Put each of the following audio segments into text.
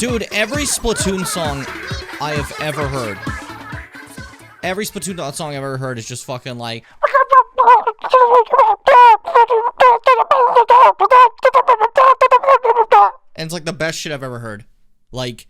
Dude, every Splatoon song I have ever heard. Every Splatoon song I've ever heard is just fucking like... And it's like the best shit I've ever heard. Like...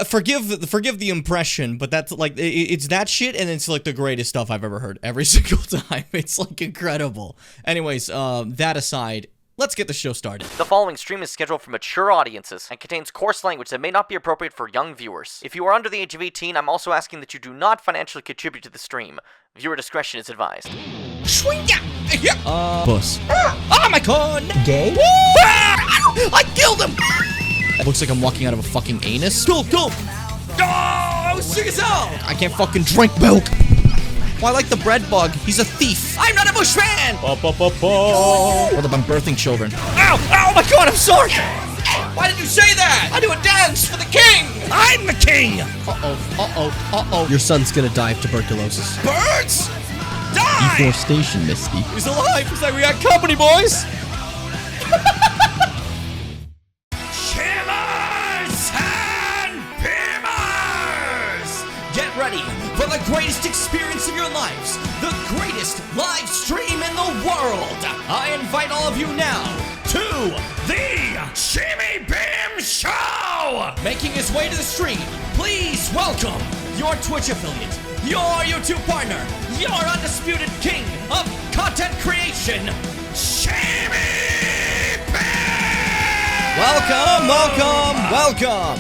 Forgive the impression, but that's like, it's that shit, and it's like the greatest stuff I've ever heard every single time. It's like incredible. Anyways, that aside, let's get the show started. The following stream is scheduled for mature audiences and contains coarse language that may not be appropriate for young viewers. If you are under the age of 18, I'm also asking that you do not financially contribute to the stream. Viewer discretion is advised. Puss. Oh my god! Gay? I killed him! It looks like I'm walking out of a fucking anus. Go! Oh, I was sick as hell! I can't fucking drink milk! Well, I like the bread bug. He's a thief. I'm not a bushman! What if I'm birthing children? Ow! Oh my god, I'm sorry! Why did you say that? I do a dance for the king! I'm the king! Uh-oh. Your son's gonna die of tuberculosis. Birds! Die! Deforestation, Misty. He's alive! He's like, we got company, boys! For the greatest experience of your lives, the greatest live stream in the world. I invite all of you now to the Shimmy Bim Show! Making his way to the stream, please welcome your Twitch affiliate, your YouTube partner, your undisputed king of content creation, Shimmy Bim! Welcome!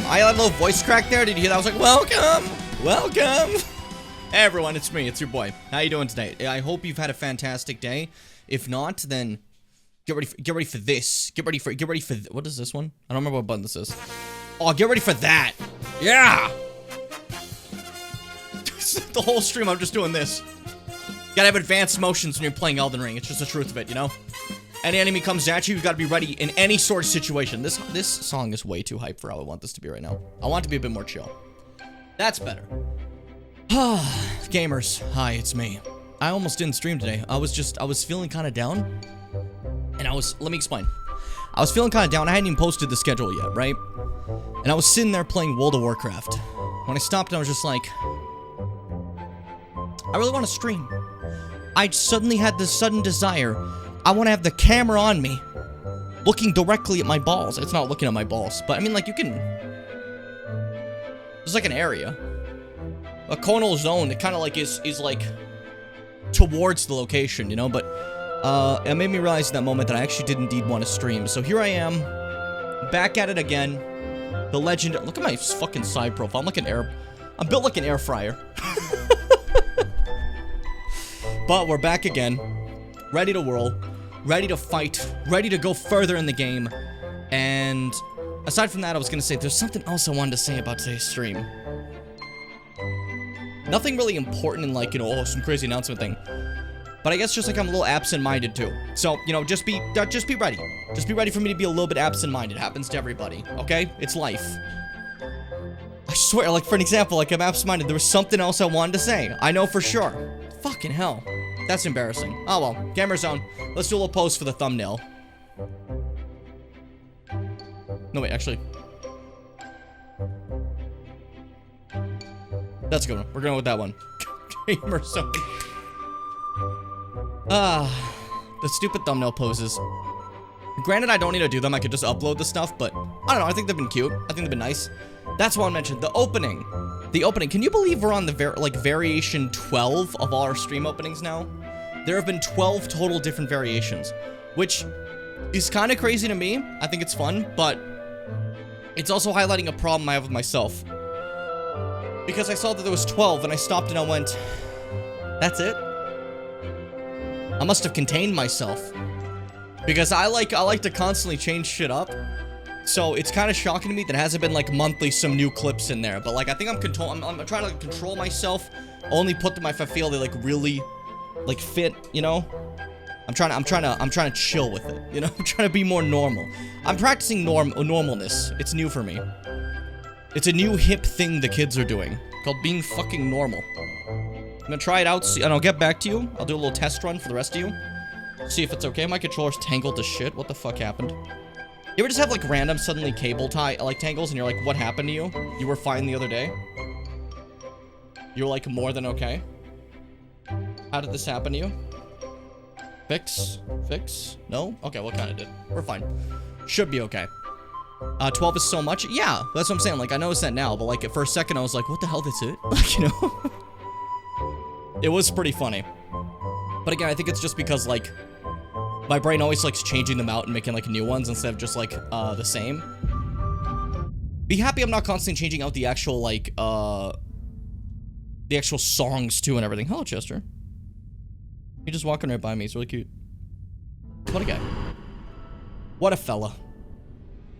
I had a little voice crack there. Did you hear that? I was like, welcome! Hey everyone, it's me, it's your boy. How you doing today? I hope you've had a fantastic day. If not, then get ready for this. Get ready for what is this one? I don't remember what button this is. Oh, get ready for that. Yeah. The whole stream I'm just doing this. You gotta have advanced motions when you're playing Elden Ring. It's just the truth of it, you know? Any enemy comes at you, you gotta be ready in any sort of situation. This song is way too hype for how I want this to be right now. I want it to be a bit more chill. That's better. Gamers, hi, it's me. I almost didn't stream today. I was feeling kind of down. And let me explain. I was feeling kind of down. I hadn't even posted the schedule yet, right? And I was sitting there playing World of Warcraft. When I stopped, I was just like, I really want to stream. I suddenly had this sudden desire. I want to have the camera on me, looking directly at my balls. It's not looking at my balls, but I mean, like, you can... There's like an area. A conal zone that kind of like is like towards the location, you know, but it made me realize in that moment that I actually did indeed want to stream. So here I am, back at it again. The legend, look at my fucking side profile. I'm built like an air fryer. But we're back again, ready to whirl, ready to fight, ready to go further in the game. And aside from that, I was gonna say there's something else I wanted to say about today's stream. Nothing really important in, like, you know, some crazy announcement thing. But I guess just like I'm a little absent-minded too. So, you know, just be ready. Just be ready for me to be a little bit absent-minded. It happens to everybody, okay? It's life. I swear, like, for an example, like, I'm absent-minded. There was something else I wanted to say. I know for sure. Fucking hell. That's embarrassing. Oh, well. Gamer Zone. Let's do a little pose for the thumbnail. No, wait, actually. That's a good one. We're going with that one. Gamer Zone. The stupid thumbnail poses. Granted, I don't need to do them. I could just upload the stuff, but I don't know. I think they've been cute. I think they've been nice. That's what I mentioned. The opening. Can you believe we're on the variation 12 of all our stream openings now? There have been 12 total different variations, which is kind of crazy to me. I think it's fun, but it's also highlighting a problem I have with myself. Because I saw that there was 12, and I stopped and I went, that's it? I must have contained myself. Because I like to constantly change shit up. So it's kind of shocking to me that it hasn't been, like, monthly some new clips in there. But, like, I think I'm trying to, like, control myself. Only put them if I feel they, like, really, like, fit, you know? I'm trying to chill with it, you know? I'm trying to be more normal. I'm practicing normalness. It's new for me. It's a new hip thing the kids are doing, called being fucking normal. I'm gonna try it out, and I'll get back to you. I'll do a little test run for the rest of you. See if it's okay. My controller's tangled to shit. What the fuck happened? You ever just have like random suddenly cable tie like tangles and you're like, what happened to you? You were fine the other day. You're like more than okay. How did this happen to you? Fix? Fix? No? Okay, what kind of did? We're fine. Should be okay. 12 is so much? Yeah, that's what I'm saying. Like, I noticed that now, but like for a second I was like, what the hell, that's it? Like, you know? It was pretty funny. But again, I think it's just because like, my brain always likes changing them out and making like new ones instead of just like, the same. Be happy I'm not constantly changing out the actual like, the actual songs too and everything. Hello, Chester. You're just walking right by me. It's really cute. What a guy. What a fella.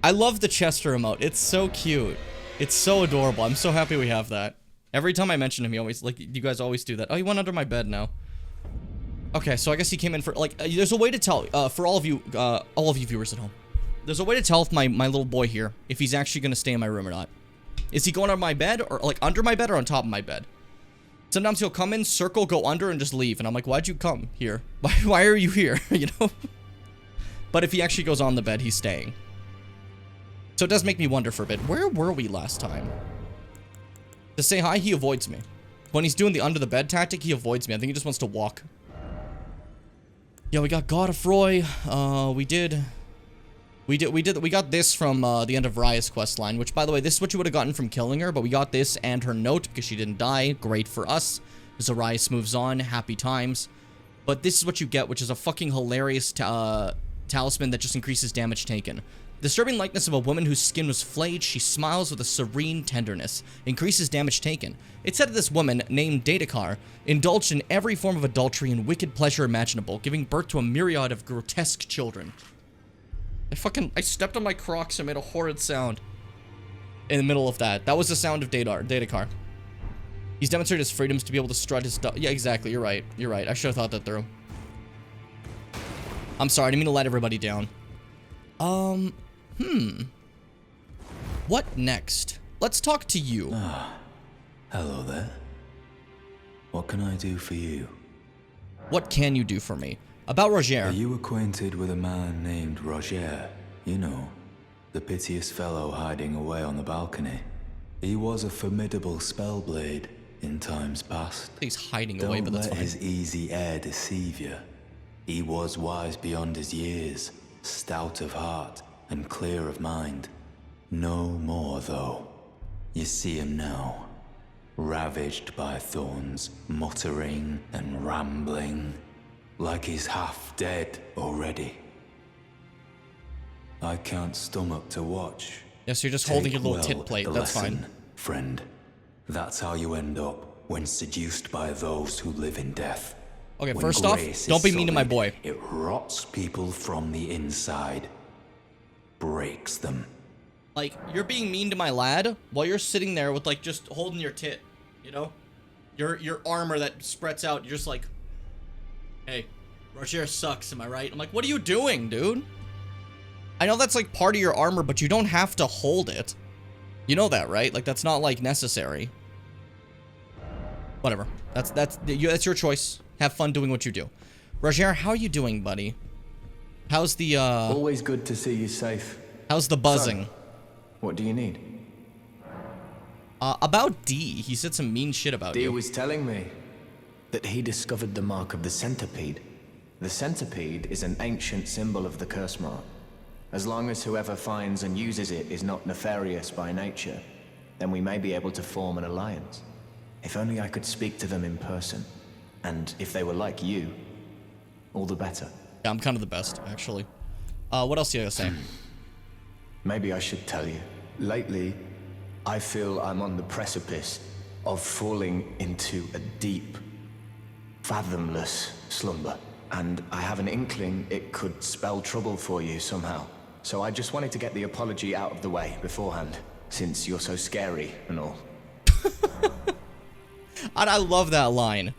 I love the Chester emote. It's so cute. It's so adorable. I'm so happy we have that. Every time I mention him, he always, like, you guys always do that. Oh, he went under my bed now. Okay, so I guess he came in for, like, there's a way to tell, for all of you viewers at home. There's a way to tell if my little boy here, if he's actually going to stay in my room or not. Is he going on my bed, or, like, under my bed or on top of my bed? Sometimes he'll come in, circle, go under, and just leave. And I'm like, why'd you come here? Why are you here? You know? But if he actually goes on the bed, he's staying. So it does make me wonder for a bit. Where were we last time? To say hi, he avoids me. When he's doing the under the bed tactic, he avoids me. I think he just wants to walk. Yeah, we got Godfroy. We got this from the end of Raya's quest line, which, by the way, this is what you would have gotten from killing her, but we got this and her note because she didn't die. Great for us. Zarias moves on. Happy times. But this is what you get, which is a fucking hilarious talisman that just increases damage taken. Disturbing likeness of a woman whose skin was flayed, she smiles with a serene tenderness. Increases damage taken. It said that this woman, named Datakar, indulged in every form of adultery and wicked pleasure imaginable, giving birth to a myriad of grotesque children. I stepped on my Crocs and made a horrid sound in the middle of that. That was the sound of Datakar. He's demonstrated his freedoms to be able to strut his stuff. Yeah, exactly. You're right. You're right. I should have thought that through. I'm sorry. I didn't mean to let everybody down. What next? Let's talk to you. Ah, hello there. What can I do for you? What can you do for me? About Roger. Are you acquainted with a man named Roger? You know, the piteous fellow hiding away on the balcony. He was a formidable spellblade in times past. He's hiding away, but that's fine. Don't let his easy air deceive you. He was wise beyond his years, stout of heart and clear of mind. No more, though. You see him now, ravaged by thorns, muttering and rambling, like he's half dead already. I can't stomach to watch. Yes, you're just holding your little tit plate. That's fine. Friend. That's how you end up when seduced by those who live in death. Okay, first off, don't be mean to my boy. It rots people from the inside. Breaks them. Like, you're being mean to my lad while you're sitting there with, like, just holding your tit, you know? Your armor that spreads out. You're just like, hey, Roger sucks, am I right? I'm like, what are you doing, dude? I know that's, like, part of your armor, but you don't have to hold it. You know that, right? Like, that's not, like, necessary. Whatever. That's your choice. Have fun doing what you do. Roger, how are you doing, buddy? How's the, Always good to see you safe. How's the buzzing? So, what do you need? About D. He said some mean shit about you. D was telling me that he discovered the mark of the centipede. The centipede is an ancient symbol of the curse mark. As long as whoever finds and uses it is not nefarious by nature, then we may be able to form an alliance. If only I could speak to them in person. And if they were like you, all the better. Yeah, I'm kind of the best, actually. What else do you gotta say? Maybe I should tell you. Lately, I feel I'm on the precipice of falling into a deep, fathomless slumber. And I have an inkling it could spell trouble for you somehow. So I just wanted to get the apology out of the way beforehand, since you're so scary and all. I love that line.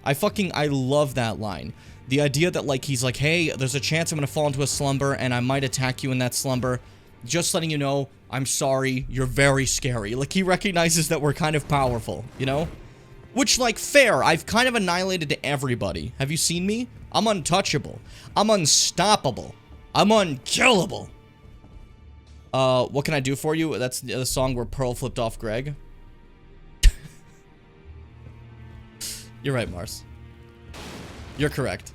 I love that line. The idea that, like, he's like, hey, there's a chance I'm gonna fall into a slumber and I might attack you in that slumber. Just letting you know, I'm sorry, you're very scary. Like, he recognizes that we're kind of powerful, you know? Which, like, fair. I've kind of annihilated to everybody. Have you seen me? I'm untouchable. I'm unstoppable. I'm unkillable. What can I do for you? That's the song where Pearl flipped off Greg. You're right, Mars. You're correct.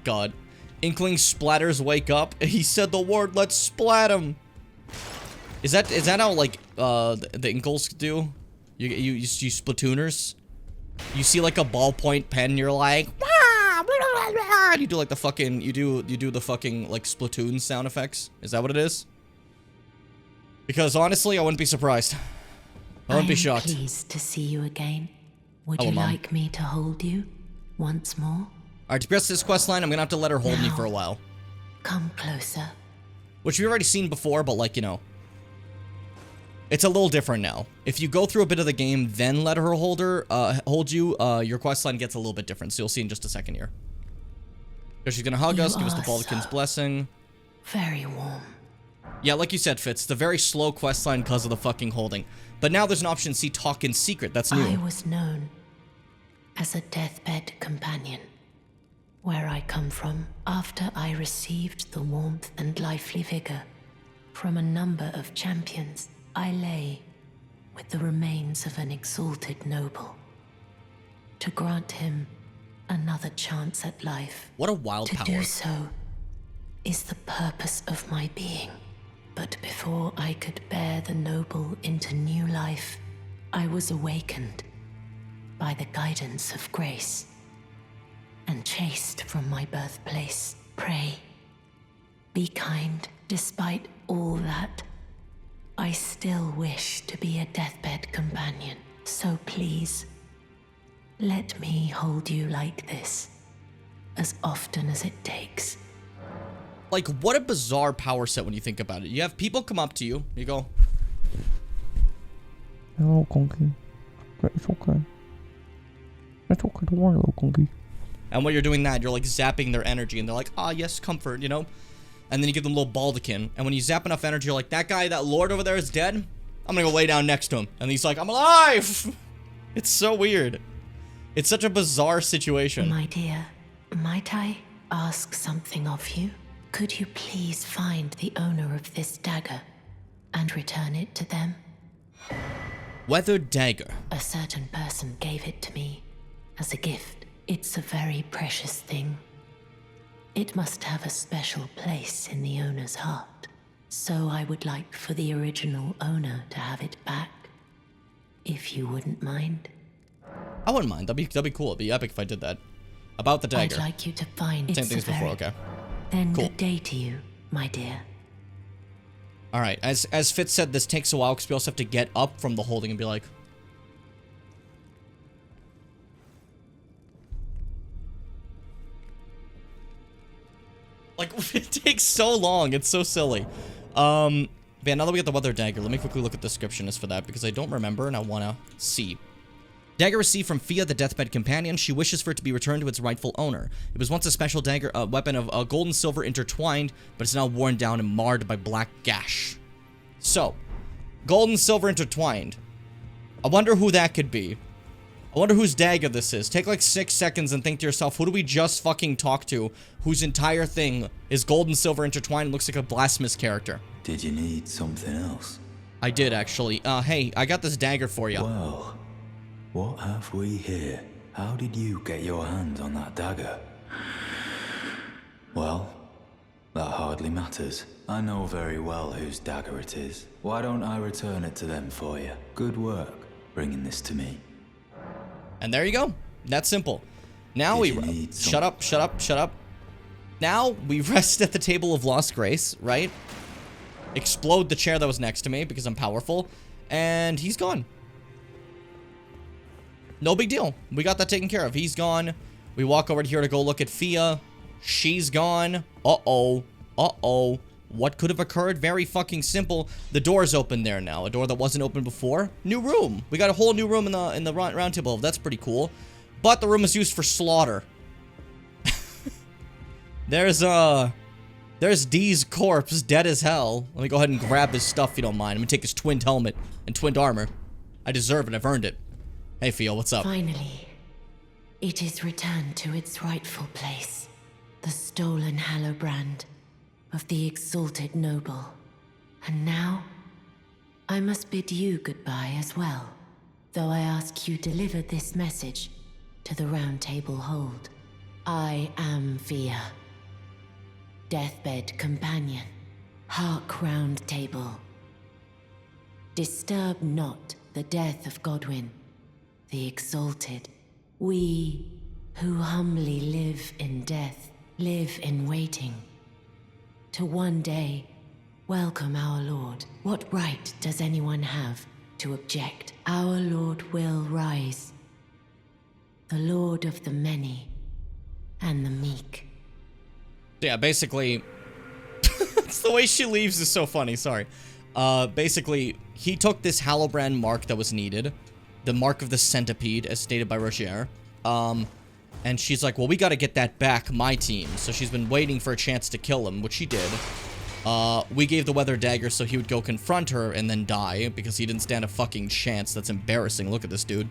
God. Inkling splatters wake up. He said the word, let's splat him. Is that how, like, the Inkles do? You Splatooners? You see, like, a ballpoint pen, you're like, wah, blah, blah, blah, and you do, like, the fucking, you do the fucking, like, Splatoon sound effects? Is that what it is? Because, honestly, I wouldn't be surprised. I wouldn't be shocked. I'm pleased to see you again. Would Hello, you Mom. like me to hold you once more? Alright, to progress this quest line, I'm gonna have to let her hold me for a while. Come closer. Which we've already seen before, but, like, you know. It's a little different now. If you go through a bit of the game, then let her hold you, your quest line gets a little bit different. So you'll see in just a second here. So she's gonna hug us, give us the Baldur's blessing. Very warm. Yeah, like you said, Fitz, it's a very slow quest line because of the fucking holding. But now there's an option to see talk in secret. That's new. I was known as a deathbed companion. Where I come from, after I received the warmth and lively vigor from a number of champions, I lay with the remains of an exalted noble. To grant him another chance at life. What a wild To power. do so is the purpose of my being. But before I could bear the noble into new life, I was awakened by the guidance of grace and chased from my birthplace. Pray, be kind. Despite all that, I still wish to be a deathbed companion. So please, let me hold you like this, as often as it takes. Like, what a bizarre power set when you think about it. You have people come up to you, you go, Hello, Conky. It's okay. It's okay, don't worry, little Conky. and when you're doing that, you're like zapping their energy, and they're like, ah, yes, comfort, you know? And then you give them a little baldakin, and when you zap enough energy, you're like, that guy, that lord over there is dead? I'm gonna go lay down next to him. And he's like, I'm alive! It's so weird. It's such a bizarre situation. My dear, might I ask something of you? Could you please find the owner of this dagger and return it to them? Weathered dagger. A certain person gave it to me as a gift. It's a very precious thing. It must have a special place in the owner's heart. So I would like for the original owner to have it back, if you wouldn't mind. I wouldn't mind. That'd be cool. It'd be epic if I did that. About the dagger. I'd like you to find Same it's thing as a before, very- okay. Then Cool. good day to you, my dear. Alright, as Fitz said, this takes a while because we also have to get up from the holding and be like... Like, it takes so long. It's so silly. But yeah, now that we get the weather dagger, let me quickly look at the description is for that because I don't remember and I want to see. Dagger received from Fia, the deathbed companion. She wishes for it to be returned to its rightful owner. It was once a special dagger, weapon of gold and silver intertwined, but it's now worn down and marred by black gash. So, gold and silver intertwined. I wonder who that could be. I wonder whose dagger this is. Take like 6 seconds and think to yourself, who do we just fucking talk to whose entire thing is gold and silver intertwined and looks like a blasphemous character? Did you need something else? I did, actually. Hey, I got this dagger for you. Well, what have we here? How did you get your hands on that dagger? Well, that hardly matters. I know very well whose dagger it is. Why don't I return it to them for you? Good work bringing this to me. And there you go. That's simple. Now Did we... you need some- Shut up, shut up, shut up. Now we rest at the table of lost grace, right? Explode the chair that was next to me because I'm powerful. And he's gone. No big deal. We got that taken care of. He's gone. We walk over here to go look at Fia. She's gone. Uh-oh. Uh-oh. What could have occurred? Very fucking simple. The door's open there now. A door that wasn't open before. New room. We got a whole new room in the round table. That's pretty cool. But the room is used for slaughter. There's D's corpse, dead as hell. Let me go ahead and grab his stuff if you don't mind. I'm gonna take his twinned helmet and twinned armor. I deserve it. I've earned it. Hey, Fia, what's up? Finally, it is returned to its rightful place. The stolen Hallowbrand of the exalted noble And now, I must bid you goodbye as well, though I ask you deliver this message to the Round Table Hold. I am Fia, deathbed companion, hark Round Table. Disturb not the death of Godwyn, the Exalted. We who humbly live in death, live in waiting, to one day welcome our Lord. What right does anyone have to object? Our Lord will rise, the Lord of the many and the meek. Yeah, basically, it's the way she leaves is so funny, sorry. Basically, he took this Hallowbrand mark that was needed, the mark of the centipede, as stated by Roger, and she's like, well, we gotta get that back, my team. So she's been waiting for a chance to kill him, which she did. We gave the Weather Dagger so he would go confront her and then die, because he didn't stand a fucking chance. That's embarrassing. Look at this dude.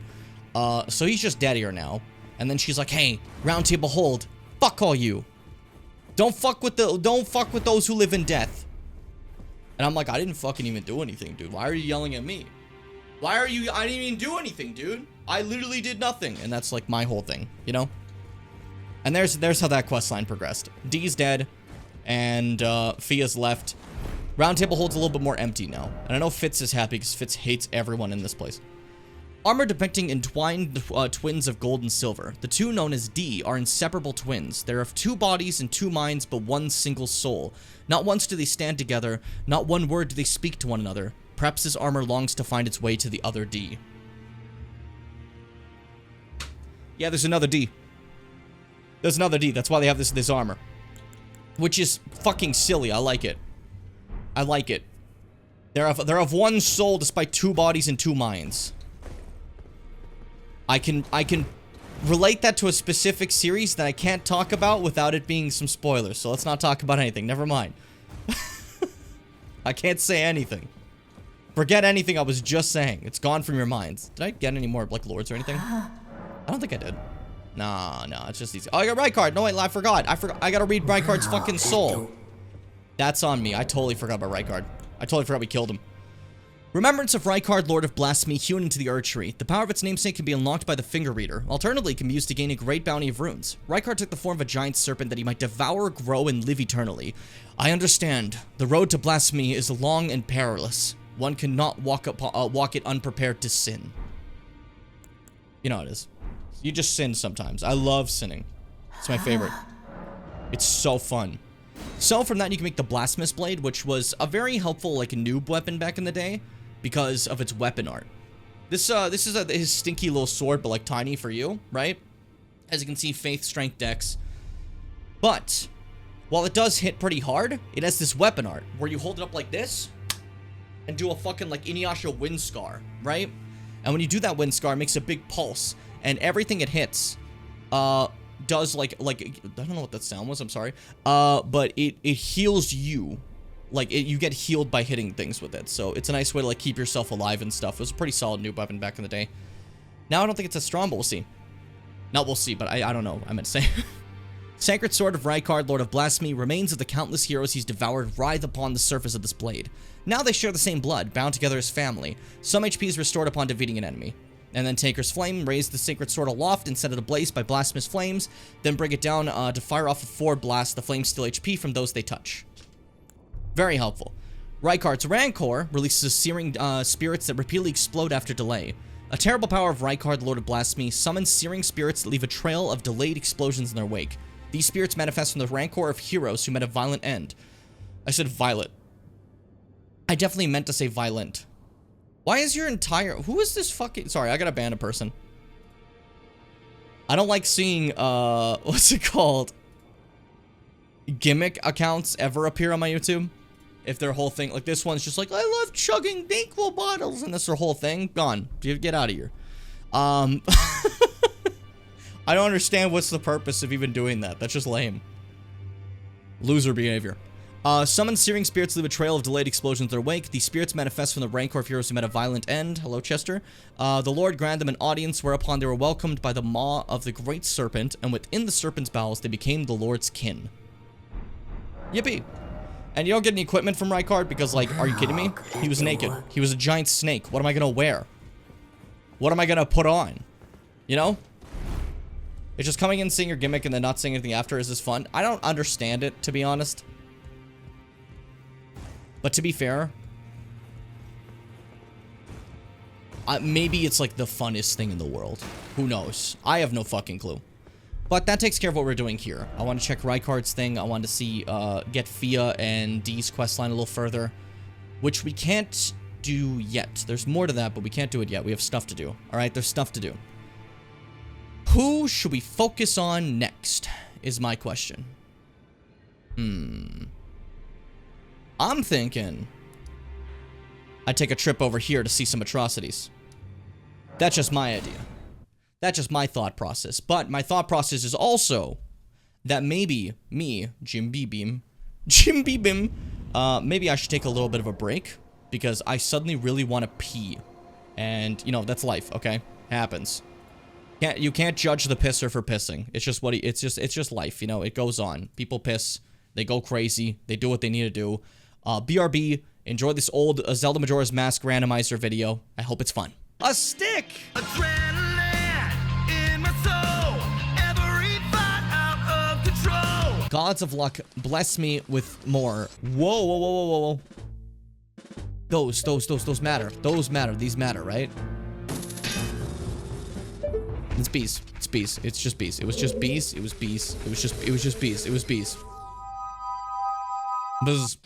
So he's just dead here now. And then she's like, hey, Round Table Hold, fuck all you. Don't fuck with those who live in death. And I'm like, I didn't fucking even do anything, dude. Why are you yelling at me? I didn't even do anything, dude. I literally did nothing. And that's like my whole thing, you know? And there's how that quest line progressed. Dee's dead, and Fia's left. Round Table Hold's a little bit more empty now. And I know Fitz is happy because Fitz hates everyone in this place. Armor depicting entwined twins of gold and silver. The two, known as D, are inseparable twins. They're of two bodies and two minds, but one single soul. Not once do they stand together, not one word do they speak to one another. Perhaps this armor longs to find its way to the other D. Yeah, there's another D. There's another D. That's why they have this armor. Which is fucking silly. I like it. I like it. They're of one soul despite two bodies and two minds. I can relate that to a specific series that I can't talk about without it being some spoilers. So let's not talk about anything. Never mind. I can't say anything. Forget anything I was just saying. It's gone from your minds. Did I get any more like lords or anything? I don't think I did. Nah, it's just easy. Oh, I got Rykard. No, wait, I forgot. I gotta read Rykard's fucking soul. That's on me. I totally forgot about Rykard. I totally forgot we killed him. Remembrance of Rykard, Lord of Blasphemy, hewn into the Erdtree. The power of its namesake can be unlocked by the Finger Reader. Alternatively, it can be used to gain a great bounty of runes. Rykard took the form of a giant serpent that he might devour, grow, and live eternally. I understand. The road to blasphemy is long and perilous. One cannot walk it unprepared to sin. You know how it is. You just sin sometimes. I love sinning. It's my favorite. It's so fun. So from that, you can make the Blasphemous Blade, which was a very helpful, like, noob weapon back in the day because of its weapon art. This is his stinky little sword, but, like, tiny for you, right? As you can see, Faith, Strength, Dex. But while it does hit pretty hard, it has this weapon art where you hold it up like this and do a fucking, like, Inuyasha wind scar, right? And when you do that wind scar, it makes a big pulse. And everything it hits, does like, I don't know what that sound was, I'm sorry. But it heals you. Like, you get healed by hitting things with it. So it's a nice way to, like, keep yourself alive and stuff. It was a pretty solid noob weapon back in the day. Now I don't think it's as strong, but we'll see. Not we'll see, but I don't know. I meant to say. Sacred Sword of Rykard, Lord of Blasphemy, remains of the countless heroes he's devoured writhe upon the surface of this blade. Now they share the same blood, bound together as family. Some HP is restored upon defeating an enemy. And then Taker's Flame, raise the Sacred Sword aloft and set it ablaze by blasphemous flames, then bring it down to fire off a forward blast. The flames steal HP from those they touch. Very helpful. Rykard's Rancor releases searing spirits that repeatedly explode after delay. A terrible power of Rykard, Lord of Blasphemy, summons searing spirits that leave a trail of delayed explosions in their wake. These spirits manifest from the Rancor of heroes who met a violent end. I said violet. I definitely meant to say violent. Why is your entire... Who is this fucking... Sorry, I gotta ban a person. I don't like seeing, what's it called? Gimmick accounts ever appear on my YouTube. If their whole thing... Like, this one's just like, I love chugging Dayquil bottles, and that's their whole thing. Gone. Get out of here. I don't understand what's the purpose of even doing that. That's just lame. Loser behavior. Summon searing spirits leave a trail of delayed explosions in their wake. These spirits manifest from the Rancor of heroes who met a violent end. Hello, Chester. The Lord granted them an audience, whereupon they were welcomed by the maw of the great serpent, and within the serpent's bowels they became the Lord's kin. Yippee. And you don't get any equipment from Rykard because, like, are you kidding me? He was naked. He was a giant snake. What am I gonna wear? What am I gonna put on? You know? It's just coming in, seeing your gimmick, and then not saying anything after. Is this fun? I don't understand it, to be honest. But to be fair, maybe it's like the funnest thing in the world. Who knows? I have no fucking clue. But that takes care of what we're doing here. I want to check Rykard's thing. I want to see, get Fia and Dee's questline a little further, which we can't do yet. There's more to that, but we can't do it yet. We have stuff to do. All right, there's stuff to do. Who should we focus on next, is my question. I'm thinking I'd take a trip over here to see some atrocities. That's just my idea. That's just my thought process. But my thought process is also that maybe me, Jim Beebim, maybe I should take a little bit of a break because I suddenly really want to pee. And, you know, that's life, okay? Happens. You can't judge the pisser for pissing. It's just what it's just life, you know? It goes on. People piss, they go crazy, they do what they need to do. BRB, enjoy this old Zelda Majora's Mask randomizer video. I hope it's fun. A stick! Gods of luck, bless me with more. Whoa, whoa, whoa, whoa, whoa, whoa. Those matter. Those matter. These matter, right? It's bees. It's bees. It's just bees. It was just bees. It was bees. It was just bees. It was bees. Buzz.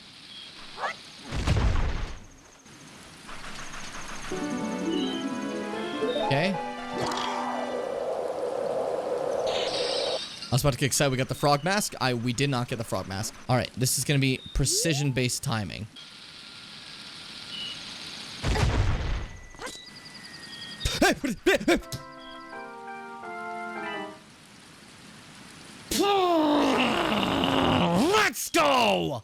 Okay. I was about to get excited. We got the frog mask. We did not get the frog mask. All right, this is gonna be precision-based timing. Let's go!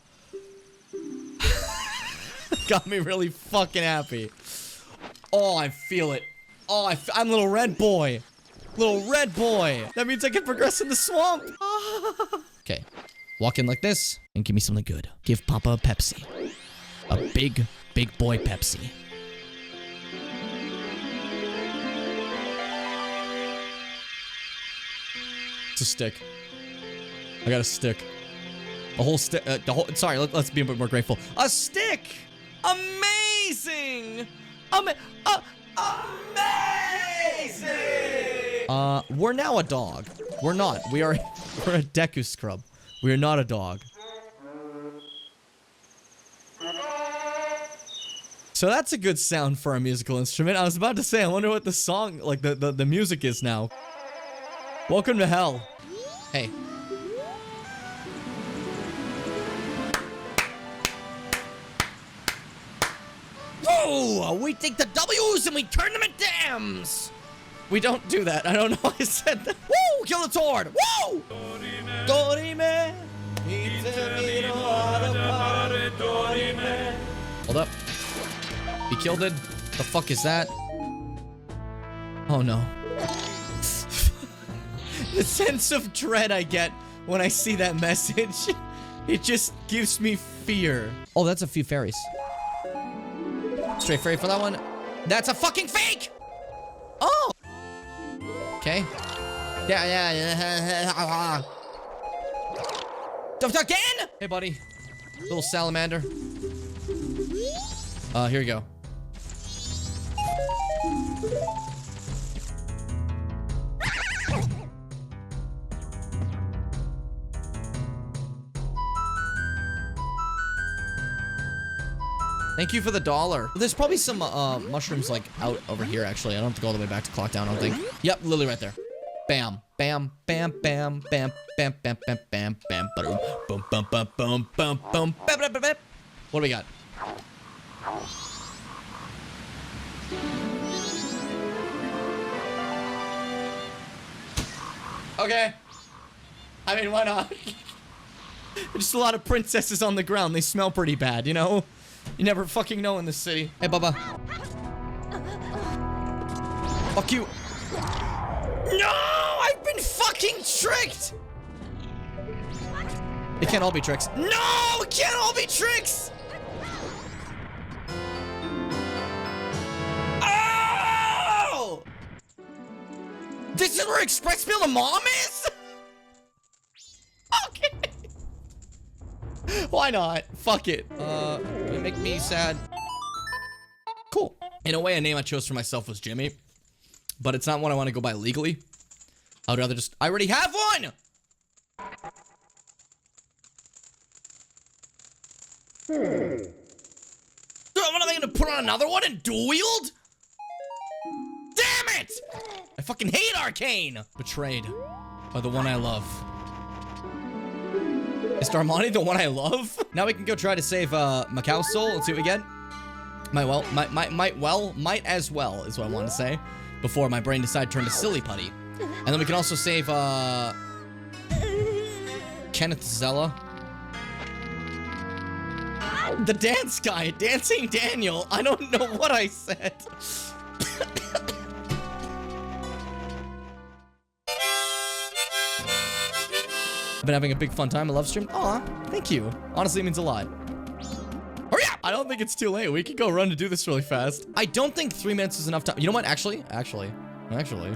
Got me really fucking happy. Oh, I feel it. Oh, I'm little red boy. Little red boy. That means I can progress in the swamp. Okay. Walk in like this and give me something good. Give Papa a Pepsi. A big, big boy Pepsi. It's a stick. I got a stick. A whole stick. Sorry, let's be a bit more grateful. A stick! Amazing! Amazing! We're now a dog. We're not. We're a Deku scrub. We are not a dog. So that's a good sound for a musical instrument. I was about to say, I wonder what the song, like the music is now. Welcome to hell. Hey. Whoa! We take the W's and we turn them into M's. We don't do that. I don't know why I said that. Woo! Kill the Tord! Woo! Hold up. He killed it. The fuck is that? Oh no. The sense of dread I get when I see that message. It just gives me fear. Oh, that's a few fairies. Straight fairy for that one. That's a fucking fake! Oh! Okay. Yeah. Again? Hey, buddy. Little salamander. Here you go. Thank you for the $1. There's probably some mushrooms like out over here actually. I don't have to go all the way back to Clock Down, I don't think. Yep, literally right there. Bam, bam, bam, bam, bam, bam, bam, bam, bam, bam, boom, boom, boom, boom, boom, boom, boom, bam, bam, bam, bam. What do we got? Okay. I mean, why not? Just a lot of princesses on the ground. They smell pretty bad, you know? You never fucking know in this city. Hey, Bubba. Fuck you. No! I've been fucking tricked! It can't all be tricks. No! It can't all be tricks! Oh! This is where Express Meal to Mom is? Okay. Why not? Fuck it. It make me sad. Cool. In a way, a name I chose for myself was Jimmy. But it's not one I want to go by legally. I would rather just... I already have one! What am I gonna put on another one and dual wield? Damn it! I fucking hate Arcane! Betrayed by the one I love. Is Darmani the one I love? Now we can go try to save Macau Soul. Let's see what we get. Might as well is what I want to say. Before my brain decided to turn to silly putty. And then we can also save Kenneth Zella. The dance guy, Dancing Daniel. I don't know what I said. I've been having a big fun time. I love stream. Aw, thank you. Honestly, it means a lot. Hurry up! I don't think it's too late. We can go run to do this really fast. I don't think 3 minutes is enough time. You know what? Actually.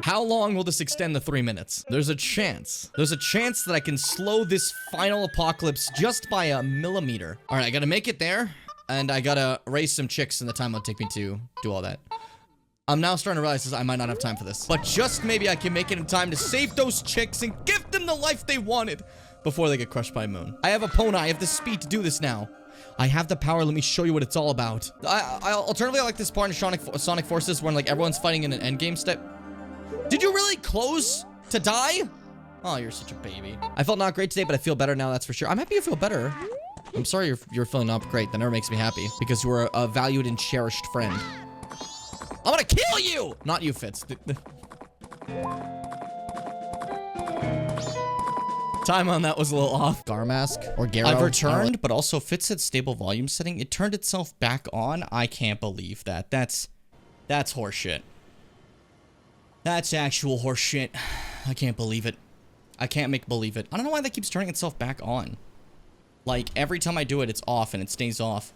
How long will this extend the 3 minutes? There's a chance. There's a chance that I can slow this final apocalypse just by a millimeter. All right, I gotta make it there. And I gotta raise some chicks in the time it'll take me to do all that. I'm now starting to realize I might not have time for this. But just maybe I can make it in time to save those chicks and give them the life they wanted before they get crushed by a moon. I have a Pona. I have the speed to do this now. I have the power. Let me show you what it's all about. Alternatively, I like this part in Sonic Forces when like everyone's fighting in an endgame step. Did you really close to die? Oh, you're such a baby. I felt not great today, but I feel better now, that's for sure. I'm happy you feel better. I'm sorry you're feeling not great. That never makes me happy because you are a valued and cherished friend. I'm gonna kill you! Not you, Fitz. Time on that was a little off. Garmask or Garo. I've returned, but also Fitz said stable volume setting. It turned itself back on. I can't believe that. That's horseshit. That's actual horseshit. I can't believe it. I can't make believe it. I don't know why that keeps turning itself back on. Like, every time I do it, it's off and it stays off.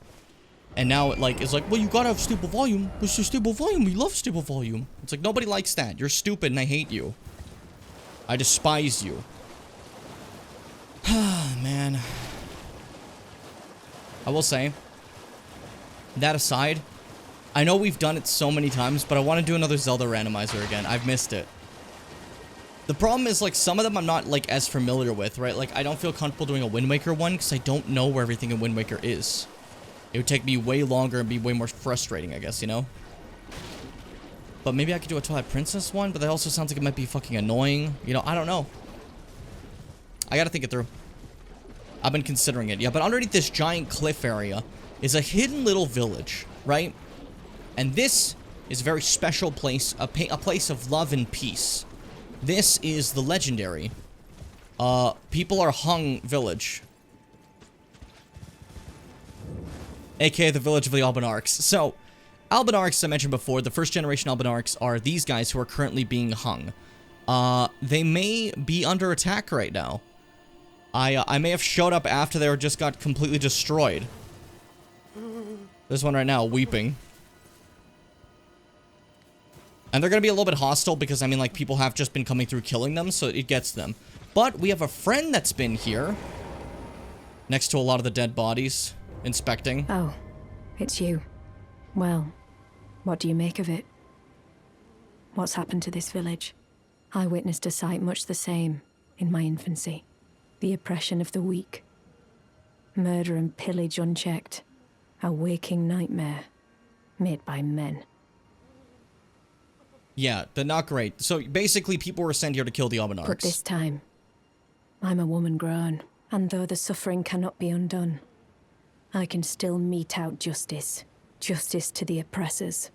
And now it, like, is like, well, you gotta have stable volume. It's a stable volume. We love stable volume. It's like, nobody likes that. You're stupid and I hate you. I despise you. Man. I will say, that aside, I know we've done it so many times, but I want to do another Zelda randomizer again. I've missed it. The problem is, like, some of them I'm not, like, as familiar with, right? Like, I don't feel comfortable doing a Wind Waker one because I don't know where everything in Wind Waker is. It would take me way longer and be way more frustrating, I guess, you know? But maybe I could do a Twilight Princess one, but that also sounds like it might be fucking annoying. You know, I don't know. I gotta think it through. I've been considering it, yeah, but underneath this giant cliff area is a hidden little village, right? And this is a very special place, a place of love and peace. This is the legendary, People Are Hung village. AKA the village of the Albinarchs. So, Albinarchs, I mentioned before, the first generation Albinarchs are these guys who are currently being hung. They may be under attack right now. I may have showed up after they were just got completely destroyed. There's one right now, weeping. And they're gonna be a little bit hostile because, I mean, like, people have just been coming through killing them, so it gets them. But we have a friend that's been here, next to a lot of the dead bodies, inspecting. Oh, it's you. Well, what do you make of it? What's happened to this village? I witnessed a sight much the same in my infancy. The oppression of the weak. Murder and pillage unchecked. A waking nightmare made by men. Yeah, they're not great. So basically, people were sent here to kill the Albinarchs. But this time, I'm a woman grown, and though the suffering cannot be undone, I can still mete out justice. Justice to the oppressors.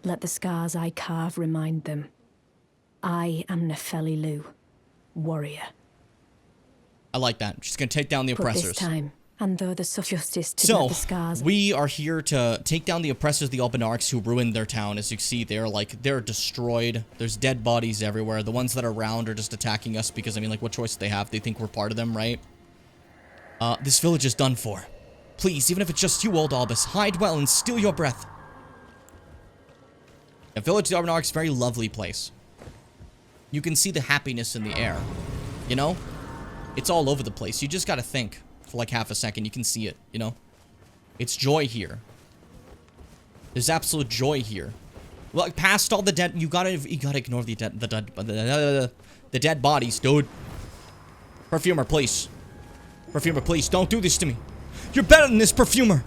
Let the scars I carve remind them. I am Nefeli Lu, warrior. I like that. She's gonna take down the oppressors. This time, and though the justice to let the scars. We are here to take down the oppressors, the Albinarchs, who ruined their town. As you see, they're destroyed. There's dead bodies everywhere. The ones that are around are just attacking us because, I mean, like, what choice do they have? They think we're part of them, right? This village is done for. Please, even if it's just you, old Albus, hide well and steal your breath. The village of Arbenark is a very lovely place. You can see the happiness in the air. You know? It's all over the place. You just gotta think for like half a second. You can see it, you know? It's joy here. There's absolute joy here. Well, past all the dead, you gotta ignore the dead bodies, dude. Perfumer, please. Perfumer, please, don't do this to me. You're better than this, Perfumer.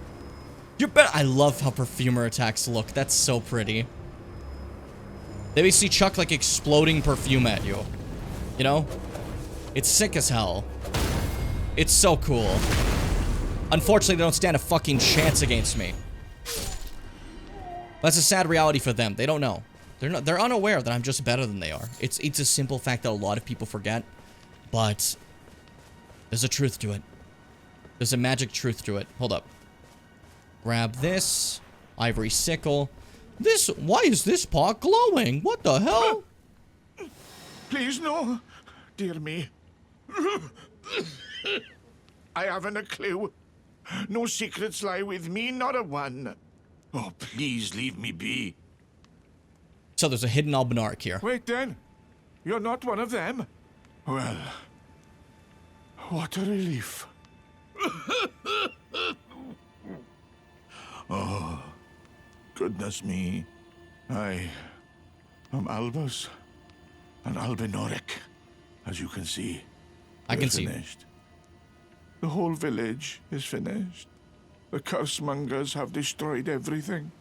You're better. I love how Perfumer attacks look. That's so pretty. They basically chuck like exploding perfume at you. You know? It's sick as hell. It's so cool. Unfortunately, they don't stand a fucking chance against me. That's a sad reality for them. They don't know. They're unaware that I'm just better than they are. It's a simple fact that a lot of people forget. But there's a truth to it. There's a magic truth to it. Hold up. Grab this. Ivory sickle. Why is this pot glowing? What the hell? Please, no. Dear me. I haven't a clue. No secrets lie with me, not a one. Oh, please leave me be. So there's a hidden Albenarch here. Wait then. You're not one of them? Well, what a relief. Oh, goodness me. I am Albus, an Albenoric, as you can see. I can see. Finished. The whole village is finished. The cursemongers have destroyed everything.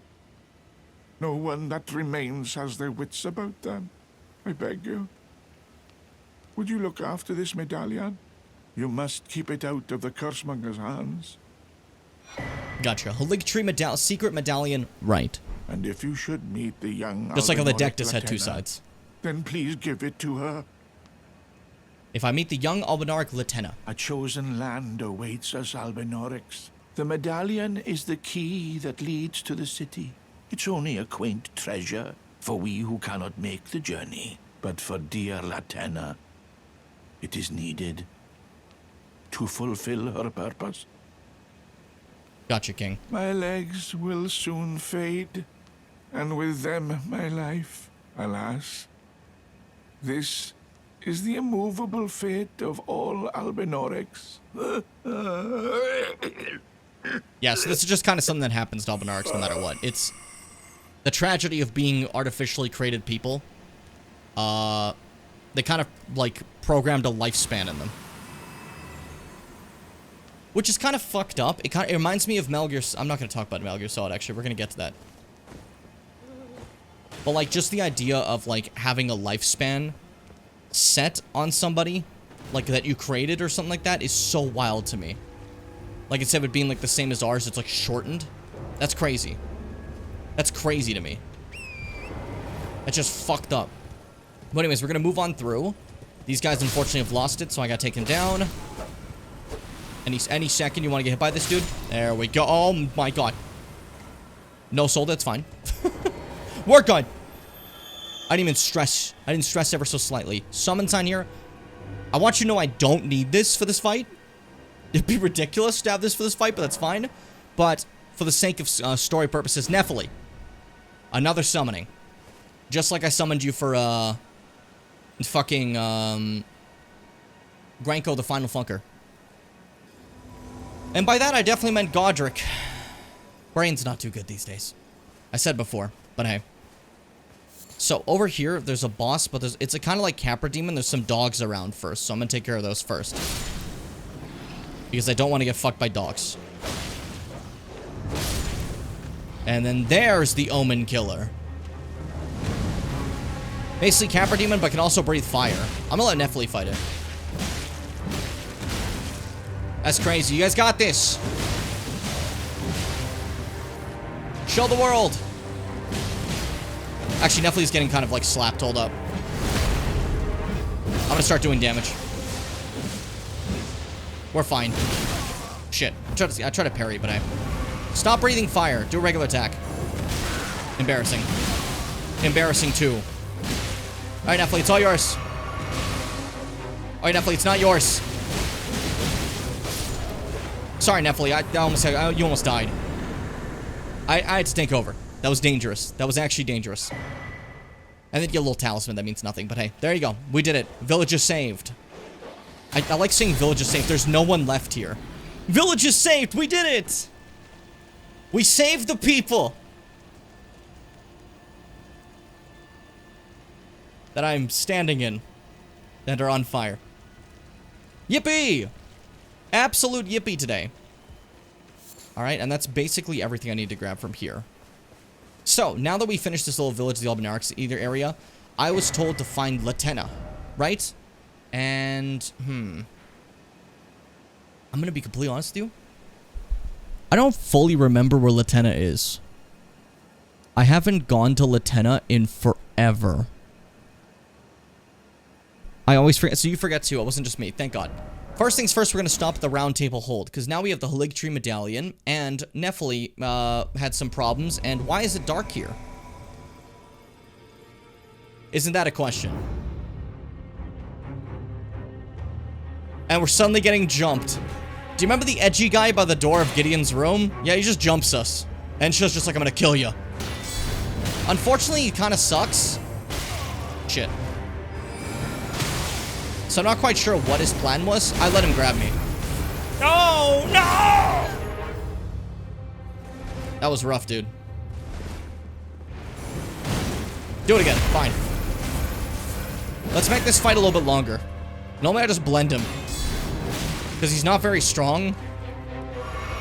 No one that remains has their wits about them. I beg you. Would you look after this medallion? You must keep it out of the cursemonger's hands. Gotcha. Haligtree secret medallion, right. And if you should meet the young Just like how the deck Albenoric just had two Latenna, sides. then please give it to her. If I meet the young Albenarch Latenna. A chosen land awaits us Albenorics. The medallion is the key that leads to the city. It's only a quaint treasure for we who cannot make the journey. But for dear Latenna, it is needed to fulfill her purpose. Gotcha, King. My legs will soon fade, and with them my life, alas. This is the immovable fate of all Albenorics. Yeah, so this is just kind of something that happens to Albenarchs no matter what. It's the tragedy of being artificially created people. They kind of, like, programmed a lifespan in them. Which is kind of fucked up. It reminds me of Metal Gear... I'm not going to talk about Metal Gear Solid, actually. We're going to get to that. But, like, just the idea of, like, having a lifespan set on somebody, like, that you created or something like that is so wild to me. Like, instead of it being, like, the same as ours, it's, like, shortened. That's crazy. That's crazy to me. That's just fucked up. But anyways, we're going to move on through. These guys, unfortunately, have lost it, so I got to take him down. Any second you want to get hit by this dude. There we go. Oh, my God. No soul, that's fine. We're good. I didn't even stress. I didn't stress ever so slightly. Summon sign here. I want you to know I don't need this for this fight. It'd be ridiculous to have this for this fight, but that's fine. But for the sake of story purposes, Nephili. Another summoning. Just like I summoned you for, fucking, Granko the Final Funker. And by that, I definitely meant Godric. Brain's not too good these days. I said before, but hey. So over here, there's a boss, but it's a kind of like Capra Demon. There's some dogs around first, so I'm gonna take care of those first. Because I don't want to get fucked by dogs. And then there's the Omen Killer. Basically Capra Demon, but can also breathe fire. I'm gonna let Nephili fight it. That's crazy. You guys got this. Show the world. Actually, Nephili's getting kind of like slapped. Hold up. I'm gonna start doing damage. We're fine. Shit. I try to parry, but I... Stop breathing fire. Do a regular attack. Embarrassing. Embarrassing, too. Alright, Nephili, it's all yours. Alright, Nephili, it's not yours. Sorry, Nephilim. You almost died. I had to take over. That was dangerous. That was actually dangerous. And then you get a little talisman. That means nothing. But hey, there you go. We did it. Village is saved. I like saying village is saved. There's no one left here. Village is saved. We did it. We saved the people that I'm standing in that are on fire. Yippee! Absolute yippee today. Alright, and that's basically everything I need to grab from here. So, now that we finished this little village, the Albinarix area, I was told to find Latenna, right? And, I'm gonna be completely honest with you. I don't fully remember where Latenna is. I haven't gone to Latenna in forever. I always forget. So you forget too. It wasn't just me. Thank God. First things first, we're going to stop at the Round Table Hold. Because now we have the Haligtree Medallion. And Nephilim had some problems. And why is it dark here? Isn't that a question? And we're suddenly getting jumped. Do you remember the edgy guy by the door of Gideon's room? Yeah, he just jumps us. And she's just like, I'm going to kill you. Unfortunately, he kind of sucks. Shit. So I'm not quite sure what his plan was. I let him grab me. No! No! That was rough, dude. Do it again. Fine. Let's make this fight a little bit longer. Normally I just blend him. Because he's not very strong. You know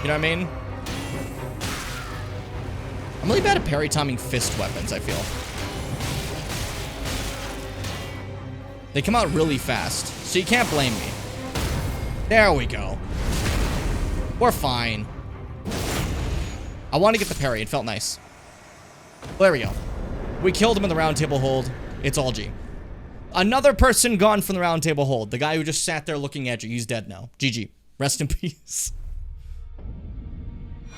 what I mean? I'm really bad at parry timing fist weapons, I feel. They come out really fast, so you can't blame me. There we go. We're fine. I want to get the parry. It felt nice. Well, there we go. We killed him in the Round Table Hold. It's all G. Another person gone from the Round Table Hold. The guy who just sat there looking edgy. He's dead now. GG. Rest in peace.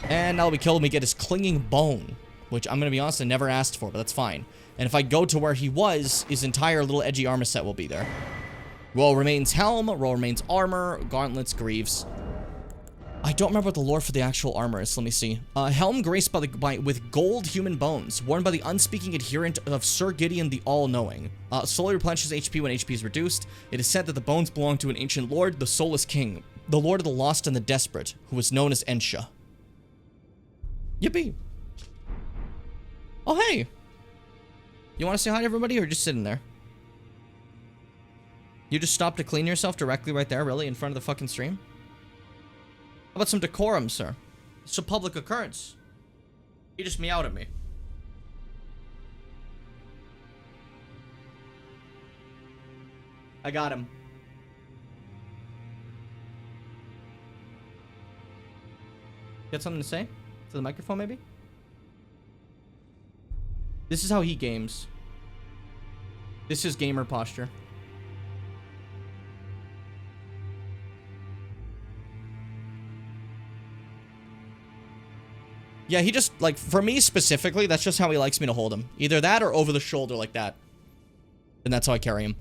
And now we kill him, we get his clinging bone. Which, I'm going to be honest, I never asked for, but that's fine. And if I go to where he was, his entire little edgy armor set will be there. Roll remains helm, roll remains armor, gauntlets, greaves. I don't remember what the lore for the actual armor is. Let me see. Helm graced with gold human bones, worn by the unspeaking adherent of Sir Gideon the All-Knowing. Slowly replenishes HP when HP is reduced. It is said that the bones belong to an ancient lord, the Soulless King, the lord of the lost and the desperate, who was known as Ensha. Yippee. Oh, hey. You want to say hi to everybody, or just sitting there? You just stopped to clean yourself directly right there, really, in front of the fucking stream? How about some decorum, sir? It's a public occurrence. He just meowed at me. I got him. Got something to say? To the microphone, maybe? This is how he games. This is gamer posture. Yeah, he just, like, for me specifically, that's just how he likes me to hold him. Either that or over the shoulder like that. And that's how I carry him.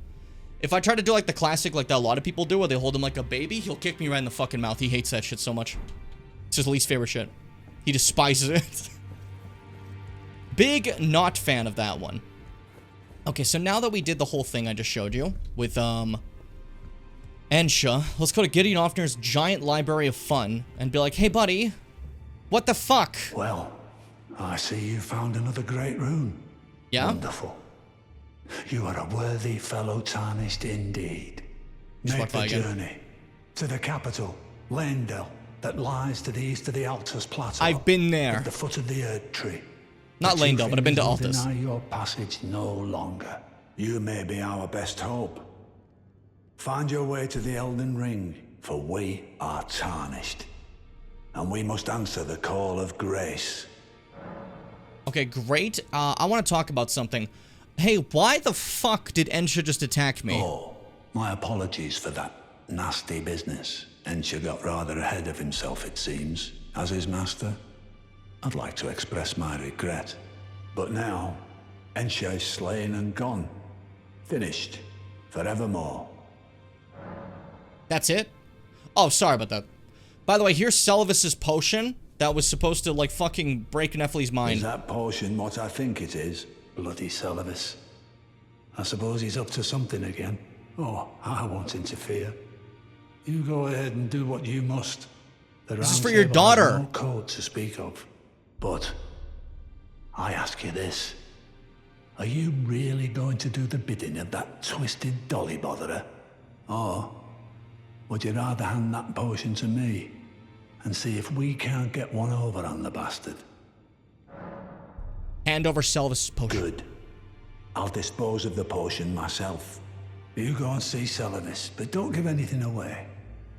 If I try to do, like, the classic, like that a lot of people do, where they hold him like a baby, he'll kick me right in the fucking mouth. He hates that shit so much. It's his least favorite shit. He despises it. Big not fan of that one. Okay, so now that we did the whole thing I just showed you with, Ensha, let's go to Gideon Offner's giant library of fun and be like, hey, buddy, what the fuck? Well, I see you found another great rune. Yeah? Wonderful. You are a worthy fellow tarnished indeed. Make the journey to the capital, Leyndell, that lies to the east of the Altus Plateau. I've been there. At the foot of the Erd Tree. Not Leyndell, but I've been to Altus. Deny your passage no longer. You may be our best hope. Find your way to the Elden Ring, for we are tarnished. And we must answer the call of grace. Okay, great. I want to talk about something. Hey, why the fuck did Ensha just attack me? Oh, my apologies for that nasty business. Ensha got rather ahead of himself, it seems, as his master. I'd like to express my regret. But now, Ensha is slain and gone. Finished. Forevermore. That's it? Oh, sorry about that. By the way, here's Selvis's potion that was supposed to, like, fucking break Nephi's mind. Is that potion what I think it is? Bloody Selvis. I suppose he's up to something again. Oh, I won't interfere. You go ahead and do what you must. This is for your daughter. No code to speak of. But I ask you this. Are you really going to do the bidding of that twisted dolly botherer? Or would you rather hand that potion to me and see if we can't get one over on the bastard? Hand over Selvis's potion. Good. I'll dispose of the potion myself. You go and see Selvis, but don't give anything away.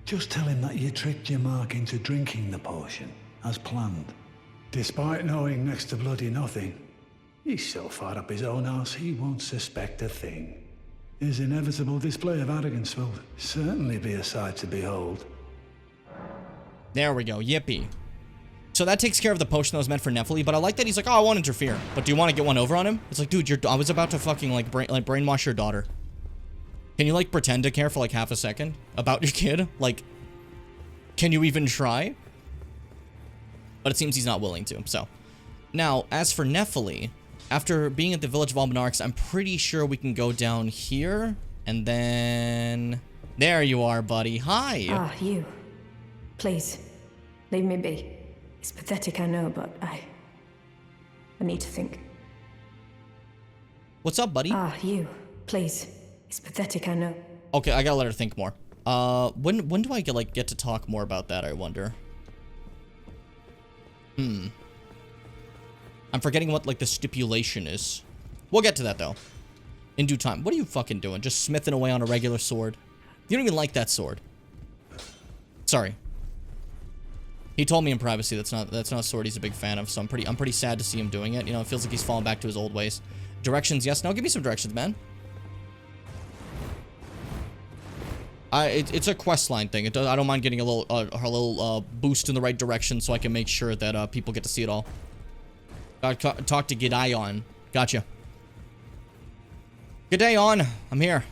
Just tell him that you tricked your mark into drinking the potion, as planned. Despite knowing next to bloody nothing, he's so far up his own arse he won't suspect a thing. His inevitable display of arrogance will certainly be a sight to behold. There we go. Yippee. So that takes care of the potion that was meant for Nephi, but I like that he's like, oh, I won't interfere. But do you want to get one over on him? It's like, dude, I was about to fucking, like, brainwash your daughter. Can you, like, pretend to care for, like, half a second about your kid? Like, can you even try? But it seems he's not willing to, so. Now, as for Nephi, after being at the village of Albanarx, I'm pretty sure we can go down here, and then... There you are, buddy. Hi. Ah, you. Please, leave me be. It's pathetic, I know, but I need to think. What's up, buddy? Ah, you. Please. It's pathetic, I know. Okay, I gotta let her think more. When do I get to talk more about that, I wonder? I'm forgetting what, like, the stipulation is. We'll get to that, though. In due time. What are you fucking doing? Just smithing away on a regular sword? You don't even like that sword. Sorry. He told me in privacy that's not a sword he's a big fan of, so I'm pretty sad to see him doing it. You know, it feels like he's fallen back to his old ways. Directions, yes, no, give me some directions, man. It's a questline thing. I don't mind getting a little boost in the right direction so I can make sure that people get to see it all. Gotta talk to Gideon. Gotcha. Good day, On. I'm here.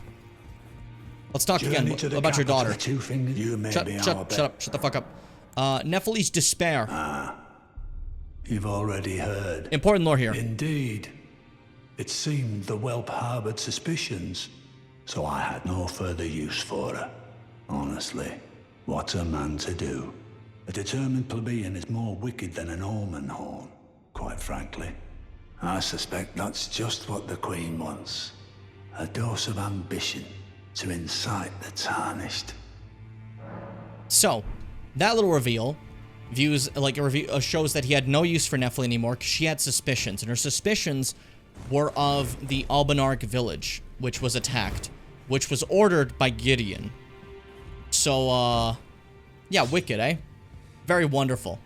Let's talk again about your daughter. Shut the fuck up. Nephi's despair. You've already heard. Important lore here. Indeed. It seemed the whelp harbored suspicions, so I had no further use for her. Honestly, what's a man to do? A determined plebeian is more wicked than an almond horn, quite frankly. I suspect that's just what the Queen wants. A dose of ambition to incite the tarnished. So, that little reveal shows that he had no use for Nephi anymore because she had suspicions, and her suspicions were of the Albanarg village, which was attacked, which was ordered by Gideon. So, yeah, wicked, eh? Very wonderful.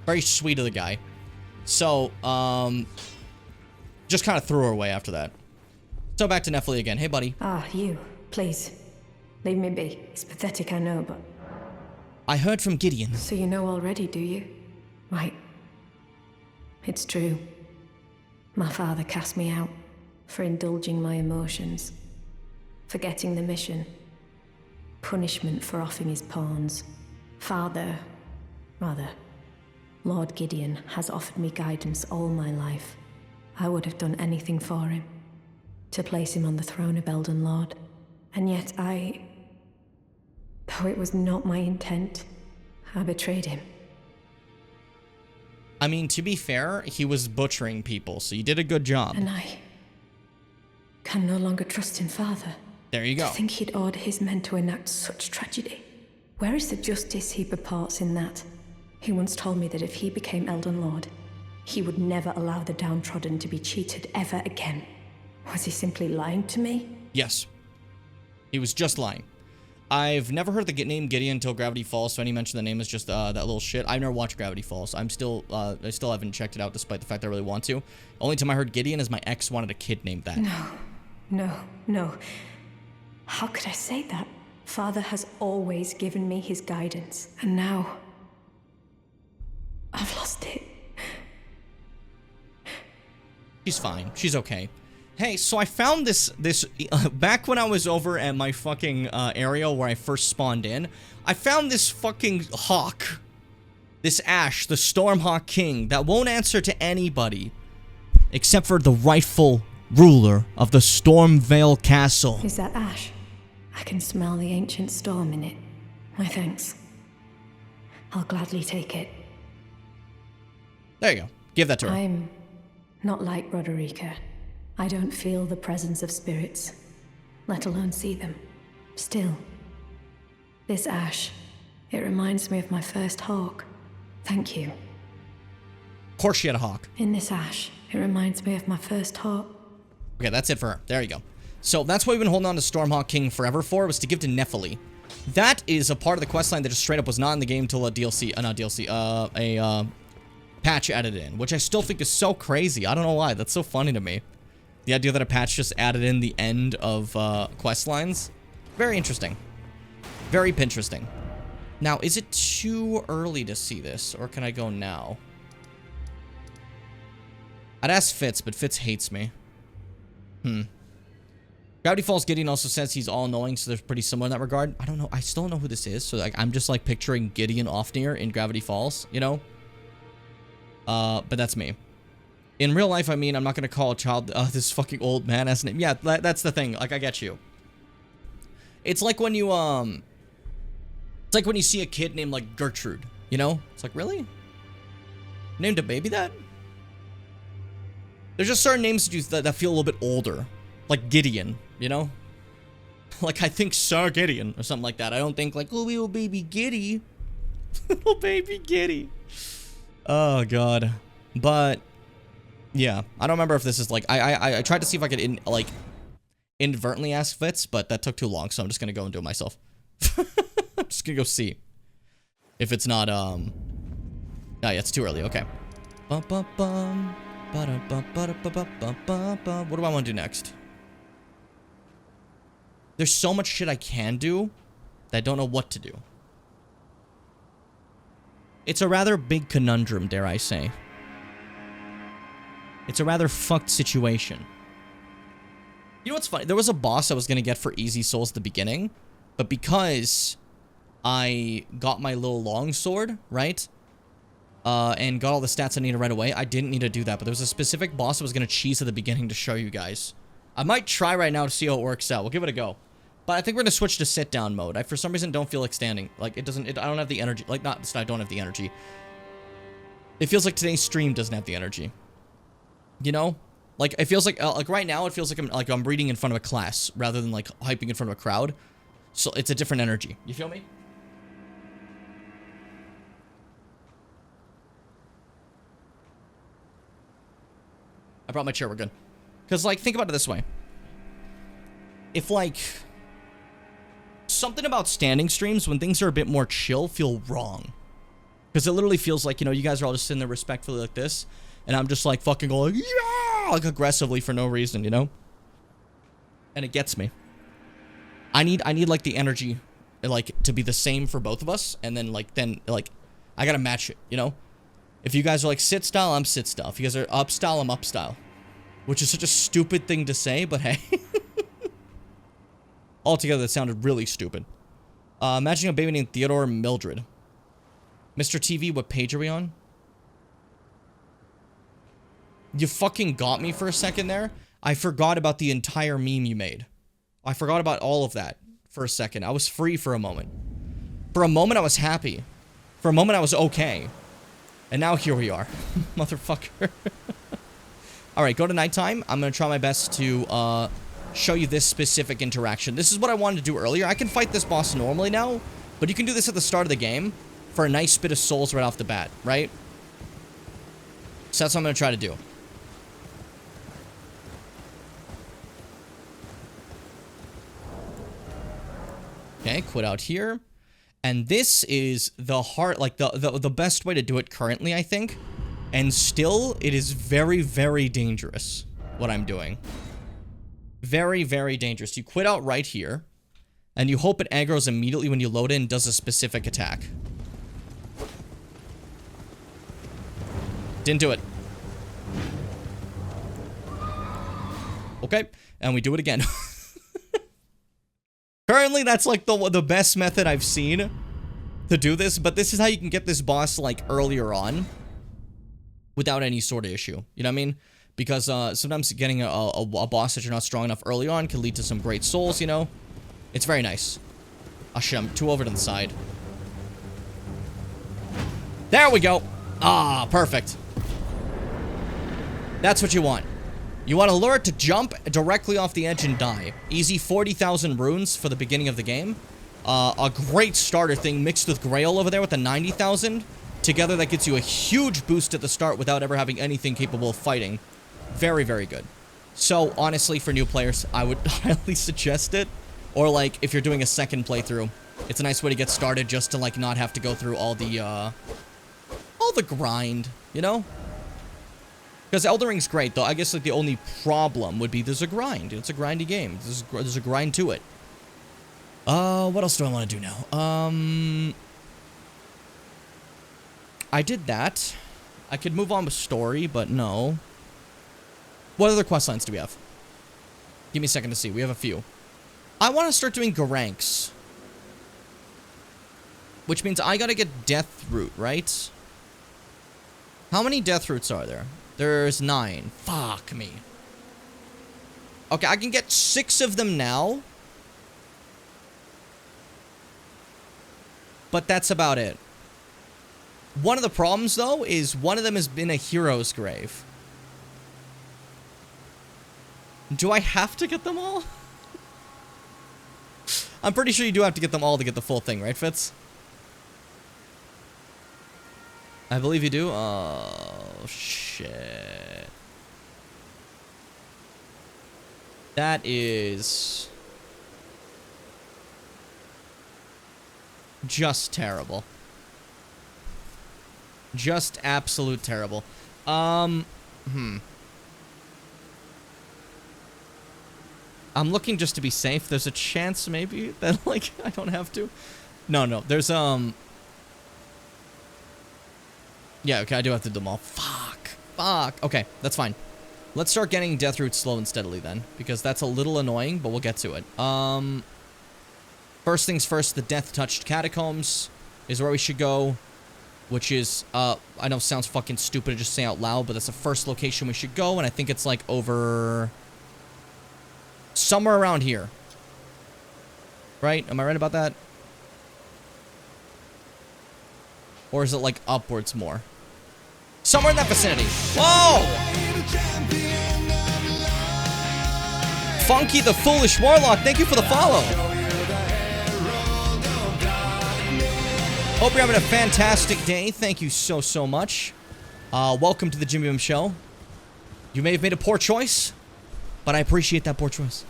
Very sweet of the guy. So, just kind of threw her away after that. So back to Nephi again. Hey, buddy. Ah, you. Please. Leave me be. It's pathetic, I know, but... I heard from Gideon. So you know already, do you? Right. It's true. My father cast me out for indulging my emotions, forgetting the mission, punishment for offing his pawns. Lord Gideon has offered me guidance all my life. I would have done anything for him, to place him on the throne of Elden Lord. And yet though it was not my intent, I betrayed him. I mean, to be fair, he was butchering people, so you did a good job. And I can no longer trust in Father. There you go. To think he'd order his men to enact such tragedy. Where is the justice he purports in that? He once told me that if he became Elden Lord, he would never allow the downtrodden to be cheated ever again. Was he simply lying to me? Yes. He was just lying. I've never heard the name Gideon until Gravity Falls, so any mention of the name is just that little shit. I've never watched Gravity Falls. I still haven't checked it out despite the fact that I really want to. Only time I heard Gideon is my ex wanted a kid named that. No. How could I say that? Father has always given me his guidance, and now I've lost it. She's fine. She's okay. Hey, so I found this back when I was over at my fucking area where I first spawned in. I found this fucking hawk. This Ash, the Stormhawk King, that won't answer to anybody except for the rightful ruler of the Stormvale Castle. Is that Ash? I can smell the ancient storm in it. My thanks. I'll gladly take it. There you go. Give that to her. I'm not like Roderica. I don't feel the presence of spirits, let alone see them. Still, this ash, it reminds me of my first hawk. Thank you. Of course she had a hawk. In this ash, it reminds me of my first hawk. Okay, that's it for her. There you go. So that's what we've been holding on to Stormhawk King forever for, was to give to Nephili. That is a part of the questline that just straight up was not in the game until a DLC, not DLC, a patch added in, which I still think is so crazy. I don't know why. That's so funny to me. The idea that a patch just added in the end of quest lines. Very interesting. Very Pinteresting. Now, is it too early to see this, or can I go now? I'd ask Fitz, but Fitz hates me. Gravity Falls Gideon also says he's all-knowing, so they're pretty similar in that regard. I don't know. I still don't know who this is, so like I'm just like picturing Gideon Ofnir in Gravity Falls, you know? But that's me. In real life, I mean, I'm not gonna call a child this fucking old man as name. Yeah, that's the thing. Like, I get you. It's like when you it's like when you see a kid named like Gertrude. You know? It's like, really? Named a baby that? There's just certain names that feel a little bit older, like Gideon. You know? Like I think Sir Gideon or something like that. I don't think like little baby Giddy, little baby Giddy. Oh god, but. Yeah, I don't remember if this is like I tried to see if I could inadvertently ask Fitz, but that took too long, so I'm just gonna go and do it myself. I'm just gonna go see if it's not oh yeah, it's too early. Okay. What do I want to do next? There's so much shit I can do that I don't know what to do. It's a rather big conundrum, dare I say. It's a rather fucked situation. You know what's funny? There was a boss I was going to get for Easy Souls at the beginning, but because I got my little longsword, right? And got all the stats I needed right away, I didn't need to do that, but there was a specific boss I was going to cheese at the beginning to show you guys. I might try right now to see how it works out. We'll give it a go. But I think we're going to switch to sit-down mode. I, for some reason, don't feel like standing. Like, I don't have the energy. Like, I don't have the energy. It feels like today's stream doesn't have the energy. You know, like it feels like right now it feels like I'm reading in front of a class rather than like hyping in front of a crowd. So it's a different energy. You feel me? I brought my chair. We're good. Because like think about it this way. If like something about standing streams when things are a bit more chill feel wrong, because it literally feels like, you know, you guys are all just sitting there respectfully like this. And I'm just like fucking going, yeah, like aggressively for no reason, you know? And it gets me. I need like the energy, like to be the same for both of us. And then like, I gotta match it, you know? If you guys are like sit style, I'm sit style. If you guys are up style, I'm up style. Which is such a stupid thing to say, but hey. Altogether, that sounded really stupid. Imagining a baby named Theodore Mildred. Mr. TV, what page are we on? You fucking got me for a second there. I forgot about the entire meme you made. I forgot about all of that for a second. I was free for a moment. For a moment, I was happy. For a moment, I was okay. And now here we are. Motherfucker. Alright, go to nighttime. I'm going to try my best to show you this specific interaction. This is what I wanted to do earlier. I can fight this boss normally now, but you can do this at the start of the game for a nice bit of souls right off the bat, right? So that's what I'm going to try to do. Okay, quit out here. And this is the hard, like the best way to do it currently, I think. And still, it is very, very dangerous, what I'm doing. Very, very dangerous. You quit out right here, and you hope it aggroes immediately when you load in and does a specific attack. Didn't do it. Okay, and we do it again. Currently, that's like the best method I've seen to do this, but this is how you can get this boss like earlier on without any sort of issue. You know what I mean? Because sometimes getting a boss that you're not strong enough early on can lead to some great souls, you know? It's very nice. Oh shit, I'm too over to the side. There we go. Ah, perfect. That's what you want. You want to lure it to jump directly off the edge and die. Easy 40,000 runes for the beginning of the game. A great starter thing mixed with Grail over there with the 90,000. Together, that gets you a huge boost at the start without ever having anything capable of fighting. Very, very good. So, honestly, for new players, I would highly suggest it. Or, like, if you're doing a second playthrough, it's a nice way to get started just to, like, not have to go through all the grind, you know? Because Elden Ring's great, though. I guess, like, the only problem would be there's a grind. It's a grindy game. There's a grind to it. What else do I want to do now? I did that. I could move on with story, but no. What other quest lines do we have? Give me a second to see. We have a few. I want to start doing Garanks. Which means I gotta get Death Root, right? How many Death Roots are there? There's 9. Fuck me. Okay, I can get 6 of them now. But that's about it. One of the problems, though, is one of them has been a hero's grave. Do I have to get them all? I'm pretty sure you do have to get them all to get the full thing, right, Fitz? I believe you do. Oh, shit. That is just terrible. Just absolute terrible. I'm looking just to be safe. There's a chance maybe that, like, I don't have to. No. There's, yeah, okay, I do have to do them all. Fuck. Okay, that's fine. Let's start getting Death Root slow and steadily then, because that's a little annoying, but we'll get to it. First things first, the Death-Touched Catacombs is where we should go, which is, I know it sounds fucking stupid to just say out loud, but that's the first location we should go, and I think it's, like, over somewhere around here. Right? Am I right about that? Or is it, like, upwards more? Somewhere in that vicinity. Whoa! Funky the Foolish Warlock, thank you for the follow. Hope you're having a fantastic day. Thank you so much. Welcome to the Jimmy Bim Show. You may have made a poor choice, but I appreciate that poor choice.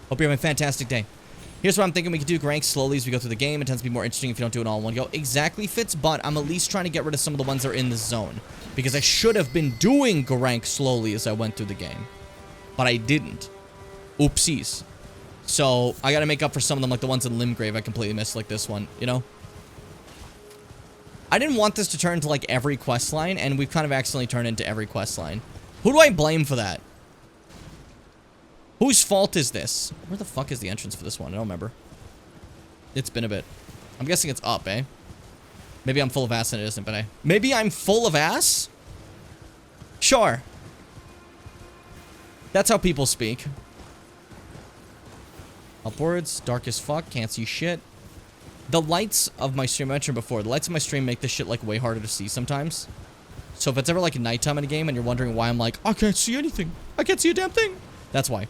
Hope you're having a fantastic day. Here's what I'm thinking we could do. Rank slowly as we go through the game. It tends to be more interesting if you don't do it all in one go. Exactly, Fitz, but I'm at least trying to get rid of some of the ones that are in the zone. Because I should have been doing rank slowly as I went through the game. But I didn't. Oopsies. So, I gotta make up for some of them, like the ones in Limgrave I completely missed, like this one, you know? I didn't want this to turn into, like, every quest line, and we've kind of accidentally turned into every quest line. Who do I blame for that? Whose fault is this? Where the fuck is the entrance for this one? I don't remember. It's been a bit. I'm guessing it's up, eh? Maybe I'm full of ass and it isn't, but maybe I'm full of ass? Sure. That's how people speak. Upwards, dark as fuck, can't see shit. The lights of my stream, I mentioned before, the lights of my stream make this shit, like, way harder to see sometimes. So if it's ever, like, nighttime in a game and you're wondering why I'm like, I can't see anything. I can't see a damn thing. That's why.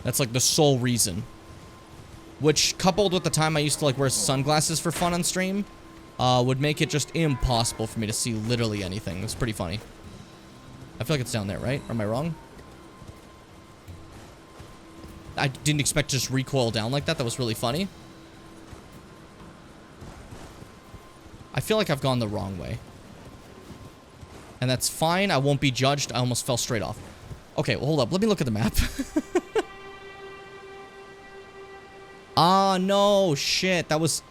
That's, like, the sole reason. Which, coupled with the time I used to, like, wear sunglasses for fun on stream, would make it just impossible for me to see literally anything. It's pretty funny. I feel like it's down there, right? Or am I wrong? I didn't expect to just recoil down like that. That was really funny. I feel like I've gone the wrong way. And that's fine. I won't be judged. I almost fell straight off. Okay, well, hold up. Let me look at the map. Ah, no, shit. That was...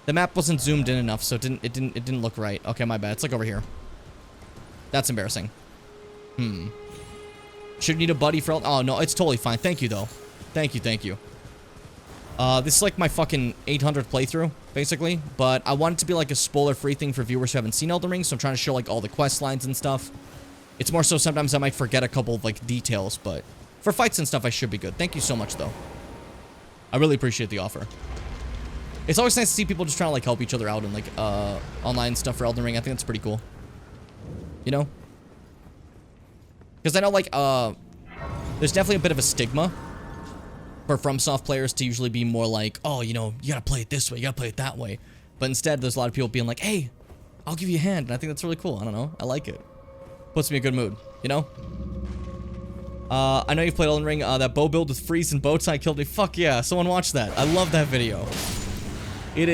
The map wasn't zoomed in enough, so it didn't look right. Okay, my bad. It's like over here. That's embarrassing. Should need a buddy for... Oh, no, it's totally fine. Thank you, though. Thank you, thank you. This is like my fucking 800th playthrough, basically. But I want it to be like a spoiler-free thing for viewers who haven't seen Elden Ring, so I'm trying to show like all the quest lines and stuff. It's more so sometimes I might forget a couple of like details, but for fights and stuff, I should be good. Thank you so much, though. I really appreciate the offer. It's always nice to see people just trying to like help each other out and like online stuff for Elden Ring. I think that's pretty cool. You know? Because I know, like, there's definitely a bit of a stigma for FromSoft players to usually be more like, oh, you know, you gotta play it this way, you gotta play it that way. But instead, there's a lot of people being like, hey, I'll give you a hand. And I think that's really cool. I don't know. I like it. Puts me in a good mood, you know? I know you've played Elden Ring. That bow build with Freeze and Bowtie killed me. Fuck yeah, someone watch that. I love that video. It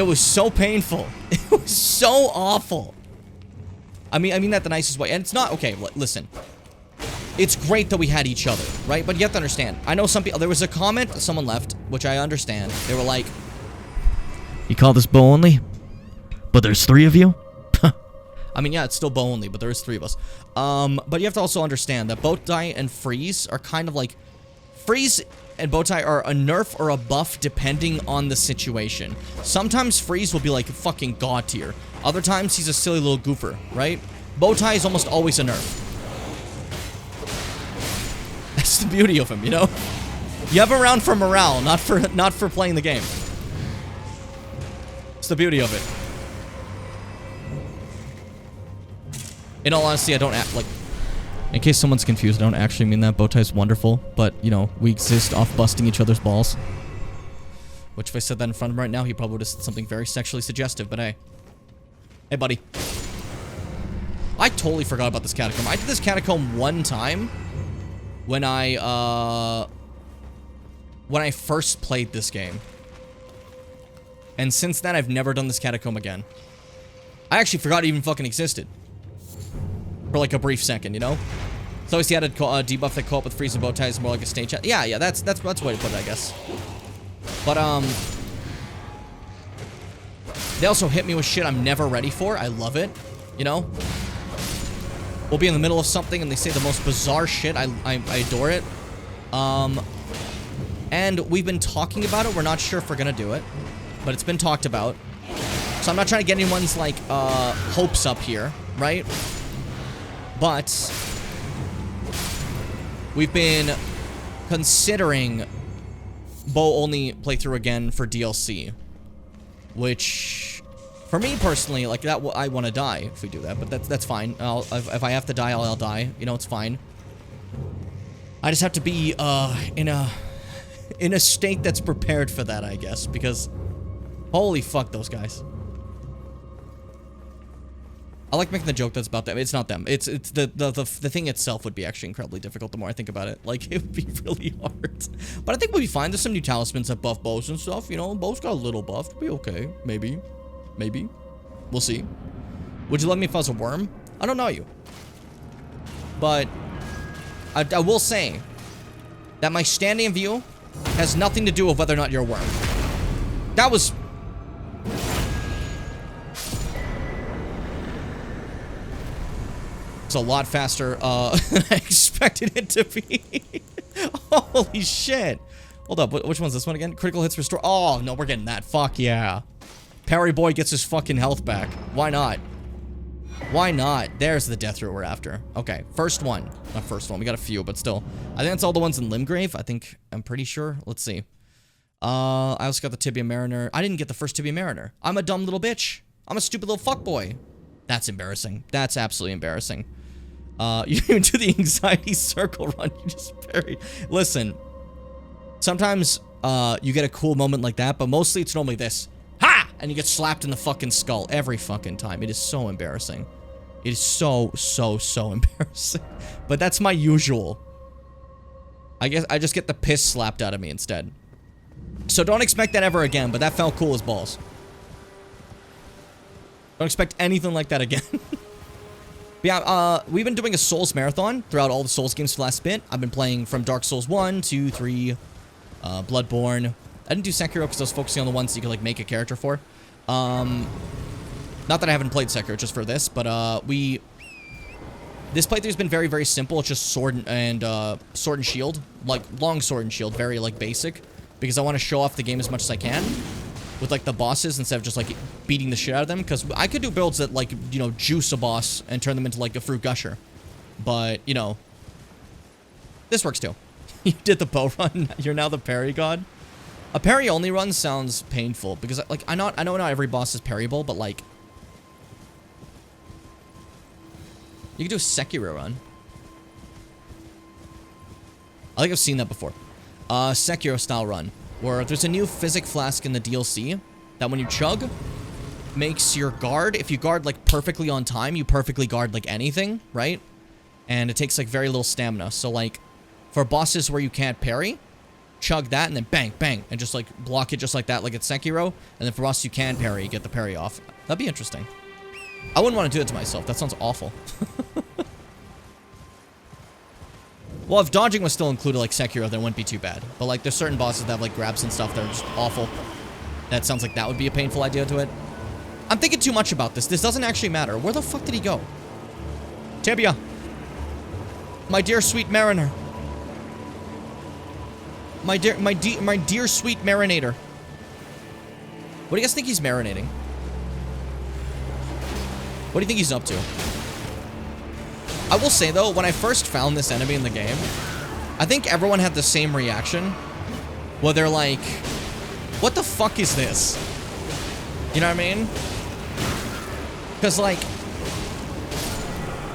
was so painful. It was so awful. I mean that the nicest way. And it's not, okay, listen. It's great that we had each other, right? But you have to understand. I know some people, there was a comment someone left, which I understand. They were like, You call this bow only? But there's 3 of you? I mean, yeah, it's still bow only, but there is 3 of us. But you have to also understand that Bowtie and Freeze are kind of like... Freeze and Bowtie are a nerf or a buff depending on the situation. Sometimes Freeze will be like fucking god tier. Other times he's a silly little goofer, right? Bowtie is almost always a nerf. That's the beauty of him, you know? You have him around for morale, not for playing the game. It's the beauty of it. In all honesty, I don't act like... In case someone's confused, I don't actually mean that. Bowtie's wonderful, but, you know, we exist off busting each other's balls. Which, if I said that in front of him right now, he probably would have said something very sexually suggestive, but hey. Hey, buddy. I totally forgot about this catacomb. I did this catacomb one time when I first played this game. And since then, I've never done this catacomb again. I actually forgot it even fucking existed. For like a brief second, you know? So obviously I had a debuff that co-op with Freeze and Bowtie is more like a stage chat. Yeah, that's the way to put it, I guess. But, they also hit me with shit I'm never ready for. I love it, you know? We'll be in the middle of something and they say the most bizarre shit. I adore it. And we've been talking about it. We're not sure if we're gonna do it, but it's been talked about. So I'm not trying to get anyone's, like, hopes up here, right? But we've been considering bow-only playthrough again for DLC. Which, for me personally, like, that I want to die if we do that. But that's fine. If I have to die, I'll die. You know, it's fine. I just have to be in a state that's prepared for that, I guess. Because, holy fuck, those guys. I like making the joke that's about them. It's not them. It's the thing itself would be actually incredibly difficult the more I think about it. Like, it would be really hard. But I think we'll be fine. There's some new talismans that buff bows and stuff, you know? Bows got a little buff. It'll be okay. Maybe. Maybe. We'll see. Would you let me if I was a worm? I don't know you. But I will say that my standing view has nothing to do with whether or not you're a worm. That was... It's a lot faster than I expected it to be. Holy shit. Hold up, which one's this one again? Critical hits restore. Oh, no, we're getting that. Fuck yeah. Parry boy gets his fucking health back. Why not? Why not? There's the death route we're after. Okay, first one. Not first one, we got a few, but still. I think that's all the ones in Limgrave. I'm pretty sure. Let's see. I also got the Tibia Mariner. I didn't get the first Tibia Mariner. I'm a dumb little bitch. I'm a stupid little fuckboy. That's embarrassing. That's absolutely embarrassing. You didn't even do the anxiety circle run. You just parried. Listen, sometimes you get a cool moment like that, but mostly it's normally this. Ha! And you get slapped in the fucking skull every fucking time. It is so embarrassing. It is so embarrassing. But that's my usual. I guess I just get the piss slapped out of me instead. So don't expect that ever again, but that felt cool as balls. Don't expect anything like that again. Yeah, we've been doing a Souls marathon throughout all the Souls games for the last bit. I've been playing from Dark Souls 1, 2, 3, Bloodborne. I didn't do Sekiro because I was focusing on the ones you could, like, make a character for. Not that I haven't played Sekiro just for this, but, This playthrough's been very, very simple. It's just sword and shield. Like, long sword and shield. Very, like, basic. Because I want to show off the game as much as I can. With, like, the bosses instead of just, like, beating the shit out of them. Because I could do builds that, like, you know, juice a boss and turn them into, like, a fruit gusher. But, you know, this works too. You did the bow run. You're now the parry god. A parry only run sounds painful. Because, like, I know not every boss is parryable, but, like, you can do a Sekiro run. I think I've seen that before. Sekiro style run. Where there's a new physic flask in the DLC that when you chug, makes your guard, if you guard like perfectly on time, you perfectly guard like anything, right? And it takes like very little stamina. So like for bosses where you can't parry, chug that and then bang, bang, and just like block it just like that, like it's Sekiro. And then for bosses you can parry, get the parry off. That'd be interesting. I wouldn't want to do it to myself. That sounds awful. Well, if dodging was still included like Sekiro, then it wouldn't be too bad. But like there's certain bosses that have like grabs and stuff that are just awful. That sounds like that would be a painful idea to it. I'm thinking too much about this. This doesn't actually matter. Where the fuck did he go? Tibia. My dear sweet mariner. My dear sweet marinator. What do you guys think he's marinating? What do you think he's up to? I will say, though, when I first found this enemy in the game, I think everyone had the same reaction. Where they're like, what the fuck is this? You know what I mean? Because, like,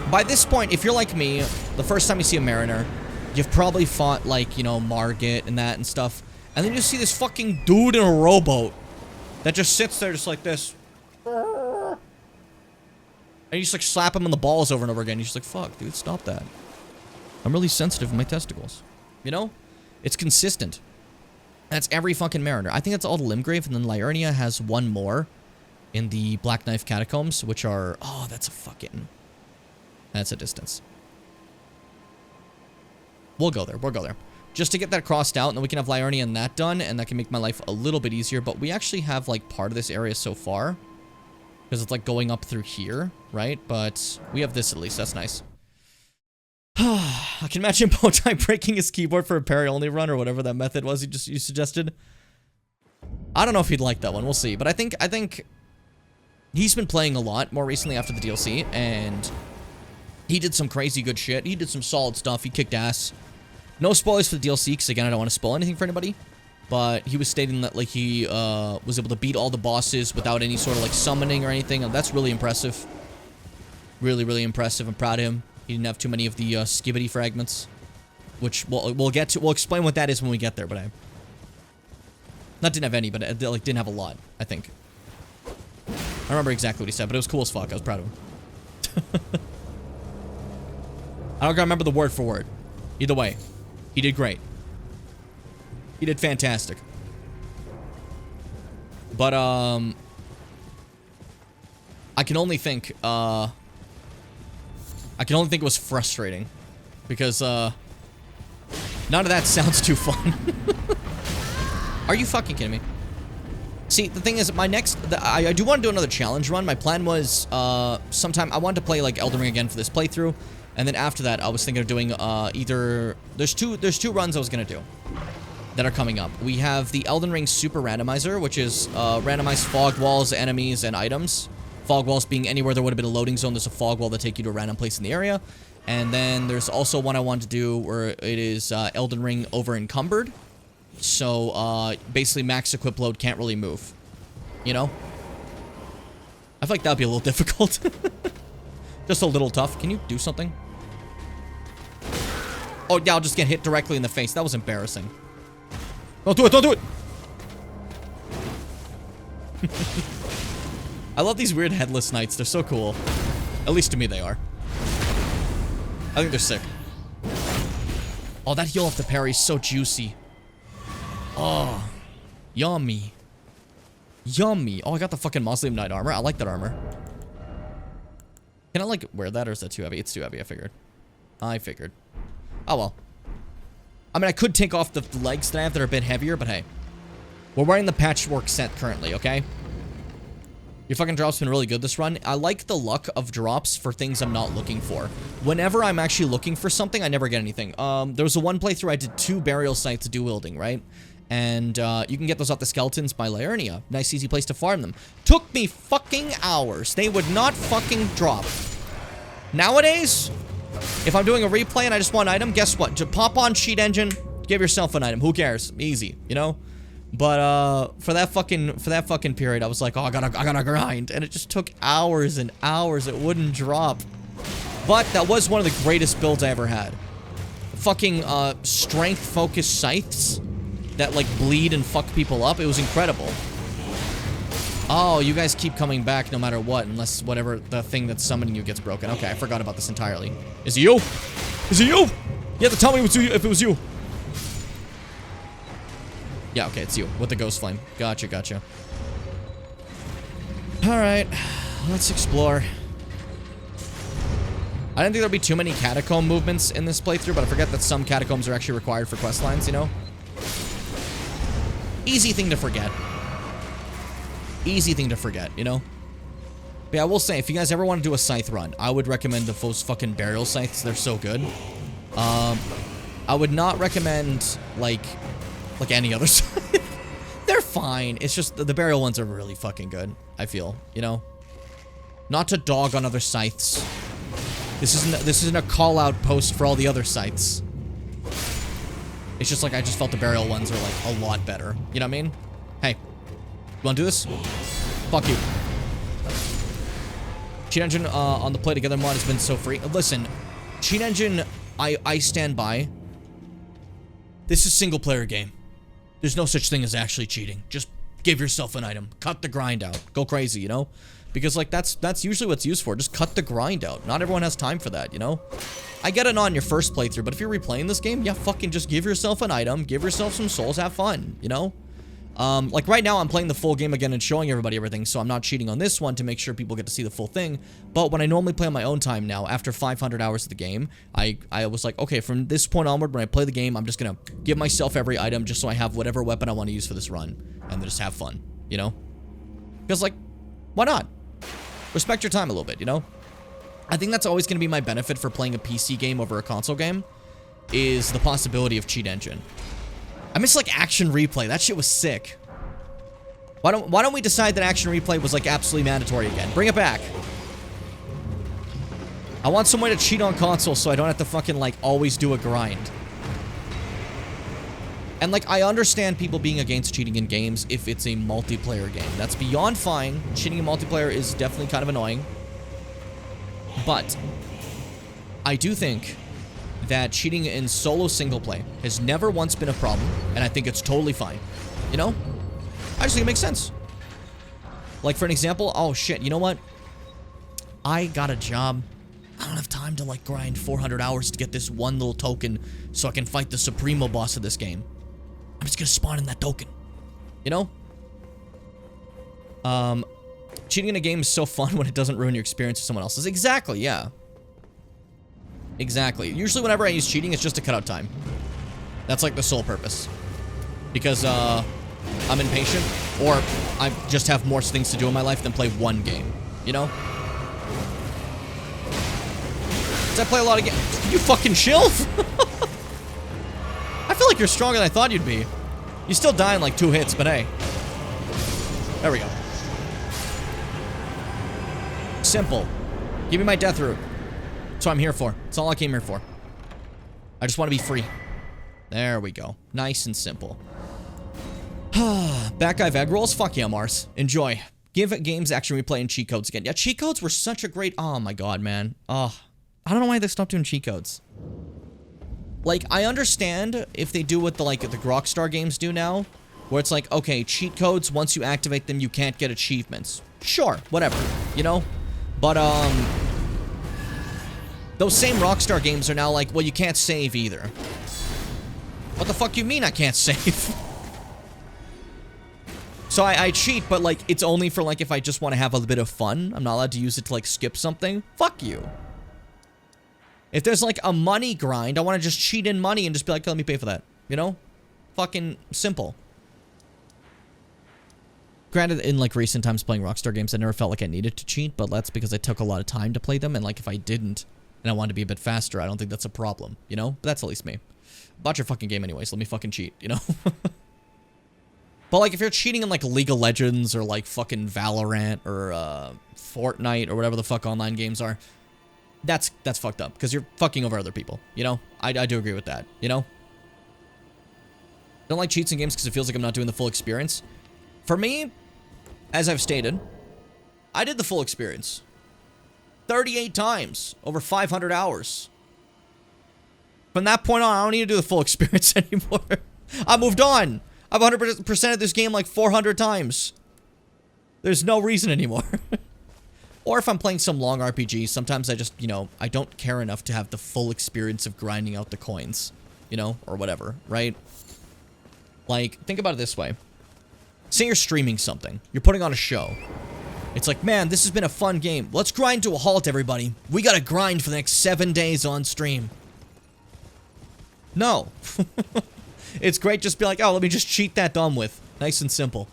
by this point, if you're like me, the first time you see a mariner, you've probably fought, like, you know, Margit and that and stuff. And then you see this fucking dude in a rowboat that just sits there just like this. And you just like slap him in the balls over and over again. You're just like, fuck, dude, stop that. I'm really sensitive in my testicles. You know? It's consistent. That's every fucking mariner. I think that's all the Limgrave, and then Liurnia has one more in the Black Knife Catacombs, which are... Oh, that's a fucking... That's a distance. We'll go there. We'll go there. Just to get that crossed out, and then we can have Liurnia and that done, and that can make my life a little bit easier. But we actually have, like, part of this area so far. Because it's, like, going up through here, right? But we have this at least. That's nice. I can imagine Bowtie breaking his keyboard for a parry-only run or whatever that method was you suggested. I don't know if he'd like that one. We'll see. But I think he's been playing a lot more recently after the DLC, and he did some crazy good shit. He did some solid stuff. He kicked ass. No spoilers for the DLC, because again, I don't want to spoil anything for anybody. But he was stating that, like, he was able to beat all the bosses without any sort of, like, summoning or anything. And that's really impressive. Really, really impressive. I'm proud of him. He didn't have too many of the skibbity fragments. Which we'll get to. We'll explain what that is when we get there, but I... Not didn't have any, but like, didn't have a lot, I think. I remember exactly what he said, but it was cool as fuck. I was proud of him. I don't remember the word for word. Either way, he did great. He did fantastic. But, I can only think, it was frustrating. Because, none of that sounds too fun. Are you fucking kidding me? See, the thing is, I do want to do another challenge run. My plan was, sometime, I wanted to play, like, Elden Ring again for this playthrough. And then after that, I was thinking of doing, either, there's two runs I was gonna do that are coming up. We have the Elden Ring Super Randomizer, which is randomized fog walls, enemies, and items. Fog walls being anywhere there would have been a loading zone. There's a fog wall that take you to a random place in the area. And then there's also one I wanted to do where it is Elden Ring over encumbered. So basically max equip load, can't really move. You know? I feel like that would be a little difficult. Just a little tough. Can you do something? Oh yeah, I'll just get hit directly in the face. That was embarrassing. Don't do it, don't do it! I love these weird headless knights. They're so cool. At least to me they are. I think they're sick. Oh, that heal off the parry is so juicy. Oh. Yummy. Yummy. Oh, I got the fucking Mausoleum Knight armor. I like that armor. Can I, like, wear that, or is that too heavy? It's too heavy, I figured. Oh, well. I mean, I could take off the legs that I have that are a bit heavier, but hey. We're wearing the patchwork set currently, okay? Your fucking drop's been really good this run. I like the luck of drops for things I'm not looking for. Whenever I'm actually looking for something, I never get anything. There was a one playthrough I did 2 burial sites dual wielding, right? And you can get those off the skeletons by Liurnia. Nice easy place to farm them. Took me fucking hours. They would not fucking drop. Nowadays, if I'm doing a replay and I just want an item, guess what? Just pop on Cheat Engine, give yourself an item. Who cares? Easy, you know? But for that fucking period, I was like, oh, I gotta grind, and it just took hours and hours. It wouldn't drop. But that was one of the greatest builds I ever had. Fucking strength-focused scythes that like bleed and fuck people up. It was incredible. Oh, you guys keep coming back no matter what, unless whatever the thing that's summoning you gets broken. Okay, I forgot about this entirely. Is it you? Is it you? You have to tell me if it was you. Yeah, okay, it's you. With the ghost flame. Gotcha, gotcha. Alright. Let's explore. I didn't think there'd be too many catacomb movements in this playthrough, but I forget that some catacombs are actually required for quest lines, you know? Easy thing to forget. Easy thing to forget, you know? But yeah, I will say, if you guys ever want to do a scythe run, I would recommend those fucking burial scythes. They're so good. I would not recommend, like any other scythe. They're fine. It's just the burial ones are really fucking good, I feel, you know? Not to dog on other scythes. This isn't a call-out post for all the other scythes. It's just like, I just felt the burial ones are, like, a lot better. You know what I mean? Hey. You wanna do this? Fuck you. Cheat Engine on the Play Together mod has been so free. Listen, Cheat Engine, I stand by. This is a single-player game. There's no such thing as actually cheating. Just give yourself an item. Cut the grind out. Go crazy, you know? Because, like, that's usually what it's used for. Just cut the grind out. Not everyone has time for that, you know? I get it on your first playthrough, but if you're replaying this game, yeah, fucking just give yourself an item. Give yourself some souls. Have fun, you know? Like, right now, I'm playing the full game again and showing everybody everything, so I'm not cheating on this one to make sure people get to see the full thing. But when I normally play on my own time now, after 500 hours of the game, I was like, okay, from this point onward, when I play the game, I'm just gonna give myself every item just so I have whatever weapon I want to use for this run. And just have fun, you know? Because, like, why not? Respect your time a little bit, you know? I think that's always going to be my benefit for playing a PC game over a console game, is the possibility of Cheat Engine. I miss, like, Action Replay. That shit was sick. Why don't we decide that Action Replay was, like, absolutely mandatory again? Bring it back. I want some way to cheat on console so I don't have to fucking, like, always do a grind. And, like, I understand people being against cheating in games if it's a multiplayer game. That's beyond fine. Cheating in multiplayer is definitely kind of annoying. But I do think that cheating in solo single play has never once been a problem, and I think it's totally fine. You know? I just think it makes sense. Like, for an example, oh shit, you know what? I got a job. I don't have time to, like, grind 400 hours to get this one little token so I can fight the Supremo boss of this game. I'm just gonna spawn in that token. You know? Cheating in a game is so fun when it doesn't ruin your experience with someone else's. Exactly, yeah. Exactly. Usually whenever I use cheating, it's just to cut out time. That's like the sole purpose. Because, I'm impatient, or I just have more things to do in my life than play one game. You know? Does I play a lot of games? Can you fucking chill? I feel like you're stronger than I thought you'd be. You still die in like 2 hits, but hey. There we go. Simple. Give me my death root. That's what I'm here for. That's all I came here for. I just want to be free. There we go. Nice and simple. Back guy egg rolls? Fuck yeah, Mars. Enjoy. Give games Action Replay and cheat codes again. Yeah, cheat codes were such a great... Oh my god, man. Oh. I don't know why they stopped doing cheat codes. Like, I understand if they do what the Rockstar games do now, where it's like, okay, cheat codes, once you activate them, you can't get achievements. Sure, whatever, you know? But, those same Rockstar games are now like, well, you can't save either. What the fuck you mean I can't save? So I cheat, but, like, it's only for, like, if I just want to have a bit of fun. I'm not allowed to use it to, like, skip something. Fuck you. If there's, like, a money grind, I want to just cheat in money and just be like, let me pay for that. You know? Fucking simple. Granted, in like recent times playing Rockstar games, I never felt like I needed to cheat, but that's because I took a lot of time to play them, and like if I didn't, and I wanted to be a bit faster, I don't think that's a problem, you know? But that's at least me. Bought your fucking game anyways, let me fucking cheat, you know? But like if you're cheating in like League of Legends or like fucking Valorant or Fortnite or whatever the fuck online games are, that's fucked up, because you're fucking over other people, you know? I do agree with that, you know? Don't like cheats in games because it feels like I'm not doing the full experience. For me, as I've stated, I did the full experience 38 times over 500 hours. From that point on, I don't need to do the full experience anymore. I moved on. I've 100%ed this game like 400 times. There's no reason anymore. Or if I'm playing some long RPG, sometimes I just, you know, I don't care enough to have the full experience of grinding out the coins, you know, or whatever, right? Like, think about it this way. Say you're streaming something. You're putting on a show. It's like, man, this has been a fun game. Let's grind to a halt, everybody. We gotta grind for the next 7 days on stream. No. It's great just be like, oh, let me just cheat that done with. Nice and simple.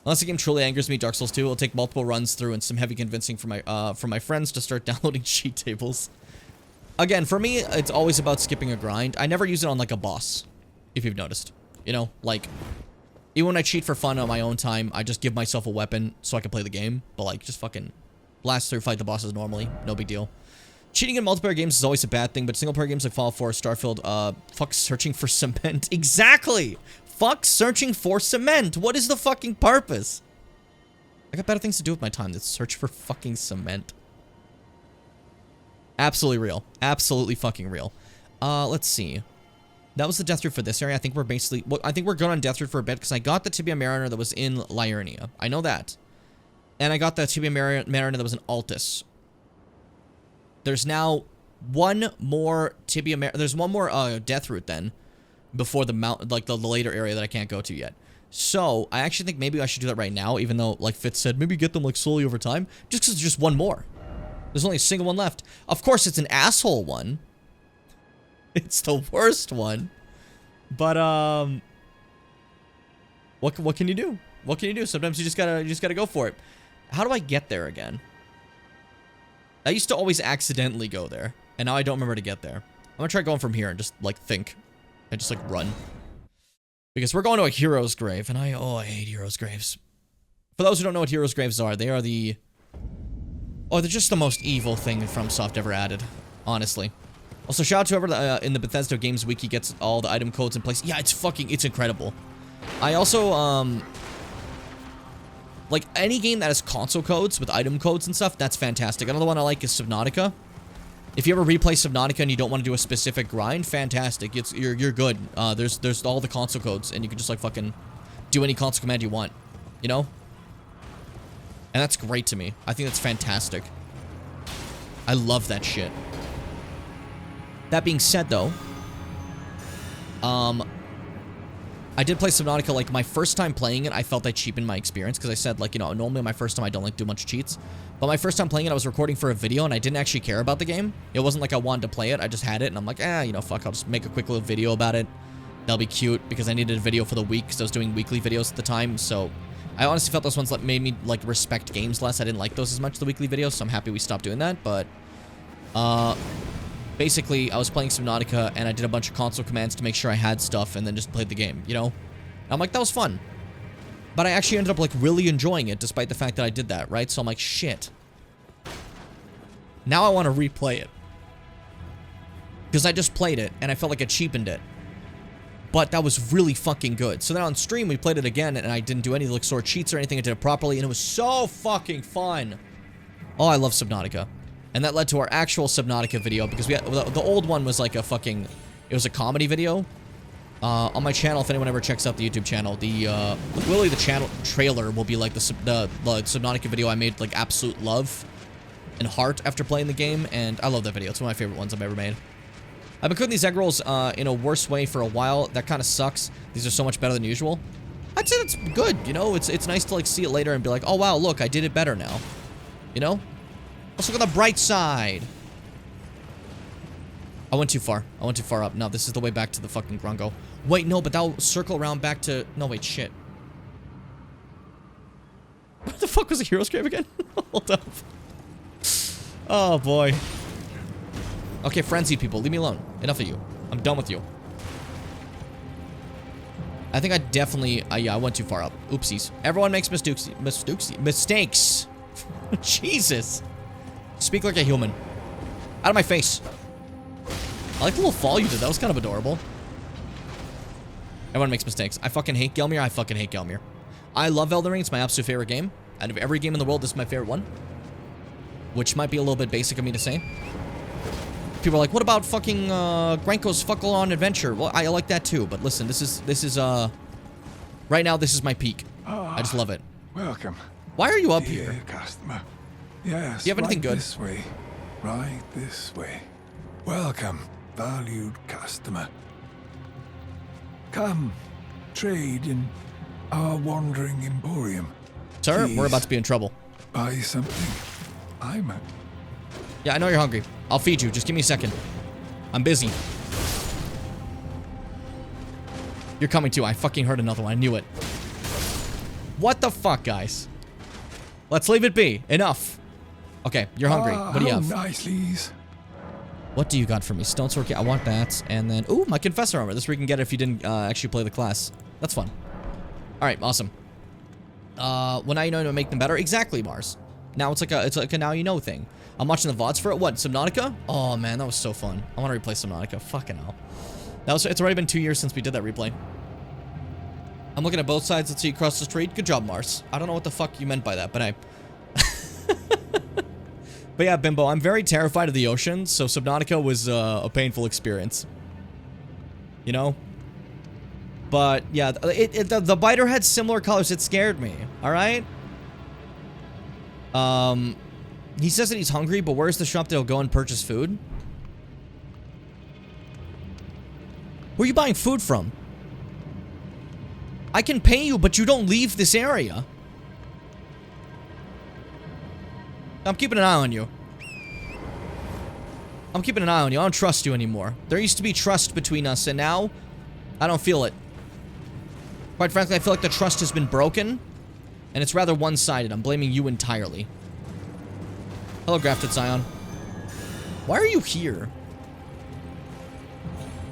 Unless the game truly angers me, Dark Souls 2 will take multiple runs through and some heavy convincing from my friends to start downloading cheat tables. Again, for me, it's always about skipping a grind. I never use it on like a boss, if you've noticed. You know, like, even when I cheat for fun on my own time, I just give myself a weapon so I can play the game. But like, just fucking blast through, fight the bosses normally. No big deal. Cheating in multiplayer games is always a bad thing, but single-player games like Fallout 4, Starfield, fuck searching for cement. Exactly! Fuck searching for cement! What is the fucking purpose? I got better things to do with my time than search for fucking cement. Absolutely real. Absolutely fucking real. Let's see. That was the death route for this area. I think we're basically... Well, I think we're good on death route for a bit, because I got the Tibia Mariner that was in Liurnia. I know that. And I got the Tibia Mariner that was in Altus. There's now one more there's one more death route then before the mount, like the later area that I can't go to yet. So I actually think maybe I should do that right now, even though like Fitz said, maybe get them like slowly over time, just because there's just one more. There's only a single one left. Of course, it's an asshole one. It's the worst one. But what can you do? What can you do? Sometimes you just gotta go for it. How do I get there again? I used to always accidentally go there, and now I don't remember to get there. I'm gonna try going from here and just, like, think. And just, like, run. Because we're going to a hero's grave, and I hate hero's graves. For those who don't know what hero's graves are, they are the... Oh, they're just the most evil thing FromSoft ever added. Honestly. Also, shout out to whoever in the Bethesda Games Wiki gets all the item codes in place. Yeah, it's incredible. I also, like, any game that has console codes with item codes and stuff, that's fantastic. Another one I like is Subnautica. If you ever replay Subnautica and you don't want to do a specific grind, fantastic. You're good. There's all the console codes, and you can just, like, fucking do any console command you want. You know? And that's great to me. I think that's fantastic. I love that shit. That being said, though, I did play Subnautica, like, my first time playing it, I felt I cheapened my experience, because I said, like, you know, normally my first time I don't, like, do much cheats, but my first time playing it, I was recording for a video, and I didn't actually care about the game. It wasn't like I wanted to play it, I just had it, and I'm like, you know, fuck, I'll just make a quick little video about it. That'll be cute, because I needed a video for the week, because I was doing weekly videos at the time, so I honestly felt those ones that made me, like, respect games less. I didn't like those as much, the weekly videos, so I'm happy we stopped doing that, but, basically, I was playing Subnautica, and I did a bunch of console commands to make sure I had stuff, and then just played the game, you know? I'm like, that was fun. But I actually ended up, like, really enjoying it, despite the fact that I did that, right? So I'm like, shit. Now I want to replay it. Because I just played it, and I felt like I cheapened it. But that was really fucking good. So then on stream, we played it again, and I didn't do any, like, sort of cheats or anything. I did it properly, and it was so fucking fun. Oh, I love Subnautica. And that led to our actual Subnautica video, because we had, the old one was like a fucking, it was a comedy video. On my channel, if anyone ever checks out the YouTube channel, literally the channel trailer will be like the Subnautica video I made, like, absolute love and heart after playing the game, and I love that video. It's one of my favorite ones I've ever made. I've been cooking these egg rolls in a worse way for a while. That kind of sucks. These are so much better than usual. I'd say that's good, you know? It's nice to, like, see it later and be like, oh, wow, look, I did it better now. You know? Let's look at the bright side. I went too far. I went too far up. No, this is the way back to the fucking Grungo. Wait, no, but that'll circle around back to... No, wait, shit. the fuck was a hero's grave again? Hold up. Oh, boy. Okay, frenzied people, leave me alone. Enough of you. I'm done with you. I think I definitely... yeah, I went too far up. Oopsies. Everyone makes mistakes. Jesus. Speak like a human. Out of my face. I like the little fall you did. That was kind of adorable. Everyone makes mistakes. I fucking hate Gelmir. I fucking hate Gelmir. I love Elden Ring. It's my absolute favorite game. Out of every game in the world, this is my favorite one. Which might be a little bit basic of me to say. People are like, what about fucking Granko's Fuckle-On Adventure? Well, I like that too, but listen, this is right now, this is my peak. I just love it. Welcome. Why are you up Dear here? customer. Yes, Do you have anything good? This way. Right this way. Welcome, valued customer. Come, trade in our wandering emporium. Sir, Please we're about to be in trouble. buy something. I'm a... Yeah, I know you're hungry. I'll feed you. Just give me a second. I'm busy. You're coming too. I fucking heard another one. I knew it. What the fuck, guys? Let's leave it be. Enough. Okay, you're hungry. What do you have? Nicelies. What do you got for me? Stone sword. I want that. And then, ooh, my confessor armor. This is where you can get it if you didn't actually play the class. That's fun. All right, awesome. Well, now you know how to make them better. Exactly, Mars. Now it's like a now you know thing. I'm watching the VODs for it. What, Subnautica? Oh man, that was so fun. I want to replay Subnautica. Fucking hell. It's already been 2 years since we did that replay. I'm looking at both sides. Let's see you cross the street. Good job, Mars. I don't know what the fuck you meant by that, but I... But yeah, Bimbo, I'm very terrified of the ocean, so Subnautica was a painful experience. You know? But yeah, the biter had similar colors. It scared me. All right? He says that he's hungry, but where's the shop that he'll go and purchase food? Where are you buying food from? I can pay you, but you don't leave this area. I'm keeping an eye on you. I'm keeping an eye on you. I don't trust you anymore. There used to be trust between us, and now I don't feel it. Quite frankly, I feel like the trust has been broken, and it's rather one-sided. I'm blaming you entirely. Hello, Grafted Scion. Why are you here?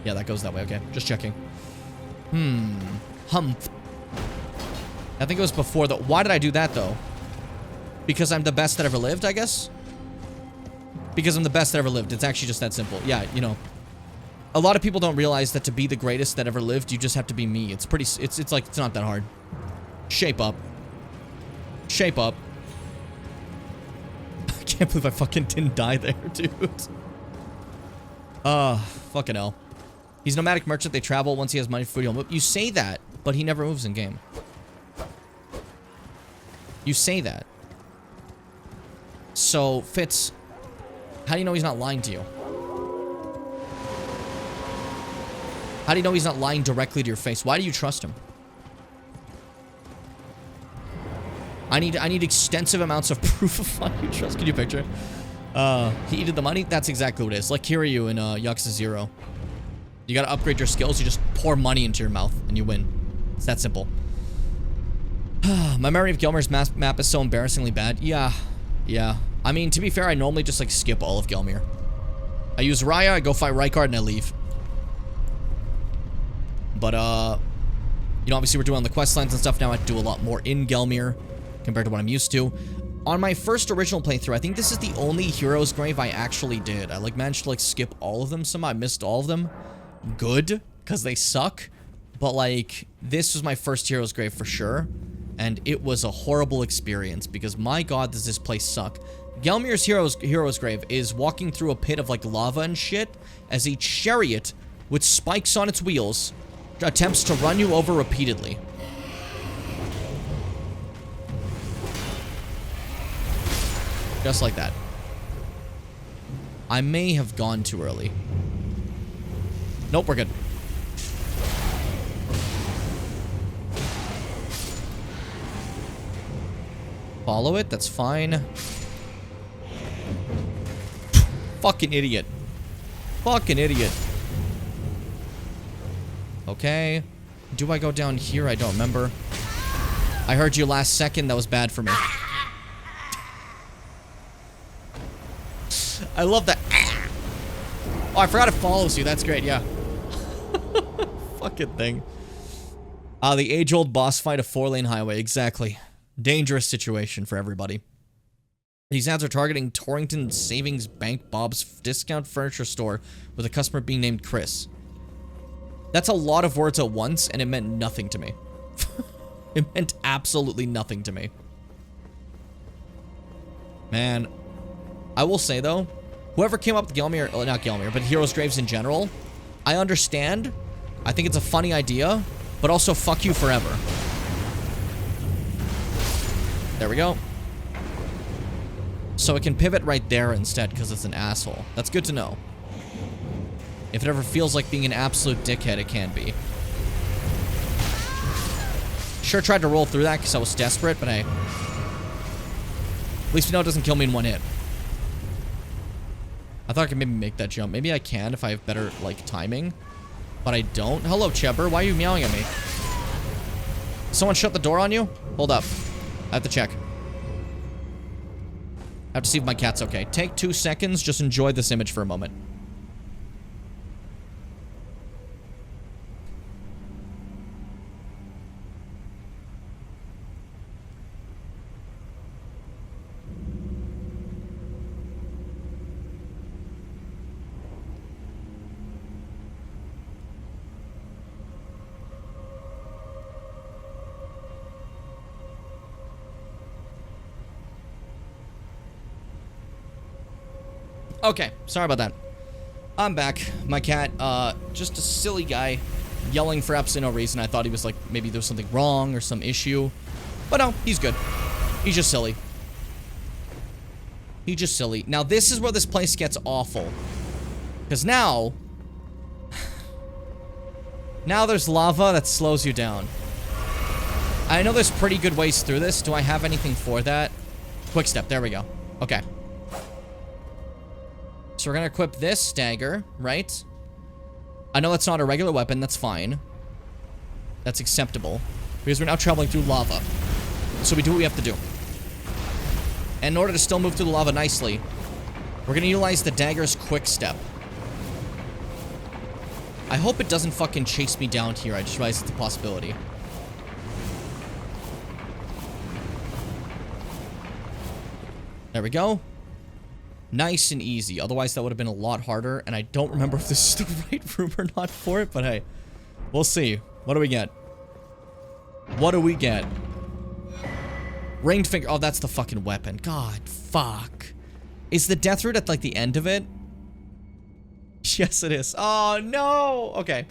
Yeah, that goes that way. Okay, just checking. Humph. I think it was before the... Why did I do that, though? Because I'm the best that ever lived, I guess? Because I'm the best that ever lived. It's actually just that simple. Yeah, you know. A lot of people don't realize that to be the greatest that ever lived, you just have to be me. It's pretty... It's like, it's not that hard. Shape up. Shape up. I can't believe I fucking didn't die there, dude. Fucking hell. He's a nomadic merchant. They travel. Once he has money for food, he'll move. You say that, but he never moves in game. You say that. So, Fitz, how do you know he's not lying to you? How do you know he's not lying directly to your face? Why do you trust him? I need extensive amounts of proof of why you trust. Can you picture it? He eated the money? That's exactly what it is. Like Kiryu in Yakuza 0. You gotta upgrade your skills. You just pour money into your mouth and you win. It's that simple. My memory of Gelmir's map is so embarrassingly bad. Yeah. Yeah. I mean, to be fair, I normally just, like, skip all of Gelmir. I use Raya, I go fight Rykard, and I leave. But, you know, obviously we're doing the quest lines and stuff now. I have to do a lot more in Gelmir compared to what I'm used to. On my first original playthrough, I think this is the only hero's grave I actually did. I, like, managed to, like, skip all of them somehow. I missed all of them. Good, because they suck. But, like, this was my first hero's grave for sure. And it was a horrible experience because, my god, does this place suck. Gelmir's hero's grave is walking through a pit of, like, lava and shit as a chariot with spikes on its wheels attempts to run you over repeatedly. Just like that. I may have gone too early. Nope, we're good. Follow it, that's fine. Fucking idiot. Fucking idiot. Okay. Do I go down here? I don't remember. I heard you last second. That was bad for me. I love that. Oh, I forgot it follows you. That's great, yeah. Fucking thing. The age-old boss fight, a 4-lane highway. Exactly. Dangerous situation for everybody. These ads are targeting Torrington Savings Bank Bob's discount furniture store with a customer being named Chris. That's a lot of words at once, and it meant nothing to me. It meant absolutely nothing to me. Man, I will say, though, whoever came up with Gelmir, well, not Gelmir, but Heroes Graves in general, I understand. I think it's a funny idea, but also fuck you forever. There we go. So it can pivot right there instead because it's an asshole. That's good to know. If it ever feels like being an absolute dickhead, it can be. Sure tried to roll through that because I was desperate, but at least we know it doesn't kill me in one hit. I thought I could maybe make that jump. Maybe I can if I have better, like, timing. But I don't. Hello, Chebber. Why are you meowing at me? Someone shut the door on you? Hold up. I have to check. I have to see if my cat's okay. Take 2 seconds. Just enjoy this image for a moment. Okay, sorry about that. I'm back. My cat, just a silly guy yelling for absolutely no reason. I thought he was like, maybe there was something wrong or some issue. But no, he's good. He's just silly. He's just silly. Now, this is where this place gets awful. Because now there's lava that slows you down. I know there's pretty good ways through this. Do I have anything for that? Quick step, there we go. Okay. So we're gonna equip this dagger, right? I know that's not a regular weapon, that's fine. That's acceptable. Because we're now traveling through lava. So we do what we have to do. And in order to still move through the lava nicely, we're gonna utilize the dagger's quick step. I hope it doesn't fucking chase me down here. I just realized it's a possibility. There we go. Nice and easy. Otherwise, that would have been a lot harder. And I don't remember if this is the right room or not for it. But hey, we'll see. What do we get? What do we get? Ringed finger. Oh, that's the fucking weapon. God, fuck. Is the death root at, like, the end of it? Yes, it is. Oh, no. Okay.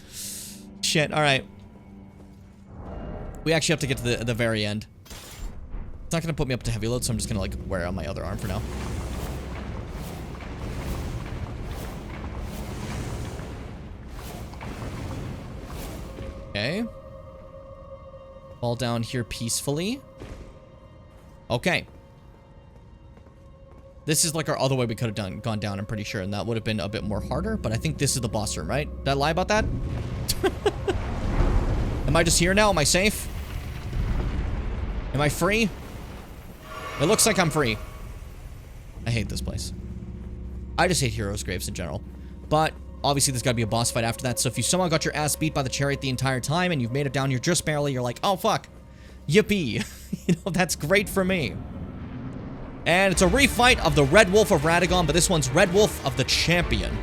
Shit. All right. We actually have to get to the very end. It's not going to put me up to heavy load, so I'm just going to, like, wear it on my other arm for now. Okay. Fall down here peacefully. Okay. This is like our other way we could have gone down, I'm pretty sure, and that would have been a bit more harder, but I think this is the boss room, right? Did I lie about that? Am I just here now? Am I safe? Am I free? It looks like I'm free. I hate this place. I just hate Heroes Graves in general. But obviously there's got to be a boss fight after that, so if you somehow got your ass beat by the chariot the entire time and you've made it down here just barely, you're like, oh fuck. Yippee. You know, that's great for me. And it's a refight of the Red Wolf of Radagon, but this one's Red Wolf of the Champion.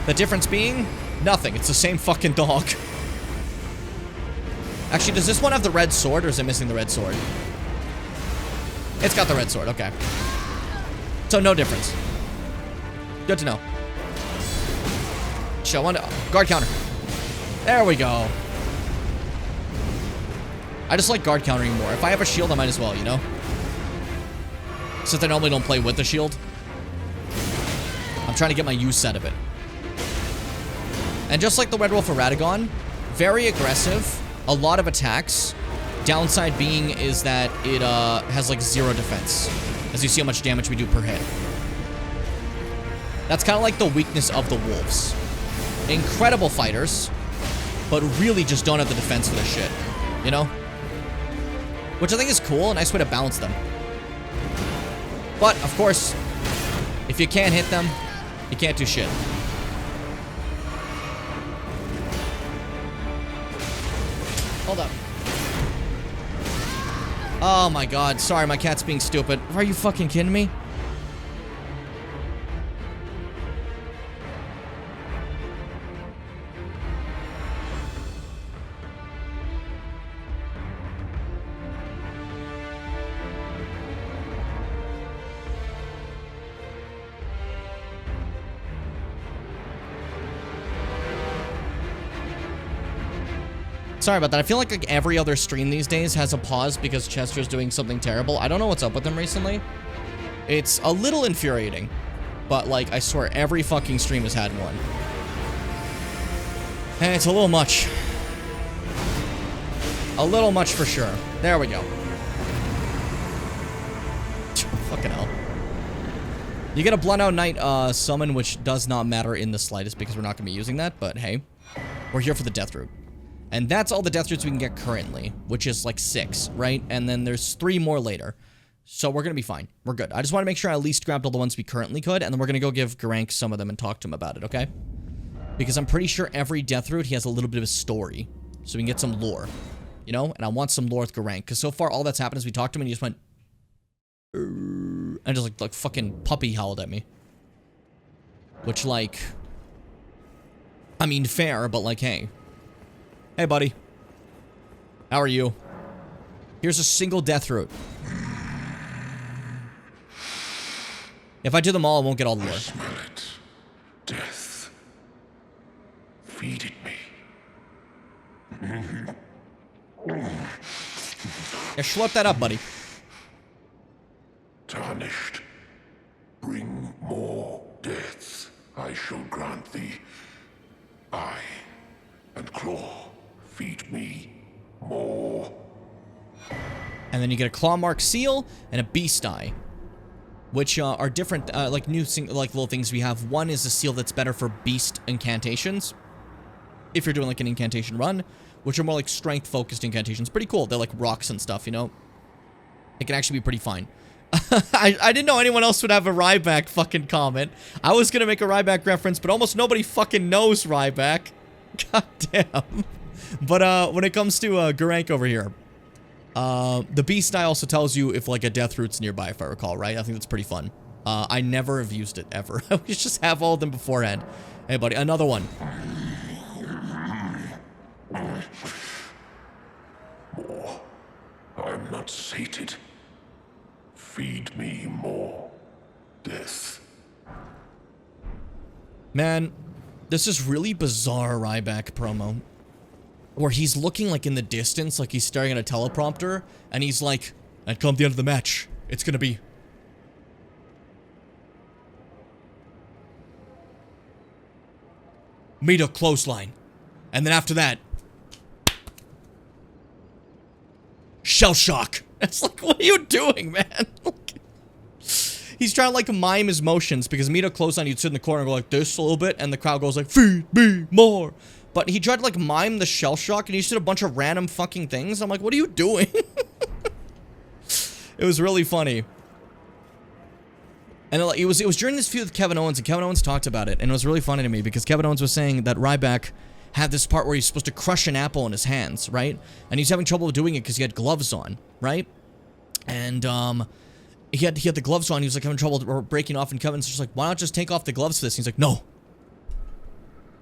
The difference being, nothing. It's the same fucking dog. Actually, does this one have the red sword, or is it missing the red sword? It's got the red sword, okay. So, no difference. Good to know. Show one. Guard counter. There we go. I just like guard countering more. If I have a shield, I might as well, you know? Since I normally don't play with the shield. I'm trying to get my use out of it. And just like the Red Wolf of Radagon, very aggressive, a lot of attacks. Downside being is that it has like 0 defense. As you see how much damage we do per hit. That's kind of like the weakness of the wolves. Incredible fighters, but really just don't have the defense for this shit. You know? Which I think is cool, a nice way to balance them. But, of course, If you can't hit them, you can't do shit. Hold up. Oh my god. Sorry, my cat's being stupid. Are you fucking kidding me? Sorry about that. I feel like every other stream these days has a pause because Chester's doing something terrible. I don't know what's up with him recently. It's a little infuriating. But, like, I swear, every fucking stream has had one. And it's a little much. A little much for sure. There we go. Fucking hell. You get a Bloodhound Knight summon, which does not matter in the slightest because we're not going to be using that. But, hey, we're here for the Death Root. And that's all the Death Roots we can get currently, which is like 6, right? And then there's 3 more later. So we're going to be fine. We're good. I just want to make sure I at least grabbed all the ones we currently could, and then we're going to go give Garank some of them and talk to him about it, okay? Because I'm pretty sure every Death Root, he has a little bit of a story. So we can get some lore, you know? And I want some lore with Garank, because so far all that's happened is we talked to him and he just went... and just like fucking puppy howled at me. Which, like... I mean, fair, but like, hey... Hey, buddy. How are you? Here's a single Death Root. If I do them all, I won't get all the lore. I smell it. Death. Feed it me. Yeah, schlep that up, buddy. Tarnished. Bring more deaths. I shall grant thee. Eye and claw. Feed me more. And then you get a claw mark seal and a beast eye, which are different, like new like little things we have. One is a seal that's better for beast incantations, if you're doing like an incantation run, which are more like strength focused incantations. Pretty cool. They're like rocks and stuff, you know. It can actually be pretty fine. I didn't know anyone else would have a Ryback fucking comment. I was gonna make a Ryback reference, but almost nobody fucking knows Ryback. God damn. But when it comes to Garank over here, the beast eye also tells you if like a Death Root's nearby, if I recall, right? I think that's pretty fun. I never have used it ever. I always just have all of them beforehand. Hey buddy, another one. More. I'm not sated. Feed me more. Death. Man, this is really bizarre Ryback promo. Where he's looking like in the distance, like he's staring at a teleprompter, and he's like, and come the end of the match, it's gonna be... meet a clothesline. And then after that... shell shock. It's like, what are you doing, man? He's trying to like mime his motions, because meet a clothesline, you'd sit in the corner and go like this a little bit, and the crowd goes like, feed me more. But he tried to, like, mime the shell shock, and he just did a bunch of random fucking things. I'm like, what are you doing? It was really funny. And it was during this feud with Kevin Owens, and Kevin Owens talked about it, and it was really funny to me, because Kevin Owens was saying that Ryback had this part where he's supposed to crush an apple in his hands, right? And he's having trouble doing it because he had gloves on, right? And, he had the gloves on, he was, like, having trouble breaking off, and Kevin's just like, why not just take off the gloves for this? And he's like, no.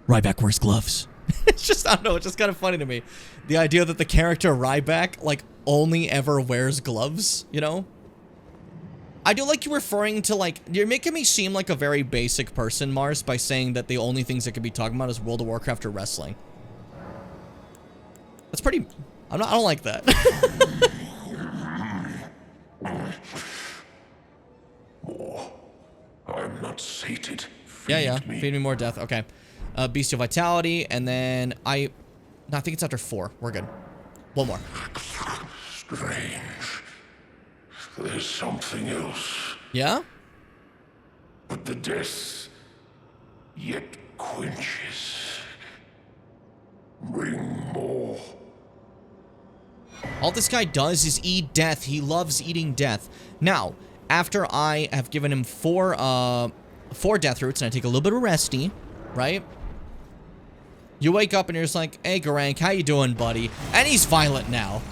Ryback wears gloves. It's just, I don't know, it's just kind of funny to me. The idea that the character Ryback, like, only ever wears gloves, you know? I do like you referring to, like, you're making me seem like a very basic person, Mars, by saying that the only things I could be talking about is World of Warcraft or wrestling. That's pretty, I don't like that. More. I'm not sated. Yeah, feed me more death, okay. Bestial Vitality, and then no, I think it's after 4. We're good. One more. Strange. There's something else. Yeah? But the death yet quenches. Bring more. All this guy does is eat death. He loves eating death. Now, after I have given him four death roots and I take a little bit of resty, right? You wake up and you're just like, hey, Garank, how you doing, buddy? And he's violent now.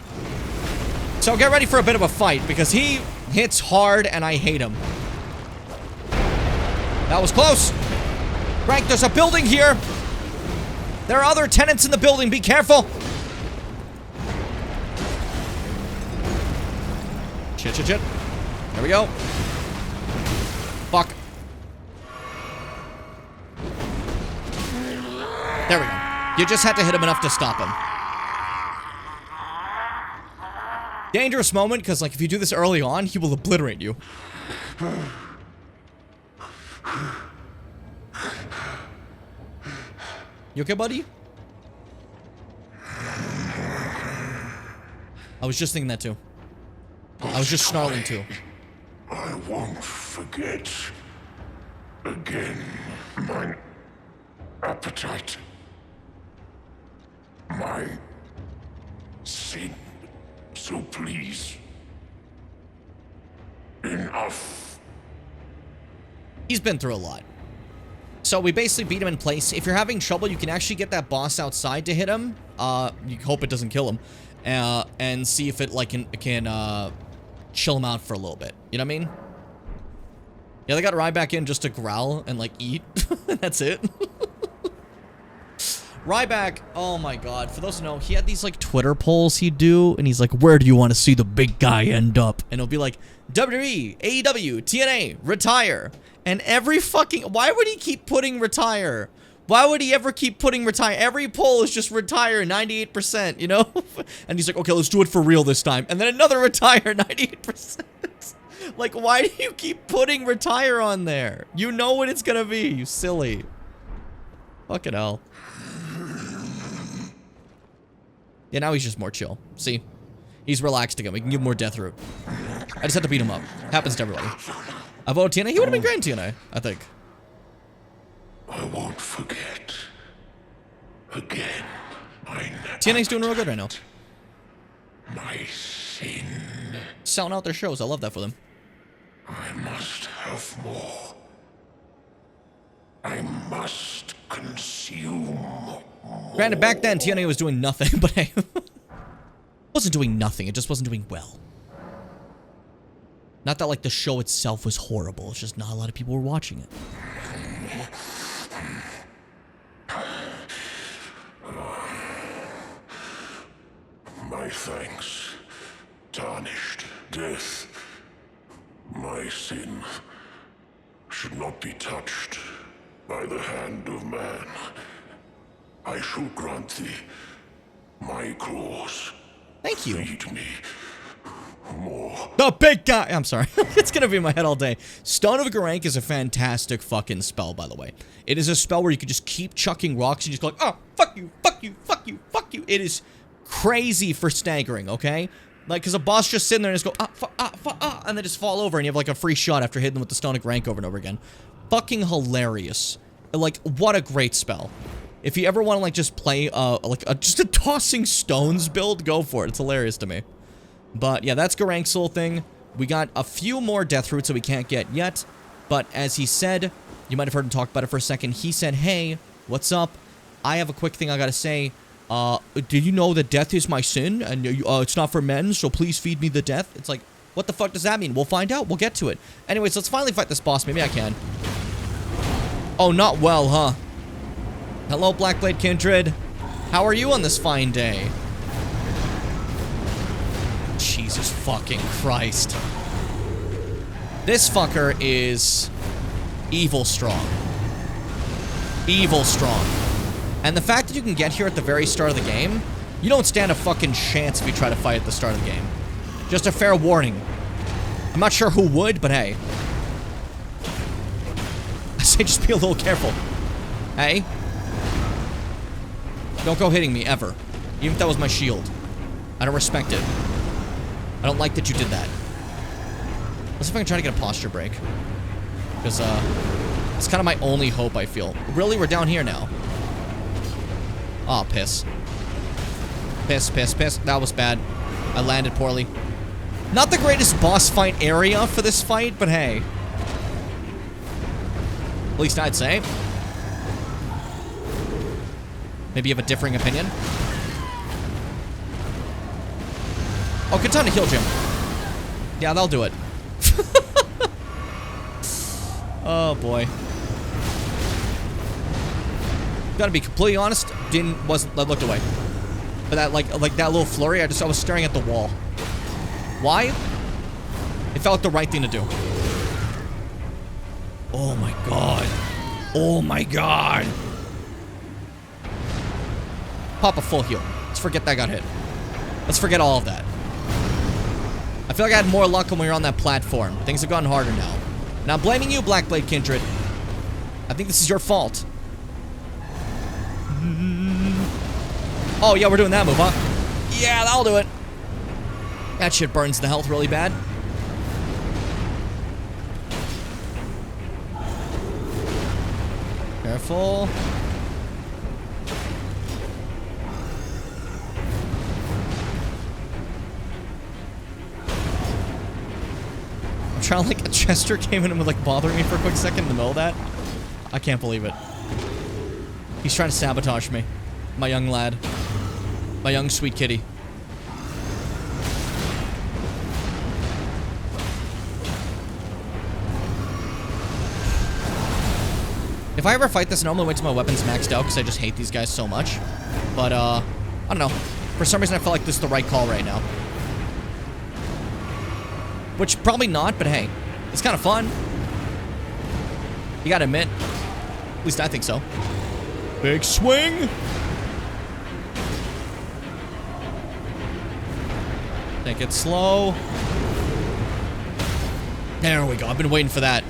So get ready for a bit of a fight, because he hits hard and I hate him. That was close. Garank, there's a building here. There are other tenants in the building. Be careful. Shit. There we go. Fuck. There we go. You just had to hit him enough to stop him. Dangerous moment, because, like, if you do this early on, he will obliterate you. You okay, buddy? I was just thinking that, too. I was just snarling, too. I won't forget. Again, my appetite. My sin. So please. Enough. He's been through a lot. So we basically beat him in place. If you're having trouble, you can actually get that boss outside to hit him. You hope it doesn't kill him. And see if it, like, can chill him out for a little bit. You know what I mean? Yeah, they got Rye back in just to growl and, like, eat. That's it. Ryback, oh my god, for those who know, he had these, like, Twitter polls he'd do, and he's like, where do you want to see the big guy end up? And it'll be like, WWE, AEW, TNA, retire. And every fucking, why would he keep putting retire? Why would he ever keep putting retire? Every poll is just retire, 98%, you know? And he's like, okay, let's do it for real this time. And then another retire, 98%. Like, why do you keep putting retire on there? You know what it's gonna be, you silly. Fucking hell. Yeah, now he's just more chill. See? He's relaxed again. We can give him more death root. I just had to beat him up. Happens to everybody. I voted TNA. He would have been great in TNA, I think. I won't forget. Again, my TNA's doing real good right now. My sin. Selling out their shows. I love that for them. I must have more. I must consume more. Granted, back then, TNA was doing nothing, but hey, wasn't doing nothing. It just wasn't doing well. Not that, like, the show itself was horrible. It's just not a lot of people were watching it. My thanks. Tarnished. Death. My sin should not be touched by the hand of man. I shall grant thee my cause. Thank you. Feed me more. The big guy! I'm sorry. It's gonna be in my head all day. Stone of Garank is a fantastic fucking spell, by the way. It is a spell where you can just keep chucking rocks and just go like, oh, fuck you, fuck you, fuck you, fuck you. It is crazy for staggering, okay? Like, because a boss just sitting there and just go, and then just fall over and you have like a free shot after hitting them with the Stone of Garank over and over again. Fucking hilarious. Like, what a great spell. If you ever want to, like, just play, just a tossing stones build, go for it. It's hilarious to me. But, yeah, that's Garank's little thing. We got a few more death roots that we can't get yet. But, as he said, you might have heard him talk about it for a second. He said, hey, what's up? I have a quick thing I gotta say. Did you know that death is my sin? And it's not for men, so please feed me the death? It's like, what the fuck does that mean? We'll find out. We'll get to it. Anyways, let's finally fight this boss. Maybe I can. Oh, not well, huh? Hello, Blackblade Kindred. How are you on this fine day? Jesus fucking Christ. This fucker is evil strong. Evil strong. And the fact that you can get here at the very start of the game, you don't stand a fucking chance if you try to fight at the start of the game. Just a fair warning. I'm not sure who would, but hey. I say just be a little careful. Hey? Don't go hitting me, ever. Even if that was my shield. I don't respect it. I don't like that you did that. Let's see if I can try to get a posture break. Because, it's kind of my only hope, I feel. Really, we're down here now. Aw, piss. Piss, piss, piss. That was bad. I landed poorly. Not the greatest boss fight area for this fight, but hey. At least I'd say. Maybe you have a differing opinion. Oh, good time to heal, Jim. Yeah, that'll do it. Oh boy. Gotta be completely honest, I looked away. But that like that little flurry, I was staring at the wall. Why? It felt like the right thing to do. Oh my god. Oh my god. Pop a full heal. Let's forget that got hit. Let's forget all of that. I feel like I had more luck when we were on that platform. Things have gotten harder now. Now I'm blaming you, Blackblade Kindred. I think this is your fault. Oh yeah, we're doing that move, huh? Yeah, that'll do it. That shit burns the health really bad. Careful. I'm trying to, like, Chester came in and was, like, bothering me for a quick second in the middle of that. I can't believe it. He's trying to sabotage me. My young lad. My young sweet kitty. If I ever fight this, I normally wait till my weapon's maxed out because I just hate these guys so much. But, I don't know. For some reason, I felt like this is the right call right now. Which, probably not, but hey. It's kind of fun. You gotta admit. At least I think so. Big swing! Take it slow. There we go. I've been waiting for that.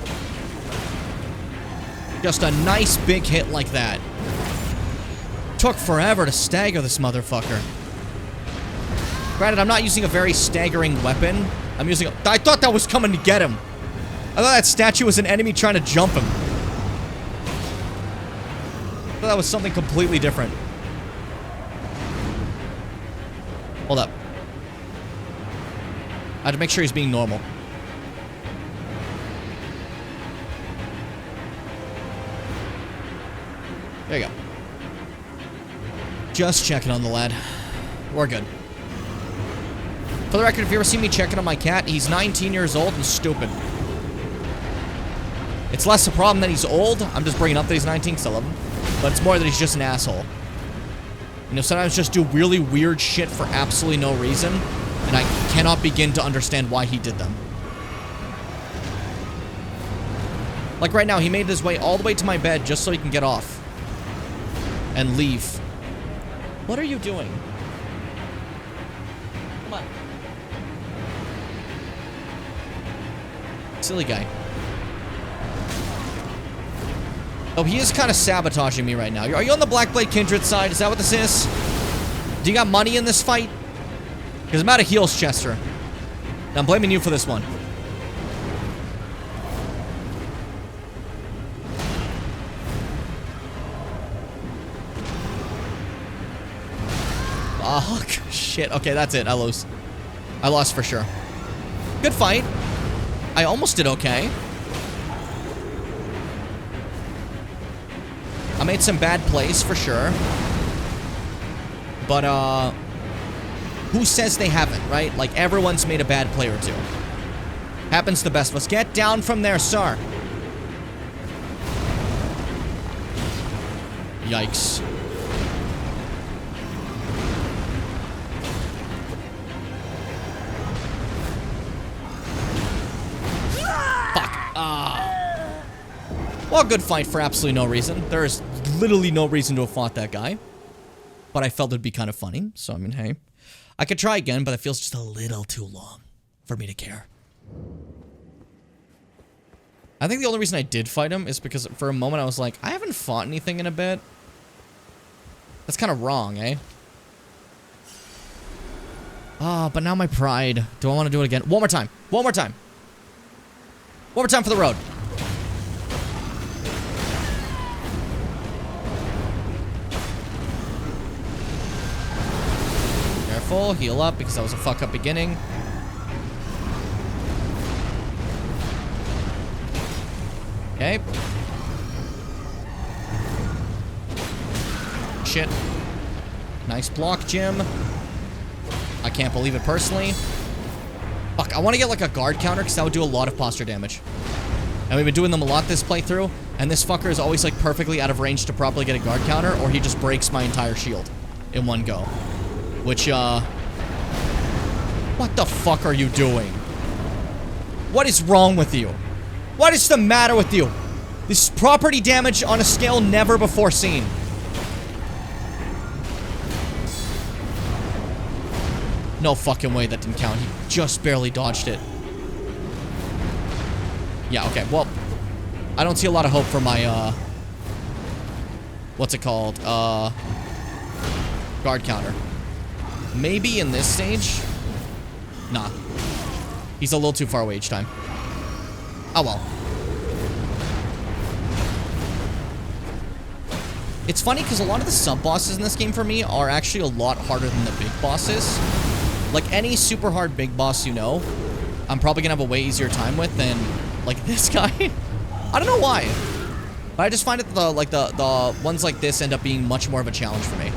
Just a nice big hit like that. Took forever to stagger this motherfucker. Granted, I'm not using a very staggering weapon. I'm using I thought that was coming to get him. I thought that statue was an enemy trying to jump him. I thought that was something completely different. Hold up. I had to make sure he's being normal. There you go. Just checking on the lad. We're good. For the record, if you ever see me checking on my cat, he's 19 years old and stupid. It's less a problem that he's old. I'm just bringing up that he's 19 because I love him. But it's more that he's just an asshole. You know, sometimes just do really weird shit for absolutely no reason. And I cannot begin to understand why he did them. Like right now, he made his way all the way to my bed just so he can get off. And leave. What are you doing? Come on. Silly guy. Oh, he is kind of sabotaging me right now. Are you on the Blackblade Kindred side? Is that what this is? Do you got money in this fight? Because I'm out of heals, Chester. And I'm blaming you for this one. Oh, shit. Okay, that's it. I lose. I lost for sure. Good fight. I almost did okay. I made some bad plays for sure. But, who says they haven't, right? Like, everyone's made a bad play or two. Happens to the best of us. Get down from there, sir. Yikes. Well, good fight for absolutely no reason. There is literally no reason to have fought that guy. But I felt it'd be kind of funny. So, I mean, hey. I could try again, but it feels just a little too long for me to care. I think the only reason I did fight him is because for a moment I was like, I haven't fought anything in a bit. That's kind of wrong, eh? Ah, but now my pride. Do I want to do it again? One more time. One more time. One more time for the road. Careful, heal up because that was a fuck up beginning. Okay. Shit. Nice block, Jim. I can't believe it personally. Fuck, I want to get like a guard counter because that would do a lot of posture damage. And we've been doing them a lot this playthrough. And this fucker is always like perfectly out of range to properly get a guard counter, or he just breaks my entire shield in one go. Which, what the fuck are you doing? What is wrong with you? What is the matter with you? This is property damage on a scale never before seen. No fucking way that didn't count. He just barely dodged it. Yeah, okay, well, I don't see a lot of hope for my, what's it called? Guard counter. Maybe in this stage? Nah. He's a little too far away each time. Oh well. It's funny because a lot of the sub-bosses in this game for me are actually a lot harder than the big bosses. Like any super hard big boss you know, I'm probably gonna have a way easier time with than like this guy. I don't know why. But I just find that the ones like this end up being much more of a challenge for me.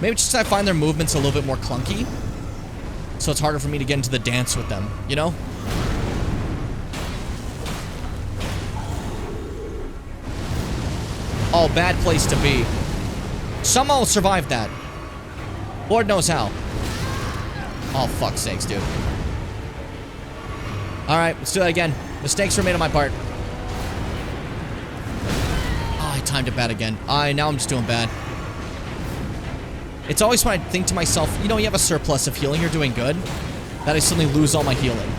Maybe just I find their movements a little bit more clunky. So it's harder for me to get into the dance with them, you know? Oh, bad place to be. Somehow survived that. Lord knows how. Oh, fuck's sakes, dude. Alright, let's do that again. Mistakes were made on my part. Oh, I timed it bad again. Now I'm just doing bad. It's always when I think to myself, you know, you have a surplus of healing, you're doing good, that I suddenly lose all my healing.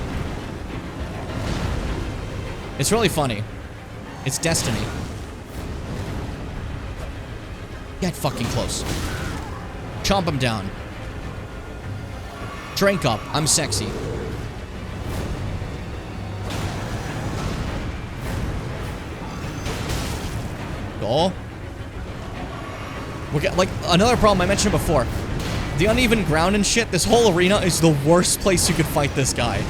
It's really funny. It's destiny. Get fucking close. Chomp him down. Drink up. I'm sexy. Go. We're like, another problem I mentioned before. The uneven ground and shit, this whole arena is the worst place you could fight this guy.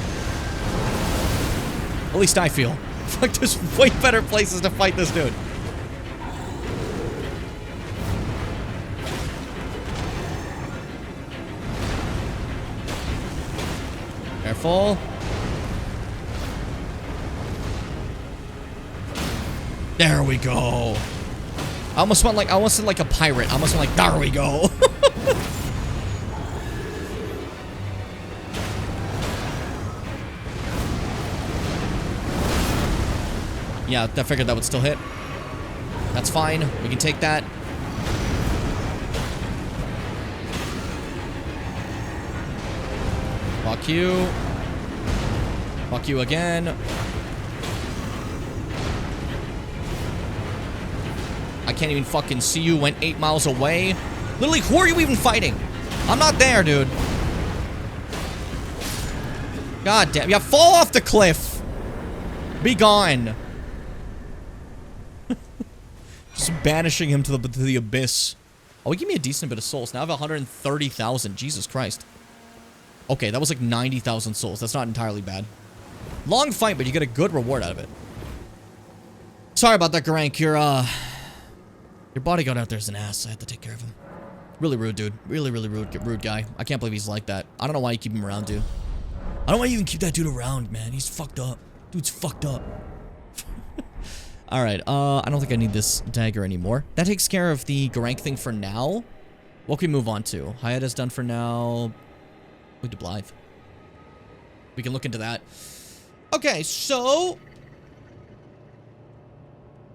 At least I feel. Like, there's way better places to fight this dude. Careful. There we go. I almost went like, like a pirate. I almost went like, there we go. Yeah, I figured that would still hit. That's fine. We can take that. Fuck you. Fuck you again. I can't even fucking see you. Went 8 miles away. Literally, who are you even fighting? I'm not there, dude. God damn. Yeah, fall off the cliff. Be gone. Just banishing him to the abyss. Oh, he gave me a decent bit of souls. Now I have 130,000. Jesus Christ. Okay, that was like 90,000 souls. That's not entirely bad. Long fight, but you get a good reward out of it. Sorry about that, Garank. Your bodyguard out there's an ass. I have to take care of him. Really rude, dude. Really, really rude guy. I can't believe he's like that. I don't know why you keep him around, dude. I don't want you even keep that dude around, man. He's fucked up. Dude's fucked up. Alright, I don't think I need this dagger anymore. That takes care of the Garank thing for now. What can we move on to? Hayata's done for now. We do Blythe. We can look into that. Okay, so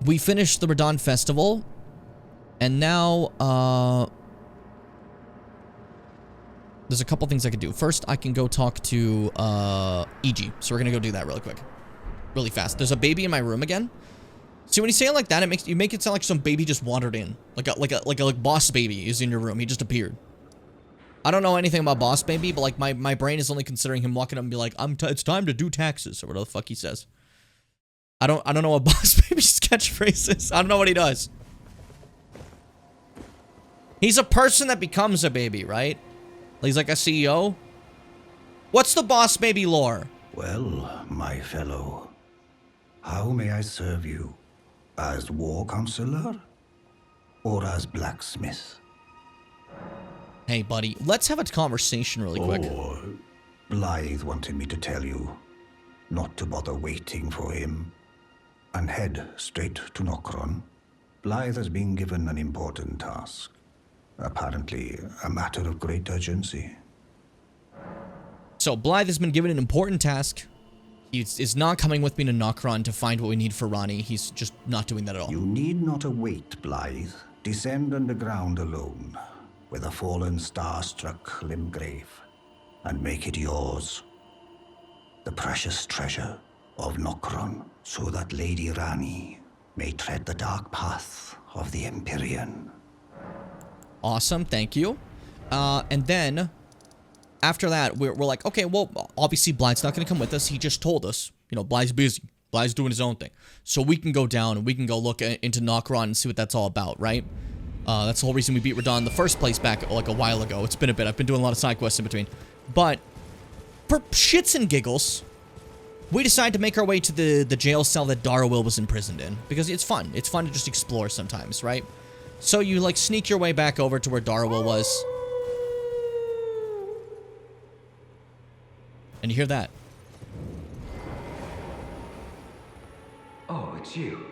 we finished the Radon Festival. And now, there's a couple things I could do. First, I can go talk to, EG. So we're gonna go do that really quick. Really fast. There's a baby in my room again. See, when you say it like that, you make it sound like some baby just wandered in. Like a boss baby is in your room. He just appeared. I don't know anything about boss baby, but like my brain is only considering him walking up and be like, it's time to do taxes, or whatever the fuck he says. I don't know what boss baby's catchphrase is. I don't know what he does. He's a person that becomes a baby, right? He's like a CEO. What's the boss baby lore? Well, my fellow, how may I serve you? As war counselor? Or as blacksmith? Hey, buddy, let's have a conversation really quick. Or Blythe wanted me to tell you not to bother waiting for him and head straight to Nokron. Blythe has been given an important task. Apparently, a matter of great urgency. So, Blythe has been given an important task. He is not coming with me to Nokron to find what we need for Ronnie. He's just not doing that at all. You need not await Blythe. Descend underground alone, with a fallen star-struck Limgrave, and make it yours. The precious treasure of Nokron, so that Lady Rani may tread the dark path of the Empyrean. Awesome, thank you. And then, after that, we're like, okay, well, obviously Blythe's not going to come with us. He just told us, you know, Blythe's busy. Blythe's doing his own thing. So we can go down and we can go look into Nokron and see what that's all about, right? That's the whole reason we beat Radon in the first place back, like, a while ago. It's been a bit. I've been doing a lot of side quests in between. But, for shits and giggles, we decided to make our way to the jail cell that Darwill was imprisoned in. Because it's fun. It's fun to just explore sometimes, right? So you, like, sneak your way back over to where Darwill was. And you hear that. Oh, it's you.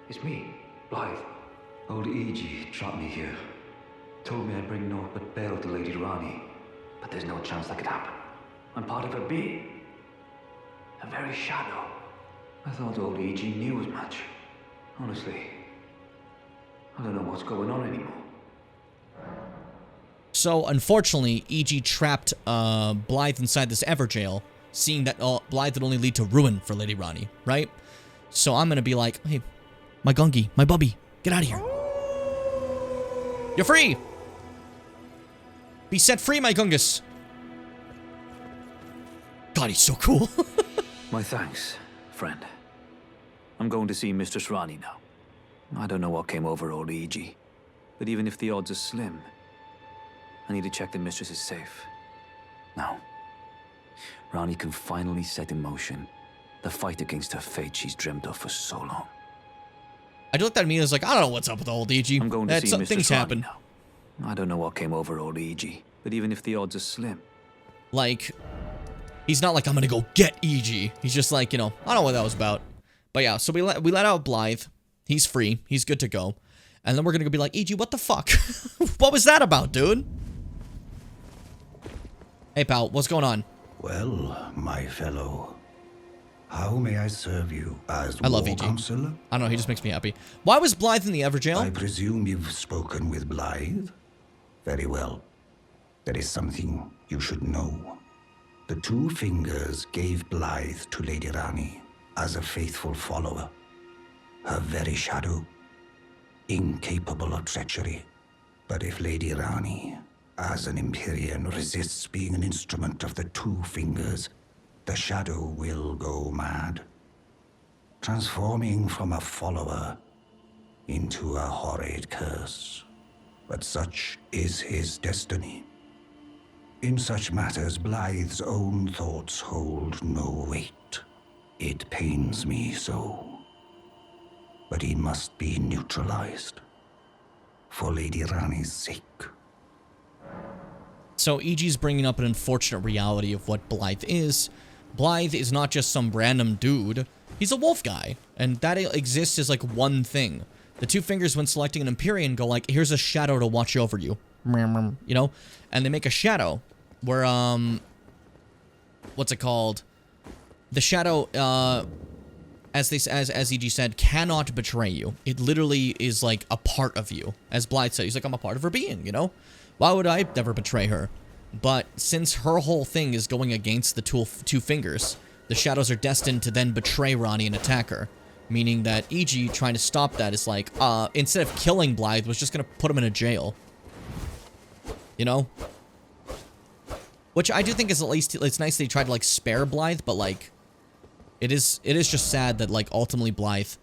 It's me, Blythe. Old E.G. trapped me here. Told me I'd bring naught but bail to Lady Rani. But there's no chance that could happen. I'm part of her being. Her very shadow. I thought old E.G. knew as much. Honestly, I don't know what's going on anymore. So, unfortunately, E.G. trapped Blythe inside this Everjail, seeing that Blythe would only lead to ruin for Lady Rani, right? So I'm gonna be like, hey, my Gungi, my Bubby, get out of here. You're free! Be set free, my Gungus! God, he's so cool. My thanks, friend. I'm going to see Mistress Rani now. I don't know what came over old E.G., but even if the odds are slim, I need to check the Mistress is safe. Now, Rani can finally set in motion the fight against her fate she's dreamt of for so long. I looked at me and was like, I don't know what's up with old E.G. I'm going to see Mistress things Rani happen. now. I don't know what came over old E.G., but even if the odds are slim... Like, he's not like, I'm gonna go get E.G. He's just like, you know, I don't know what that was about. But yeah, so we let out Blythe. He's free. He's good to go. And then we're gonna go be like, E.G., what the fuck? What was that about, dude? Hey, pal, what's going on? Well, my fellow, how may I serve you as I love war E.G. counselor? I don't know, he just makes me happy. Why was Blythe in the Everjail? I presume you've spoken with Blythe? Very well. There is something you should know. The Two Fingers gave Blythe to Lady Rani as a faithful follower. Her very shadow, incapable of treachery. But if Lady Rani, as an Empyrean, resists being an instrument of the Two Fingers, the shadow will go mad, transforming from a follower into a horrid curse. But such is his destiny. In such matters, Blythe's own thoughts hold no weight. It pains me so. But he must be neutralized. For Lady Rani's sake. So E.G.'s bringing up an unfortunate reality of what Blythe is. Blythe is not just some random dude. He's a wolf guy. And that exists as like one thing. The Two Fingers, when selecting an Empyrean, go like, here's a shadow to watch over you. You know? And they make a shadow where, what's it called? The shadow, as E.G. said, cannot betray you. It literally is like a part of you. As Blythe said, he's like, I'm a part of her being, you know? Why would I never betray her? But since her whole thing is going against the Two Fingers, the shadows are destined to then betray Rani and attack her. Meaning that E.G. trying to stop that is like, instead of killing Blythe, was just gonna put him in a jail. You know? Which I do think is at least, it's nice that he tried to like spare Blythe, but like, it is just sad that like ultimately Blythe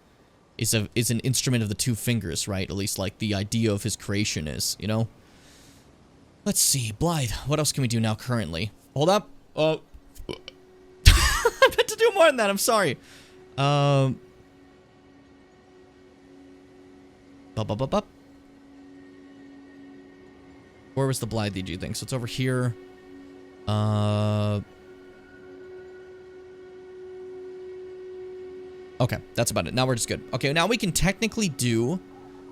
is an instrument of the Two Fingers, right? At least like the idea of his creation is, you know? Let's see, Blythe, what else can we do now currently? Hold up. more than that. I'm sorry. Where was the Blythe EG thing? So it's over here. Okay, that's about it. Now we're just good. Okay, now we can technically do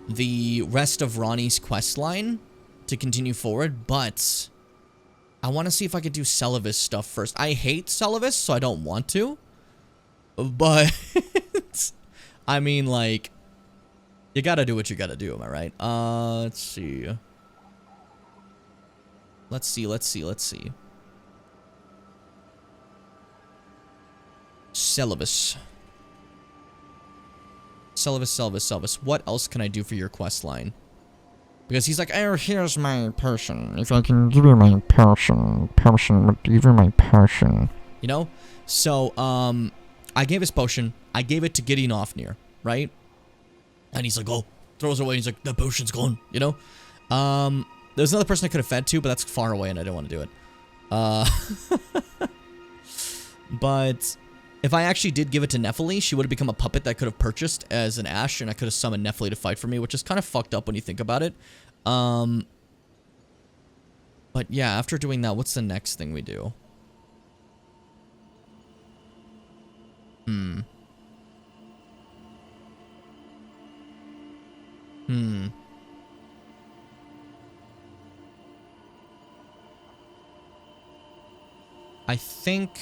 the rest of Ronnie's quest line to continue forward, but I want to see if I could do Celavis stuff first. I hate Celavis, so I don't want to. But I mean, like, you gotta do what you gotta do, am I right? Let's see. Let's see. Celavis. What else can I do for your quest line? Because he's like, oh, here's my potion. If I can give you my potion, give you my potion. You know? So, I gave his potion. I gave it to Gideon Ofnir, right? And he's like, oh, throws it away. He's like, the potion's gone, you know? There's another person I could have fed to, but that's far away and I didn't want to do it. But if I actually did give it to Nephili, she would have become a puppet that I could have purchased as an Ash, and I could have summoned Nephili to fight for me, which is kind of fucked up when you think about it. But yeah, after doing that, what's the next thing we do? I think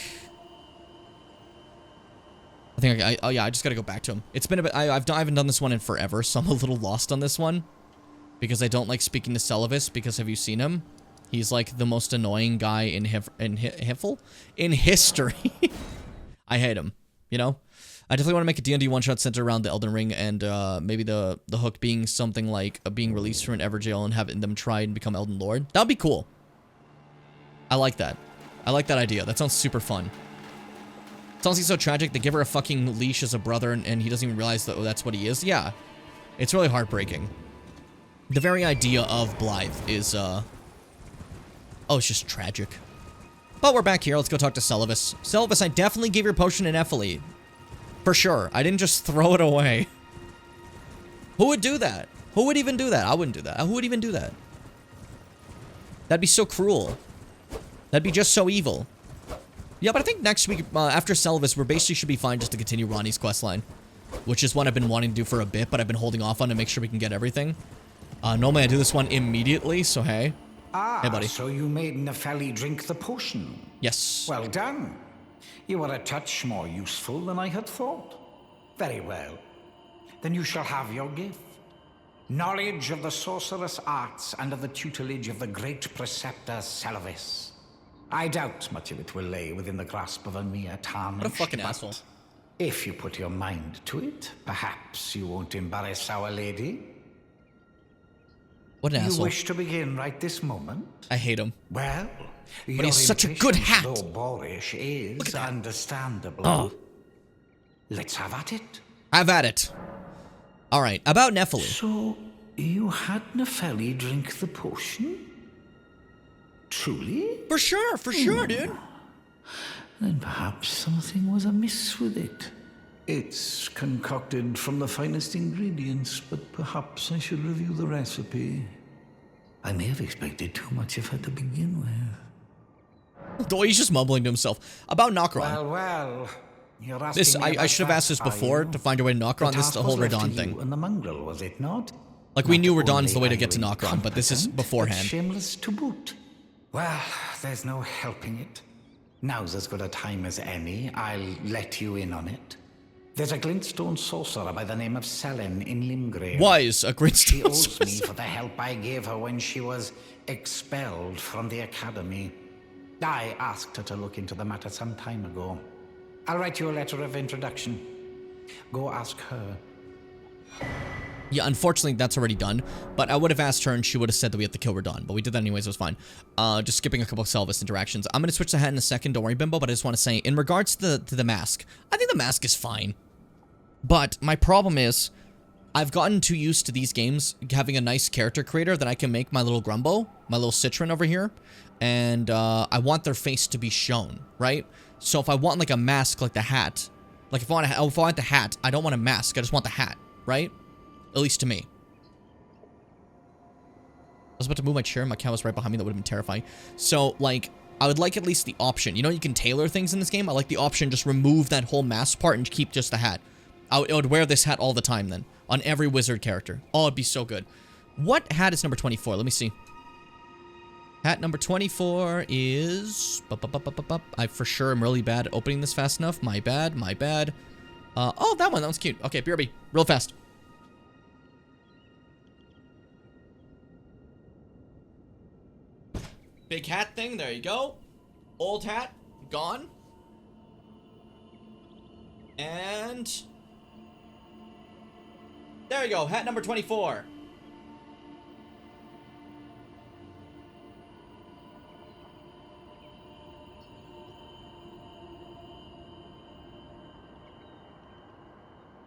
I just gotta go back to him. It's been a bit. I haven't done this one in forever, so I'm a little lost on this one because I don't like speaking to Celavis. Because have you seen him? He's like the most annoying guy in history. I hate him. You know, I definitely want to make a D&D one-shot centered around the Elden Ring, and maybe the hook being something like being released from an Everjail and having them try and become Elden Lord. That'd be cool. I like that. I like that idea. That sounds super fun. It's honestly so tragic. They give her a fucking leash as a brother, and he doesn't even realize that that's what he is. Yeah. It's really heartbreaking. The very idea of Blythe is, oh, it's just tragic. But we're back here. Let's go talk to Celavis. Celavis, I definitely gave your potion to Nephili. For sure. I didn't just throw it away. Who would do that? Who would even do that? I wouldn't do that. Who would even do that? That'd be so cruel. That'd be just so evil. Yeah, but I think next week, after Celavis, we basically should be fine just to continue Ronnie's questline. Which is one I've been wanting to do for a bit, but I've been holding off on to make sure we can get everything. Normally I do this one immediately, so hey. Ah, hey, buddy. So you made Nepheli drink the potion? Yes. Well done. You were a touch more useful than I had thought. Very well. Then you shall have your gift. Knowledge of the sorcerous arts under the tutelage of the great preceptor Celavis. I doubt much of it will lay within the grasp of a mere tarnish. What a fucking asshole. If you put your mind to it, perhaps you won't embarrass our lady. What an asshole. You wish to begin right this moment? I hate him. Well, but he's such a good hat. Though boorish is understandable. Oh. Let's have at it. Have at it. All right, about Nephili. So, you had Nepheli drink the potion? Truly? For sure, dude. Then perhaps something was amiss with it. It's concocted from the finest ingredients, but perhaps I should review the recipe. I may have expected too much of her to begin with. The way he's just mumbling to himself. About Nokron. Well, you're asking this, me I should have asked this before to find a way to Nokron. This is the whole Radon thing. And the mongrel, was it not? Like, we knew Radon's the way to get to Nokron, but this is beforehand. Shameless to boot. Well, there's no helping it. Now's as good a time as any. I'll let you in on it. There's a glintstone sorcerer by the name of Selene in Limgrave. Was a glintstone sorcerer. She owes me for the help I gave her when she was expelled from the academy. I asked her to look into the matter some time ago. I'll write you a letter of introduction. Go ask her. Yeah, unfortunately, that's already done. But I would have asked her, and she would have said that we have to kill Radon. But we did that anyways, it was fine. Just skipping a couple of Celavis interactions. I'm going to switch the hat in a second, don't worry, Bimbo. But I just want to say, in regards to the mask, I think the mask is fine. But my problem is, I've gotten too used to these games having a nice character creator that I can make my little Grumbo, my little Citron over here. And I want their face to be shown, right? So if I want like a mask like the hat, like if I want the hat, I don't want a mask, I just want the hat, right? At least to me. I was about to move my chair, my cat was right behind me, that would have been terrifying. So, like, I would like at least the option. You know, you can tailor things in this game. I like the option, just remove that whole mask part and keep just the hat. I would wear this hat all the time then, on every wizard character. Oh, it'd be so good. What hat is number 24? Let me see. Hat number 24 is... I for sure am really bad at opening this fast enough. My bad, my bad. Oh, that one, that one's cute. Okay, BRB, real fast. Big hat thing, there you go. Old hat, gone. And... there you go, hat number 24.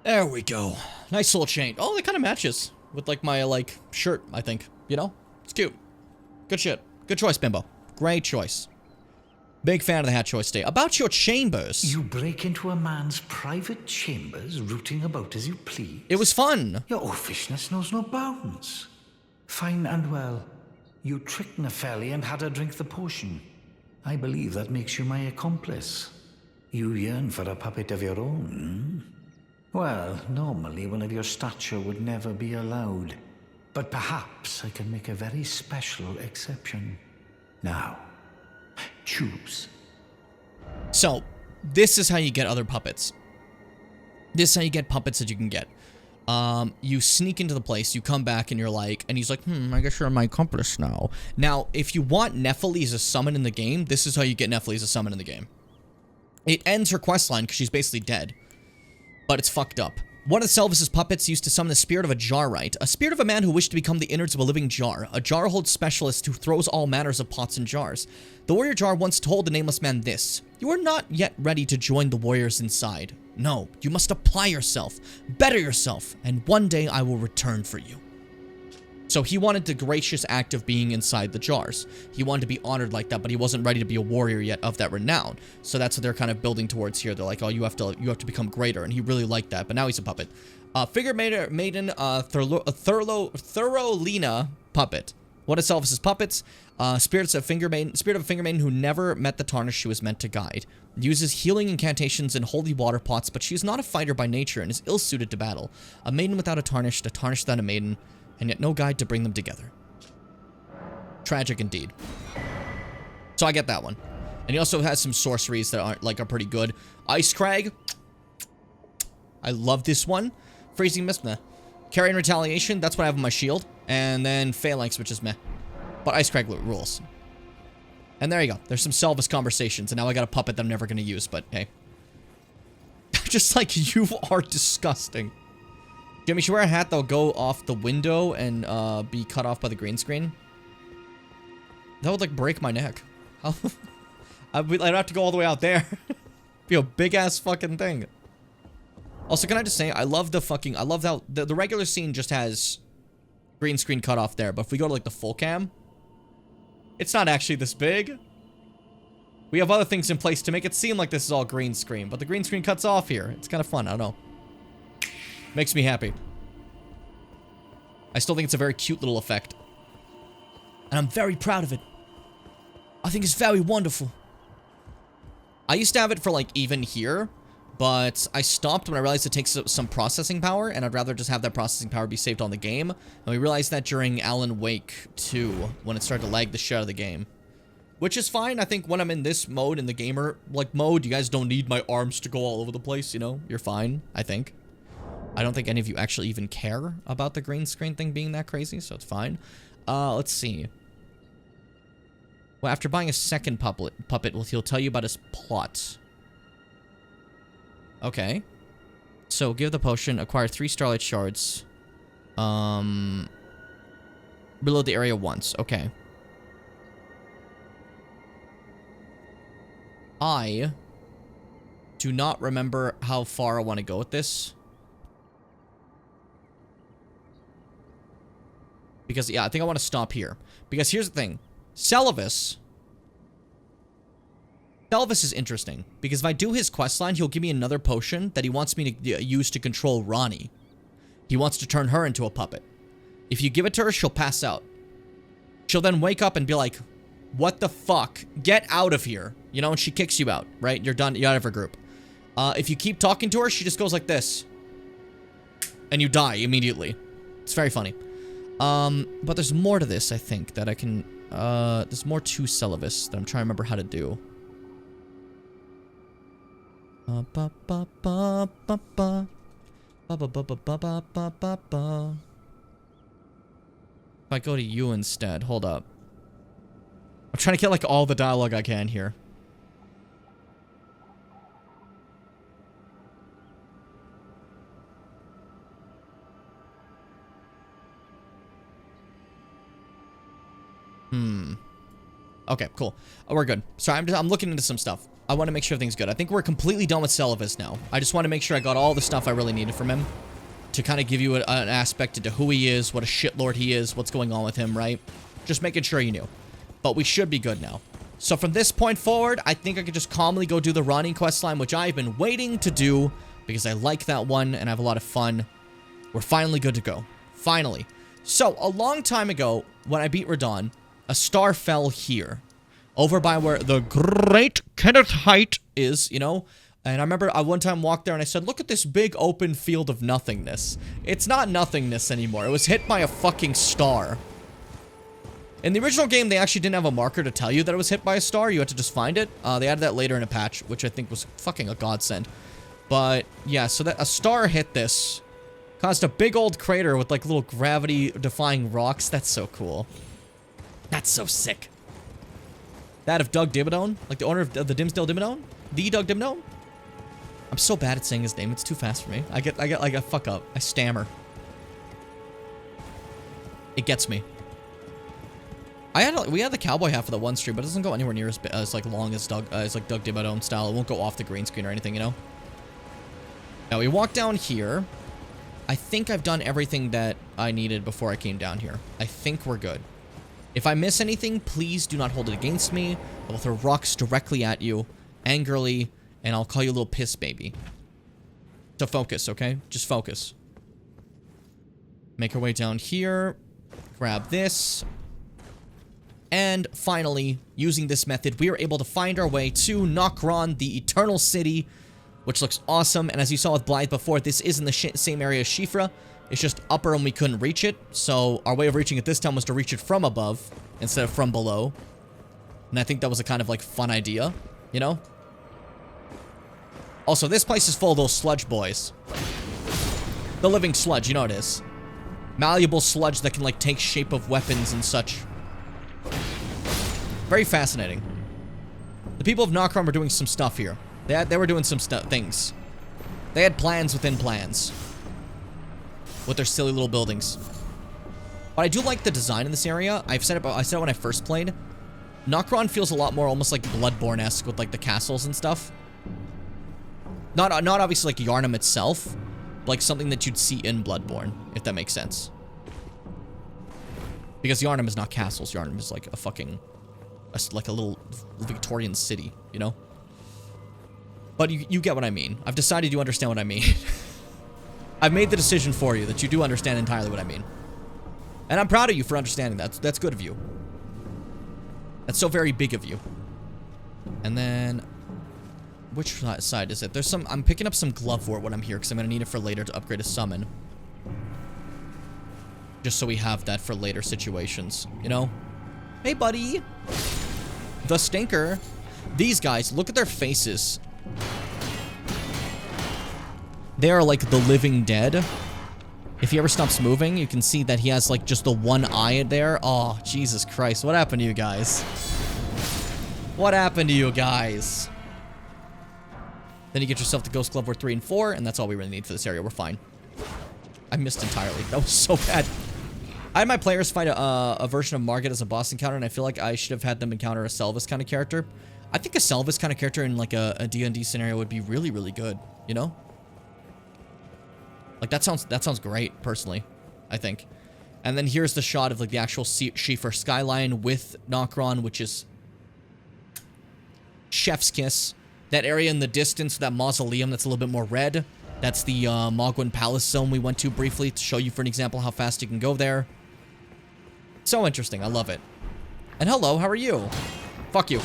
There we go. Nice little chain. Oh, that kind of matches with, like, my, like, shirt, I think. You know? It's cute. Good shit. Good choice, Bimbo. Great choice. Big fan of the hat choice today. About your chambers. You break into a man's private chambers, rooting about as you please. It was fun. Your offishness knows no bounds. Fine and well. You tricked Nepheli and had her drink the potion. I believe that makes you my accomplice. You yearn for a puppet of your own. Well, normally one of your stature would never be allowed. But perhaps I can make a very special exception. Now, choose. So, this is how you get other puppets. This is how you get puppets that you can get. You sneak into the place, you come back, and you're like, and he's like, I guess you're my accomplice now. Now, if you want Nepheli as a summon in the game, this is how you get Nepheli as a summon in the game. It ends her questline because she's basically dead. But it's fucked up. One of Selvis's puppets used to summon the spirit of a jarite, a spirit of a man who wished to become the innards of a living jar, a jar hold specialist who throws all manners of pots and jars. The warrior jar once told the nameless man this: "You are not yet ready to join the warriors inside. No, you must apply yourself, better yourself, and one day I will return for you." So he wanted the gracious act of being inside the jars. He wanted to be honored like that, but he wasn't ready to be a warrior yet of that renown. So that's what they're kind of building towards here. They're like, oh, you have to become greater, and he really liked that. But now he's a puppet. Figure maiden, Thurolina puppet. What is Selvis's puppets? Spirit of a finger maiden who never met the tarnish she was meant to guide. Uses healing incantations and holy water pots, but she is not a fighter by nature and is ill-suited to battle. A maiden without a tarnish without a maiden, and yet no guide to bring them together. Tragic indeed. So I get that one. And he also has some sorceries that are pretty good. Ice Crag. I love this one. Freezing Mist, meh. Carrying Retaliation, that's what I have on my shield. And then Phalanx, which is meh. But Ice Crag rules. And there you go. There's some Selvis conversations. And now I got a puppet that I'm never going to use, but hey. Just like, you are disgusting. Jimmy, should wear a hat that'll go off the window and be cut off by the green screen? That would, like, break my neck. I'd have to go all the way out there. Be a big-ass fucking thing. Also, can I just say, I love how the regular scene just has green screen cut off there, but if we go to, like, the full cam, it's not actually this big. We have other things in place to make it seem like this is all green screen, but the green screen cuts off here. It's kind of fun, I don't know. Makes me happy. I still think it's a very cute little effect. And I'm very proud of it. I think it's very wonderful. I used to have it for, like, even here, but I stopped when I realized it takes some processing power, and I'd rather just have that processing power be saved on the game. And we realized that during Alan Wake 2, when it started to lag the shit out of the game. Which is fine. I think when I'm in this mode, in the gamer, like, mode, you guys don't need my arms to go all over the place, you know? You're fine, I think. I don't think any of you actually even care about the green screen thing being that crazy, so it's fine. Let's see. Well, after buying a second puppet, he'll tell you about his plot. Okay. So, give the potion, acquire 3 Starlight Shards. Reload the area once. Okay. I do not remember how far I want to go with this. Because, yeah, I think I want to stop here. Because here's the thing. Selvis Elvis is interesting, because if I do his questline, he'll give me another potion that he wants me to use to control Ronnie. He wants to turn her into a puppet. If you give it to her, she'll pass out. She'll then wake up and be like, what the fuck? Get out of here. You know, and she kicks you out, right? You're done. You're out of her group. If you keep talking to her, she just goes like this. And you die immediately. It's very funny. But there's more to this, I think, that I can... there's more to Celavis that I'm trying to remember how to do. If I go to you instead, hold up. I'm trying to get like all the dialogue I can here. Okay, cool. We're good. Sorry, I'm looking into some stuff. I want to make sure everything's good. I think we're completely done with Celavis now. I just want to make sure I got all the stuff I really needed from him to kind of give you an aspect into who he is, what a shitlord he is, what's going on with him, right? Just making sure you knew. But we should be good now. So from this point forward, I think I could just calmly go do the Ronnie questline, which I've been waiting to do because I like that one and I have a lot of fun. We're finally good to go. Finally. So, a long time ago, when I beat Radon, a star fell here. Over by where the Great Kenneth Height is, you know? And I remember I one time walked there and I said, look at this big open field of nothingness. It's not nothingness anymore. It was hit by a fucking star. In the original game, they actually didn't have a marker to tell you that it was hit by a star. You had to just find it. They added that later in a patch, which I think was fucking a godsend. But, yeah, so that a star hit this. Caused a big old crater with, like, little gravity-defying rocks. That's so cool. That's so sick. That of Doug Dimmadome? Like the owner of the Dimsdale Dimmadome? The Doug Dimmadome? I'm so bad at saying his name. It's too fast for me. I get like a fuck up. I stammer. It gets me. We had the cowboy hat for the one stream, but it doesn't go anywhere near as like long as Doug Dimmadome style. It won't go off the green screen or anything, you know? Now we walk down here. I think I've done everything that I needed before I came down here. I think we're good. If I miss anything, please do not hold it against me. I will throw rocks directly at you, angrily, and I'll call you a little piss baby. So focus, okay? Just focus. Make our way down here. Grab this. And finally, using this method, we are able to find our way to Nokron, the Eternal City, which looks awesome. And as you saw with Blythe before, this is in the same area as Shifra. It's just upper and we couldn't reach it. So our way of reaching it this time was to reach it from above instead of from below. And I think that was a kind of like fun idea, you know? Also, this place is full of those sludge boys. The living sludge, you know what it is. Malleable sludge that can like take shape of weapons and such. Very fascinating. The people of Nokron were doing some stuff here. They were doing some things. They had plans within plans. With their silly little buildings. But I do like the design in this area. I said it when I first played. Nokron feels a lot more almost like Bloodborne-esque with like the castles and stuff. Not obviously like Yharnam itself, but like something that you'd see in Bloodborne, if that makes sense. Because Yharnam is not castles. Yharnam is like a fucking, like a little Victorian city, you know? But you get what I mean. I've decided you understand what I mean. I've made the decision for you that you do understand entirely what I mean. And I'm proud of you for understanding that. That's good of you. That's so very big of you. And then, which side is it? There's some, I'm picking up some glove wort when I'm here because I'm going to need it for later to upgrade a summon. Just so we have that for later situations, you know? Hey, buddy. The Stinker. These guys, look at their faces. They are like the living dead. If he ever stops moving, you can see that he has like just the one eye there. Oh, Jesus Christ. What happened to you guys? What happened to you guys? Then you get yourself the Ghost Glove Wort 3 and 4, and that's all we really need for this area. We're fine. I missed entirely. That was so bad. I had my players fight a version of Margit as a boss encounter, and I feel like I should have had them encounter a Selvis kind of character. I think a Selvis kind of character in like a D&D scenario would be really, really good, you know? Like, that sounds great, personally, I think. And then here's the shot of, like, the actual Schiefer skyline with Nokron, which is Chef's Kiss. That area in the distance, that mausoleum that's a little bit more red. That's the Mogwin Palace zone we went to briefly to show you for an example how fast you can go there. So interesting. I love it. And hello, how are you? Fuck you.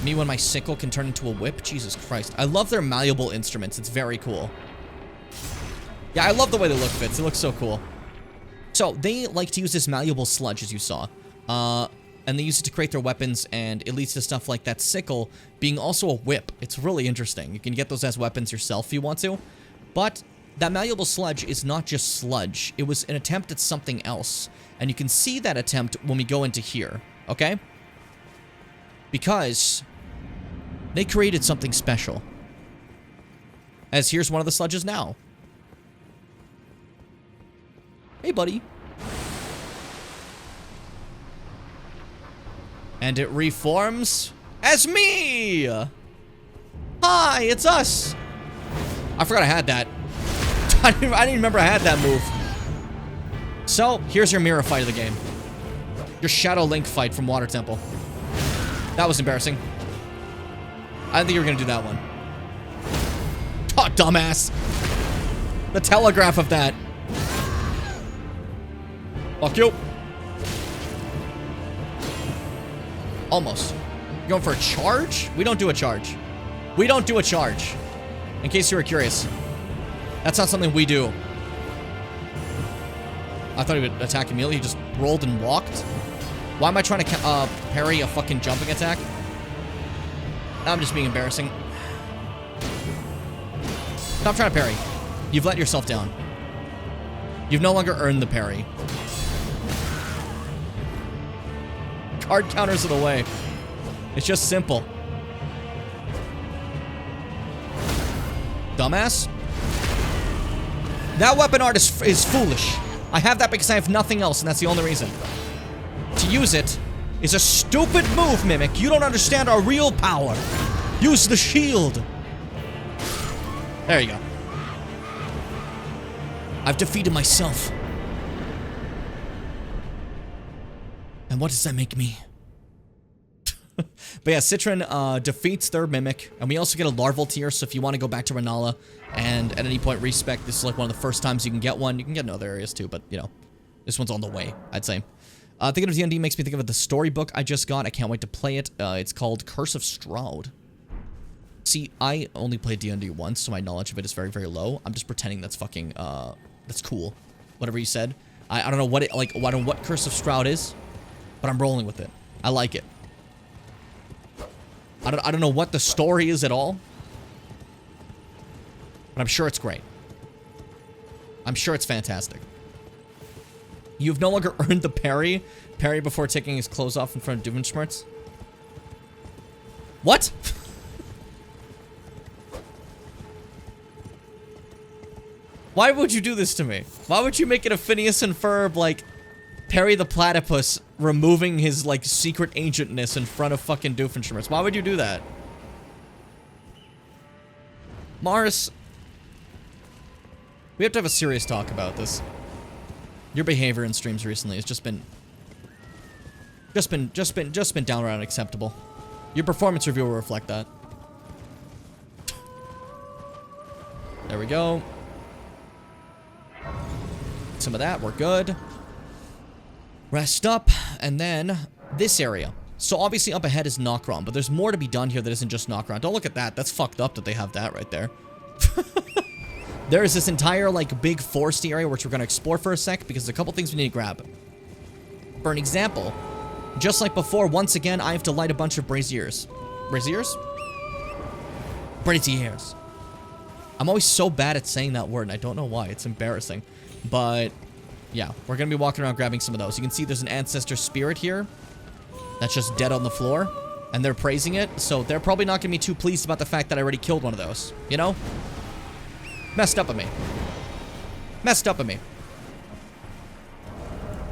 Me when my sickle can turn into a whip? Jesus Christ. I love their malleable instruments. It's very cool. Yeah, I love the way they look, Fitz. It looks so cool. So, they like to use this malleable sludge, as you saw. And they use it to create their weapons, and it leads to stuff like that sickle being also a whip. It's really interesting. You can get those as weapons yourself if you want to. But that malleable sludge is not just sludge. It was an attempt at something else. And you can see that attempt when we go into here, okay? Because they created something special. As here's one of the sludges now. Hey, buddy. And it reforms as me! Hi, it's us! I forgot I had that. I didn't remember I had that move. So, here's your mirror fight of the game. Your Shadow Link fight from Water Temple. That was embarrassing. I didn't think you were gonna do that one. Oh, dumbass! The telegraph of that. Fuck you. Almost. You going for a charge? We don't do a charge. We don't do a charge. In case you were curious. That's not something we do. I thought he would attack immediately. He just rolled and walked. Why am I trying to parry a fucking jumping attack? I'm just being embarrassing. Stop trying to parry. You've let yourself down. You've no longer earned the parry. Card counters are the way. It's just simple. Dumbass. That weapon art is foolish. I have that because I have nothing else, and that's the only reason. To use it is a stupid move, Mimic. You don't understand our real power. Use the shield. There you go. I've defeated myself. And what does that make me? But yeah, Citron defeats their Mimic, and we also get a larval tier, so if you want to go back to Renala and at any point respec, this is like one of the first times you can get one. You can get in other areas too, but, you know, this one's on the way, I'd say. Thinking of D&D makes me think of the storybook I just got. I can't wait to play it. It's called Curse of Strahd. See, I only played D&D once, so my knowledge of it is very, very low. I'm just pretending that's fucking, that's cool. Whatever you said. I don't know what it, like, I don't know what Curse of Strahd is, but I'm rolling with it. I like it. I don't know what the story is at all, but I'm sure it's great. I'm sure it's fantastic. You've no longer earned the parry. Parry before taking his clothes off in front of Doofenshmirtz. What? Why would you do this to me? Why would you make it a Phineas and Ferb, like, Perry the Platypus removing his, like, secret ancientness in front of fucking Doofenshmirtz? Why would you do that? Mars, we have to have a serious talk about this. Your behavior in streams recently has just been downright unacceptable. Your performance review will reflect that. There we go. Some of that, we're good. Rest up, and then this area. So obviously up ahead is Nokron, but there's more to be done here that isn't just Nokron. Don't look at that. That's fucked up that they have that right there. There is this entire, like, big foresty area which we're going to explore for a sec, because there's a couple things we need to grab. For an example, just like before, once again, I have to light a bunch of braziers. Braziers? Braziers. I'm always so bad at saying that word, and I don't know why. It's embarrassing. But, yeah, we're going to be walking around grabbing some of those. You can see there's an ancestor spirit here that's just dead on the floor, and they're praising it, so they're probably not going to be too pleased about the fact that I already killed one of those, you know? Messed up at me. Messed up at me.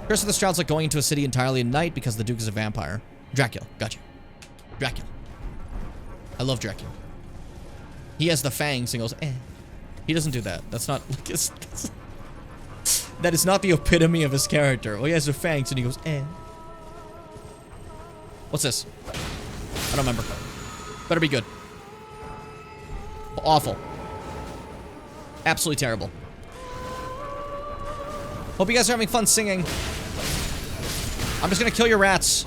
Curse of the Strahd's like going into a city entirely at night because the Duke is a vampire. Dracula. Gotcha. Dracula. I love Dracula. He has the fangs and goes, eh. He doesn't do that. That's not, like, that is not the epitome of his character. Well, he has the fangs and he goes, eh. What's this? I don't remember. Better be good. Awful. Absolutely terrible. Hope you guys are having fun singing. I'm just gonna kill your rats.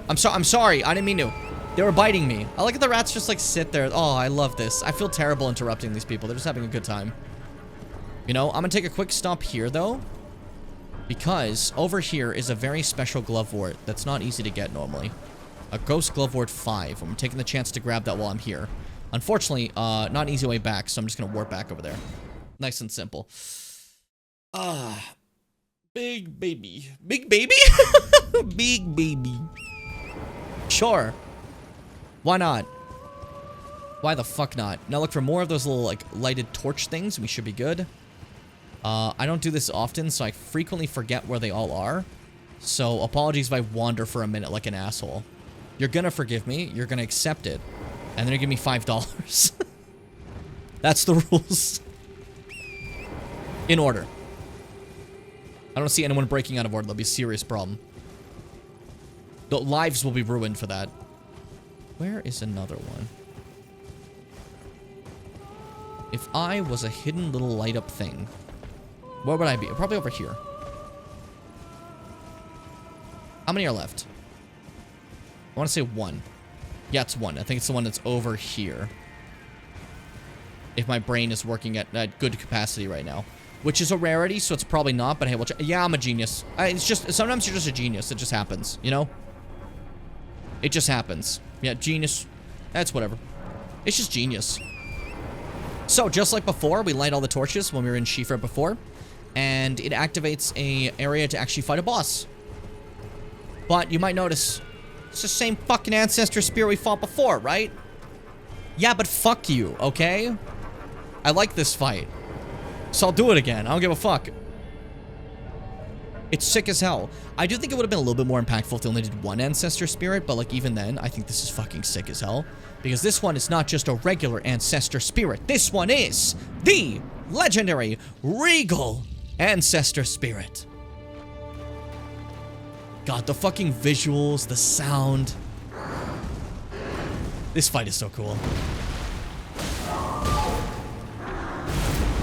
I'm sorry. I didn't mean to. They were biting me. I like that the rats just like sit there. Oh, I love this. I feel terrible interrupting these people. They're just having a good time. You know, I'm gonna take a quick stop here though, because over here is a very special glove wart that's not easy to get normally. A Ghost Glove Wart 5. I'm taking the chance to grab that while I'm here. Unfortunately, not an easy way back, so I'm just gonna warp back over there. Nice and simple. Big baby. Big baby? Big baby. Sure. Why not? Why the fuck not? Now look for more of those little, like, lighted torch things. We should be good. I don't do this often, so I frequently forget where they all are. So, apologies if I wander for a minute like an asshole. You're gonna forgive me. You're gonna accept it. And then you give me $5. That's the rules. In order. I don't see anyone breaking out of order. That'll be a serious problem. The lives will be ruined for that. Where is another one? If I was a hidden little light up thing, where would I be? Probably over here. How many are left? I want to say 1. Yeah, it's 1. I think it's the one that's over here. If my brain is working at good capacity right now. Which is a rarity, so it's probably not, but hey, we'll check. Yeah, I'm a genius. It's just, sometimes you're just a genius. It just happens, you know? It just happens. Yeah, genius. That's whatever. It's just genius. So, just like before, we light all the torches when we were in Shifa before. And it activates a area to actually fight a boss. But you might notice, it's the same fucking ancestor spirit we fought before, right? Yeah, but fuck you, okay? I like this fight. So I'll do it again. I don't give a fuck. It's sick as hell. I do think it would have been a little bit more impactful if they only did 1 ancestor spirit, but like even then, I think this is fucking sick as hell. Because this one is not just a regular ancestor spirit. This one is the legendary regal ancestor spirit. God, the fucking visuals, the sound. This fight is so cool.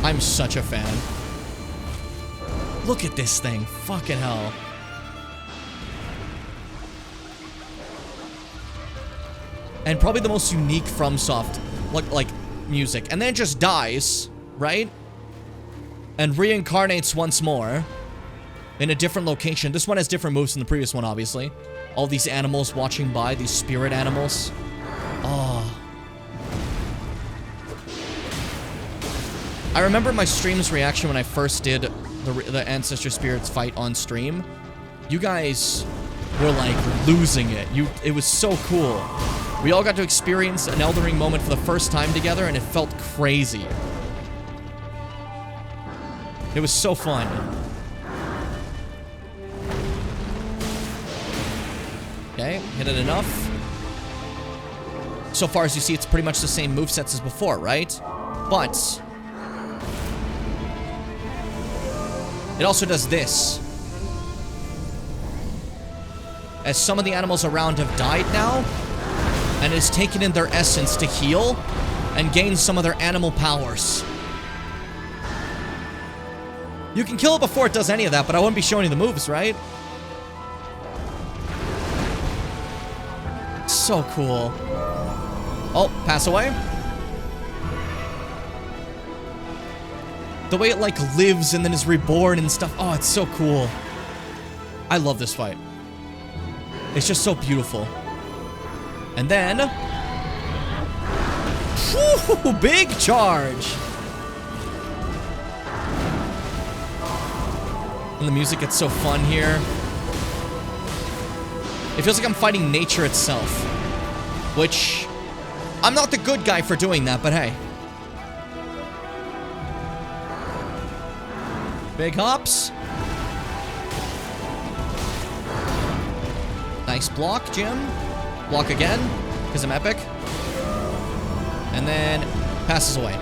I'm such a fan. Look at this thing. Fucking hell. And probably the most unique FromSoft like music. And then it just dies, right? And reincarnates once more in a different location. This one has different moves than the previous one, obviously. All these animals watching by, these spirit animals. Oh. I remember my stream's reaction when I first did the Ancestor Spirits fight on stream. You guys were like losing it. It was so cool. We all got to experience an Elden Ring moment for the first time together, and it felt crazy. It was so fun. Okay, hit it enough. So far as you see, it's pretty much the same movesets as before, right? But it also does this. As some of the animals around have died now, and has taken in their essence to heal and gain some of their animal powers. You can kill it before it does any of that, but I wouldn't be showing you the moves, right? So cool. Oh, pass away. The way it, like, lives and then is reborn and stuff. Oh, it's so cool. I love this fight. It's just so beautiful. And then... whew, big charge! And the music gets so fun here. It feels like I'm fighting nature itself. Which... I'm not the good guy for doing that, but hey. Big hops. Nice block, Jim. Block again, because I'm epic. And then passes away.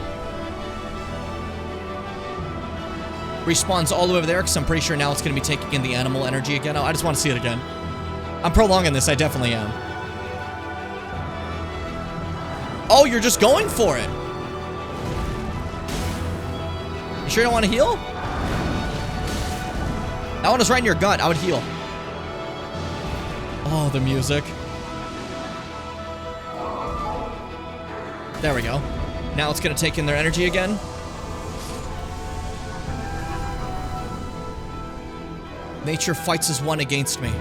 Respawns all the way over there, because I'm pretty sure now it's going to be taking in the animal energy again. Oh, I just want to see it again. I'm prolonging this, I definitely am. Oh, you're just going for it. You sure you don't want to heal? That one is right in your gut. I would heal. Oh, the music. There we go. Now it's gonna take in their energy again. Nature fights as one against me.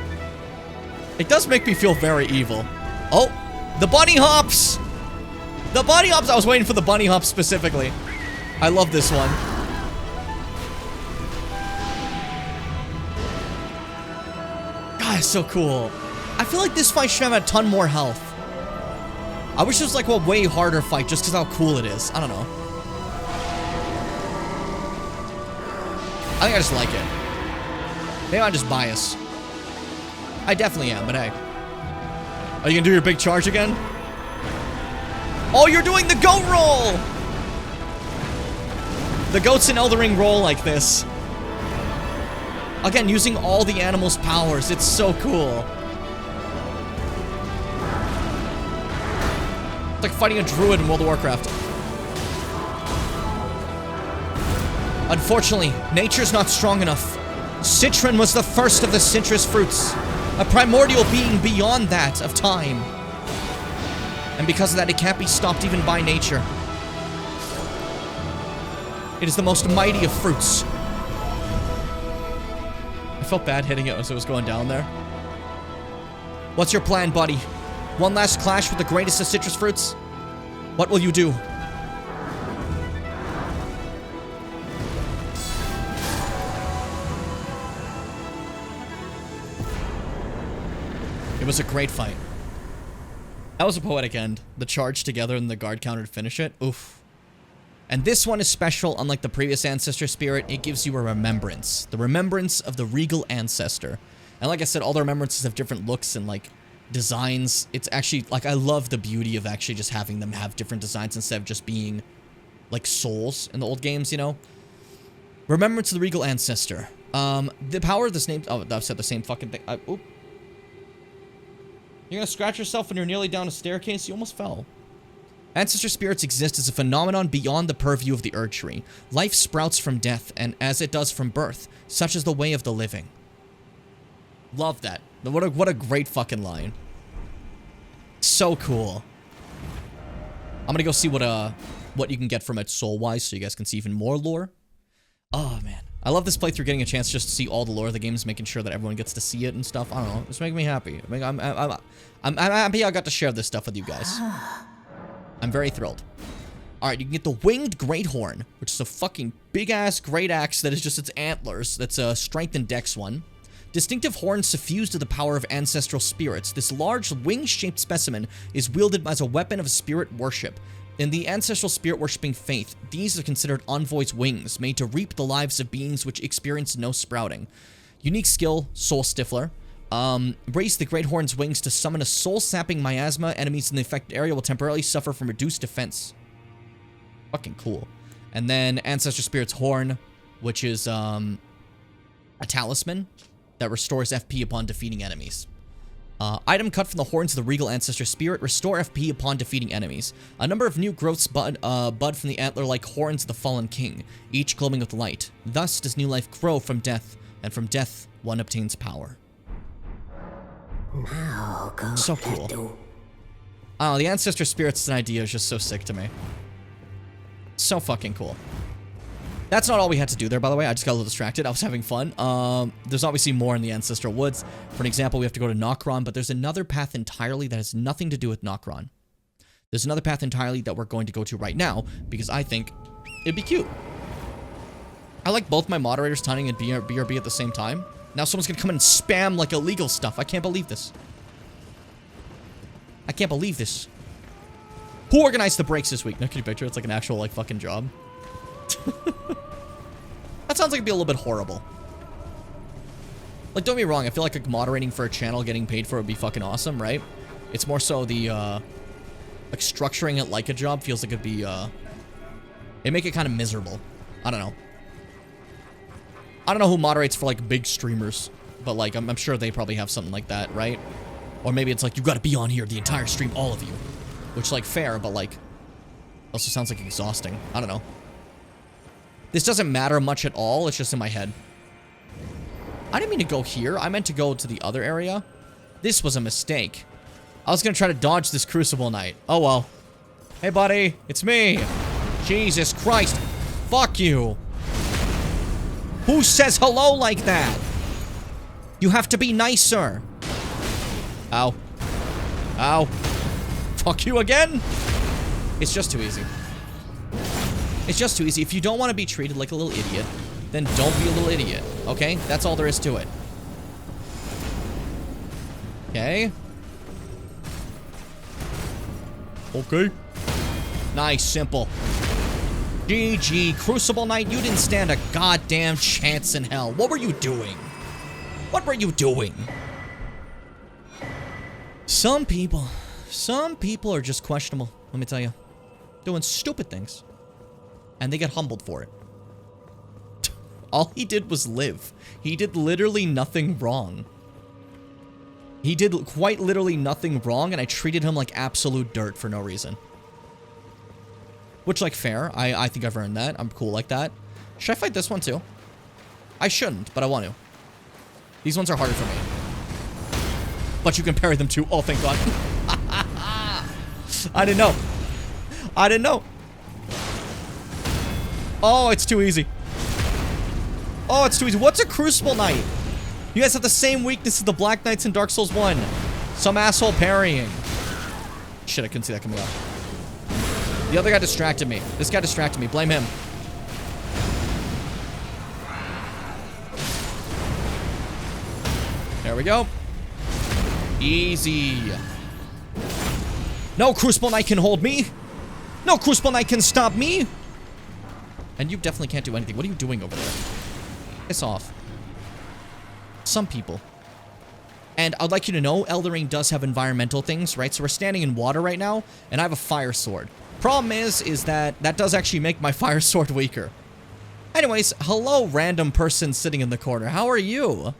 It does make me feel very evil. Oh, the bunny hops! The bunny hops! I was waiting for the bunny hops specifically. I love this one. God, it's so cool. I feel like this fight should have a ton more health. I wish it was like a way harder fight just because how cool it is. I don't know. I think I just like it. Maybe I'm just biased. I definitely am, but hey. Are you gonna do your big charge again? Oh, you're doing the goat roll! The goats in Elden Ring roll like this. Again, using all the animals' powers. It's so cool. It's like fighting a druid in World of Warcraft. Unfortunately, nature's not strong enough. Citron was the first of the citrus fruits, a primordial being beyond that of time. And because of that, it can't be stopped even by nature. It is the most mighty of fruits. I felt bad hitting it as it was going down there. What's your plan, buddy? One last clash with the greatest of citrus fruits? What will you do? It was a great fight. That was a poetic end. The charge together and the guard counter to finish it. Oof. And this one is special. Unlike the previous ancestor spirit, it gives you a remembrance. The remembrance of the regal ancestor. And like I said, all the remembrances have different looks and like designs. It's actually like, I love the beauty of actually just having them have different designs instead of just being like souls in the old games, you know? Remembrance of the regal ancestor. The power of this name. Oh, I've said the same fucking thing. Oop. You're gonna scratch yourself when you're nearly down a staircase? You almost fell. Ancestor spirits exist as a phenomenon beyond the purview of the Erdtree. Life sprouts from death, and as it does from birth, such is the way of the living. Love that. What a great fucking line. So cool. I'm gonna go see what you can get from it soul-wise, so you guys can see even more lore. Oh man, I love this playthrough, getting a chance just to see all the lore of the games, making sure that everyone gets to see it and stuff. I don't know, it's making me happy. I'm happy I got to share this stuff with you guys. I'm very thrilled. Alright, you can get the Winged Great Horn, which is a fucking big-ass great axe that is just its antlers. That's a strength and dex one. Distinctive horns suffused to the power of ancestral spirits. This large wing-shaped specimen is wielded as a weapon of spirit worship. In the ancestral spirit-worshipping faith, these are considered envoys' wings, made to reap the lives of beings which experience no sprouting. Unique skill, Soul Stifler. Raise the Great Horn's wings to summon a soul-sapping miasma. Enemies in the affected area will temporarily suffer from reduced defense. Fucking cool. And then Ancestor Spirit's Horn, which is, a talisman that restores FP upon defeating enemies. Item cut from the horns of the Regal Ancestor Spirit. Restore FP upon defeating enemies. A number of new growths bud from the antler-like horns of the fallen king, each glowing with light. Thus does new life grow from death, and from death one obtains power. So cool. Oh, the Ancestor Spirits idea is just so sick to me. So fucking cool. That's not all we had to do there, by the way. I just got a little distracted. I was having fun. There's obviously more in the Ancestral Woods. For an example, we have to go to Nokron, but there's another path entirely that has nothing to do with Nokron. There's another path entirely that we're going to go to right now, because I think it'd be cute. I like both my moderators tunning and BRB at the same time. Now someone's gonna come in and spam, like, illegal stuff. I can't believe this. I can't believe this. Who organized the breaks this week? Now, can you picture? It's like an actual, like, fucking job. That sounds like it'd be a little bit horrible. Like, don't get me wrong, I feel like moderating for a channel getting paid for it would be fucking awesome, right? It's more so the, like, structuring it like a job feels like it'd be, it'd make it kind of miserable. I don't know. I don't know who moderates for, like, big streamers. but like, I'm sure they probably have something like that, right? Or maybe it's like, you gotta be on here the entire stream, all of you. Which, like, fair, but like, also sounds like exhausting. I don't know. This doesn't matter much at all, it's just in my head. I didn't mean to go here, I meant to go to the other area. This was a mistake. I was gonna try to dodge this Crucible Knight. Oh well. Hey buddy, it's me. Jesus Christ. Fuck you. Who says hello like that? You have to be nicer. Ow. Ow. Fuck you again? It's just too easy. It's just too easy. If you don't want to be treated like a little idiot, then don't be a little idiot, okay? That's all there is to it. Okay. Okay. Nice, simple. GG. Crucible Knight, you didn't stand a goddamn chance in hell. What were you doing? What were you doing? Some people are just questionable, let me tell you. Doing stupid things. And they get humbled for it. All he did was live. He did literally nothing wrong. He did quite literally nothing wrong, and I treated him like absolute dirt for no reason. Which, like, fair. I think I've earned that. I'm cool like that. Should I fight this one, too? I shouldn't, but I want to. These ones are harder for me. But you can parry them, too. Oh, thank God. I didn't know. I didn't know. Oh, it's too easy. Oh, it's too easy. What's a Crucible Knight? You guys have the same weakness as the Black Knights in Dark Souls 1. Some asshole parrying. Shit, I couldn't see that coming up. The other guy distracted me. This guy distracted me. Blame him. There we go. Easy. No Crucible Knight can hold me. No Crucible Knight can stop me. And you definitely can't do anything. What are you doing over there? Piss off. Some people. And I'd like you to know, Elden Ring does have environmental things, right? So we're standing in water right now, and I have a fire sword. Problem is that that does actually make my fire sword weaker. Anyways, hello, random person sitting in the corner. How are you?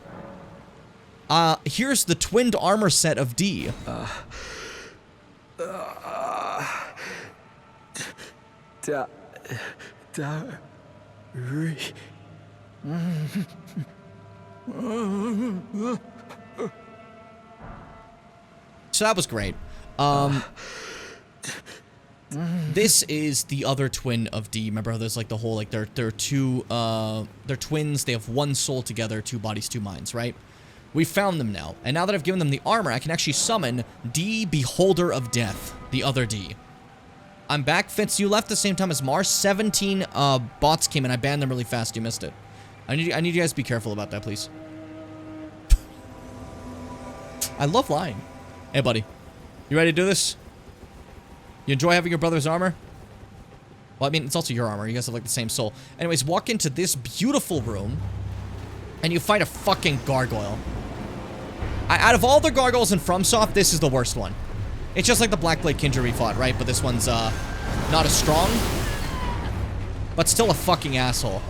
Here's the twinned armor set of D. So that was great. This is the other twin of D. Remember how there's like the whole, like, they're two, they're twins, they have one soul together, two bodies, two minds, right? We found them now, and now that I've given them the armor, I can actually summon D, Beholder of Death, the other D. I'm back. Fitz, you left the same time as Mars. 17 bots came in. I banned them really fast. You missed it. I need you guys to be careful about that, please. I love lying. Hey, buddy. You ready to do this? You enjoy having your brother's armor? Well, I mean, it's also your armor. You guys have, like, the same soul. Anyways, walk into this beautiful room, and you fight a fucking gargoyle. Out of all the gargoyles in FromSoft, this is the worst one. It's just like the Blackblade Kindred we fought, right? But this one's, not as strong. But still a fucking asshole.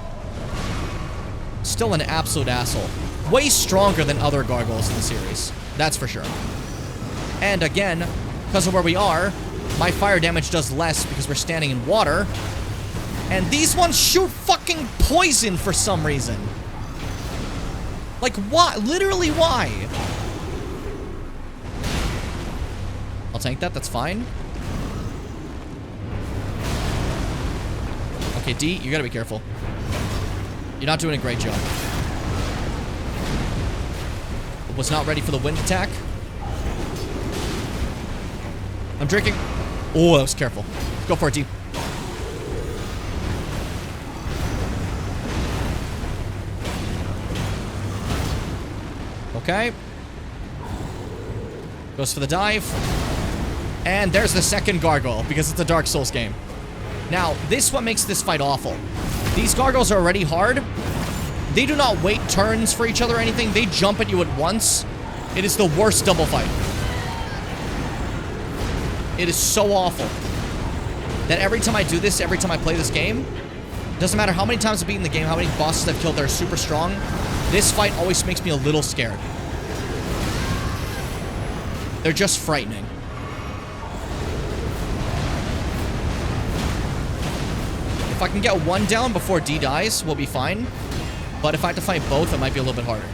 Still an absolute asshole. Way stronger than other gargoyles in the series. That's for sure. And again, because of where we are, my fire damage does less because we're standing in water. And these ones shoot fucking poison for some reason. Like, why? Literally, why? I'll tank that, that's fine. Okay, D, you gotta be careful. You're not doing a great job. Was not ready for the wind attack. I'm drinking. Oh, that was careful. Go for it, D. Okay. Goes for the dive. And there's the second gargoyle, because it's a Dark Souls game. Now, this is what makes this fight awful. These gargoyles are already hard. They do not wait turns for each other or anything. They jump at you at once. It is the worst double fight. It is so awful that every time I do this, every time I play this game, doesn't matter how many times I've beaten the game, how many bosses I've killed that are super strong, This fight always makes me a little scared. They're just frightening. If I can get one down before D dies, we'll be fine. But if I have to fight both, it might be a little bit harder.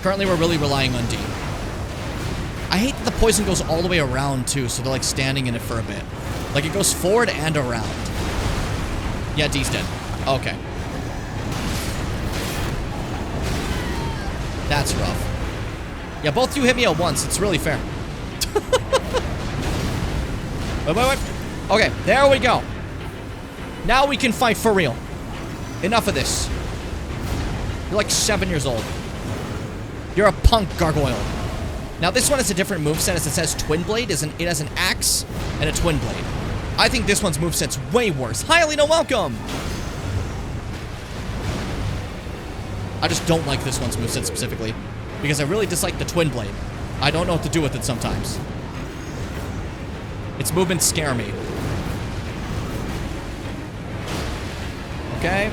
Currently, we're really relying on D. I hate that the poison goes all the way around, too, so they're, like, standing in it for a bit. Like, it goes forward and around. Yeah, D's dead. Okay. That's rough. Yeah, both you hit me at once. It's really fair. Wait. Okay, there we go. Now we can fight for real. Enough of this. You're like 7 years old. You're a punk gargoyle. Now this one has a different moveset as it says Twin Blade. It has an axe and a Twin Blade. I think this one's moveset's way worse. Hi, Alina, welcome! I just don't like this one's moveset specifically. Because I really dislike the Twin Blade. I don't know what to do with it sometimes. Its movements scare me. Okay.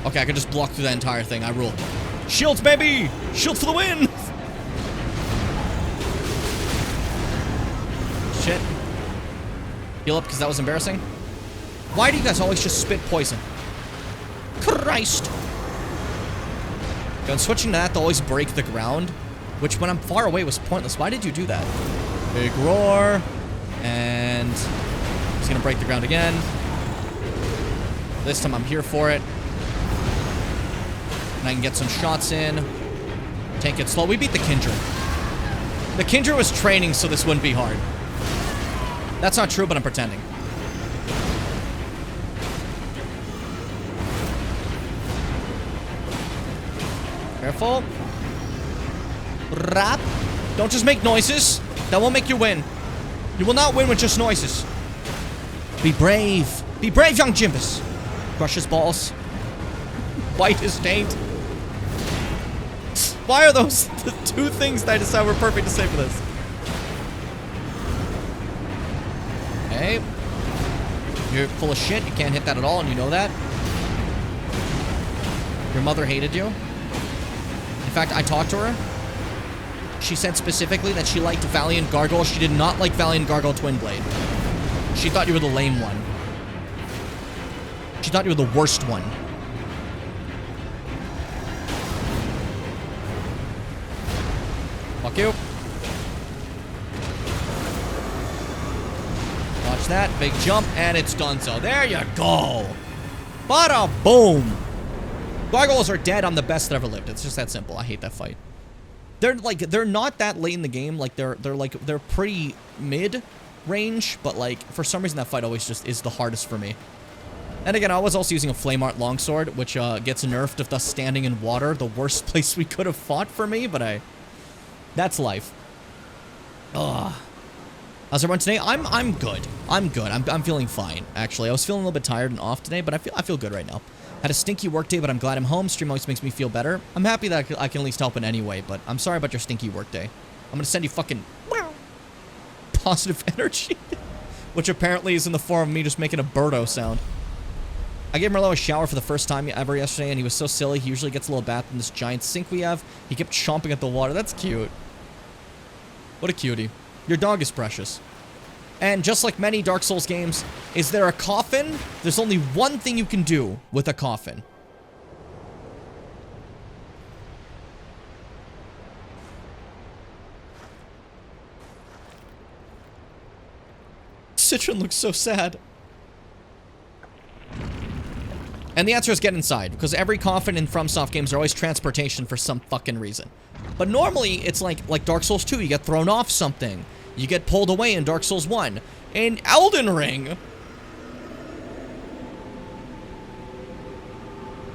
Okay, I can just block through that entire thing. I rule. Shields, baby! Shield for the win! Shit. Heal up, because that was embarrassing. Why do you guys always just spit poison? Christ! And switching to that to always break the ground, which when I'm far away was pointless. Why did you do that? Big roar. And he's gonna break the ground again. This time I'm here for it. And I can get some shots in. Take it slow. We beat the Kindred. The Kindred was training, so this wouldn't be hard. That's not true, but I'm pretending. Careful. Rap. Don't just make noises. That won't make you win. You will not win with just noises. Be brave. Be brave, young Jimbus. Crush his balls. Bite his taint. Why are those the two things that I decided were perfect to say for this? Okay. You're full of shit. You can't hit that at all, and you know that. Your mother hated you. In fact, I talked to her. She said specifically that she liked Valiant Gargoyle. She did not like Valiant Gargoyle Twin Blade. She thought you were the lame one. She thought you were the worst one. Fuck you. Watch that. Big jump, and it's done so. There you go. Bada boom. Gargoyles are dead. I'm the best that ever lived. It's just that simple. I hate that fight. They're not that late in the game. Like they're pretty mid range, but like for some reason that fight always just is the hardest for me. And again, I was also using a Flame Art Longsword, which gets nerfed if thus standing in water, the worst place we could have fought for me, but that's life. Ugh. How's everyone today? I'm good. I'm good. I'm feeling fine, actually. I was feeling a little bit tired and off today, but I feel good right now. Had a stinky work day, but I'm glad I'm home. Stream always makes me feel better. I'm happy that I can at least help in any way, but I'm sorry about your stinky work day. I'm gonna send you fucking positive energy, which apparently is in the form of me just making a birdo sound. I gave Merlot a shower for the first time ever yesterday, and he was so silly. He usually gets a little bath in this giant sink we have. He kept chomping at the water. That's cute. What a cutie. Your dog is precious. And just like many Dark Souls games, is there a coffin? There's only one thing you can do with a coffin. Citron looks so sad. And the answer is get inside, because every coffin in FromSoft games are always transportation for some fucking reason. But normally, it's like Dark Souls 2, you get thrown off something. You get pulled away in Dark Souls 1. In Elden Ring,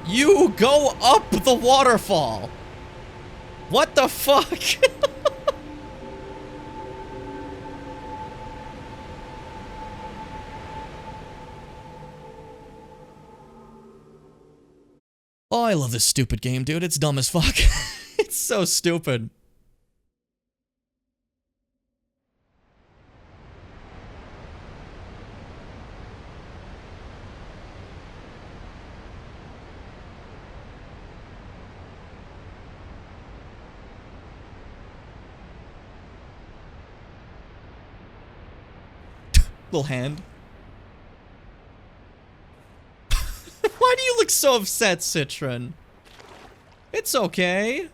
you go up the waterfall. What the fuck? Oh, I love this stupid game, dude. It's dumb as fuck. It's so stupid. Little hand. Why do you look so upset, Citron? It's okay.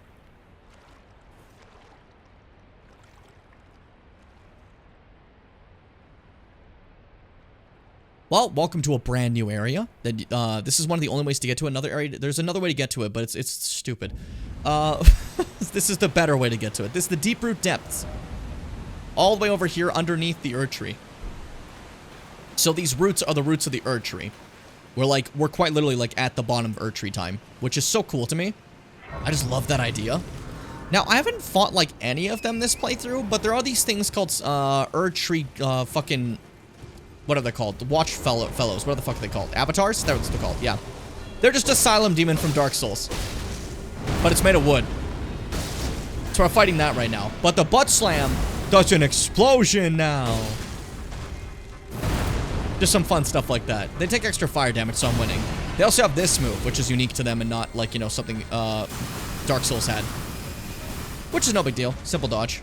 Well, welcome to a brand new area. This is one of the only ways to get to another area. There's another way to get to it, but it's stupid. This is the better way to get to it. This is the Deep Root Depths. All the way over here underneath the Erd Tree. So these roots are the roots of the Erd Tree. We're quite literally like at the bottom of Erd Tree time, which is so cool to me. I just love that idea. Now, I haven't fought like any of them this playthrough, but there are these things called Erd Tree fucking... What are they called? The Watch Fellows. What the fuck are they called? Avatars? That's what they're called, yeah. They're just Asylum Demon from Dark Souls. But it's made of wood. So we're fighting that right now. But the Butt Slam does an explosion now. Just some fun stuff like that. They take extra fire damage, so I'm winning. They also have this move, which is unique to them and not, like, you know, something Dark Souls had. Which is no big deal. Simple dodge.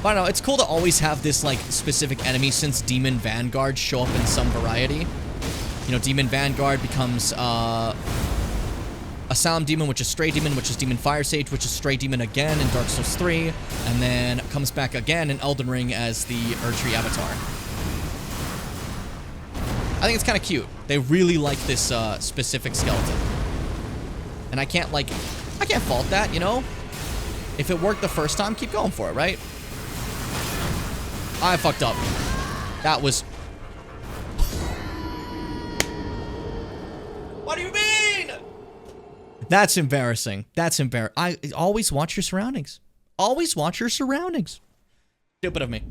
But I don't know, it's cool to always have this, like, specific enemy since Demon Vanguard show up in some variety. You know, Demon Vanguard becomes, Asylum Demon, which is Stray Demon, which is Demon Fire Sage, which is Stray Demon again in Dark Souls 3, and then comes back again in Elden Ring as the Erd Tree Avatar. I think it's kind of cute. They really like this, specific skeleton. And I can't fault that, you know? If it worked the first time, keep going for it, right? I fucked up. That was... What do you mean? That's embarrassing. That's embarrassing. Always watch your surroundings. Always watch your surroundings. Stupid of me.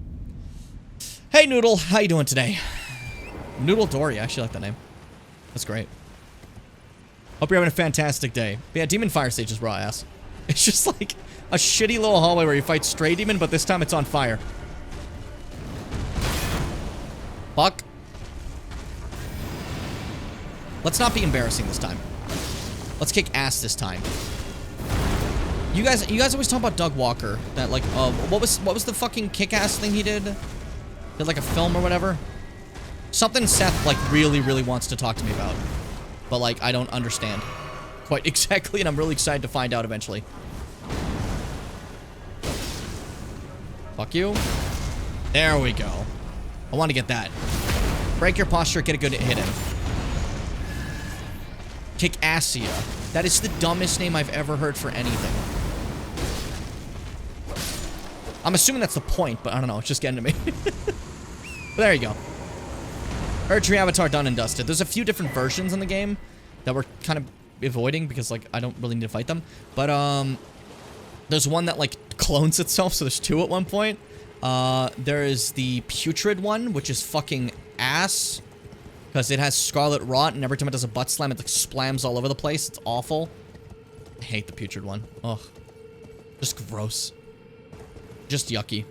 Hey, Noodle. How you doing today? Noodle Dory. I actually like that name. That's great. Hope you're having a fantastic day. But yeah, Demon Fire Sage is raw ass. It's just like a shitty little hallway where you fight Stray Demon, but this time it's on fire. Fuck. Let's not be embarrassing this time. Let's kick ass this time. You guys always talk about Doug Walker. That like, what was the fucking kick-ass thing he did? Did like a film or whatever? Something Seth like really wants to talk to me about, but like I don't understand quite exactly, and I'm really excited to find out eventually. Fuck you. There we go. I want to get that. Break your posture, get a good hit in. Kick Assia. That is the dumbest name I've ever heard for anything. I'm assuming that's the point, but I don't know. It's just getting to me. But there you go. Erd Tree Avatar done and dusted. There's a few different versions in the game that we're kind of avoiding because, like, I don't really need to fight them. But, there's one that, like, clones itself, so there's two at one point. There is the Putrid one, which is fucking ass. Because it has Scarlet Rot, and every time it does a butt slam, it, like, splams all over the place. It's awful. I hate the Putrid one. Ugh. Just gross. Just yucky.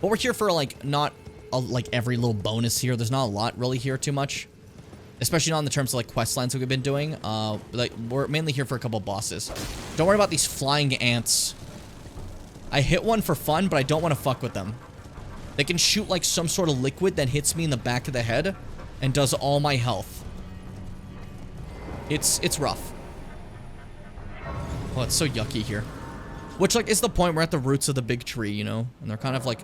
But we're here for, like, not... like every little bonus here. There's not a lot really here too much, especially not in the terms of like quest lines we've been doing. Like we're mainly here for a couple bosses. Don't worry about these flying ants. I hit one for fun, but I don't want to fuck with them. They can shoot like some sort of liquid that hits me in the back of the head and does all my health. It's rough. Oh, it's so yucky here. Which like is the point. We're at the roots of the big tree, you know, and they're kind of like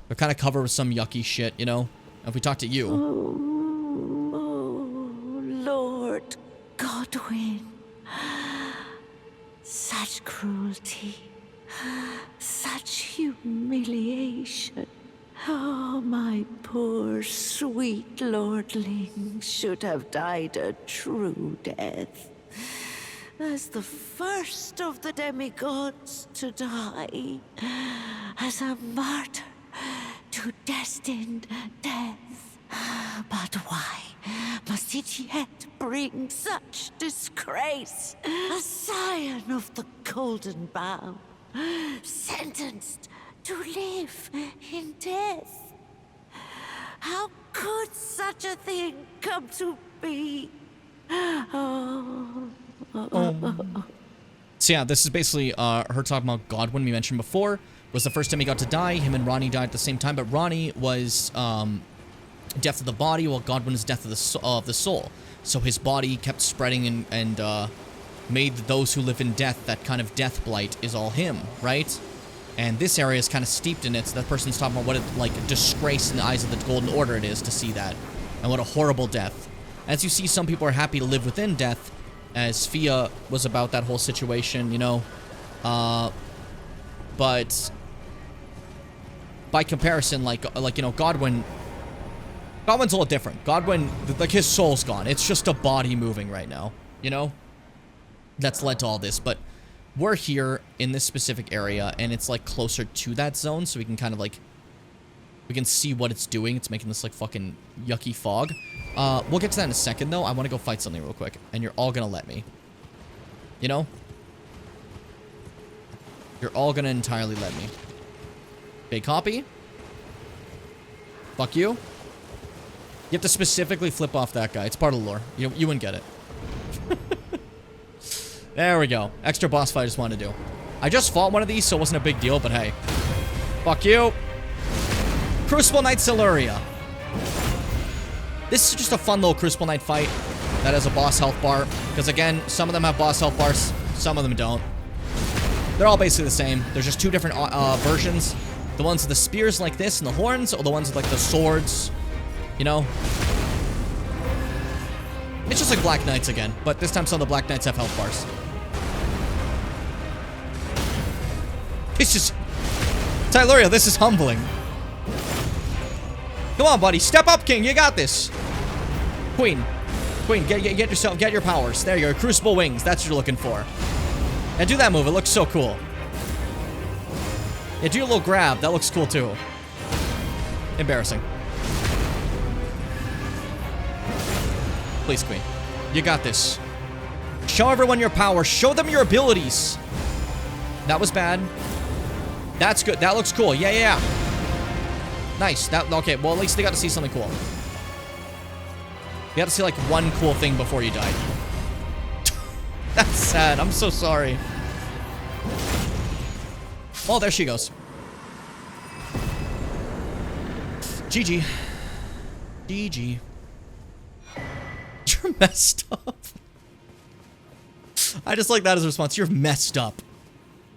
they're kind of covered with some yucky shit, you know? If we talk to you... Oh, Lord Godwin. Such cruelty. Such humiliation. Oh, my poor, sweet lordling should have died a true death. As the first of the demigods to die. As a martyr. To destined death. But why must it yet bring such disgrace? A scion of the Golden Bough, sentenced to live in death. How could such a thing come to be? So yeah, this is basically her talking about Godwin we mentioned before. was the first time he got to die. Him and Ronnie died at the same time, but Ronnie was death of the body, while Godwin is death of the soul. So his body kept spreading and made those who live in death, that kind of death blight is all him, right? And this area is kind of steeped in it, so that person's talking about what a disgrace in the eyes of the Golden Order it is to see that. And what a horrible death. As you see, some people are happy to live within death, as Fia was about that whole situation, you know. But by comparison, like you know, Godwin's a little different. Godwin, like, his soul's gone. It's just a body moving right now, you know? That's led to all this, but we're here in this specific area, and it's, like, closer to that zone, so we can kind of, like, we can see what it's doing. It's making this, like, fucking yucky fog. We'll get to that in a second, though. I want to go fight something real quick, and you're all gonna let me. You know? You're all gonna entirely let me. Big copy. Fuck you. You have to specifically flip off that guy. It's part of the lore. You wouldn't get it. There we go. Extra boss fight I just wanted to do. I just fought one of these, so it wasn't a big deal, but hey. Fuck you. Crucible Knight Siluria. This is just a fun little Crucible Knight fight that has a boss health bar. Because again, some of them have boss health bars, some of them don't. They're all basically the same. There's just two different versions. The ones with the spears like this and the horns, or the ones with like the swords. You know? It's just like Black Knights again, but this time some of the Black Knights have health bars. It's just... Siluria, this is humbling. Come on, buddy. Step up, King. You got this. Queen. Queen, get your powers. There you go. Crucible Wings. That's what you're looking for. And do that move. It looks so cool. Yeah, do a little grab. That looks cool, too. Embarrassing. Please, Queen. You got this. Show everyone your power. Show them your abilities. That was bad. That's good. That looks cool. Yeah. Nice. Okay, well, at least they got to see something cool. You got to see, like, one cool thing before you died. That's sad. I'm so sorry. Oh, there she goes. GG. GG. You're messed up. I just like that as a response. You're messed up.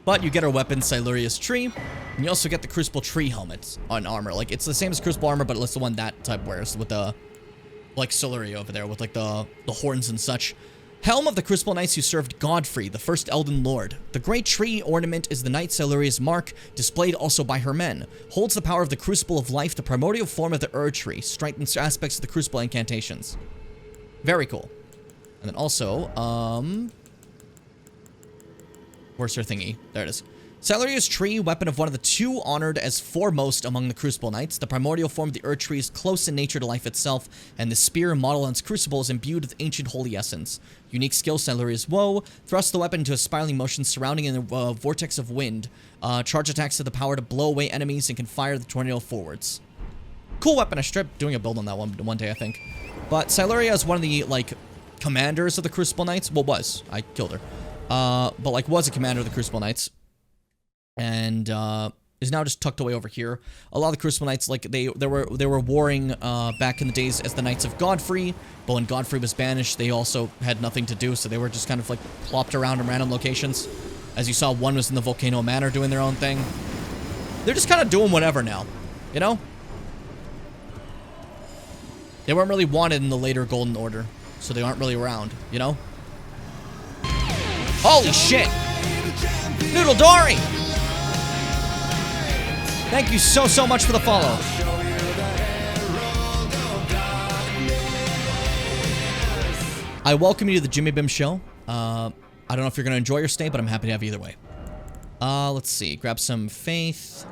But you get our weapon, Siluria's Tree, and you also get the Crucible Tree helmet on armor. Like, it's the same as Crucible armor, but it's the one that type wears with the, like, Siluria over there with, like, the horns and such. Helm of the Crucible Knights who served Godfrey, the first Elden Lord. The great tree ornament is the Knight Siluria's mark, displayed also by her men. Holds the power of the Crucible of Life, the primordial form of the Ur Tree. Strengthens aspects of the Crucible incantations. Very cool. And then also, where's her thingy? There it is. Siluria's Tree, weapon of one of the two honored as foremost among the Crucible Knights. The primordial form of the Ur Tree is close in nature to life itself, and the spear modeled on its crucible is imbued with ancient holy essence. Unique skill, Siluria's Woe. Thrust the weapon into a spiraling motion surrounding in a vortex of wind. Charge attacks have the power to blow away enemies and can fire the tornado forwards. Cool weapon. I should doing a build on that one day, I think. But Siluria is one of the, like, commanders of the Crucible Knights. Well, was. I killed her. But, like, was a commander of the Crucible Knights. And, is now just tucked away over here. A lot of the Crucible Knights, like, they were warring, back in the days as the Knights of Godfrey. But when Godfrey was banished, they also had nothing to do. So they were just kind of, like, plopped around in random locations. As you saw, one was in the Volcano Manor doing their own thing. They're just kind of doing whatever now. You know? They weren't really wanted in the later Golden Order. So they aren't really around, you know? Holy shit! Noodle Dory! Thank you so much for the follow. I welcome you to the Jimmy Bim Show. I don't know if you're going to enjoy your stay, but I'm happy to have you either way. Let's see. Grab some faith.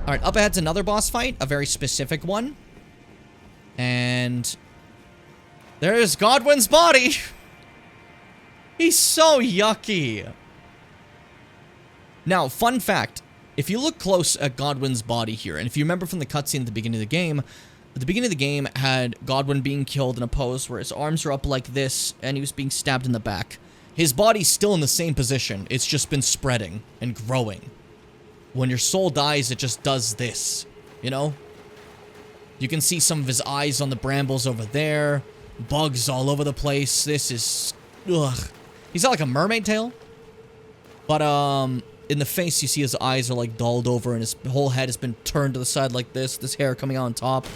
Alright, up ahead's another boss fight. A very specific one. And there's Godwin's body. He's so yucky. Now, fun fact. If you look close at Godwin's body here, and if you remember from the cutscene at the beginning of the game had Godwin being killed in a pose where his arms are up like this, and he was being stabbed in the back. His body's still in the same position. It's just been spreading and growing. when your soul dies, it just does this, you know? You can see some of his eyes on the brambles over there. Bugs all over the place. This is... ugh. He's got like a mermaid tail. But, in the face, you see his eyes are like dulled over and his whole head has been turned to the side like this. This hair coming out on top.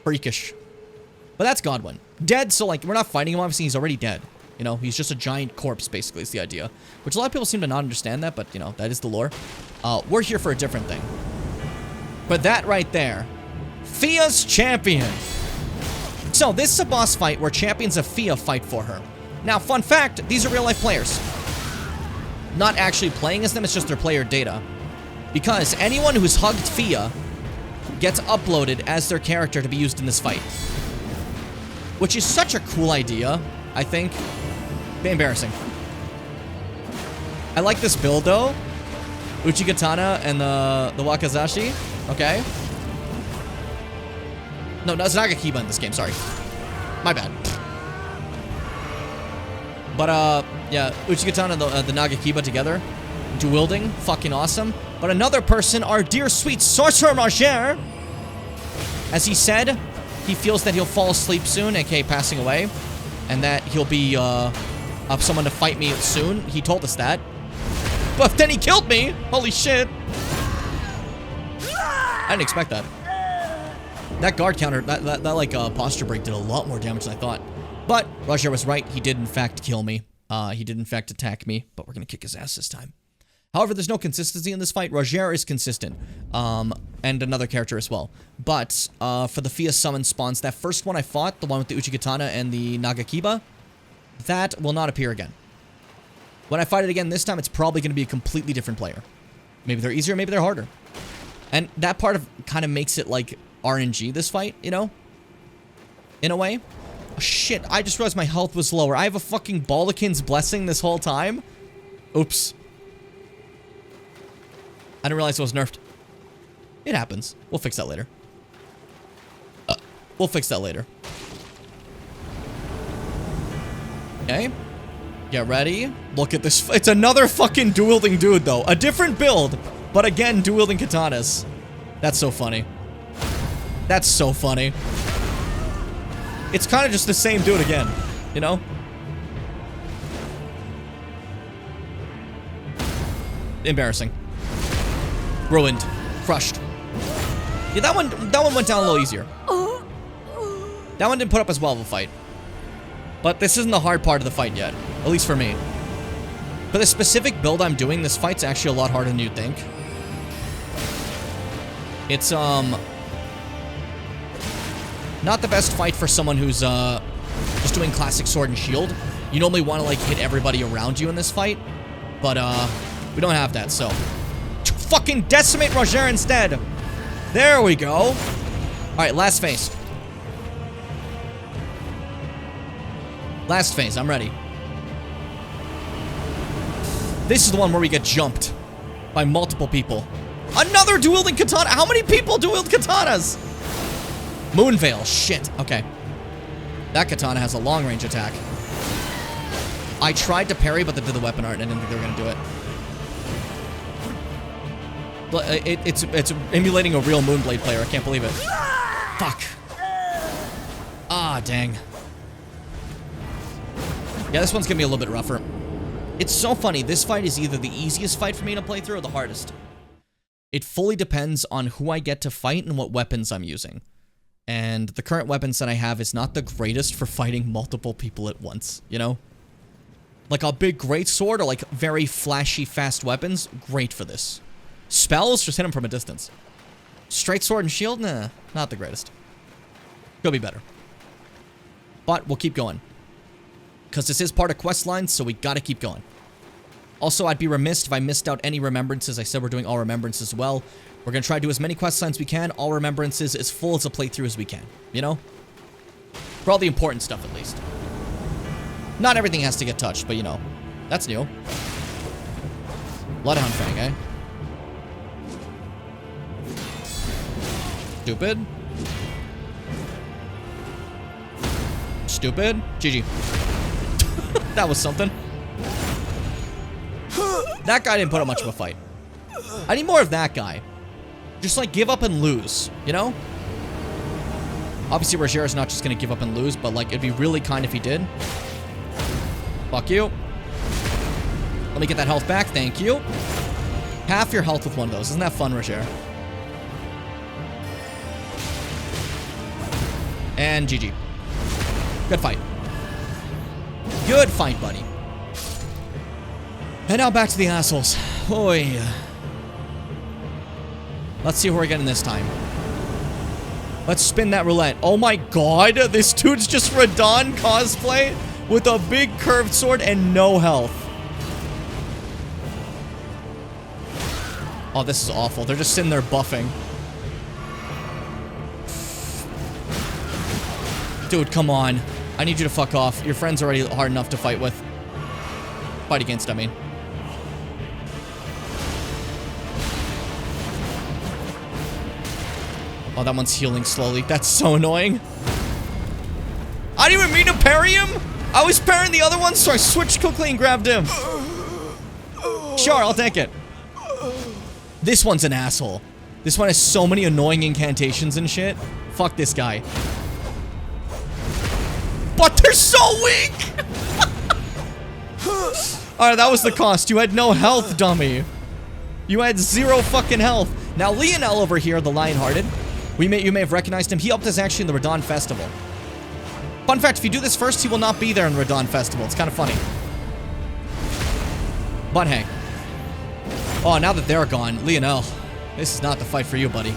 Freakish. But that's Godwin. Dead, so like, we're not fighting him, obviously, he's already dead. You know, he's just a giant corpse, basically, is the idea. Which a lot of people seem to not understand that, but, you know, that is the lore. We're here for a different thing. But that right there, Fia's champion. So, this is a boss fight where champions of Fia fight for her. Now, fun fact, these are real-life players. Not actually playing as them, it's just their player data. Because anyone who's hugged Fia gets uploaded as their character to be used in this fight. Which is such a cool idea, I think. Embarrassing. I like this build, though. Uchigatana and the Wakazashi. Okay. No, that's Nagakiba in this game, sorry. My bad. But, yeah, Uchigatana and the Nagakiba together. Dual-wielding, fucking awesome. But another person, our dear sweet Sorcerer Marcher, as he said, he feels that he'll fall asleep soon, aka passing away, and that he'll be, up someone to fight me soon. He told us that. But then he killed me! Holy shit! I didn't expect that. That guard counter, that like, posture break did a lot more damage than I thought. But, Roger was right, he did in fact kill me. He did in fact attack me, but we're gonna kick his ass this time. However, there's no consistency in this fight. Roger is consistent. And another character as well. But, for the Fia summon spawns, that first one I fought, the one with the Uchigatana and the Nagakiba, that will not appear again. When I fight it again this time, it's probably going to be a completely different player. Maybe they're easier, maybe they're harder. And that part of kind of makes it like RNG, this fight, you know? In a way. Oh, shit, I just realized my health was lower. I have a fucking Baldachin's Blessing this whole time? Oops. I didn't realize it was nerfed. It happens. We'll fix that later. We'll fix that later. Okay. Get ready. Look at this. It's another fucking dual-wielding dude, though. A different build, but again, dual-wielding katanas. That's so funny. That's so funny. It's kind of just the same dude again, you know? Embarrassing. Ruined. Crushed. Yeah, that one went down a little easier. That one didn't put up as well of a fight. But this isn't the hard part of the fight yet. At least for me. For the specific build I'm doing, this fight's actually a lot harder than you'd think. It's, not the best fight for someone who's, just doing classic sword and shield. You normally want to, like, hit everybody around you in this fight. But, we don't have that, so... Fucking decimate Roger instead! There we go! Alright, last phase. Last phase, I'm ready. This is the one where we get jumped by multiple people. Another dual-wielding katana! How many people dual-wield katanas? Moonveil, shit. Okay. That katana has a long-range attack. I tried to parry, but they did the weapon art, and I didn't think they were gonna do it. But it's emulating a real Moonblade player. I can't believe it. Fuck. Ah, dang. Yeah, this one's gonna be a little bit rougher. It's so funny. This fight is either the easiest fight for me to play through or the hardest. It fully depends on who I get to fight and what weapons I'm using. And the current weapons that I have is not the greatest for fighting multiple people at once, you know? Like a big greatsword or like very flashy, fast weapons, great for this. Spells, just hit them from a distance. Straight sword and shield, nah, not the greatest. Could be better. But we'll keep going. Because this is part of quest lines, so we gotta keep going. Also, I'd be remiss if I missed out any remembrances. I said we're doing all remembrances as well. We're gonna try to do as many quest lines as we can, all remembrances, as full as a playthrough as we can. You know? For all the important stuff, at least. Not everything has to get touched, but you know. That's new. Bloodhound Fang, eh? Stupid. Stupid. GG. That was something. That guy didn't put up much of a fight. I need more of that guy. Just, like, give up and lose, you know? Obviously, Roger's not just gonna give up and lose, but, like, it'd be really kind if he did. Fuck you. Let me get that health back, thank you. Half your health with one of those. Isn't that fun, Roger? And GG. Good fight. Good fight, buddy. And now back to the assholes. Oi. Let's see who we're getting this time. Let's spin that roulette. Oh my god, this dude's just Radon cosplay with a big curved sword and no health. Oh, this is awful. They're just sitting there buffing. Dude, come on. I need you to fuck off. Your friend's already hard enough to fight with. Fight against, I mean. Oh, that one's healing slowly. That's so annoying. I didn't even mean to parry him. I was parrying the other one, so I switched quickly and grabbed him. Sure, I'll take it. This one's an asshole. This one has so many annoying incantations and shit. Fuck this guy. But they're so weak! Alright, that was the cost. You had no health, dummy. You had 0 fucking health. Now, Lionel over here, the Lionhearted, you may have recognized him. He helped us actually in the Radon Festival. Fun fact, if you do this first, he will not be there in the Radon Festival. It's kind of funny. But hey. Oh, now that they're gone, Lionel, this is not the fight for you, buddy.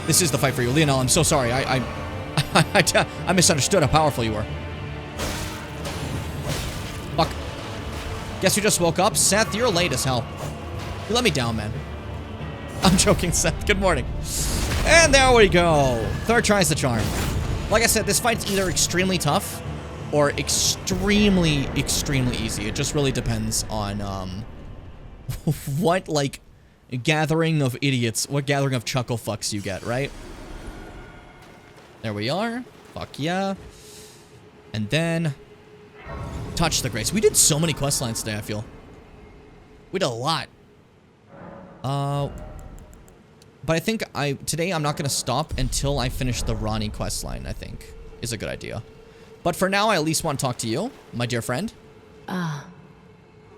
This is the fight for you. Lionel, I'm so sorry. I misunderstood how powerful you were. Fuck. Guess you just woke up? Seth, you're late as hell. You let me down, man. I'm joking, Seth. Good morning. And there we go. Third try's the charm. Like I said, this fight's either extremely tough or extremely, extremely easy. It just really depends on, what, like, gathering of idiots, what gathering of chuckle fucks you get, right? There we are. Fuck yeah. And then touch the grace. We did so many quest lines today, I feel. We did a lot. But I think today I'm not going to stop until I finish the Ronnie quest line, I think, is a good idea. But for now, I at least want to talk to you, my dear friend. Ah,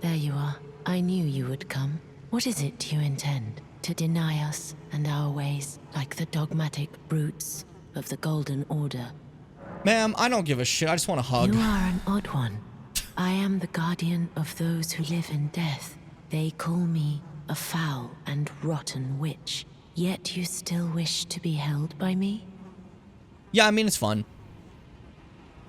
there you are. I knew you would come. What is it you intend? To deny us and our ways, like the dogmatic brutes of the Golden Order? Ma'am, I don't give a shit. I just want a hug. You are an odd one. I am the guardian of those who live in death. They call me a foul and rotten witch. Yet you still wish to be held by me? Yeah, I mean, it's fun.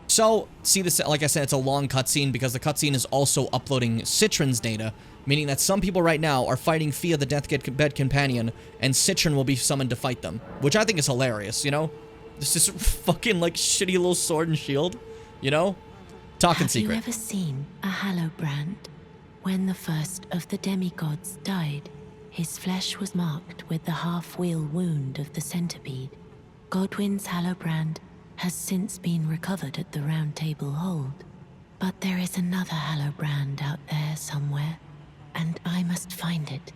So, see this, like I said, it's a long cutscene because the cutscene is also uploading Citron's data, meaning that some people right now are fighting Fia the Deathbed Companion, and Citron will be summoned to fight them, which I think is hilarious, you know? This is fucking, like, shitty little sword and shield, you know? Talking secret. Have you ever seen a Hallowbrand? When the first of the demigods died, his flesh was marked with the half-wheel wound of the centipede. Godwyn's Hallowbrand has since been recovered at the Round Table Hold. But there is another Hallowbrand out there somewhere, and I must find it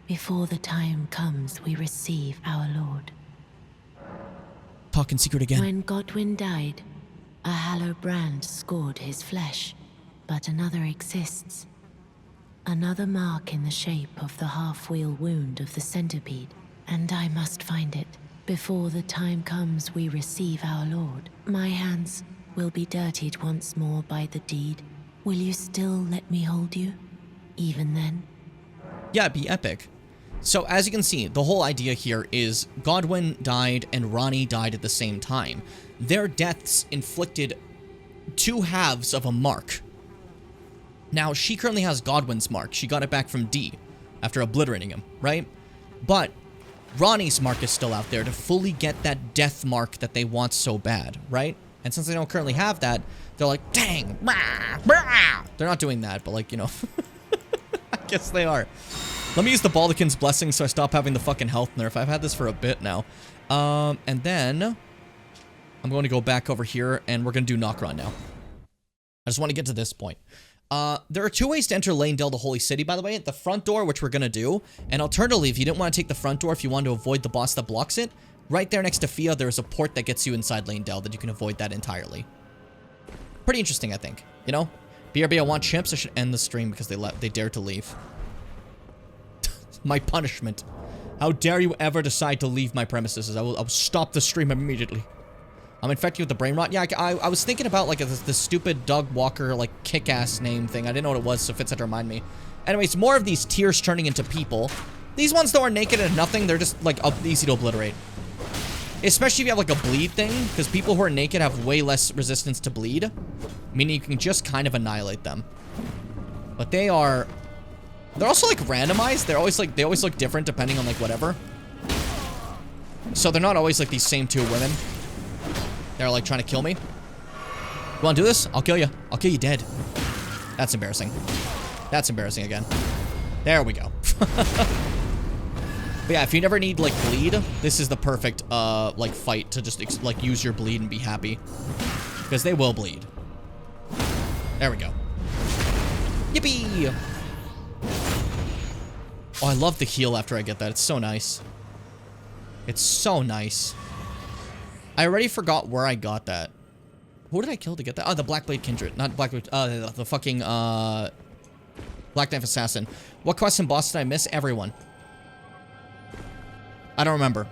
before the time comes we receive our Lord. Talking secret again. When Godwyn died, a Hallowbrand scored his flesh, but another exists. Another mark in the shape of the half-wheel wound of the centipede, and I must find it before the time comes we receive our Lord. My hands will be dirtied once more by the deed. Will you still let me hold you, even then? Yeah, it'd be epic. So, as you can see, the whole idea here is Godwyn died and Ronnie died at the same time. Their deaths inflicted 2 halves of a mark. Now, she currently has Godwyn's mark. She got it back from D after obliterating him, right? But Ronnie's mark is still out there to fully get that death mark that they want so bad, right? And since they don't currently have that, they're like, dang, they're not doing that, but like, you know, I guess they are. Let me use the Baldachin's Blessing so I stop having the fucking health nerf. I've had this for a bit now. And then I'm going to go back over here and we're going to do Nokron now. I just want to get to this point. There are 2 ways to enter Leyndell, the Holy City, by the way. The front door, which we're gonna do, and alternatively, if you didn't want to take the front door, if you wanted to avoid the boss that blocks it, right there next to Fia, there's a port that gets you inside Leyndell that you can avoid that entirely. Pretty interesting, I think. You know? BRB, I want chimps. I should end the stream because they dared to leave. My punishment. How dare you ever decide to leave my premises? I will stop the stream immediately. I'm infected with the brain rot. Yeah, I was thinking about, like, the stupid Doug Walker, like, kick-ass name thing. I didn't know what it was, so Fitz had to remind me. Anyways, more of these tears turning into people. These ones, though, are naked and nothing. They're just, like, easy to obliterate. Especially if you have, like, a bleed thing, because people who are naked have way less resistance to bleed, meaning you can just kind of annihilate them. But they're also, like, randomized. They always look different depending on, like, whatever. So they're not always, like, these same 2 women. They're, like, trying to kill me. You want to do this? I'll kill you. I'll kill you dead. That's embarrassing. That's embarrassing again. There we go. But yeah, if you never need, like, bleed, this is the perfect, like, fight to just, like, use your bleed and be happy. Because they will bleed. There we go. Yippee! Oh, I love the heal after I get that. It's so nice. It's so nice. I already forgot where I got that. Who did I kill to get that? Oh, the Blackblade Kindred. Not Blackblade, the fucking, Black Knife Assassin. What quest and boss did I miss? Everyone. I don't remember.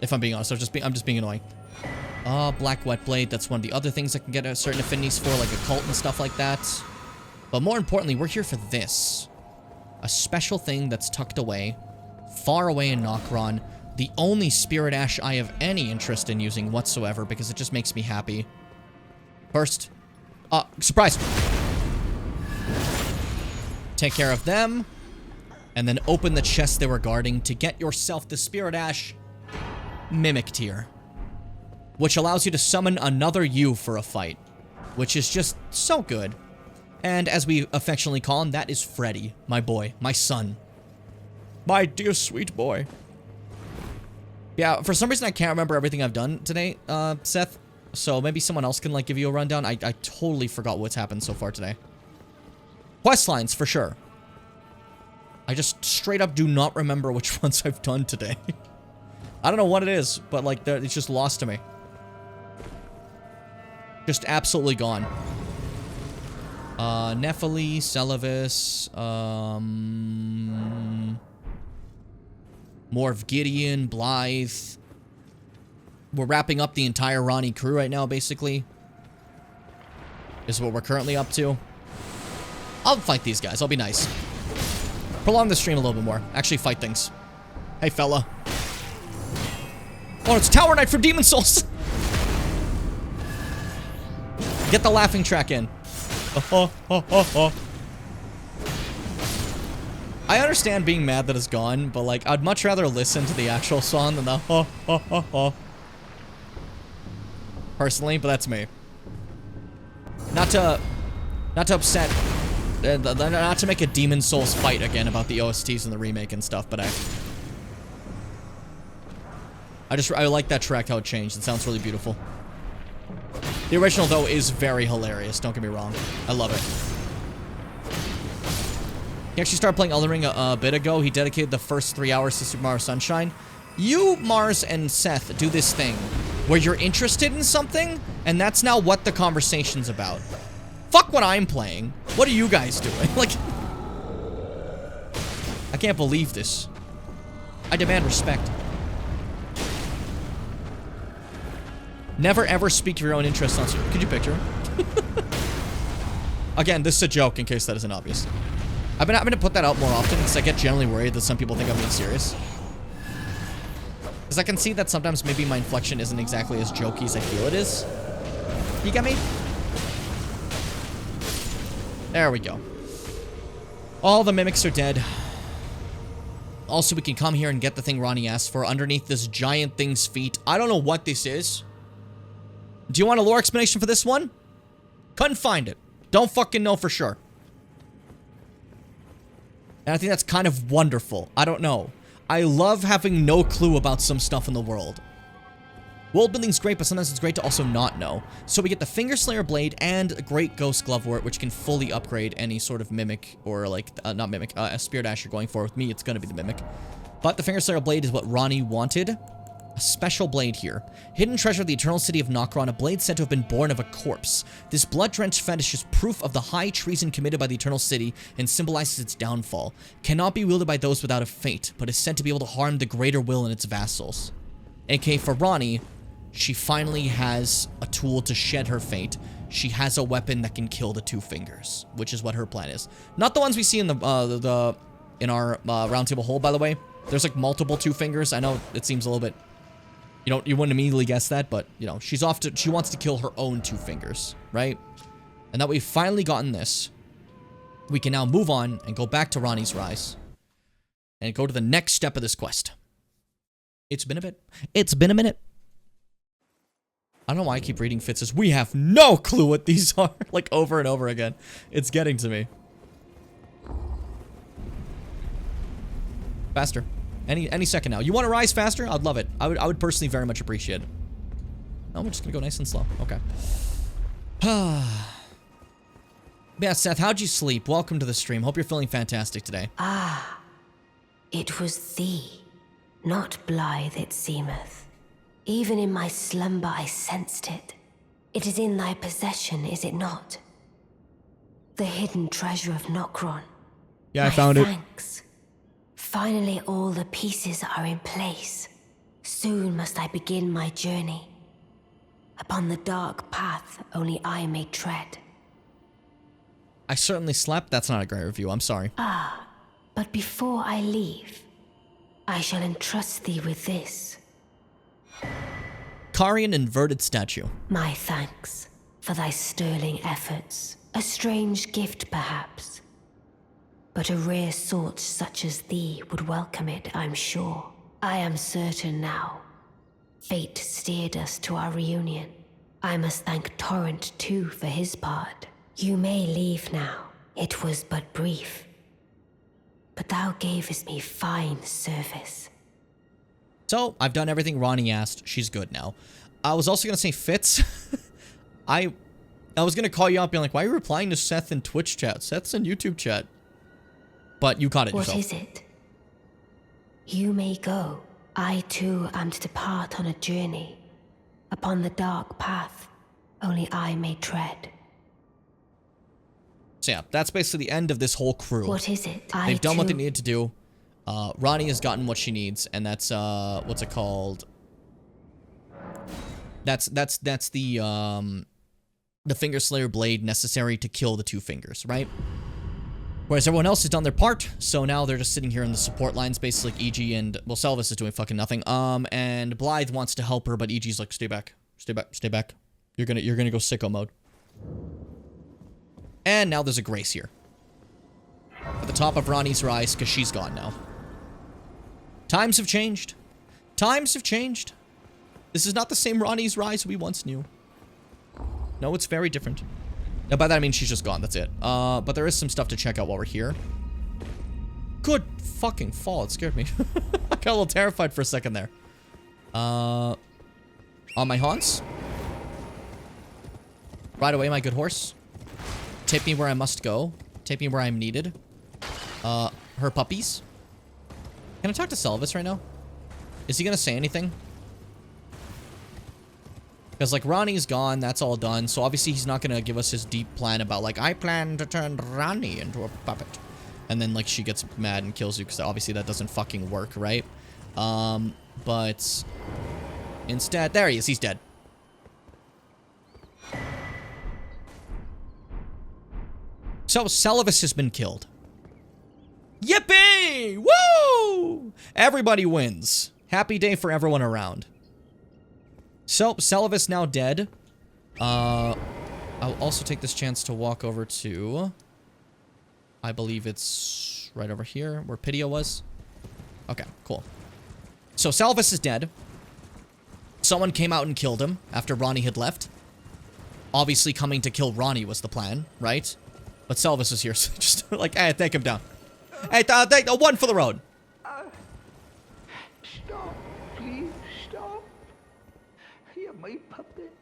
If I'm being honest, I'm just being annoying. Black Wetblade. That's one of the other things I can get certain affinities for, like occult and stuff like that. But more importantly, we're here for this. A special thing that's tucked away, far away in Nokron. The only Spirit Ash I have any interest in using whatsoever because it just makes me happy. First, surprise! Take care of them, and then open the chest they were guarding to get yourself the Spirit Ash Mimic tier, which allows you to summon another you for a fight, which is just so good. And as we affectionately call him, that is Freddy, my boy, my son. My dear sweet boy. Yeah, for some reason I can't remember everything I've done today, Seth. So maybe someone else can, like, give you a rundown. I totally forgot what's happened so far today. Quest lines, for sure. I just straight up do not remember which ones I've done today. I don't know what it is, but, like, it's just lost to me. Just absolutely gone. Nephili, Celavis, more of Gideon, Blythe. We're wrapping up the entire Ronnie crew right now, basically. This is what we're currently up to. I'll fight these guys. I'll be nice. Prolong the stream a little bit more. Actually fight things. Hey, fella. Oh, it's Tower Knight from Demon Souls. Get the laughing track in. I understand being mad that it's gone, but, like, I'd much rather listen to the actual song than the personally, but that's me. Not to upset, not to make a Demon Souls fight again about the OSTs and the remake and stuff, but I like that track, how it changed. It sounds really beautiful. The original, though, is very hilarious. Don't get me wrong. I love it. He actually started playing Elden Ring a bit ago. He dedicated the first 3 hours to Super Mario Sunshine. You, Mars, and Seth do this thing where you're interested in something, and that's now what the conversation's about. Fuck what I'm playing. What are you guys doing? Like, I can't believe this. I demand respect. Never ever speak of your own interests on stream. Could you picture? Again, this is a joke in case that isn't obvious. I've been having to put that out more often because I get generally worried that some people think I'm being serious. Because I can see that sometimes maybe my inflection isn't exactly as jokey as I feel it is. You get me? There we go. All the mimics are dead. Also, we can come here and get the thing Ronnie asked for underneath this giant thing's feet. I don't know what this is. Do you want a lore explanation for this one? Couldn't find it. Don't fucking know for sure. And I think that's kind of wonderful. I don't know. I love having no clue about some stuff in the world. World building's great, but sometimes it's great to also not know. So we get the Finger Slayer Blade and a Great Ghost Glovewort, which can fully upgrade any sort of Mimic, or like, not Mimic, a Spirit Ash you're going for. With me, it's gonna be the Mimic. But the Finger Slayer Blade is what Ronnie wanted. A special blade here. Hidden treasure of the Eternal City of Nokron, a blade said to have been born of a corpse. This blood-drenched fetish is proof of the high treason committed by the Eternal City and symbolizes its downfall. Cannot be wielded by those without a fate, but is said to be able to harm the greater will in its vassals. AK for Ronnie, she finally has a tool to shed her fate. She has a weapon that can kill the Two Fingers, which is what her plan is. Not the ones we see in in our roundtable hole, by the way. There's like multiple Two Fingers. I know it seems a little bit, you wouldn't immediately guess that, but she wants to kill her own Two Fingers, right? And that we've finally gotten this, we can now move on and go back to Ronnie's Rise and go to the next step of this quest. It's been a bit. It's been a minute. I don't know why I keep reading Fitz's. We have no clue what these are, like over and over again. It's getting to me. Faster. Any second now. You want to rise faster? I'd love it. I would personally very much appreciate it. No, we're just gonna go nice and slow. Okay. Yeah, Seth, how'd you sleep? Welcome to the stream. Hope you're feeling fantastic today. Ah, it was thee, not Blythe it seemeth. Even in my slumber I sensed it. It is in thy possession, is it not? The hidden treasure of Nokron. Yeah, I found it. Thanks. Finally all the pieces are in place. Soon must I begin my journey. Upon the dark path only I may tread. I certainly slept. That's not a great review. I'm sorry. Ah, but before I leave, I shall entrust thee with this. Karian inverted statue. My thanks for thy sterling efforts. A strange gift, perhaps. But a rare sort such as thee would welcome it, I'm sure. I am certain now. Fate steered us to our reunion. I must thank Torrent, too, for his part. You may leave now. It was but brief. But thou gavest me fine service. So, I've done everything Ronnie asked. She's good now. I was also gonna say, Fitz, I was gonna call you up being like, why are you replying to Seth in Twitch chat? Seth's in YouTube chat. But you caught it yourself. What is it? You may go. I too am to depart on a journey. Upon the dark path, only I may tread. So yeah, that's basically the end of this whole crew. What is it? They've done what they needed to do. Ronnie has gotten what she needs, and that's what's it called? That's the Finger Slayer blade necessary to kill the Two Fingers, right? Whereas everyone else has done their part, so now they're just sitting here in the support lines, basically like EG and, well, Selvus is doing fucking nothing. And Blythe wants to help her, but EG's like, stay back, stay back, stay back. You're gonna go sicko mode. And now there's a Grace here. At the top of Ronnie's Rise, because she's gone now. Times have changed. Times have changed. This is not the same Ronnie's Rise we once knew. No, it's very different. Now, by that I mean she's just gone, that's it. But there is some stuff to check out while we're here. Good fucking fall, it scared me. I got a little terrified for a second there. On my haunts. Ride away, my good horse. Take me where I must go. Take me where I'm needed. Her puppies. Can I talk to Selvus right now? Is he gonna say anything? Because, like, Ronnie's gone, that's all done, so obviously he's not gonna give us his deep plan about, like, I plan to turn Ronnie into a puppet. And then, like, she gets mad and kills you, because obviously that doesn't fucking work, right? But instead, there he is, he's dead. So, Selvus has been killed. Yippee! Woo! Everybody wins. Happy day for everyone around. So, Selvus now dead. I'll also take this chance to walk over to... I believe it's right over here, where Pitia was. Okay, cool. So, Selvus is dead. Someone came out and killed him after Ronnie had left. Obviously, coming to kill Ronnie was the plan, right? But Selvus is here, so just like, hey, take him down. Hey, take one for the road. Stop. Please stop. my puppet.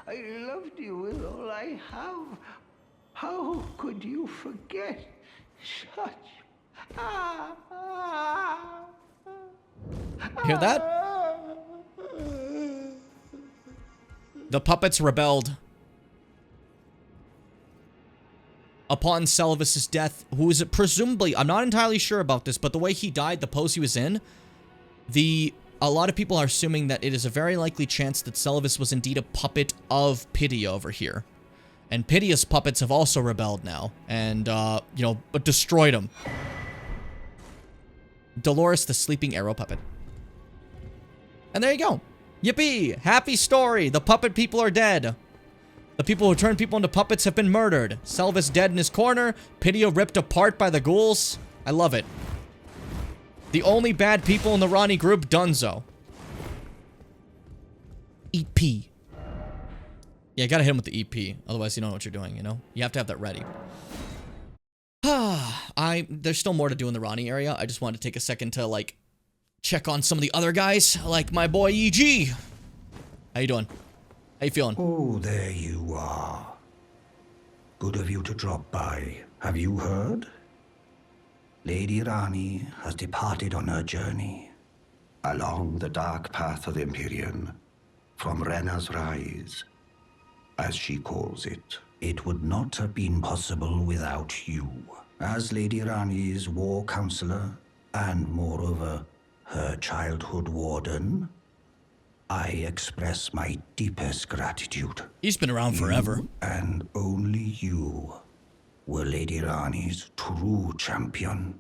I loved you with all I have. How could you forget such? Hear that? The puppets rebelled. Upon Selvis's death, who is presumably, I'm not entirely sure about this, but the way he died, the pose he was in, a lot of people are assuming that it is a very likely chance that Selvis was indeed a puppet of Pitia over here. And Pitia's puppets have also rebelled now, and, you know, destroyed him. Dolores, the sleeping arrow puppet. And there you go. Yippee! Happy story! The puppet people are dead. The people who turned people into puppets have been murdered. Selvis dead in his corner. Pitia ripped apart by the ghouls. I love it. The only bad people in the Ronnie group, Dunzo. Eat pee. Yeah, you gotta hit him with the EP. Otherwise, you don't know what you're doing, you know? You have to have that ready. There's still more to do in the Ronnie area. I just wanted to take a second to, like, check on some of the other guys, like my boy EG. How you doing? How you feeling? Oh, there you are. Good of you to drop by. Have you heard? Lady Rani has departed on her journey along the dark path of the Empyrean, from Rena's Rise, as she calls it. It would not have been possible without you. As Lady Rani's war counselor, and moreover, her childhood warden, I express my deepest gratitude. He's been around forever. You, and only you, were Lady Rani's true champion.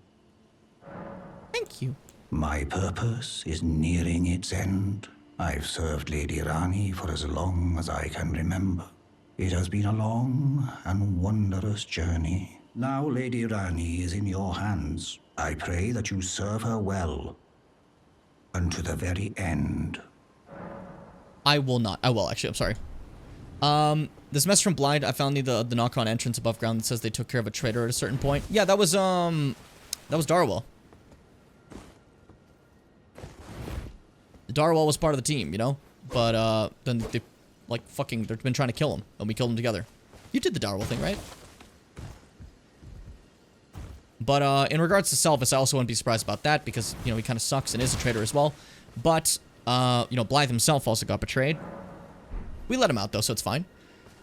Thank you. My purpose is nearing its end. I've served Lady Rani for as long as I can remember. It has been a long and wondrous journey. Now Lady Rani is in your hands. I pray that you serve her well, unto the very end. I will not. I will, actually. I'm sorry. This message from Blind, I found the knock-on entrance above ground that says they took care of a traitor at a certain point. Yeah, that was Darwell. Darwell was part of the team, you know? But, then they, like, fucking, they've been trying to kill him, and we killed him together. You did the Darwell thing, right? But, in regards to Selvis, I also wouldn't be surprised about that, because, you know, he kind of sucks and is a traitor as well. But, you know, Blythe himself also got betrayed. We let him out, though, so it's fine.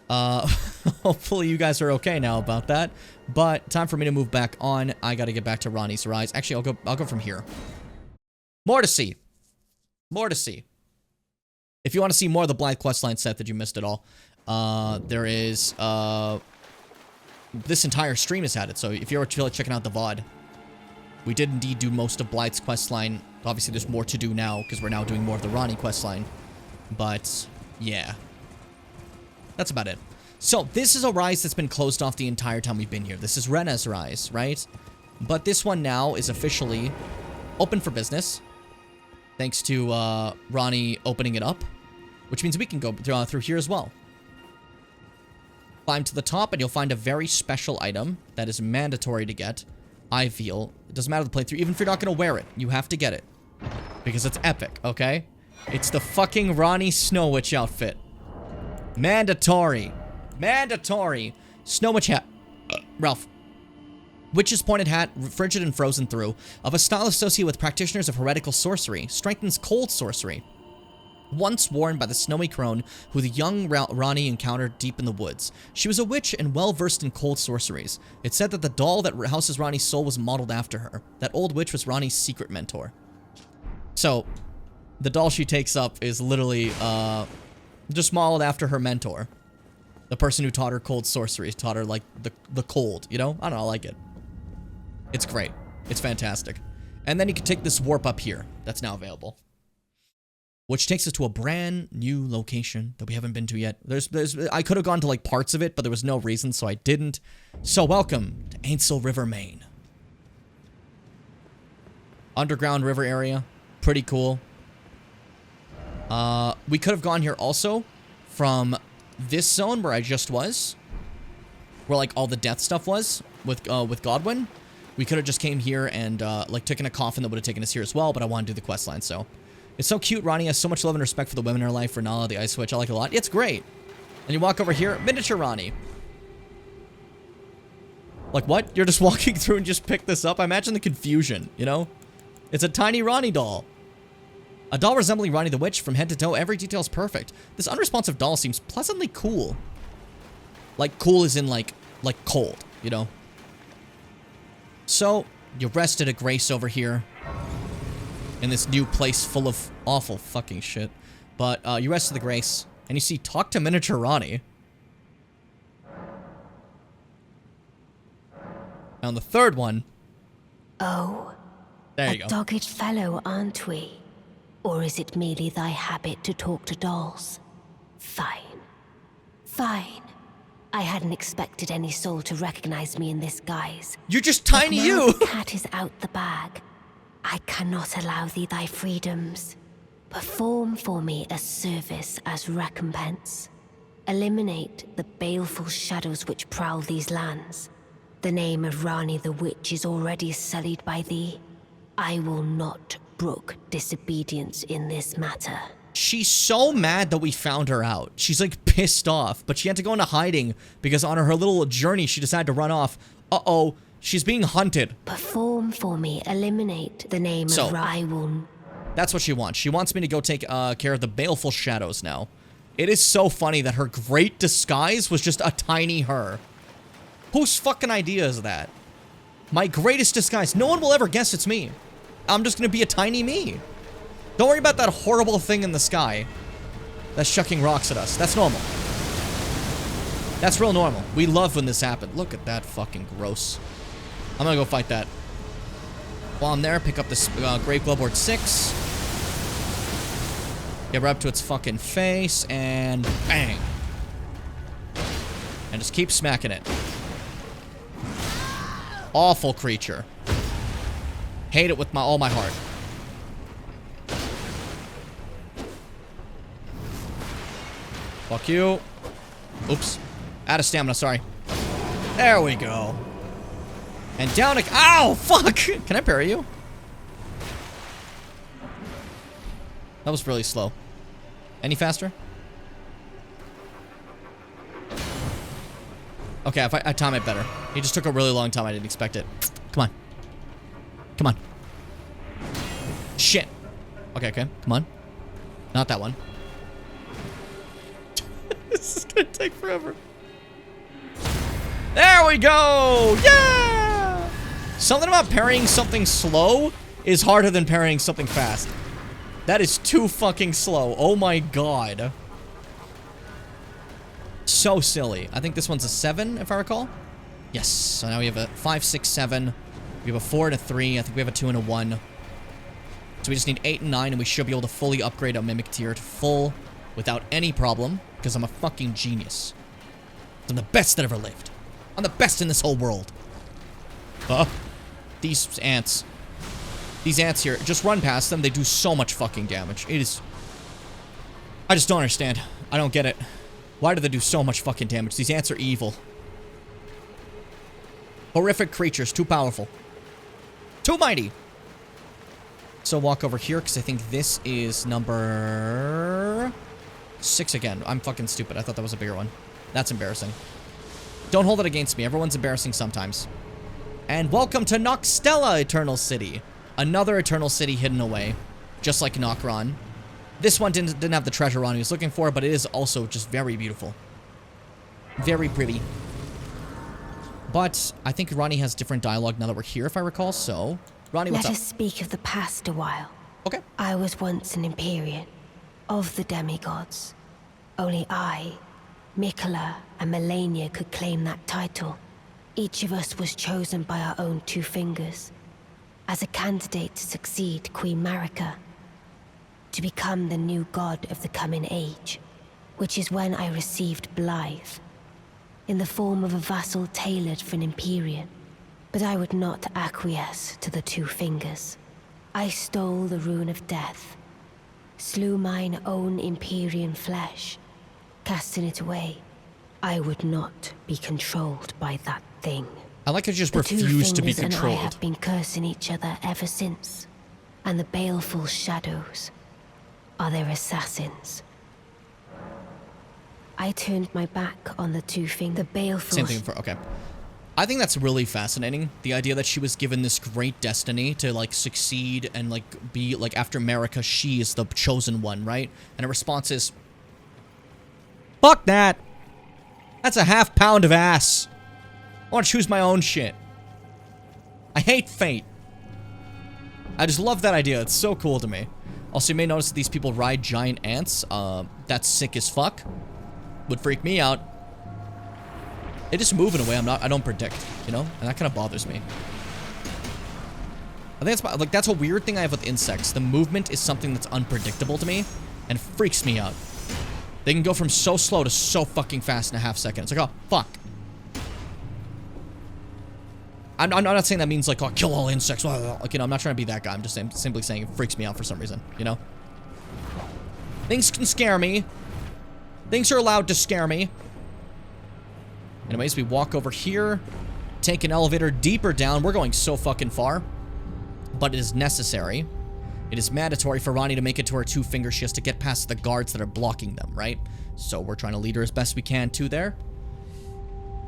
Hopefully you guys are okay now about that. But, time for me to move back on. I gotta get back to Ronnie's Rise. Actually, I'll go from here. More to see. More to see. If you want to see more of the Blythe questline set that you missed at all, there is, this entire stream has had it, so if you're checking out the VOD, we did indeed do most of Blythe's questline. Obviously, there's more to do now, because we're now doing more of the Ronnie questline. But, yeah. That's about it. So, this is a rise that's been closed off the entire time we've been here. This is Rena's Rise, right? But this one now is officially open for business. Thanks to Ronnie opening it up, which means we can go through here as well. Climb to the top and you'll find a very special item that is mandatory to get. I feel. It doesn't matter the playthrough, even if you're not going to wear it, you have to get it. Because it's epic, okay? It's the fucking Ronnie Snow Witch outfit. Mandatory. Mandatory. Snow Witch hat. Ralph. Witch's pointed hat, frigid and frozen through, of a style associated with practitioners of heretical sorcery, strengthens cold sorcery. Once worn by the snowy crone who the young Ronnie encountered deep in the woods. She was a witch and well-versed in cold sorceries. It said that the doll that houses Ronnie's soul was modeled after her. That old witch was Ronnie's secret mentor. So, the doll she takes up is literally, just modeled after her mentor. The person who taught her cold sorceries, taught her, like, the cold, you know? I don't know, I like it. It's great. It's fantastic. And then you can take this warp up here that's now available. Which takes us to a brand new location that we haven't been to yet. I could have gone to like parts of it, but there was no reason, so I didn't. So welcome to Ainsel River, Maine. Underground river area. Pretty cool. We could have gone here also from this zone where I just was. Where like all the death stuff was with Godwin. We could have just came here and like taken a coffin that would have taken us here as well, but I want to do the quest line, so It's so cute. Ronnie has so much love and respect for the women in her life. Renala, the Ice Witch. I like it a lot. It's great. And you walk over here, miniature Ronnie. Like what? You're just walking through and just pick this up? I imagine the confusion, you know? It's a tiny Ronnie doll. A doll resembling Ronnie the Witch from head to toe. Every detail is perfect. This unresponsive doll seems pleasantly cool. Like cool as in like cold, you know? So, you rested at Grace over here. In this new place full of awful fucking shit. But you rest of the Grace, and you see Talk to Miniature Ronnie. Now on the third one. Oh, there you go. A dogged fellow, aren't we? Or is it merely thy habit to talk to dolls? Fine. Fine. I hadn't expected any soul to recognize me in this guise. You're just tiny, but now you! The cat is out the bag. I cannot allow thee thy freedoms. Perform for me a service as recompense. Eliminate the baleful shadows which prowl these lands. The name of Rani the Witch is already sullied by thee. I will not brook disobedience in this matter. She's so mad that we found her out. She's like pissed off, but she had to go into hiding because on her little journey she decided to run off. Uh-oh, she's being hunted. Perform for me, eliminate the name of Raiwun. That's what she wants. She wants me to go take care of the baleful shadows now. It is so funny that her great disguise was just a tiny her. Whose fucking idea is that? My greatest disguise. No one will ever guess it's me. I'm just gonna be a tiny me. Don't worry about that horrible thing in the sky that's chucking rocks at us. That's normal. That's real normal. We love when this happened. Look at that fucking gross. I'm gonna go fight that. While I'm there, pick up this Grave Glowboard 6. Get right up to its fucking face and bang. And just keep smacking it. Awful creature. Hate it with all my heart. Fuck you. Oops. Out of stamina, sorry. There we go. And down a- Ow! Fuck! Can I parry you? That was really slow. Any faster? Okay, I time it better. He just took a really long time. I didn't expect it. Come on. Come on. Shit. Okay, okay. Come on. Not that one. This is gonna take forever. There we go! Yeah! Something about parrying something slow is harder than parrying something fast. That is too fucking slow. Oh my god. So silly. I think this one's a 7, if I recall. Yes. So now we have a 5, 6, 7. We have a 4 and a 3. I think we have a 2 and a 1. So we just need 8 and 9, and we should be able to fully upgrade our Mimic tier to full without any problem, because I'm a fucking genius. I'm the best that ever lived. I'm the best in this whole world. These ants. These ants here, just run past them. They do so much fucking damage. It is... I just don't understand. I don't get it. Why do they do so much fucking damage? These ants are evil. Horrific creatures. Too powerful. Too mighty. So walk over here, because I think this is number 6 again. I'm fucking stupid. I thought that was a bigger one. That's embarrassing. Don't hold it against me. Everyone's embarrassing sometimes. And welcome to Noxtella Eternal City. Another Eternal City hidden away. Just like Nokron. This one didn't have the treasure Ron he was looking for, but it is also just very beautiful. Very pretty. But I think Ronnie has different dialogue now that we're here, if I recall, so... Ronnie, what's up? Let us speak of the past a while. Okay. I was once an Empyrean, of the demigods. Only I, Mikola, and Melania could claim that title. Each of us was chosen by our own 2 fingers, as a candidate to succeed Queen Marika, to become the new god of the coming age, which is when I received Blythe, in the form of a vassal tailored for an Empyrean. But I would not acquiesce to the 2 fingers. I stole the rune of death, slew mine own Empyrean flesh, casting it away. I would not be controlled by that thing. I like to just refuse to be The 2 fingers controlled. and I have been cursing each other ever since. And the baleful shadows, are there assassins. I turned my back on the the baleful... Same thing for, okay. I think that's really fascinating. The idea that she was given this great destiny to, like, succeed and, like, be, like, after America, she is the chosen one, right? And her response is, fuck that. That's a half pound of ass. I want to choose my own shit. I hate fate. I just love that idea. It's so cool to me. Also, you may notice that these people ride giant ants. That's sick as fuck. Would freak me out. They just move in a way I don't predict, you know? And that kind of bothers me. I think it's, like, that's a weird thing I have with insects. The movement is something that's unpredictable to me and freaks me out. They can go from so slow to so fucking fast in a half second. It's like, oh, fuck. I'm not saying that means, like, oh, kill all insects. Like, you know, I'm not trying to be that guy. I'm just simply saying it freaks me out for some reason, you know? Things can scare me. Things are allowed to scare me. Anyways, we walk over here, take an elevator deeper down. We're going so fucking far, but it is necessary. It is mandatory for Ranni to make it to her two fingers. She has to get past the guards that are blocking them, right? So we're trying to lead her as best we can to there.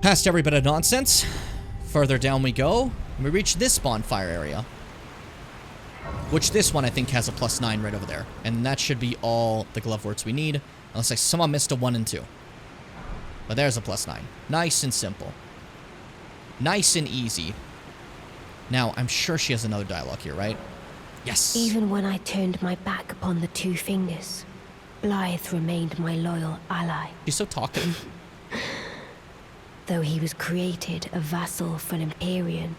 Past every bit of nonsense. Further down we go, and we reach this bonfire area. Which this one, I think, has a +9 right over there. And that should be all the glove words we need. Unless I somehow missed a 1 and 2. But there's a +9. Nice and simple. Nice and easy. Now, I'm sure she has another dialogue here, right? Yes. Even when I turned my back upon the two fingers, Blythe remained my loyal ally. She's so talkative. Though he was created a vassal for an Empyrean,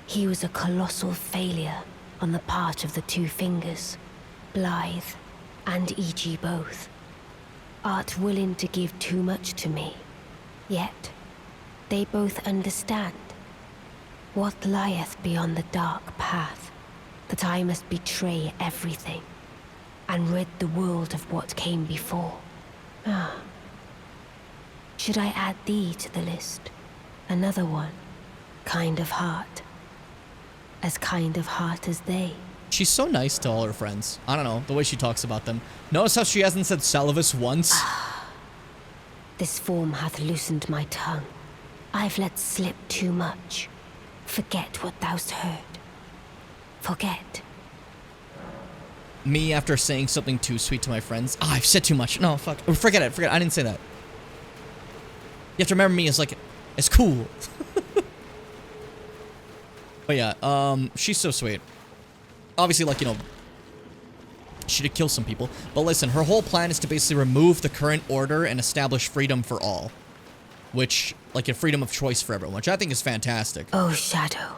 he was a colossal failure on the part of the two fingers. Blythe and E.G. both. Art willing to give too much to me. Yet, they both understand what lieth beyond the dark path, that I must betray everything and rid the world of what came before. Ah. Should I add thee to the list? Another one. Kind of heart. As kind of heart as they. She's so nice to all her friends. I don't know, the way she talks about them. Notice how she hasn't said Salivus once? This form hath loosened my tongue. I've let slip too much. Forget what thou'st heard. Forget. Me after saying something too sweet to my friends. I've said too much. No, fuck. Forget it. I didn't say that. You have to remember me as, like, as cool. But yeah, she's so sweet. Obviously, like, you know, she did kill some people. But listen, her whole plan is to basically remove the current order and establish freedom for all. Which, like, a freedom of choice for everyone, which I think is fantastic. O Shadow,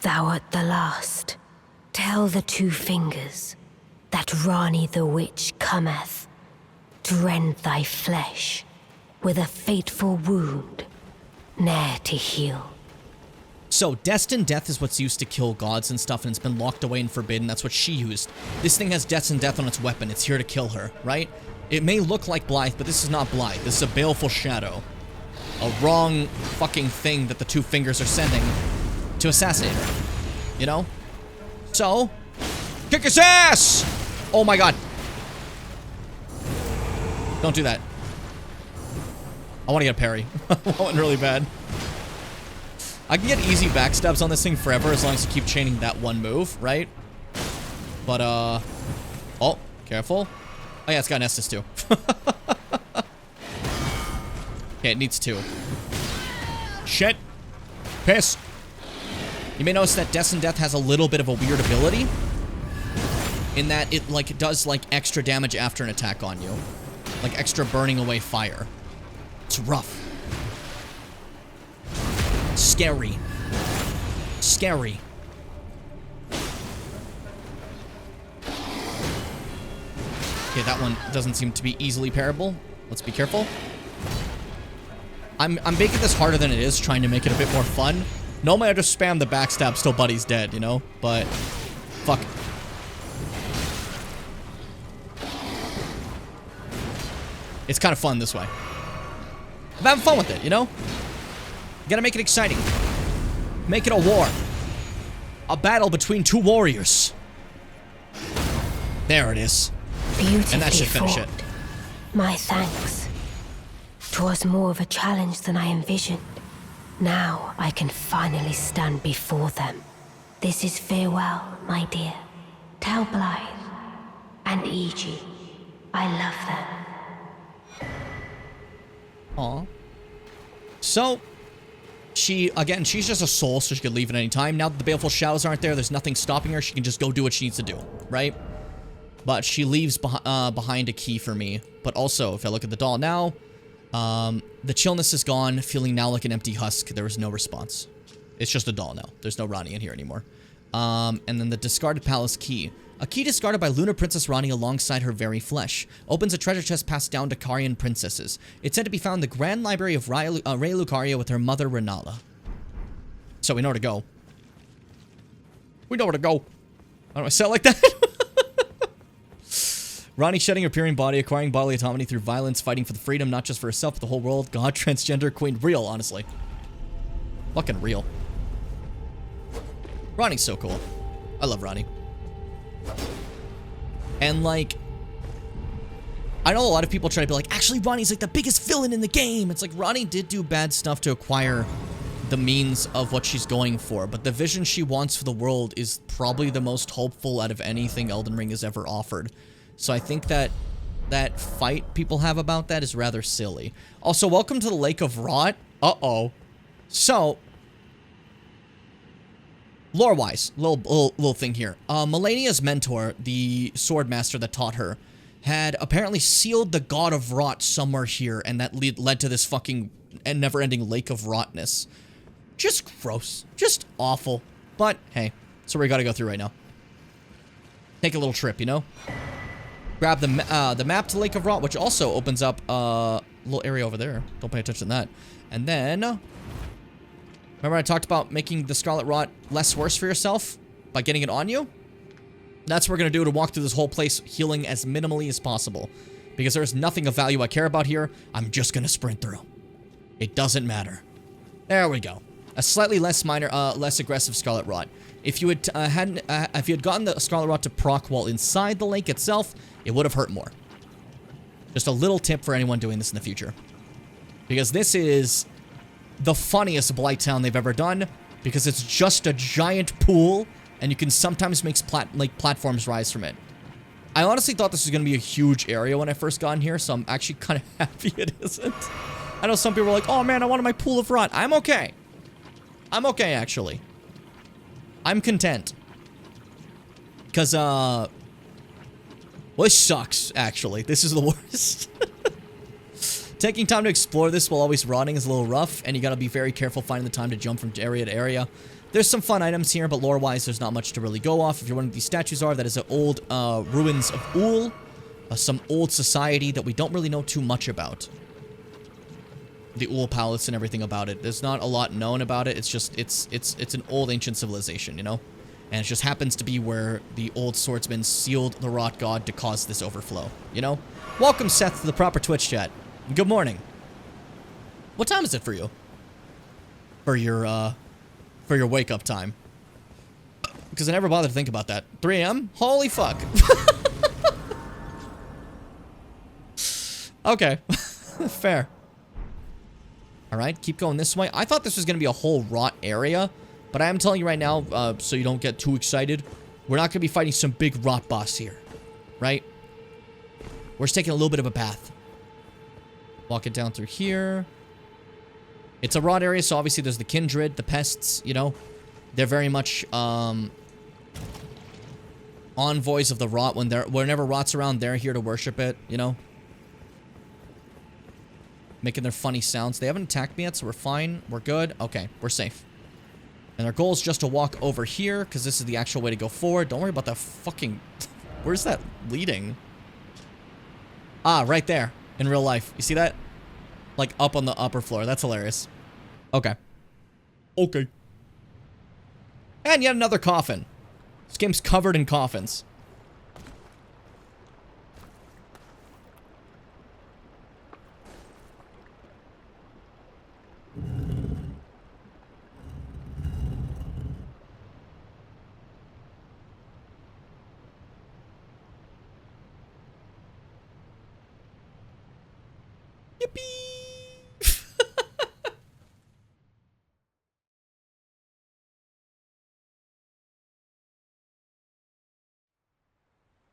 thou art the last. Tell the two fingers that Ranni the Witch cometh to rend thy flesh with a fateful wound, ne'er to heal. So, Destined Death is what's used to kill gods and stuff, and it's been locked away and forbidden. That's what she used. This thing has Destined Death on its weapon. It's here to kill her, right? It may look like Blythe, but this is not Blythe. This is a baleful shadow. A wrong fucking thing that the two fingers are sending to assassinate her. You know? So, kick his ass! Oh my god. Don't do that. I want to get a parry. I want really bad. I can get easy backstabs on this thing forever as long as you keep chaining that one move, right? But, oh, careful. Oh yeah, it's got an Estus too. Okay, it needs 2. Shit. Piss. You may notice that Destined Death has a little bit of a weird ability. In that it, like, does, like, extra damage after an attack on you. Like, extra burning away fire. It's rough. Scary. Scary. Okay, that one doesn't seem to be easily parable. Let's be careful. I'm making this harder than it is, trying to make it a bit more fun. Normally I just spam the backstab till Buddy's dead, you know? But, fuck. It's kind of fun this way. I'm having fun with it, you know? You gotta make it exciting. Make it a war. A battle between two warriors. There it is. Beautifully And that should finish fought. it. My thanks. 'Twas more of a challenge than I envisioned. Now I can finally stand before them. This is farewell, my dear. Tell Blythe and Iji I love them. Aw. So, she's just a soul, so she could leave at any time. Now that the baleful shadows aren't there, there's nothing stopping her. She can just go do what she needs to do, right? But she leaves behind a key for me. But also, if I look at the doll now, the chillness is gone, feeling now like an empty husk. There is no response. It's just a doll now. There's no Ranni in here anymore. And then the discarded palace key. A key discarded by Lunar Princess Ranni alongside her very flesh. Opens a treasure chest passed down to Carian princesses. It's said to be found in the Grand Library of Raya Lucaria with her mother Renala. So we know where to go. We know where to go. How do I sound like that? Ranni shedding her appearing body, acquiring bodily autonomy through violence, fighting for the freedom, not just for herself, but the whole world. God, transgender queen. Real, honestly. Fucking real. Ranni's so cool. I love Ranni. And, like, I know a lot of people try to be like, actually, Ranni's like the biggest villain in the game. It's like, Ranni did do bad stuff to acquire the means of what she's going for, but the vision she wants for the world is probably the most hopeful out of anything Elden Ring has ever offered. So I think that that fight people have about that is rather silly. Also, welcome to the Lake of Rot. Uh-oh. So, lore-wise, little thing here. Melania's mentor, the sword master that taught her, had apparently sealed the god of rot somewhere here, and that led to this fucking never-ending lake of rotness. Just gross. Just awful. But, hey, that's what we gotta go through right now. Take a little trip, you know? Grab the map to Lake of Rot, which also opens up a little area over there. Don't pay attention to that. And then, remember I talked about making the Scarlet Rot less worse for yourself by getting it on you? That's what we're going to do to walk through this whole place healing as minimally as possible. Because there's nothing of value I care about here. I'm just going to sprint through. It doesn't matter. There we go. A slightly less aggressive Scarlet Rot. If you had if you had gotten the Scarlet Rot to proc while inside the lake itself, it would have hurt more. Just a little tip for anyone doing this in the future. Because this is the funniest Blight Town they've ever done, because it's just a giant pool, and you can sometimes make platforms rise from it. I honestly thought this was going to be a huge area when I first got in here, so I'm actually kind of happy it isn't. I know some people were like, oh man, I wanted my pool of rot. I'm okay. I'm okay, actually. I'm content. Because, well, this sucks, actually. This is the worst. Taking time to explore this while always rotting is a little rough, and you gotta be very careful finding the time to jump from area to area. There's some fun items here, but lore-wise, there's not much to really go off. If you're wondering what these statues are, that is an old ruins of Ul, some old society that we don't really know too much about. The Ul Palace and everything about it. There's not a lot known about it. It's just, it's an old ancient civilization, you know? And it just happens to be where the old swordsman sealed the rot god to cause this overflow, you know? Welcome, Seth, to the proper Twitch chat. Good morning. What time is it for you? For your wake-up time. Because I never bothered to think about that. 3 a.m.? Holy fuck. Okay. Fair. Alright, keep going this way. I thought this was going to be a whole rot area, but I am telling you right now, so you don't get too excited, we're not going to be fighting some big rot boss here. Right? We're just taking a little bit of a path. Walk it down through here. It's a rot area, so obviously there's the kindred, the pests, you know. They're very much envoys of the rot. Whenever rot's around, they're here to worship it, you know. Making their funny sounds. They haven't attacked me yet, so we're fine. We're good. Okay, we're safe. And our goal is just to walk over here, because this is the actual way to go forward. Don't worry about that fucking... Where's that leading? Ah, right there. In real life. You see that? Like, up on the upper floor. That's hilarious. Okay. Okay. And yet another coffin. This game's covered in coffins. Yippee!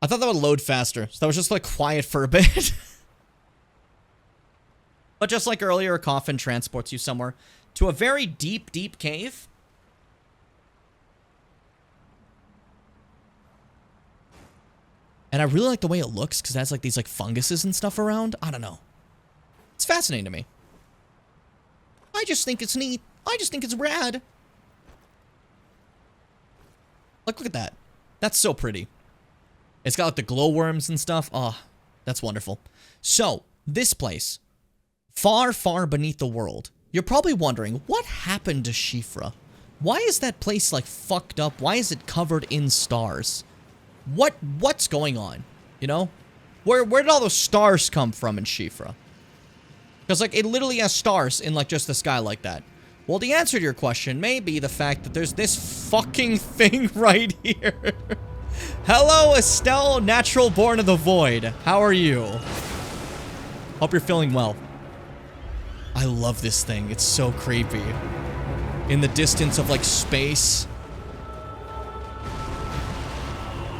I thought that would load faster, so that was just like quiet for a bit. But just like earlier, a coffin transports you somewhere to a very deep, deep cave. And I really like the way it looks because it has like these like funguses and stuff around. I don't know. It's fascinating to me. I just think it's neat. I just think it's rad. Look at that. That's so pretty. It's got like the glowworms and stuff. Oh, that's wonderful. So, this place, far, far beneath the world. You're probably wondering, what happened to Shifra? Why is that place like fucked up? Why is it covered in stars? What's going on? You know? Where did all those stars come from in Shifra? Because like it literally has stars in like just the sky like that. Well, the answer to your question may be the fact that there's this fucking thing right here. Hello, Estelle, natural born of the void. How are you? Hope you're feeling well. I love this thing. It's so creepy. In the distance of like space.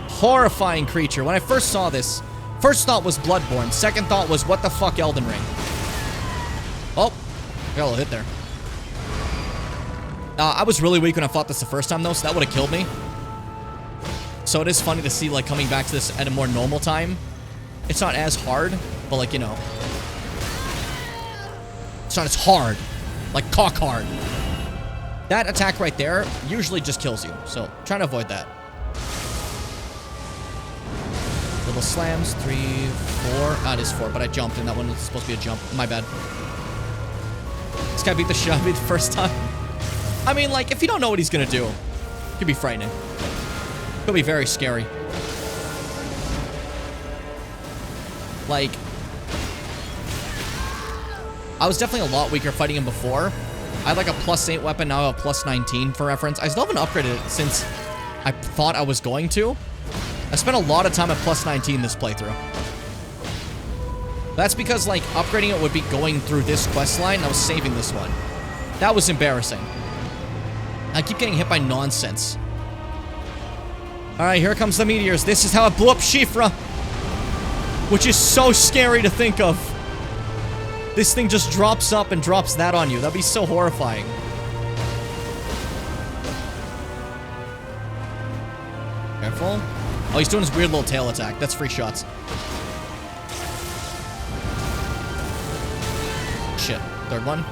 Horrifying creature. When I first saw this, first thought was Bloodborne. Second thought was, what the fuck, Elden Ring? Oh, got a little hit there. I was really weak when I fought this the first time though, so that would have killed me. So it is funny to see like coming back to this at a more normal time. It's not as hard, but like, you know. It's not as hard. Like cock hard. That attack right there usually just kills you, so trying to avoid that. Little slams, 3, 4. Ah, it is 4, but I jumped and that one was supposed to be a jump. My bad. This guy beat the shit out of me the first time. I mean, like, if you don't know what he's gonna do, it could be frightening. Could be very scary. Like, I was definitely a lot weaker fighting him before. I had like a +8 weapon, now I have a +19 for reference. I still haven't upgraded it since I thought I was going to. I spent a lot of time at +19 this playthrough. That's because, like, upgrading it would be going through this quest line, and I was saving this one. That was embarrassing. I keep getting hit by nonsense. Alright, here comes the meteors. This is how it blew up Shifra. Which is so scary to think of. This thing just drops up and drops that on you. That'd be so horrifying. Careful. Oh, he's doing his weird little tail attack. That's free shots. Shit. Third one.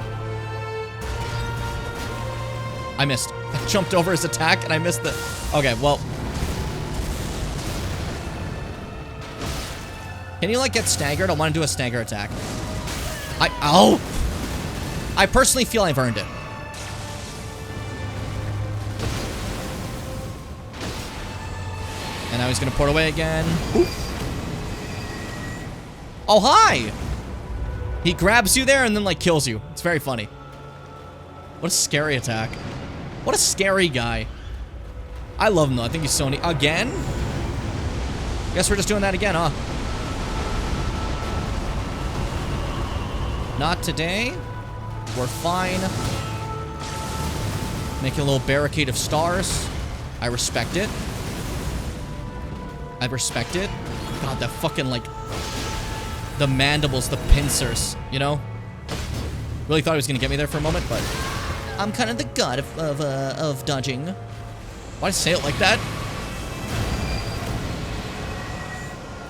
I missed. I jumped over his attack and I missed it. Okay, well. Can you, like, get staggered? I want to do a stagger attack. Ow! I personally feel I've earned it. And now he's gonna port away again. Ooh. Oh, hi! He grabs you there and then, like, kills you. It's very funny. What a scary attack. What a scary guy. I love him, though. I think he's so neat. Again? Guess we're just doing that again, huh? Not today. We're fine. Making a little barricade of stars. I respect it. I respect it. God, that fucking, like, the mandibles, the pincers, you know? Really thought he was gonna get me there for a moment, but I'm kind of the god of dodging. Why'd I say it like that?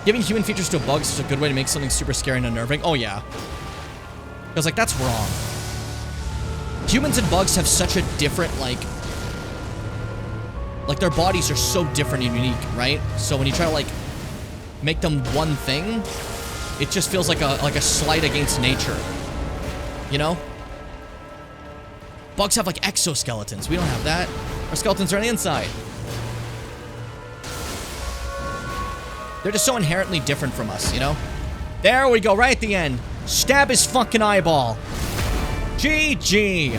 Giving human features to a bug is a good way to make something super scary and unnerving. Oh, yeah. Because, like, that's wrong. Humans and bugs have such a different, like, their bodies are so different and unique, right? So when you try to, like, make them one thing, it just feels like a slight against nature. You know? Bugs have, like, exoskeletons. We don't have that. Our skeletons are on the inside. They're just so inherently different from us, you know? There we go, right at the end. Stab his fucking eyeball. GG.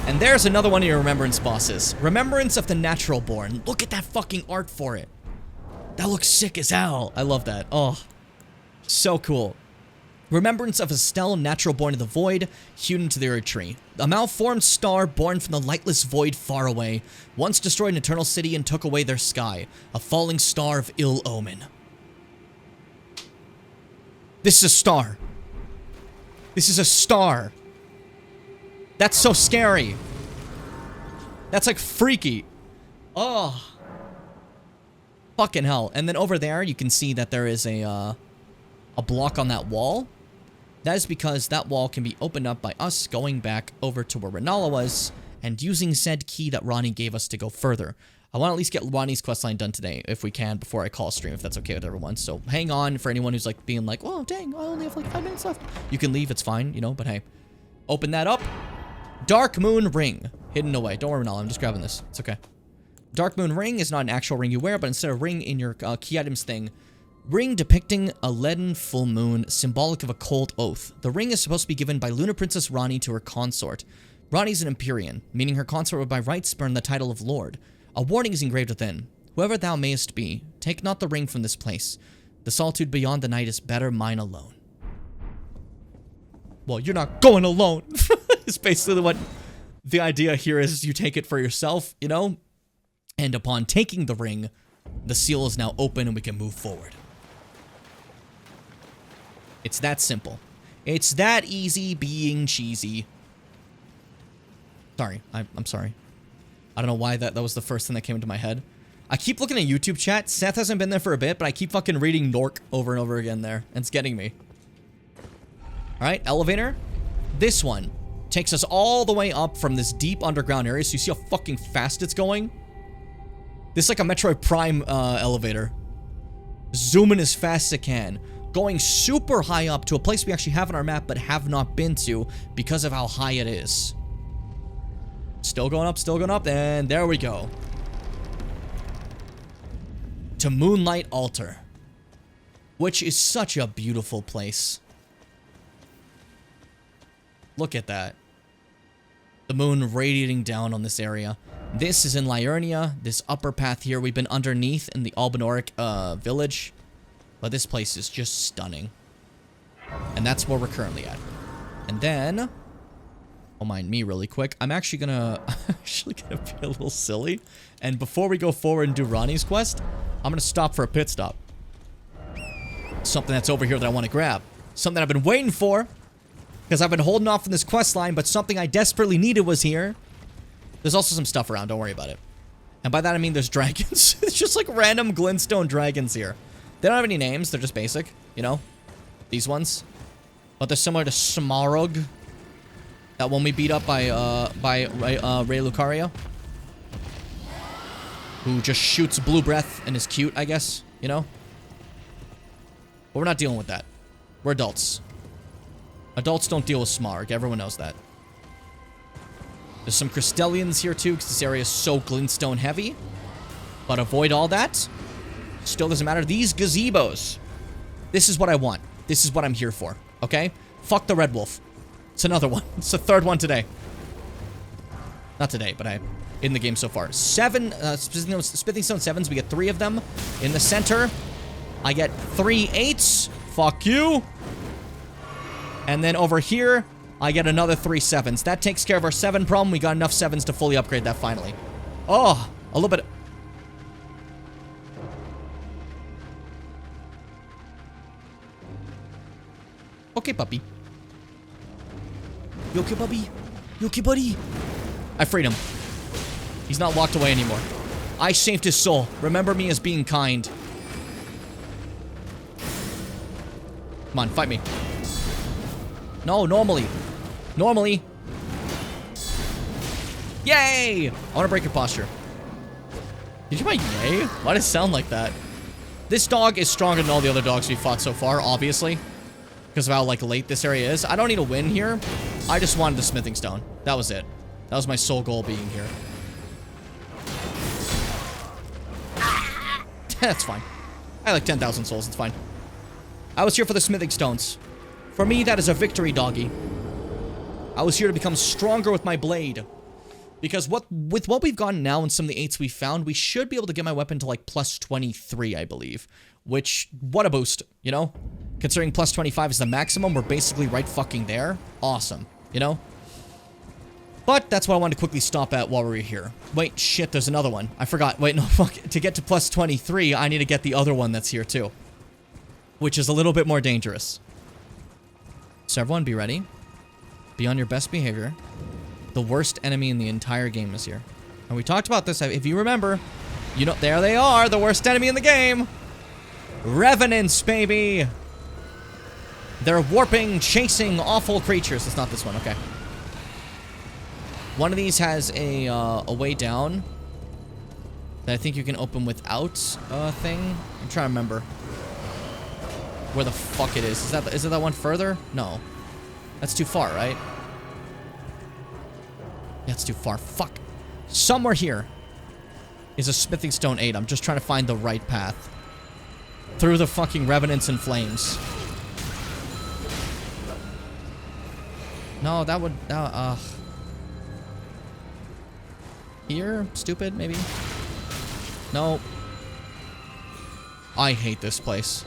And there's another one of your Remembrance bosses. Remembrance of the Natural Born. Look at that fucking art for it. That looks sick as hell. I love that. Oh, so cool. Remembrance of a stell natural born of the void, hewn into the earth tree. A malformed star born from the lightless void far away, once destroyed an eternal city and took away their sky. A falling star of ill omen. This is a star. This is a star. That's so scary. That's like freaky. Oh. Fucking hell. And then over there, you can see that there is a block on that wall. That is because that wall can be opened up by us going back over to where Renala was and using said key that Ronnie gave us to go further. I want to at least get Ronnie's questline done today, if we can, before I call stream, if that's okay with everyone. So hang on for anyone who's like being like, oh, dang, I only have like 5 minutes left. You can leave, it's fine, you know, but hey. Open that up. Dark Moon Ring. Hidden away. Don't worry, Renala, I'm just grabbing this. It's okay. Dark Moon Ring is not an actual ring you wear, but instead of ring in your key items thing, ring depicting a leaden full moon, symbolic of a cold oath. The ring is supposed to be given by Lunar Princess Rani to her consort. Rani's an Empyrean, meaning her consort would by right spurn the title of Lord. A warning is engraved within. Whoever thou mayest be, take not the ring from this place. The solitude beyond the night is better mine alone. Well, you're not going alone. It's basically what the idea here is. You take it for yourself, you know? And upon taking the ring, the seal is now open and we can move forward. It's that simple. It's that easy being cheesy. Sorry, I'm sorry. I don't know why that was the first thing that came into my head. I keep looking at YouTube chat. Seth hasn't been there for a bit, but I keep fucking reading Nork over and over again there. And it's getting me. Alright, elevator. This one takes us all the way up from this deep underground area, so you see how fucking fast it's going? This is like a Metroid Prime elevator. Zooming as fast as it can. Going super high up to a place we actually have on our map but have not been to because of how high it is. Still going up, and there we go. To Moonlight Altar. Which is such a beautiful place. Look at that. The moon radiating down on this area. This is in Liurnia. This upper path here, we've been underneath in the Albinoric village. But this place is just stunning. And that's where we're currently at. And then, don't mind me really quick. I'm actually gonna be a little silly. And before we go forward and do Ronnie's quest, I'm gonna stop for a pit stop. Something that's over here that I want to grab. Something I've been waiting for. Because I've been holding off on this quest line, but something I desperately needed was here. There's also some stuff around, don't worry about it. And by that I mean there's dragons. It's just like random glintstone dragons here. They don't have any names, they're just basic, you know? These ones. But they're similar to Smarug. That one we beat up by Ray Lucario. Who just shoots blue breath and is cute, I guess, you know? But we're not dealing with that. We're adults. Adults don't deal with Smarug, everyone knows that. There's some Crystallians here too, because this area is so glintstone heavy. But avoid all that. Still doesn't matter. These gazebos. This is what I want. This is what I'm here for. Okay? Fuck the Red Wolf. It's another one. It's the third one today. Not today, but in the game so far. 7 Smithing Stone 7s. We get 3 of them. In the center, I get 3 8s. Fuck you. And then over here, I get another 3 7s. That takes care of our 7 problem. We got enough 7s to fully upgrade that finally. Oh, a little bit. Okay, puppy. You okay, puppy? You okay, buddy? I freed him. He's not locked away anymore. I saved his soul. Remember me as being kind. Come on, fight me. No, normally. Normally. Yay! I want to break your posture. Did you buy yay? Why does it sound like that? This dog is stronger than all the other dogs we fought so far, obviously. Because of how, like, late this area is. I don't need a win here. I just wanted the smithing stone. That was it. That was my sole goal being here. That's fine. I have like 10,000 souls. It's fine. I was here for the smithing stones. For me, that is a victory, doggy. I was here to become stronger with my blade. Because with what we've gotten now and some of the 8s we found, we should be able to get my weapon to like plus 23, I believe. Which, what a boost, you know? Considering plus 25 is the maximum, we're basically right fucking there. Awesome, you know? But that's what I wanted to quickly stop at while we were here. Wait, shit, there's another one. I forgot. Wait, no, fuck. To get to plus 23, I need to get the other one that's here too. Which is a little bit more dangerous. So everyone be ready. Be on your best behavior. The worst enemy in the entire game is here. And we talked about this, if you remember. You know, there they are, the worst enemy in the game. Revenants, baby. They're warping, chasing awful creatures. It's not this one, okay. One of these has a way down that I think you can open without a thing. I'm trying to remember where the fuck it is. Is it that one further? No. That's too far, right? That's too far. Fuck. Somewhere here is a smithing stone 8. I'm just trying to find the right path. Through the fucking revenants and flames. No, that would... Here? Stupid, maybe? No. I hate this place.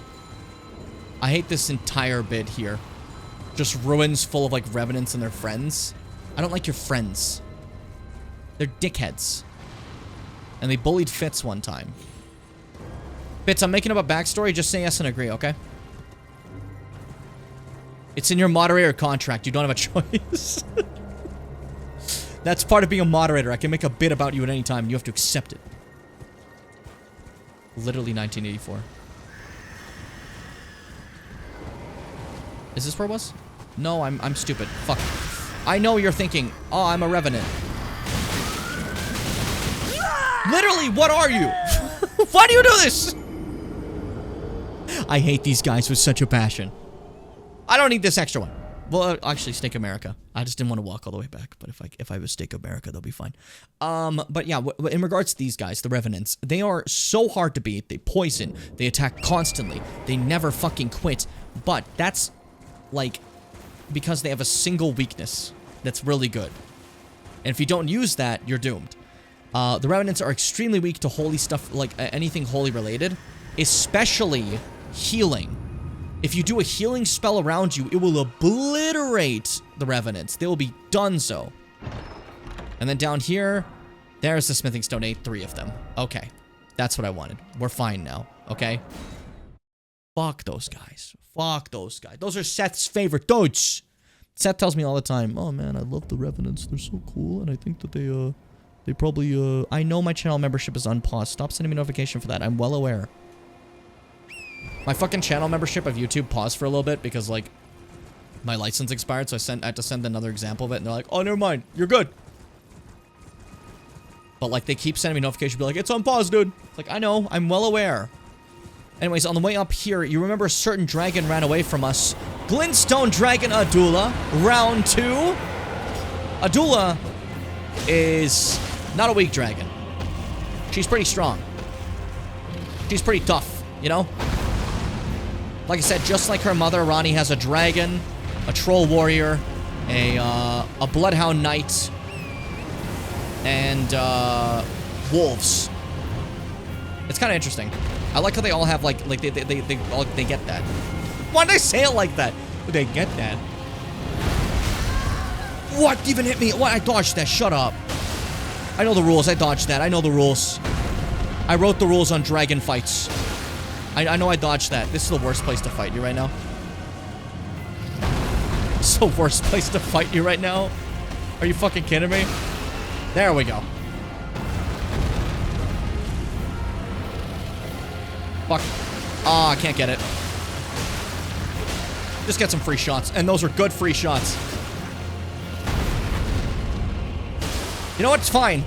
I hate this entire bit here. Just ruins full of, like, revenants and their friends. I don't like your friends. They're dickheads. And they bullied Fitz one time. Fitz, I'm making up a backstory. Just say yes and agree, okay? It's in your moderator contract. You don't have a choice. That's part of being a moderator. I can make a bit about you at any time. You have to accept it. Literally 1984. Is this where it was? No, I'm stupid. Fuck. I know you're thinking, oh, I'm a revenant. Literally, what are you? Why do you do this? I hate these guys with such a passion. I don't need this extra one. Well, actually, Stake America. I just didn't want to walk all the way back, but if I was Stake America, they'll be fine. But yeah, in regards to these guys, the Revenants, they are so hard to beat. They poison. They attack constantly. They never fucking quit. But that's, like, because they have a single weakness that's really good. And if you don't use that, you're doomed. The Revenants are extremely weak to holy stuff, like anything holy related, especially healing. If you do a healing spell around you, it will obliterate the Revenants. They will be donezo. And then down here, there's the Smithing Stone 8, 3 of them. Okay, that's what I wanted. We're fine now, okay? Fuck those guys. Fuck those guys. Those are Seth's favorite dudes. Seth tells me all the time, oh man, I love the Revenants. They're so cool, and I think that they probably, I know my channel membership is unpaused. Stop sending me a notification for that. I'm well aware. My fucking channel membership of YouTube paused for a little bit because, like, my license expired, so I had to send another example of it, and they're like, oh, never mind. You're good. But, like, they keep sending me notifications, be like, it's on pause, dude. It's like, I know. I'm well aware. Anyways, on the way up here, you remember a certain dragon ran away from us. Glintstone Dragon Adula, round 2. Adula is not a weak dragon. She's pretty strong. She's pretty tough, you know? Like I said, just like her mother, Ronnie has a dragon, a troll warrior, a bloodhound knight, and wolves. It's kind of interesting. I like how they all have like they get that. Why did I say it like that? They get that. What even hit me? What? I dodged that. Shut up. I know the rules. I dodged that. I know the rules. I wrote the rules on dragon fights. I know I dodged that. This is the worst place to fight you right now. It's the worst place to fight you right now. Are you fucking kidding me? There we go. Fuck. Ah, I can't get it. Just get some free shots. And those are good free shots. You know what? It's fine.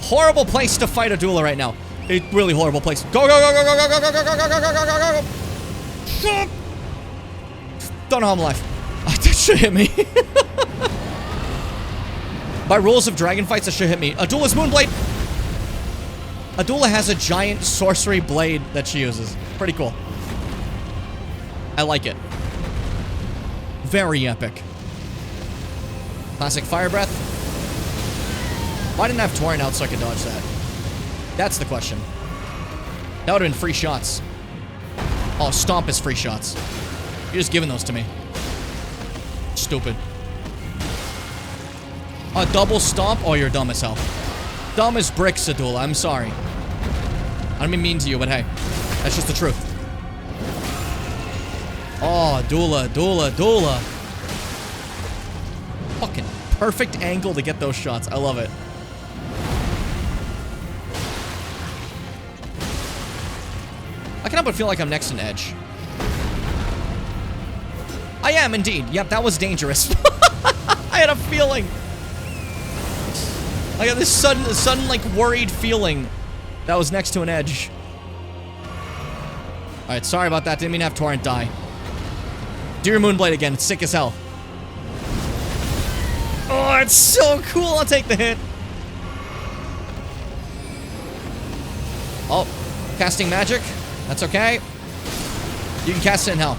Horrible place to fight a dueler right now. A really horrible place. Go, go, go, go, go, go, go, go, go, go, go, go, go, go, go. Shut up. Don't know how I'm alive. That should hit me. By rules of dragon fights, that should hit me. Adula's Moonblade. Adula has a giant sorcery blade that she uses. Pretty cool. I like it. Very epic. Classic Fire Breath. Why didn't I have Torrent out so I could dodge that? That's the question. That would have been free shots. Oh, Stomp is free shots. You're just giving those to me. Stupid. A double Stomp? Oh, you're dumb as hell. Dumb as bricks, Adula. I'm sorry. I don't mean mean to you, but hey. That's just the truth. Oh, Dula. Fucking perfect angle to get those shots. I love it. I can't help but feel like I'm next in Edge. I am indeed. Yep, that was dangerous. I had a feeling. I got this sudden like worried feeling that was next to an Edge. Alright, sorry about that. Didn't mean to have Torrent die. Do your Moonblade again. It's sick as hell. Oh, it's so cool. I'll take the hit. Oh, casting magic. That's okay. You can cast it in hell.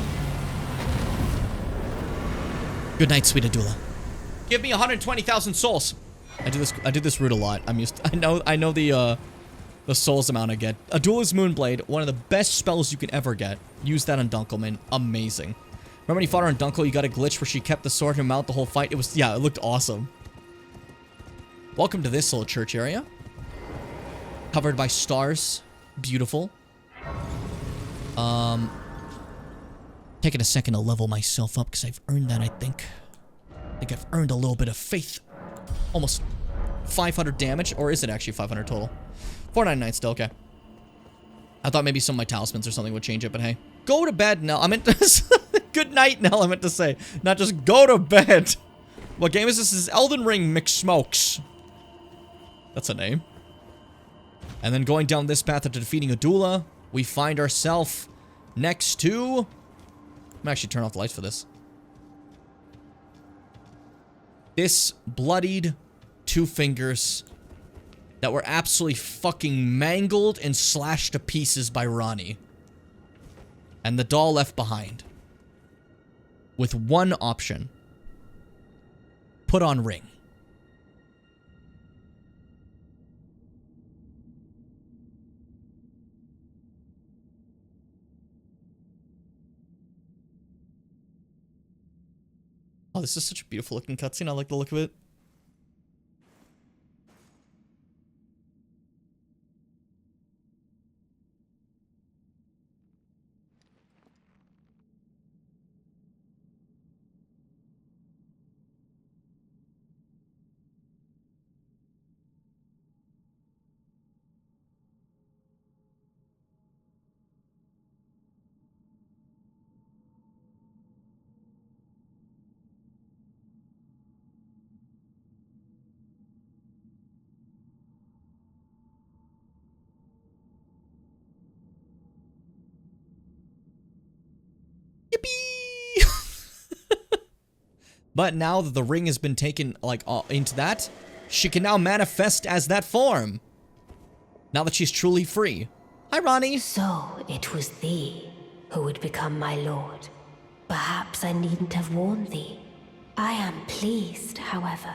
Good night, sweet Adula. Give me 120,000 souls. I do this route a lot. I know the souls amount I get. Adula's Moonblade, one of the best spells you can ever get. Use that on Dunkelman. Amazing. Remember when you fought her on Dunkel, you got a glitch where she kept the sword in her mouth the whole fight? Yeah, it looked awesome. Welcome to this little church area. Covered by stars. Beautiful. Taking a second to level myself up because I've earned that, I think. I think I've earned a little bit of faith. Almost 500 damage, or is it actually 500 total? 499 still, okay. I thought maybe some of my talismans or something would change it, but hey. Go to bed, Nell. I meant to good night, Nell, I meant to say. Not just go to bed. What game is this? This is Elden Ring McSmokes. That's a name. And then going down this path after defeating Adula, we find ourselves next to... I'm gonna actually turn off the lights for this. This bloodied two fingers that were absolutely fucking mangled and slashed to pieces by Ronnie. And the doll left behind. With one option. Put on ring. Oh, this is such a beautiful looking cutscene. I like the look of it. But now that the ring has been taken, like, into that, she can now manifest as that form. Now that she's truly free. Hi, Ronnie. So it was thee who would become my lord. Perhaps I needn't have warned thee. I am pleased, however.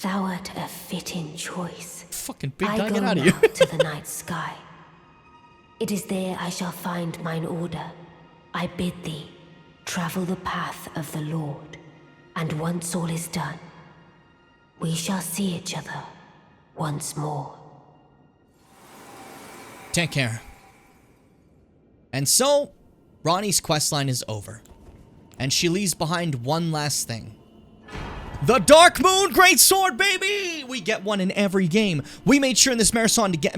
Thou art a fitting choice. Fucking big guy, get out of here. I go now to the night sky. It is there I shall find mine order. I bid thee travel the path of the Lord. And once all is done, we shall see each other once more. Take care. And so, Ronnie's questline is over. And she leaves behind one last thing. The Dark Moon Greatsword, baby! We get one in every game. We made sure in this marathon to get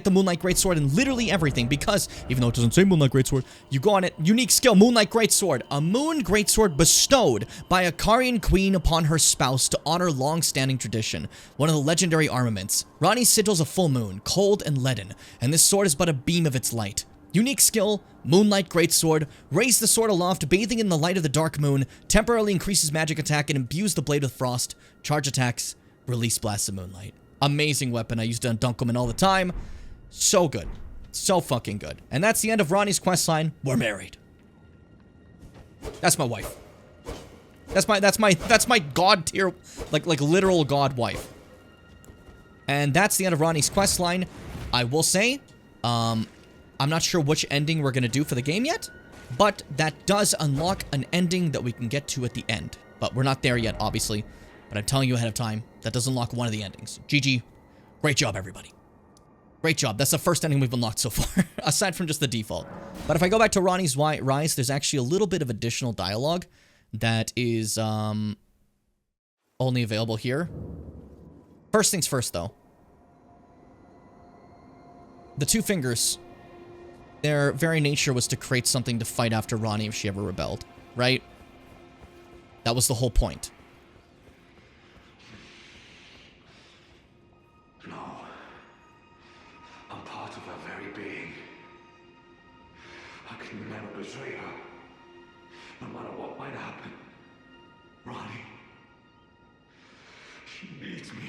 the Moonlight Greatsword in literally everything because, even though it doesn't say Moonlight Greatsword, you go on it, unique skill, Moonlight Greatsword. A Moon Greatsword bestowed by a Karian queen upon her spouse to honor long-standing tradition. One of the legendary armaments. Ronnie's sigil's a full moon, cold and leaden, and this sword is but a beam of its light. Unique skill, Moonlight Greatsword. Raise the sword aloft, bathing in the light of the dark moon. Temporarily increases magic attack and imbues the blade with frost. Charge attacks, release blasts of moonlight. Amazing weapon. I used it on Dunkelman all the time. So good. So fucking good. And that's the end of Ronnie's questline. We're married. That's my wife. That's my god tier, like literal god wife. And that's the end of Ronnie's quest line. I will say, I'm not sure which ending we're going to do for the game yet, but that does unlock an ending that we can get to at the end. But we're not there yet, obviously. But I'm telling you ahead of time, that does unlock one of the endings. GG. Great job, everybody. Great job. That's the first ending we've unlocked so far, aside from just the default. But if I go back to Ronnie's Rise, there's actually a little bit of additional dialogue that is only available here. First things first, though. The two fingers, their very nature was to create something to fight after Ronnie if she ever rebelled, right? That was the whole point. No. I'm part of her very being. I can never betray her. No matter what might happen. Ronnie. She needs me.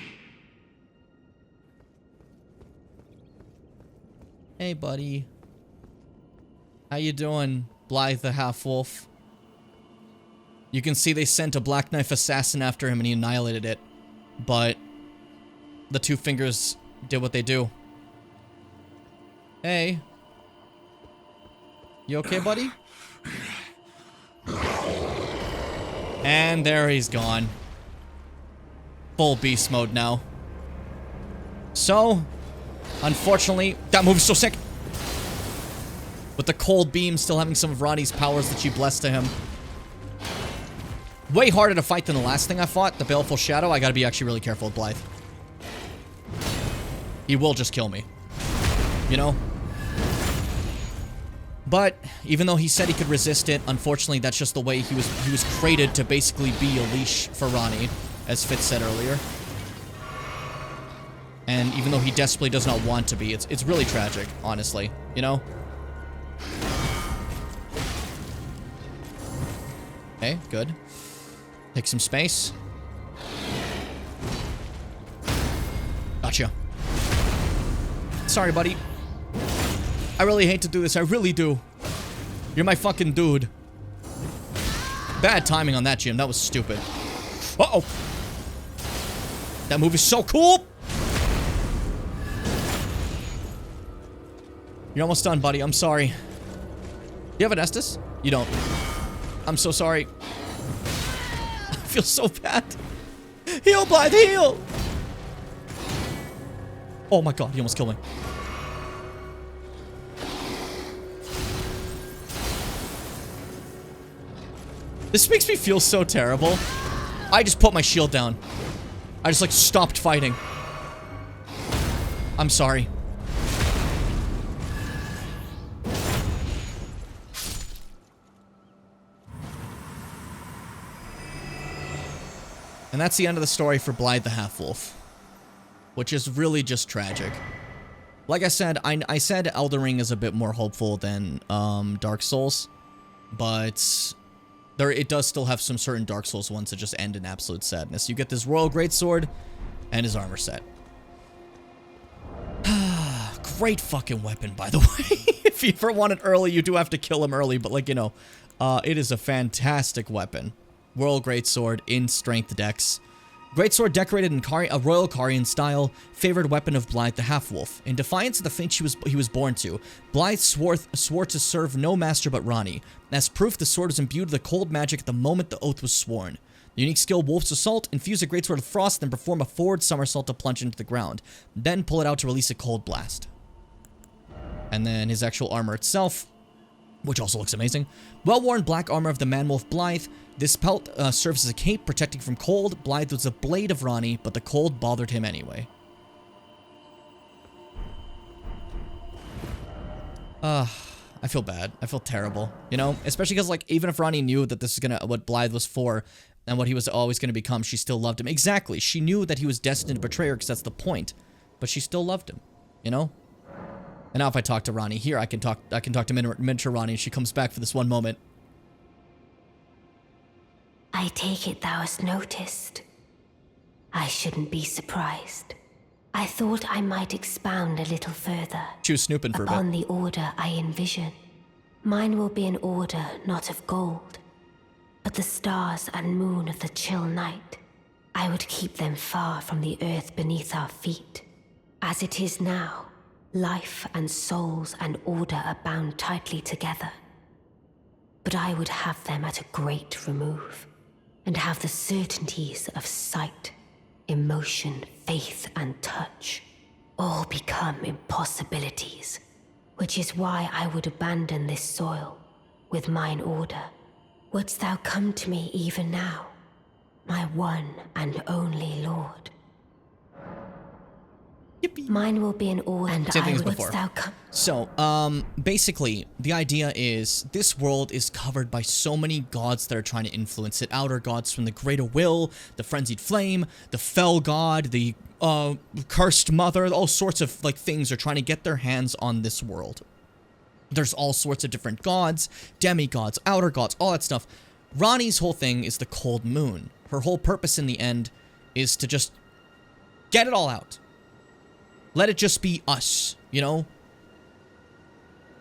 Hey, buddy. How you doing, Blythe the Half-Wolf? You can see they sent a Black Knife assassin after him and he annihilated it. But the two fingers did what they do. Hey. You okay, buddy? And there he's gone. Full beast mode now. So, unfortunately, that move is so sick. With the cold beam still having some of Ronnie's powers that she blessed to him. Way harder to fight than the last thing I fought, the Baleful Shadow. I gotta be actually really careful with Blythe. He will just kill me. You know? But, even though he said he could resist it, unfortunately that's just the way he was created to basically be a leash for Ronnie, as Fitz said earlier. And even though he desperately does not want to be, it's really tragic, honestly, you know? Okay, good. Take some space. Gotcha. Sorry, buddy. I really hate to do this, I really do. You're my fucking dude. Bad timing on that, Jim, that was stupid. Uh-oh. That move is so cool! You're almost done, buddy. I'm sorry. You have an Estus? You don't. I'm so sorry. I feel so bad. Heal, Blythe, heal! Oh my god, he almost killed me. This makes me feel so terrible. I just put my shield down. I just, like, stopped fighting. I'm sorry. And that's the end of the story for Blythe the Half-Wolf. Which is really just tragic. Like I said, I said Elden Ring is a bit more hopeful than Dark Souls. But it does still have some certain Dark Souls ones that just end in absolute sadness. You get this Royal Greatsword and his armor set. Great fucking weapon, by the way. If you ever want it early, you do have to kill him early. But, like, you know, it is a fantastic weapon. Royal Greatsword in Strength Dex. Greatsword decorated in a Royal Carian style, favored weapon of Blythe the Half-Wolf. In defiance of the fate he was born to, Blythe swore to serve no master but Ronnie. As proof, the sword was imbued with a cold magic at the moment the oath was sworn. The unique skill Wolf's Assault, infuse a greatsword with frost, then perform a forward somersault to plunge into the ground. Then pull it out to release a cold blast. And then his actual armor itself, which also looks amazing. Well-worn black armor of the man-wolf Blythe. This pelt serves as a cape protecting from cold. Blythe was a blade of Ronnie, but the cold bothered him anyway. I feel bad. I feel terrible, you know? Especially because, like, even if Ronnie knew that this is what Blythe was for and what he was always gonna become, she still loved him. Exactly. She knew that he was destined to betray her because that's the point. But she still loved him, you know? And now if I talk to Ronnie here, I can talk to miniature Ronnie and she comes back for this one moment. I take it thou hast noticed. I shouldn't be surprised. I thought I might expound a little further. She was snooping for a bit. Upon the order I envision. Mine will be an order not of gold, but the stars and moon of the chill night. I would keep them far from the earth beneath our feet. As it is now, life and souls and order are bound tightly together. But I would have them at a great remove, and have the certainties of sight, emotion, faith, and touch all become impossibilities, which is why I would abandon this soil with mine order. Wouldst thou come to me even now, my one and only lord? Yippee. Mine will be an order, and Same thing as wouldst before. thou come? So, basically, the idea is this world is covered by so many gods that are trying to influence it. Outer gods from the Greater Will, the Frenzied Flame, the Fell God, the Cursed Mother, all sorts of like things are trying to get their hands on this world. There's all sorts of different gods, demigods, outer gods, all that stuff. Ranni's whole thing is the Cold Moon. Her whole purpose in the end is to just get it all out. Let it just be us, you know?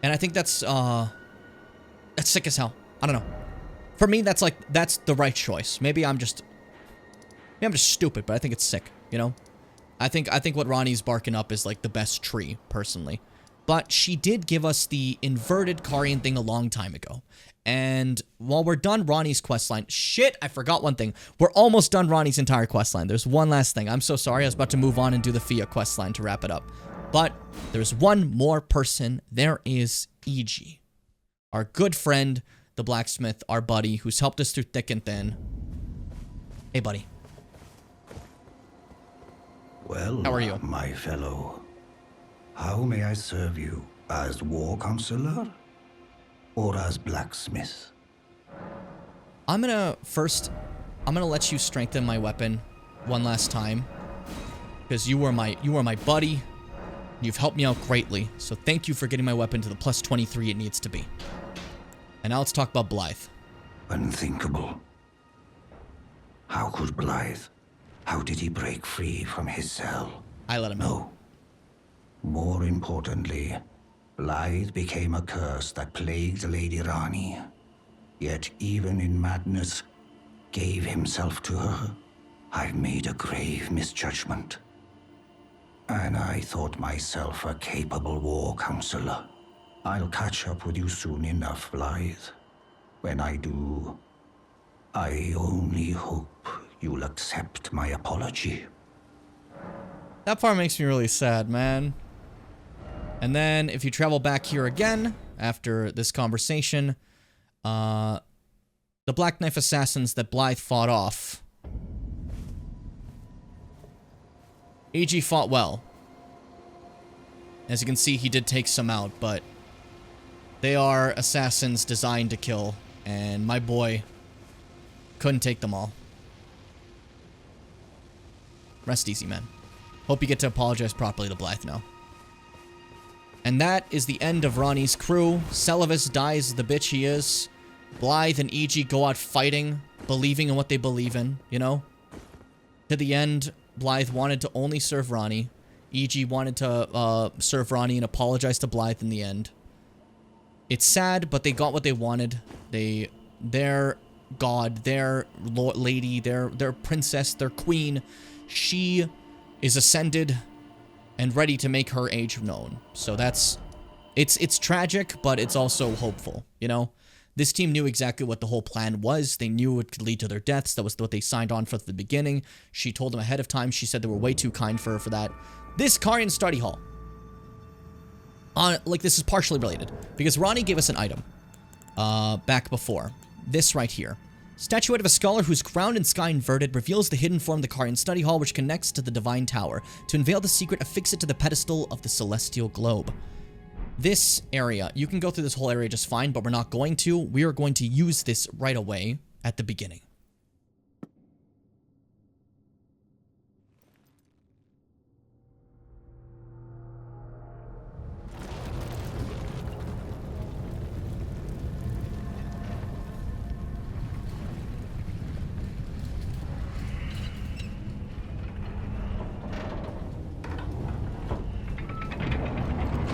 And I think that's sick as hell. I don't know. For me, that's the right choice. Maybe I'm just stupid, but I think it's sick, you know? I think what Ranni's barking up is like the best tree, personally. But she did give us the inverted Karian thing a long time ago. And while we're done Ranni's questline, shit, I forgot one thing. We're almost done Ranni's entire questline. There's one last thing. I'm so sorry. I was about to move on and do the Fia questline to wrap it up. But there's one more person. There is E.G., our good friend, the blacksmith, our buddy, who's helped us through thick and thin. Hey, buddy. Well, how are you? My fellow, how may I serve you? As war counselor? Or as blacksmith? I'm gonna let you strengthen my weapon one last time. Because you were my buddy. You've helped me out greatly. So thank you for getting my weapon to the plus 23 it needs to be. And now let's talk about Blythe. Unthinkable. How could Blythe? How did he break free from his cell? I let him know. More importantly, Blythe became a curse that plagued Lady Rani. Yet even in madness, gave himself to her. I've made a grave misjudgment. And I thought myself a capable war counselor. I'll catch up with you soon enough, Blythe. When I do, I only hope you'll accept my apology. That part makes me really sad, man. And then, if you travel back here again, after this conversation, the Black Knife assassins that Blythe fought off. E.G. fought well. As you can see, he did take some out, but they are assassins designed to kill, and my boy couldn't take them all. Rest easy, man. Hope you get to apologize properly to Blythe now. And that is the end of Ranni's crew. Celavis dies as the bitch he is. Blythe and E.G. go out fighting, believing in what they believe in, you know? To the end, Blythe wanted to only serve Ranni. E.G. wanted to serve Ranni and apologize to Blythe in the end. It's sad, but they got what they wanted. Their god, their lady, their princess, their queen, she is ascended and ready to make her age known. So it's tragic, but it's also hopeful, you know? This team knew exactly what the whole plan was. They knew it could lead to their deaths. That was what they signed on for at the beginning. She told them ahead of time. She said they were way too kind for her for that. This Karian study hall. This is partially related. Because Ranni gave us an item. Back before. This right here. Statuette of a scholar whose ground and sky inverted reveals the hidden form of the Karian study hall, which connects to the divine tower. To unveil the secret, affix it to the pedestal of the celestial globe. This area, you can go through this whole area just fine, but we're not going to. We are going to use this right away at the beginning.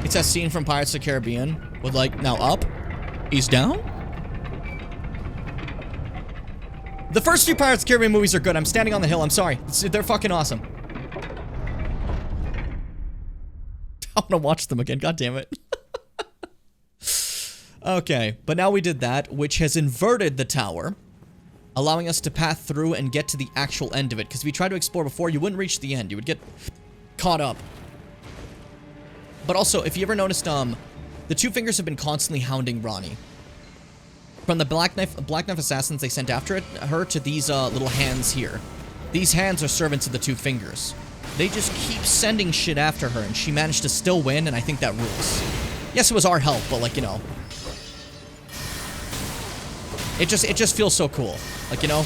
It's that scene from Pirates of the Caribbean with, like, now up, he's down. The first 2 Pirates of the Caribbean movies are good. I'm standing on the hill. I'm sorry. They're fucking awesome. I want to watch them again. God damn it. Okay, but now we did that, which has inverted the tower, allowing us to path through and get to the actual end of it. Because if you tried to explore before, you wouldn't reach the end. You would get caught up. But also, if you ever noticed, the Two Fingers have been constantly hounding Ronnie. From the Black Knife assassins they sent after her to these little hands here. These hands are servants of the Two Fingers. They just keep sending shit after her, and she managed to still win, and I think that rules. Yes, it was our help, but like, you know. It just feels so cool. Like, you know,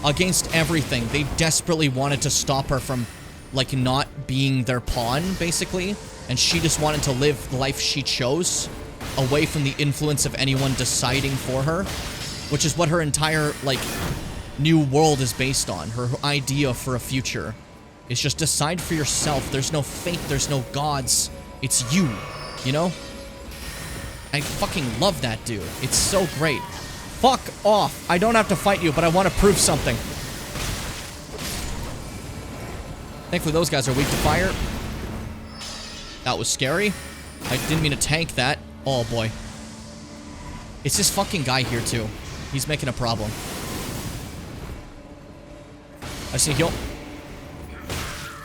against everything, they desperately wanted to stop her from, like, not being their pawn, basically. And she just wanted to live the life she chose, away from the influence of anyone deciding for her. Which is what her entire, like, new world is based on. Her idea for a future is just decide for yourself. There's no fate, there's no gods. It's you, you know? I fucking love that dude. It's so great. Fuck off. I don't have to fight you, but I want to prove something. Thankfully, those guys are weak to fire. That was scary. I didn't mean to tank that. Oh, boy. It's this fucking guy here, too. He's making a problem. I see a heal.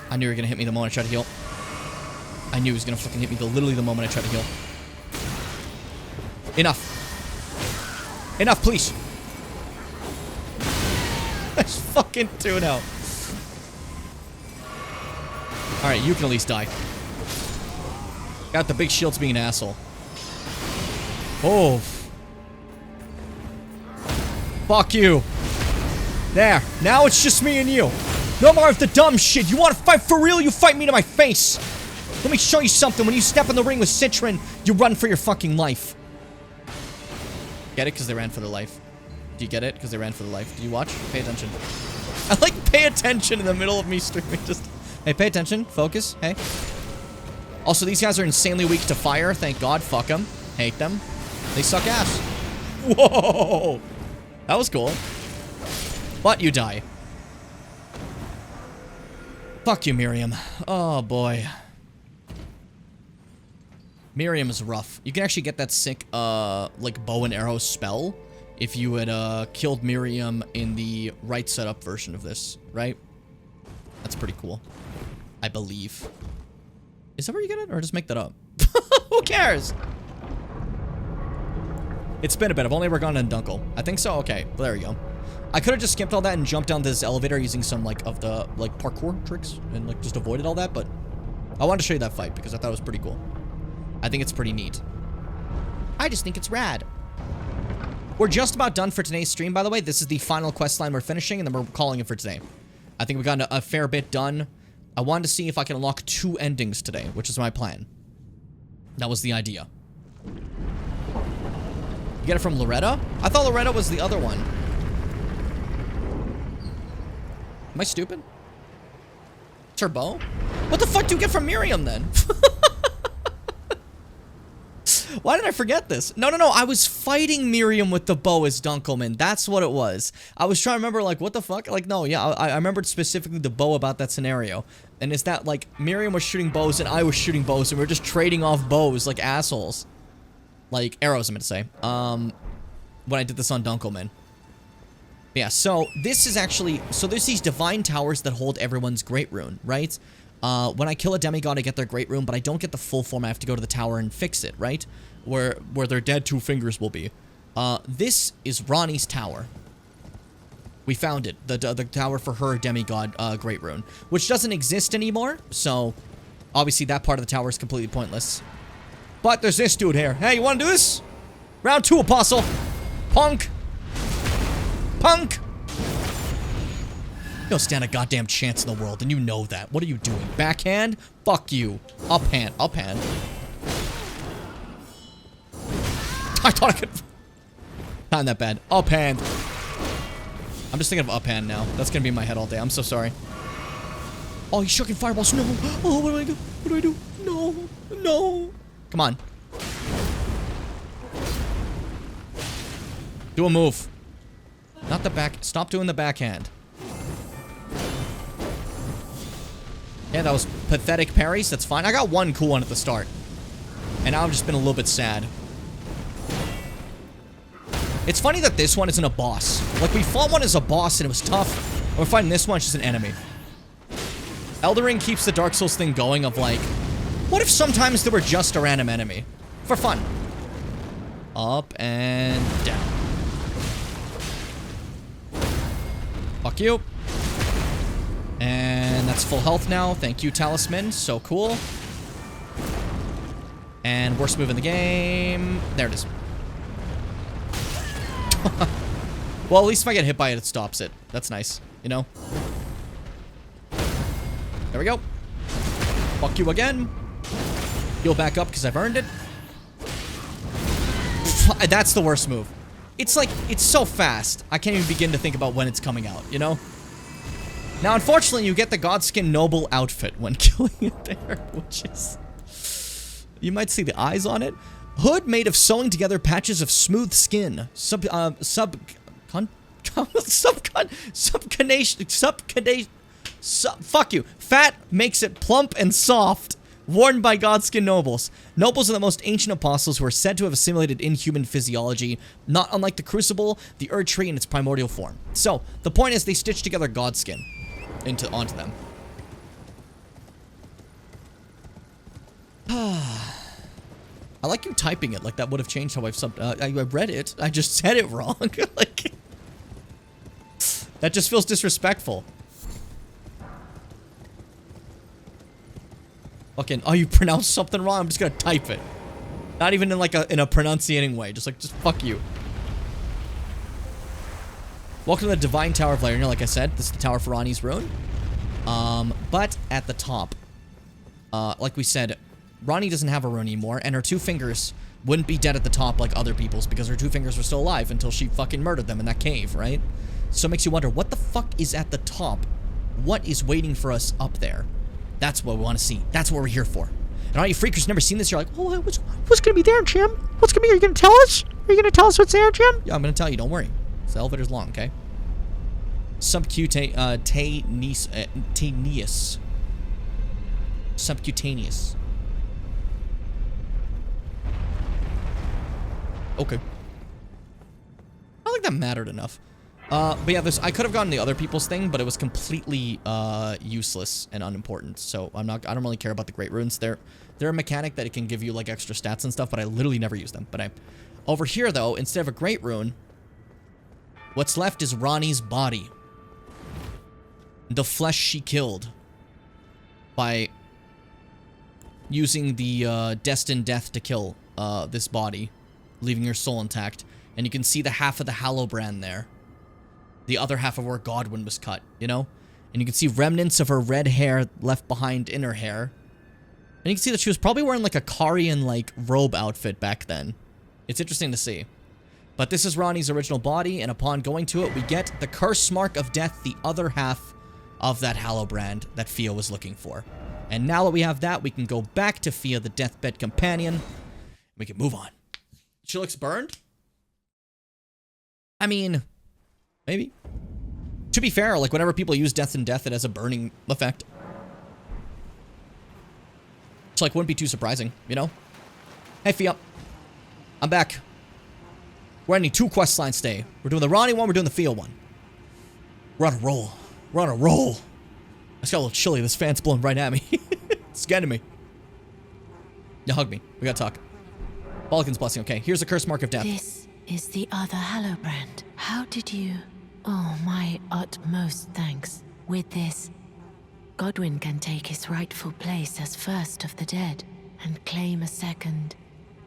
I knew you were going to hit me the moment I tried to heal. I knew he was going to fucking hit me literally the moment I tried to heal. Enough. Enough, please. That's fucking 2 now. Alright, you can at least die. Got the big shields being an asshole. Oh. Fuck you. There. Now it's just me and you. No more of the dumb shit. You want to fight for real? You fight me to my face. Let me show you something. When you step in the ring with Citron, you run for your fucking life. Get it? Because they ran for their life. Do you get it? Because they ran for their life. Did you watch? Pay attention. I like pay attention in the middle of me streaming. Just, hey, pay attention. Focus. Hey. Also, these guys are insanely weak to fire. Thank God. Fuck them. Hate them. They suck ass. Whoa. That was cool. But you die. Fuck you, Miriam. Oh, boy. Miriam is rough. You can actually get that sick, like, bow and arrow spell if you had, killed Miriam in the right setup version of this, right? That's pretty cool. I believe. Is that where you get it? Or just make that up? Who cares? It's been a bit. I've only ever gone in Dunkel. I think so? Okay. Well, there we go. I could have just skipped all that and jumped down this elevator using some, like, of the, like, parkour tricks and, like, just avoided all that, but I wanted to show you that fight because I thought it was pretty cool. I think it's pretty neat. I just think it's rad. We're just about done for today's stream, by the way. This is the final quest line we're finishing, and then we're calling it for today. I think we've gotten a fair bit done. I wanted to see if I can unlock 2 endings today, which is my plan. That was the idea. You get it from Loretta? I thought Loretta was the other one. Am I stupid? Turbo? What the fuck do you get from Miriam, then? Why did I forget this? No, I was fighting Miriam with the bow as Dunkelman. That's what it was. I was trying to remember, like, what the fuck? Like, no, yeah, I remembered specifically the bow about that scenario. And it's that, like, Miriam was shooting bows and I was shooting bows and we were just trading off bows like assholes. Like, arrows, I meant to say. When I did this on Dunkelman. Yeah, so this is actually... So there's these divine towers that hold everyone's Great Rune, right? When I kill a demigod, I get their Great Rune, but I don't get the full form. I have to go to the tower and fix it, right? Where their dead Two Fingers will be. This is Ronnie's tower. We found it. The tower for her demigod Great Rune. Which doesn't exist anymore, so... Obviously, that part of the tower is completely pointless. But there's this dude here. Hey, you wanna do this? Round 2, Apostle. Punk. Punk. You don't stand a goddamn chance in the world, and you know that. What are you doing? Backhand? Fuck you. Uphand. Uphand. I thought I could... Not that bad. Uphand. I'm just thinking of uphand now. That's gonna be in my head all day. I'm so sorry. Oh, he's shucking fireballs. No. Oh, what do I do? What do I do? No. No. Come on. Do a move. Not the back. Stop doing the backhand. Yeah, that was pathetic parries. That's fine. I got one cool one at the start. And now I've just been a little bit sad. It's funny that this one isn't a boss. Like, we fought one as a boss and it was tough. And we're fighting this one, it's just an enemy. Elden Ring keeps the Dark Souls thing going of like, what if sometimes there were just a random enemy? For fun. Up and down. Fuck you. And that's full health now. Thank you, Talisman. So cool. And worst move in the game. There it is. Well, at least if I get hit by it, it stops it. That's nice, you know? There we go. Fuck you again. Heal back up because I've earned it. That's the worst move. It's like, it's so fast. I can't even begin to think about when it's coming out, you know? Now, unfortunately, you get the Godskin Noble outfit when killing it there, which is... You might see the eyes on it. Hood made of sewing together patches of smooth skin. Fuck you. Fat makes it plump and soft. Worn by Godskin nobles. Nobles are the most ancient apostles who are said to have assimilated inhuman physiology, not unlike the Crucible, the Erdtree in its primordial form. So, the point is they stitched together Godskin onto them. I like you typing it like that would have changed how I've I read it. I just said it wrong. Like, that just feels disrespectful. Fucking, oh, you pronounced something wrong? I'm just gonna type it. Not even in like a pronunciating way. Just fuck you. Welcome to the Divine Tower of Laernia. Like I said, this is the Tower for Ranni's Rune. But at the top, like we said, Ranni doesn't have a rune anymore, and her two fingers wouldn't be dead at the top like other people's because her two fingers were still alive until she fucking murdered them in that cave, right? So it makes you wonder, what the fuck is at the top? What is waiting for us up there? That's what we want to see. That's what we're here for. And all you freakers never seen this, you're like, oh, what's gonna be there, Jim? What's gonna be? Are you gonna tell us? Are you gonna tell us what's there, Jim? Yeah, I'm gonna tell you. Don't worry. The elevator's long, okay? Subcutaneous. Subcutaneous. Okay. I don't think that mattered enough. But yeah, I could have gotten the other people's thing, but it was completely useless and unimportant. So I don't really care about the great runes. They're a mechanic that it can give you like extra stats and stuff, but I literally never use them. But over here though, instead of a great rune, what's left is Ranni's body. The flesh she killed by using the destined death to kill this body, leaving her soul intact. And you can see the half of the Hallowbrand there. The other half of where Godwyn was cut, you know? And you can see remnants of her red hair left behind in her hair. And you can see that she was probably wearing like a Karian like robe outfit back then. It's interesting to see. But this is Ranni's original body, and upon going to it, we get the curse mark of death, the other half of that Hallowbrand that Fia was looking for. And now that we have that, we can go back to Fia, the deathbed companion. We can move on. She looks burned? I mean, maybe. To be fair, like, whenever people use Death and Death, it has a burning effect. So, like, wouldn't be too surprising, you know? Hey, Fia. I'm back. We're ending 2 quest lines today. We're doing the Ranni one, we're doing the Fia one. We're on a roll. We're on a roll. I just got a little chilly. This fan's blowing right at me. It's getting me. Now hug me. We gotta talk. Balkan's blessing. Okay, here's the curse mark of death. This is the other Hallowbrand. How did you... Oh, my utmost thanks. With this, Godwyn can take his rightful place as first of the dead and claim a second,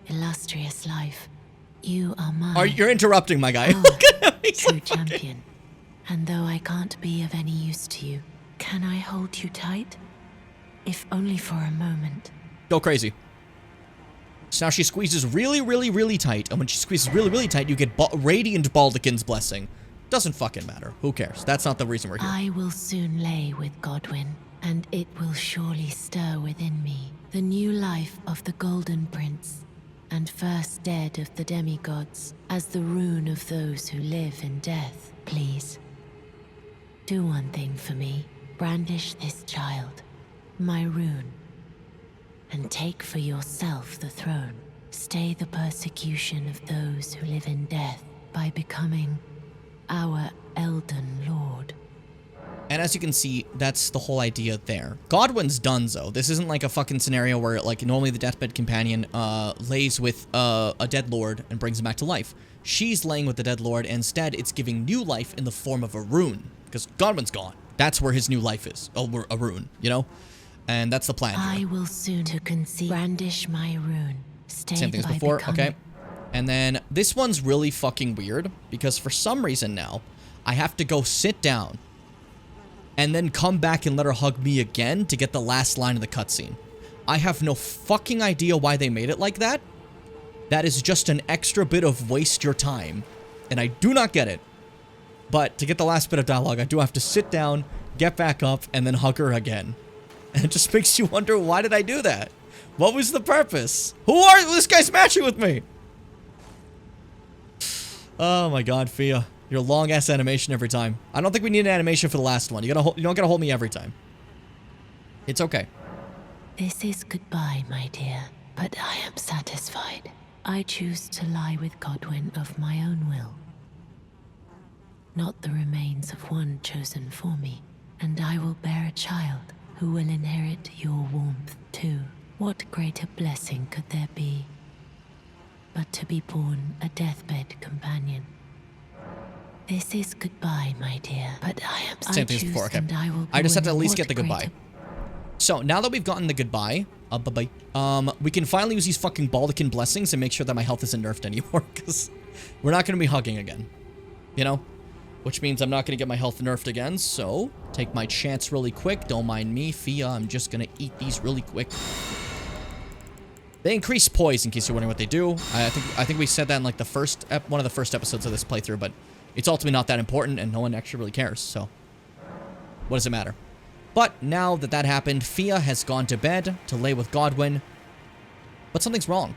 illustrious life. You are mine. You're interrupting, my guy. Oh, true champion. And though I can't be of any use to you, can I hold you tight? If only for a moment. Go crazy. So now she squeezes really, really, really tight. And when she squeezes really, really tight, you get Radiant Baldekin's blessing. Doesn't fucking matter. Who cares? That's not the reason we're here. I will soon lay with Godwyn, and it will surely stir within me the new life of the Golden Prince. and first dead of the demigods, as the rune of those who live in death. Please, do one thing for me. Brandish this child, my rune, and take for yourself the throne. Stay the persecution of those who live in death by becoming our Elden Lord. And as you can see, that's the whole idea there. Godwin's donezo. This isn't like a fucking scenario where, like, normally the deathbed companion lays with a dead lord and brings him back to life. She's laying with the dead lord, and instead it's giving new life in the form of a rune. Because Godwin's gone. That's where his new life is. Oh, a rune, you know? And that's the plan here. I will soon to conceive. Brandish my rune. Stay Same thing as before, okay. And then this one's really fucking weird, because for some reason now, I have to go sit down and then come back and let her hug me again to get the last line of the cutscene. I have no fucking idea why they made it like that. That is just an extra bit of waste your time, and I do not get it. But to get the last bit of dialogue, I do have to sit down, get back up, and then hug her again. And it just makes you wonder, why did I do that? What was the purpose? This guy's matching with me? Oh my god, Fia. Your long-ass animation every time. I don't think we need an animation for the last one. You don't gotta hold me every time. It's okay. This is goodbye, my dear, but I am satisfied. I choose to lie with Godwin of my own will, not the remains of one chosen for me, and I will bear a child who will inherit your warmth too. What greater blessing could there be but to be born a deathbed companion? This is goodbye, my dear, but I am Same thing as before, okay. I just have to at least get the goodbye. So, now that we've gotten the goodbye, we can finally use these fucking Baldican blessings and make sure that my health isn't nerfed anymore, because we're not going to be hugging again, you know? Which means I'm not going to get my health nerfed again, so take my chance really quick. Don't mind me, Fia. I'm just going to eat these really quick. They increase poise, in case you're wondering what they do. I think we said that in like the one of the first episodes of this playthrough, but it's ultimately not that important, and no one actually really cares, so what does it matter? But now that that happened, Fia has gone to bed to lay with Godwin, but something's wrong.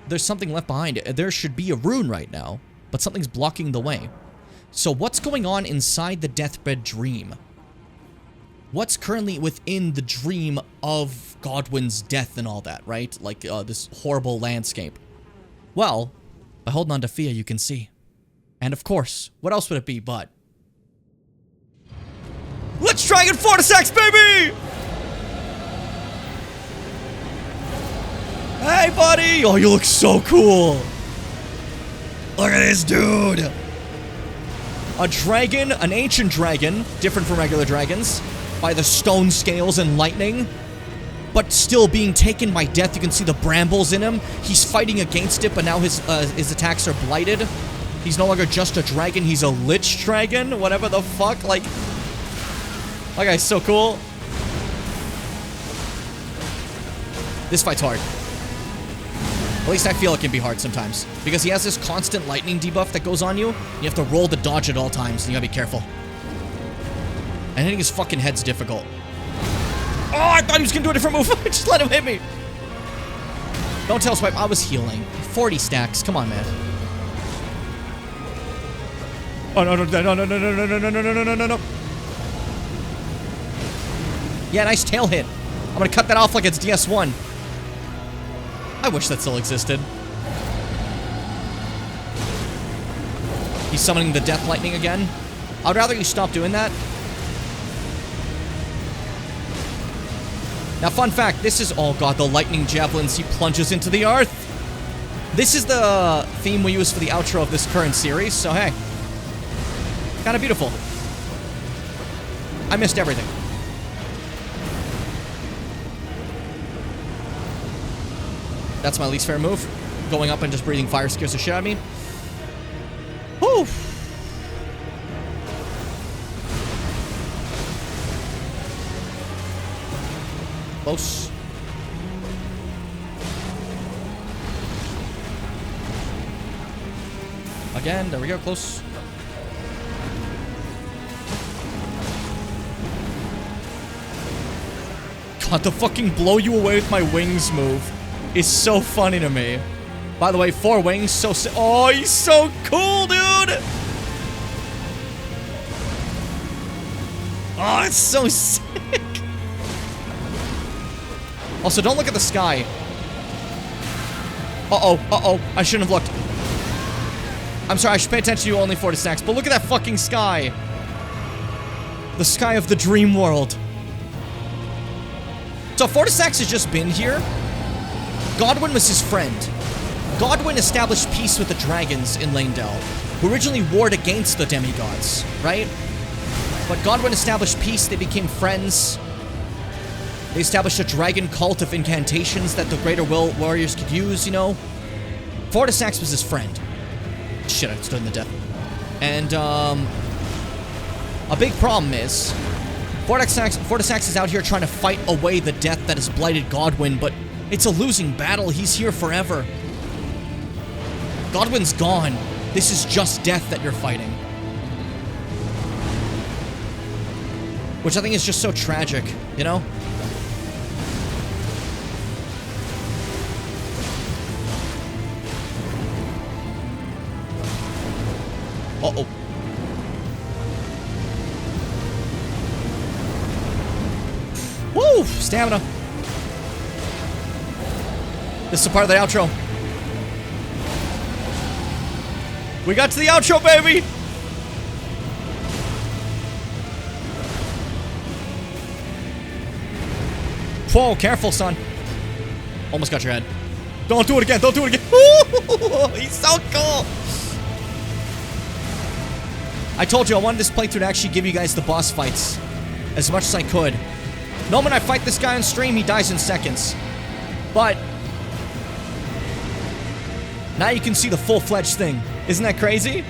There's something left behind. There should be a rune right now, but something's blocking the way. So what's going on inside the deathbed dream? What's currently within the dream of Godwin's death and all that, right? Like this horrible landscape. Well, by holding on to Fia, you can see. And of course, what else would it be but... Let's Dragon Fortisex, baby! Hey, buddy! Oh, you look so cool! Look at this dude! A dragon, an ancient dragon, different from regular dragons, by the stone scales and lightning, but still being taken by death. You can see the brambles in him. He's fighting against it, but now his attacks are blighted. He's no longer just a dragon, he's a lich dragon, whatever the fuck, like... That guy's so cool. This fight's hard. At least I feel it can be hard sometimes. Because he has this constant lightning debuff that goes on you. You have to roll to dodge at all times, and you gotta be careful. And hitting his fucking head's difficult. Oh, I thought he was gonna do a different move. Just let him hit me. Don't tell Swipe, I was healing. 40 stacks, come on, man. Oh, no, no, no, no, no, no, no, no, no, no, no, no, no, no. Yeah, nice tail hit. I'm gonna cut that off like it's DS1. I wish that still existed. He's summoning the Death Lightning again. I'd rather you stop doing that. Now, fun fact, this is... Oh, God, the lightning javelins he plunges into the earth. This is the theme we use for the outro of this current series, so hey. Kind of beautiful. I missed everything. That's my least favorite move. Going up and just breathing fire scares the shit out of me. Whew. Close. Again, there we go, close. God, the fucking blow you away with my wings move. is so funny to me. By the way, 4 wings, so oh, he's so cool, dude! Oh, it's so sick. Also, don't look at the sky. Uh-oh. I shouldn't have looked. I'm sorry, I should pay attention to you only 40 stacks, but look at that fucking sky. The sky of the dream world. So Fortisax has just been here. Godwyn was his friend. Godwyn established peace with the dragons in Lanedell, who originally warred against the demigods, right? But Godwyn established peace, they became friends. They established a dragon cult of incantations that the Greater Will warriors could use, you know? Fortisax was his friend. Shit, I stood in the death. And, a big problem is, Fortisax is out here trying to fight away the death that has blighted Godwyn, but it's a losing battle. He's here forever. Godwyn's gone. This is just death that you're fighting. Which I think is just so tragic, you know? Uh-oh. Woo! Stamina. This is a part of the outro. We got to the outro, baby! Whoa, careful, son. Almost got your head. Don't do it again, don't do it again. Ooh, he's so cool! I told you I wanted this playthrough to actually give you guys the boss fights as much as I could. No, when I fight this guy on stream, he dies in seconds. But now you can see the full-fledged thing. Isn't that crazy?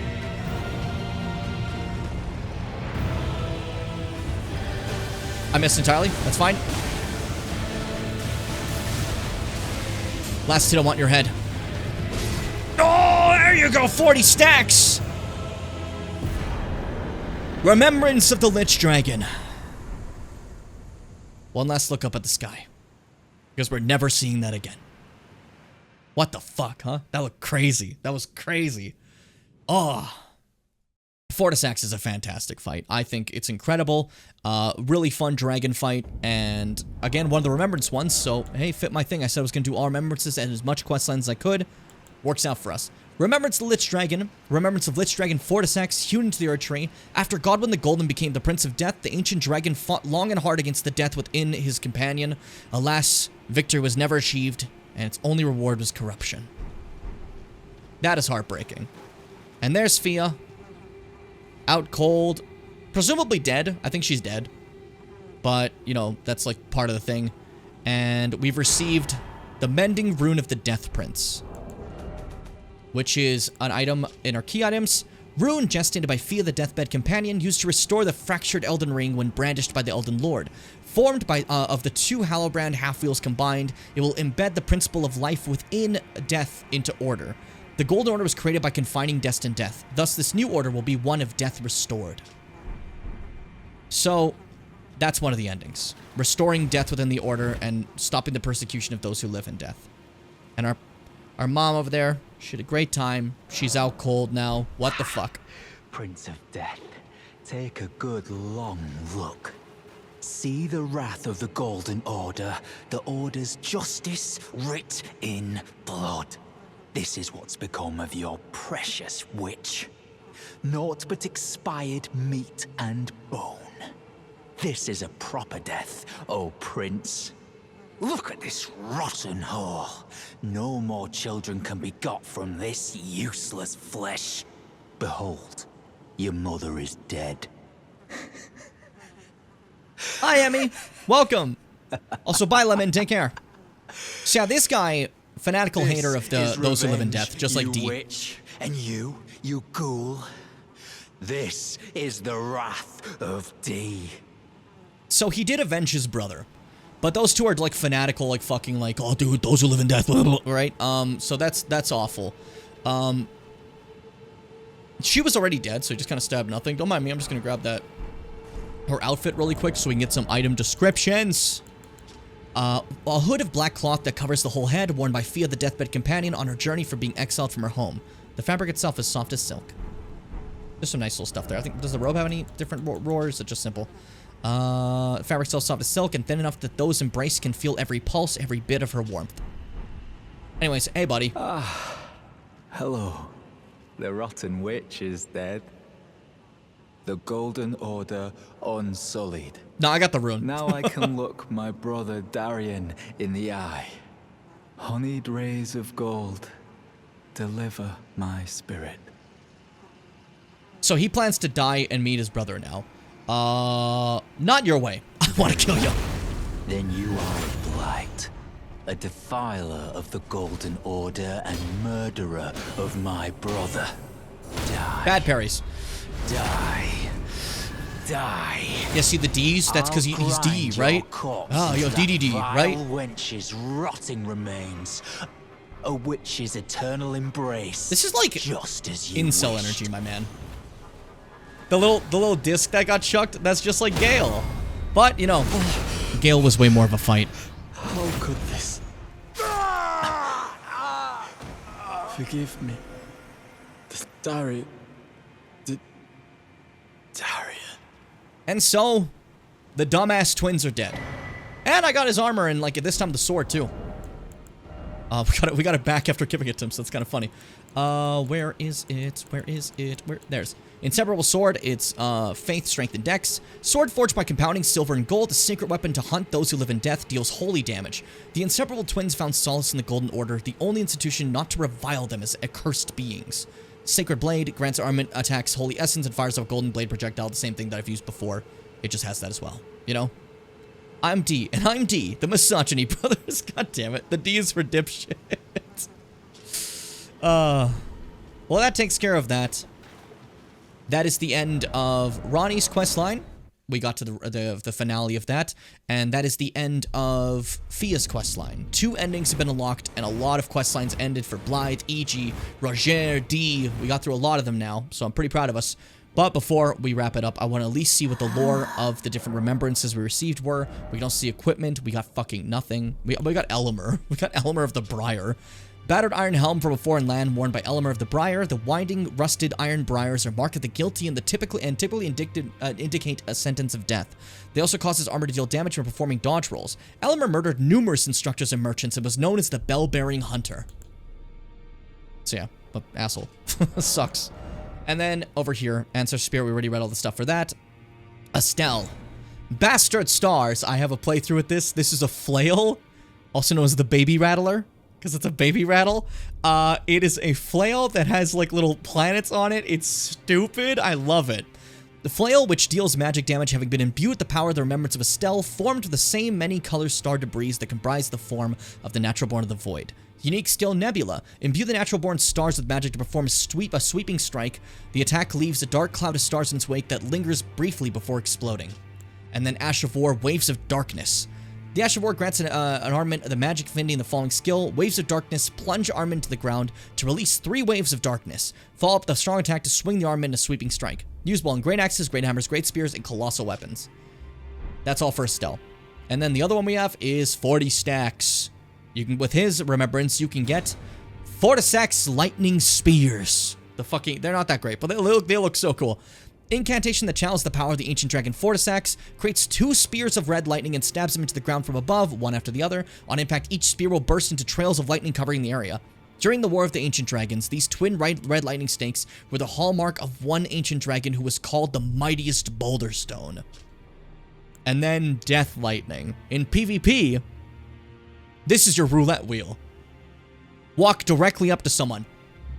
I missed entirely. That's fine. Last hit, I want your head. Oh, there you go. 40 stacks. Remembrance of the Lich Dragon. One last look up at the sky. Because we're never seeing that again. What the fuck, huh? That looked crazy. That was crazy. Oh. Fortisax is a fantastic fight. I think it's incredible. Really fun dragon fight. And again, one of the remembrance ones. So, hey, fit my thing. I said I was going to do all remembrances and as much quest lines as I could. Works out for us. Remembrance of the Lich Dragon. Remembrance of Lich Dragon Fortisax hewn into the Earth Tree. After Godwyn the Golden became the Prince of Death, the ancient dragon fought long and hard against the death within his companion. Alas, victory was never achieved, and its only reward was corruption. That is heartbreaking. And there's Fia. Out cold. Presumably dead. I think she's dead. But, you know, that's like part of the thing. And we've received the Mending Rune of the Death Prince, which is an item in our key items. Rune gestated by Fia the Deathbed Companion, used to restore the fractured Elden Ring when brandished by the Elden Lord. Formed by of the 2 Hallowbrand half-wheels combined, it will embed the principle of life within death into order. The Golden Order was created by confining destined death. Thus, this new order will be one of death restored. So, that's one of the endings. Restoring death within the order and stopping the persecution of those who live in death. And our mom over there, she had a great time. She's out cold now. What the fuck? Prince of Death, take a good long look. See the wrath of the Golden Order, the Order's justice writ in blood. This is what's become of your precious witch. Naught but expired meat and bone. This is a proper death, O Prince. Look at this rotten whore. No more children can be got from this useless flesh. Behold, your mother is dead. Hi, Emmy. Welcome. Also, bye, Lemon. Take care. So, yeah, this guy, fanatical hater of those who live in death, just like D. Witch, and you ghoul. This is the wrath of D. So he did avenge his brother. But those two are like fanatical, like fucking like, oh dude, those who live in death, blah, blah, blah, right? So that's awful. She was already dead, so he just kind of stabbed nothing. Don't mind me, I'm just gonna grab that her outfit really quick so we can get some item descriptions. A hood of black cloth that covers the whole head, worn by Fia, the deathbed companion, on her journey from being exiled from her home. The fabric itself is soft as silk. There's some nice little stuff there. I think, does the robe have any different roars? It's just simple. Fabric itself soft as silk and thin enough that those embraced can feel every pulse, every bit of her warmth. Anyways, hey, buddy. Hello. The rotten witch is dead. The Golden Order unsullied. No, I got the rune. Now I can look my brother Darian in the eye. Honeyed rays of gold, deliver my spirit. So he plans to die and meet his brother now. Not your way. I want to kill you. Then you are Blight, a defiler of the Golden Order and murderer of my brother. Die. Bad parries. Die. Die. Yeah, see the D's? That's because he's D, right? Oh, yo, DDD, right? Wench's rotting remains. A witch's eternal embrace. This is like just as you incel wished. energy, my man. The little disc that got chucked, that's just like Gale. But, you know, Gale was way more of a fight. How could this? Forgive me. Darian. And so, the dumbass twins are dead. And I got his armor and, like, this time the sword, too. We got it back after giving it to him, so it's kind of funny. Where is it? Where is it? There's Inseparable Sword. It's, Faith, Strength, and Dex. Sword forged by compounding silver and gold. A secret weapon to hunt those who live in death. Deals holy damage. The Inseparable Twins found solace in the Golden Order, the only institution not to revile them as accursed beings. Sacred Blade grants armament, attacks Holy Essence, and fires off Golden Blade projectile, the same thing that I've used before. It just has that as well, you know? I'm D, and I'm D, the misogyny brothers. God damn it. The D is for dipshit. Well, that takes care of that. That is the end of Ronnie's questline. We got to the finale of that, and that is the end of Fia's questline. 2 endings have been unlocked, and a lot of questlines ended for Blythe, E.G., Roger, D. We got through a lot of them now, so I'm pretty proud of us. But before we wrap it up, I want to at least see what the lore of the different remembrances we received were. We don't see equipment. We got fucking nothing. We got Elmer. We got Elmer of the Briar. Battered iron helm from a foreign land worn by Elmer of the Briar. The winding, rusted iron briars are marked at the guilty and typically indicate a sentence of death. They also cause his armor to deal damage when performing dodge rolls. Elmer murdered numerous instructors and merchants and was known as the Bell-Bearing Hunter. So yeah, but asshole. Sucks. And then over here, Answer Spear, we already read all the stuff for that. Estelle. Bastard Stars. I have a playthrough with this. This is a flail, also known as the Baby Rattler, because it's a baby rattle. It is a flail that has like little planets on it. It's stupid. I love it. The flail, which deals magic damage, having been imbued with the power of the remembrance of Estelle, formed with the same many-color star debris that comprise the form of the Natural Born of the Void. Unique skill, Nebula. Imbue the Natural Born stars with magic to perform a sweeping strike. The attack leaves a dark cloud of stars in its wake that lingers briefly before exploding. And then Ash of War, Waves of Darkness. The Ash of War grants an armament of the magic affinity in the following skill. Waves of Darkness plunge armament to the ground to release 3 waves of darkness. Follow up the strong attack to swing the armament in a sweeping strike. Usable on great axes, great hammers, great spears, and colossal weapons. That's all for Estelle. And then the other one we have is 40 stacks. You can, with his remembrance, you can get Fortisac's Lightning Spears. They're not that great, but they look so cool. Incantation that channels the power of the ancient dragon Fortisax, creates 2 spears of red lightning and stabs them into the ground from above, one after the other. On impact, each spear will burst into trails of lightning covering the area. During the War of the Ancient Dragons, these twin red lightning snakes were the hallmark of one ancient dragon who was called the Mightiest Boulder Stone. And then Death Lightning. In PvP, this is your roulette wheel. Walk directly up to someone.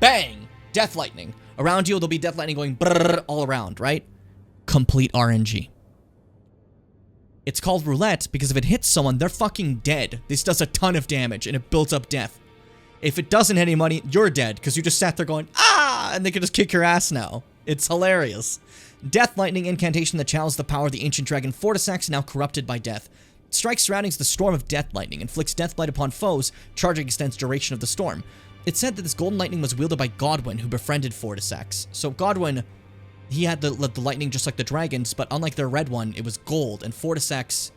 Bang! Death Lightning. Around you, there'll be Death Lightning going brrrr all around, right? Complete RNG. It's called roulette because if it hits someone, they're fucking dead. This does a ton of damage and it builds up death. If it doesn't hit anybody, you're dead because you just sat there going, ah! And they can just kick your ass now. It's hilarious. Death Lightning incantation that channels the power of the ancient dragon Fortisax, now corrupted by death. Strikes surroundings the storm of Death Lightning, inflicts death blight upon foes, charging extends duration of the storm. It's said that this golden lightning was wielded by Godwyn, who befriended Fortisax. So Godwyn, he had the lightning just like the dragons, but unlike their red one, it was gold, and Fortisax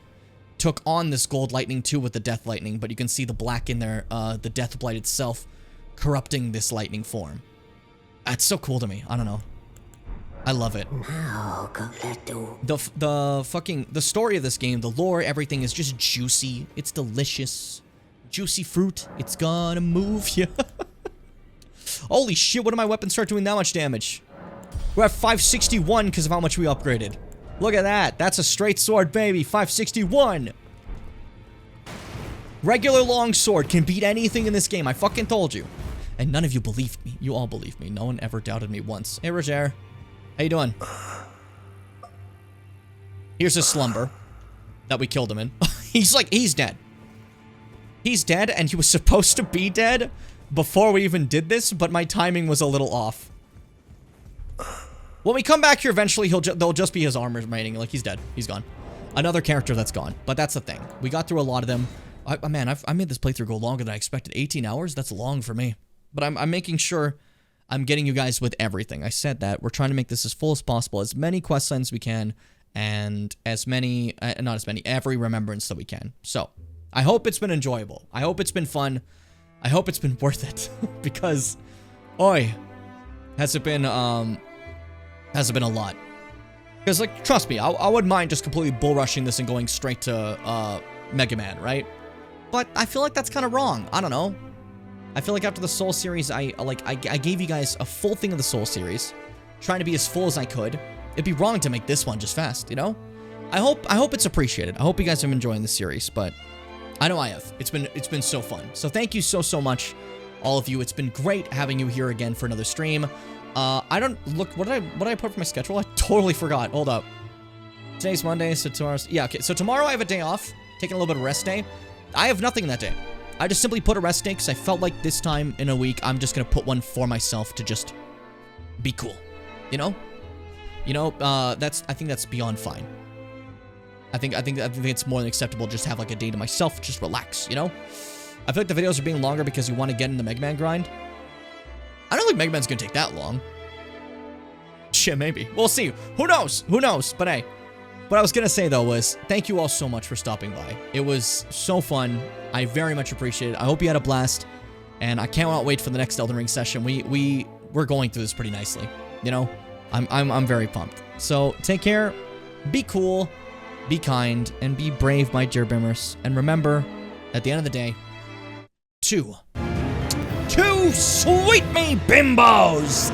took on this gold lightning too with the death lightning, but you can see the black in there, the death blight itself corrupting this lightning form. That's so cool to me. I don't know. I love it. The story of this game, the lore, everything is just juicy. It's delicious. Juicy fruit. It's gonna move you. Holy shit, what did my weapon start doing that much damage? We're at 561 because of how much we upgraded. Look at that. That's a straight sword, baby. 561. Regular long sword can beat anything in this game. I fucking told you. And none of you believed me. You all believed me. No one ever doubted me once. Hey, Roger. How you doing? Here's his slumber that we killed him in. He's dead. He's dead, and he was supposed to be dead before we even did this, but my timing was a little off. When we come back here eventually, there'll just be his armor remaining. Like, he's dead. He's gone. Another character that's gone. But that's the thing. We got through a lot of them. Man, I made this playthrough go longer than I expected. 18 hours? That's long for me. But I'm making sure I'm getting you guys with everything. I said that. We're trying to make this as full as possible. As many quest lines as we can. And as many... not as many. Every remembrance that we can. So, I hope it's been enjoyable. I hope it's been fun. I hope it's been worth it. Because... Oi. Has it been a lot. Because, like, trust me, I wouldn't mind just completely bull rushing this and going straight to, Mega Man, right? But I feel like that's kind of wrong. I don't know. I feel like after the Soul series, I gave you guys a full thing of the Soul series, trying to be as full as I could. It'd be wrong to make this one just fast, you know? I hope it's appreciated. I hope you guys have enjoying the series, but I know I have. It's been so fun. So thank you so much, all of you. It's been great having you here again for another stream. I don't look. What did I put for my schedule? I totally forgot. Hold up. Today's Monday, so tomorrow's. Yeah, okay. So tomorrow I have a day off, taking a little bit of rest day. I have nothing that day. I just simply put a rest day because I felt like this time in a week I'm just gonna put one for myself to just be cool. You know? I think that's beyond fine. I think it's more than acceptable just to have like a day to myself, just relax. You know? I feel like the videos are being longer because you want to get in the Mega Man grind. I don't think Mega Man's gonna take that long. Shit, maybe. We'll see. Who knows? Who knows? But hey, what I was gonna say though was, thank you all so much for stopping by. It was so fun. I very much appreciate it. I hope you had a blast, and I cannot wait for the next Elden Ring session. We're going through this pretty nicely. You know, I'm very pumped. So take care, be cool, be kind, and be brave, my dear Bimmers. And remember, at the end of the day, two sweet me bimbos!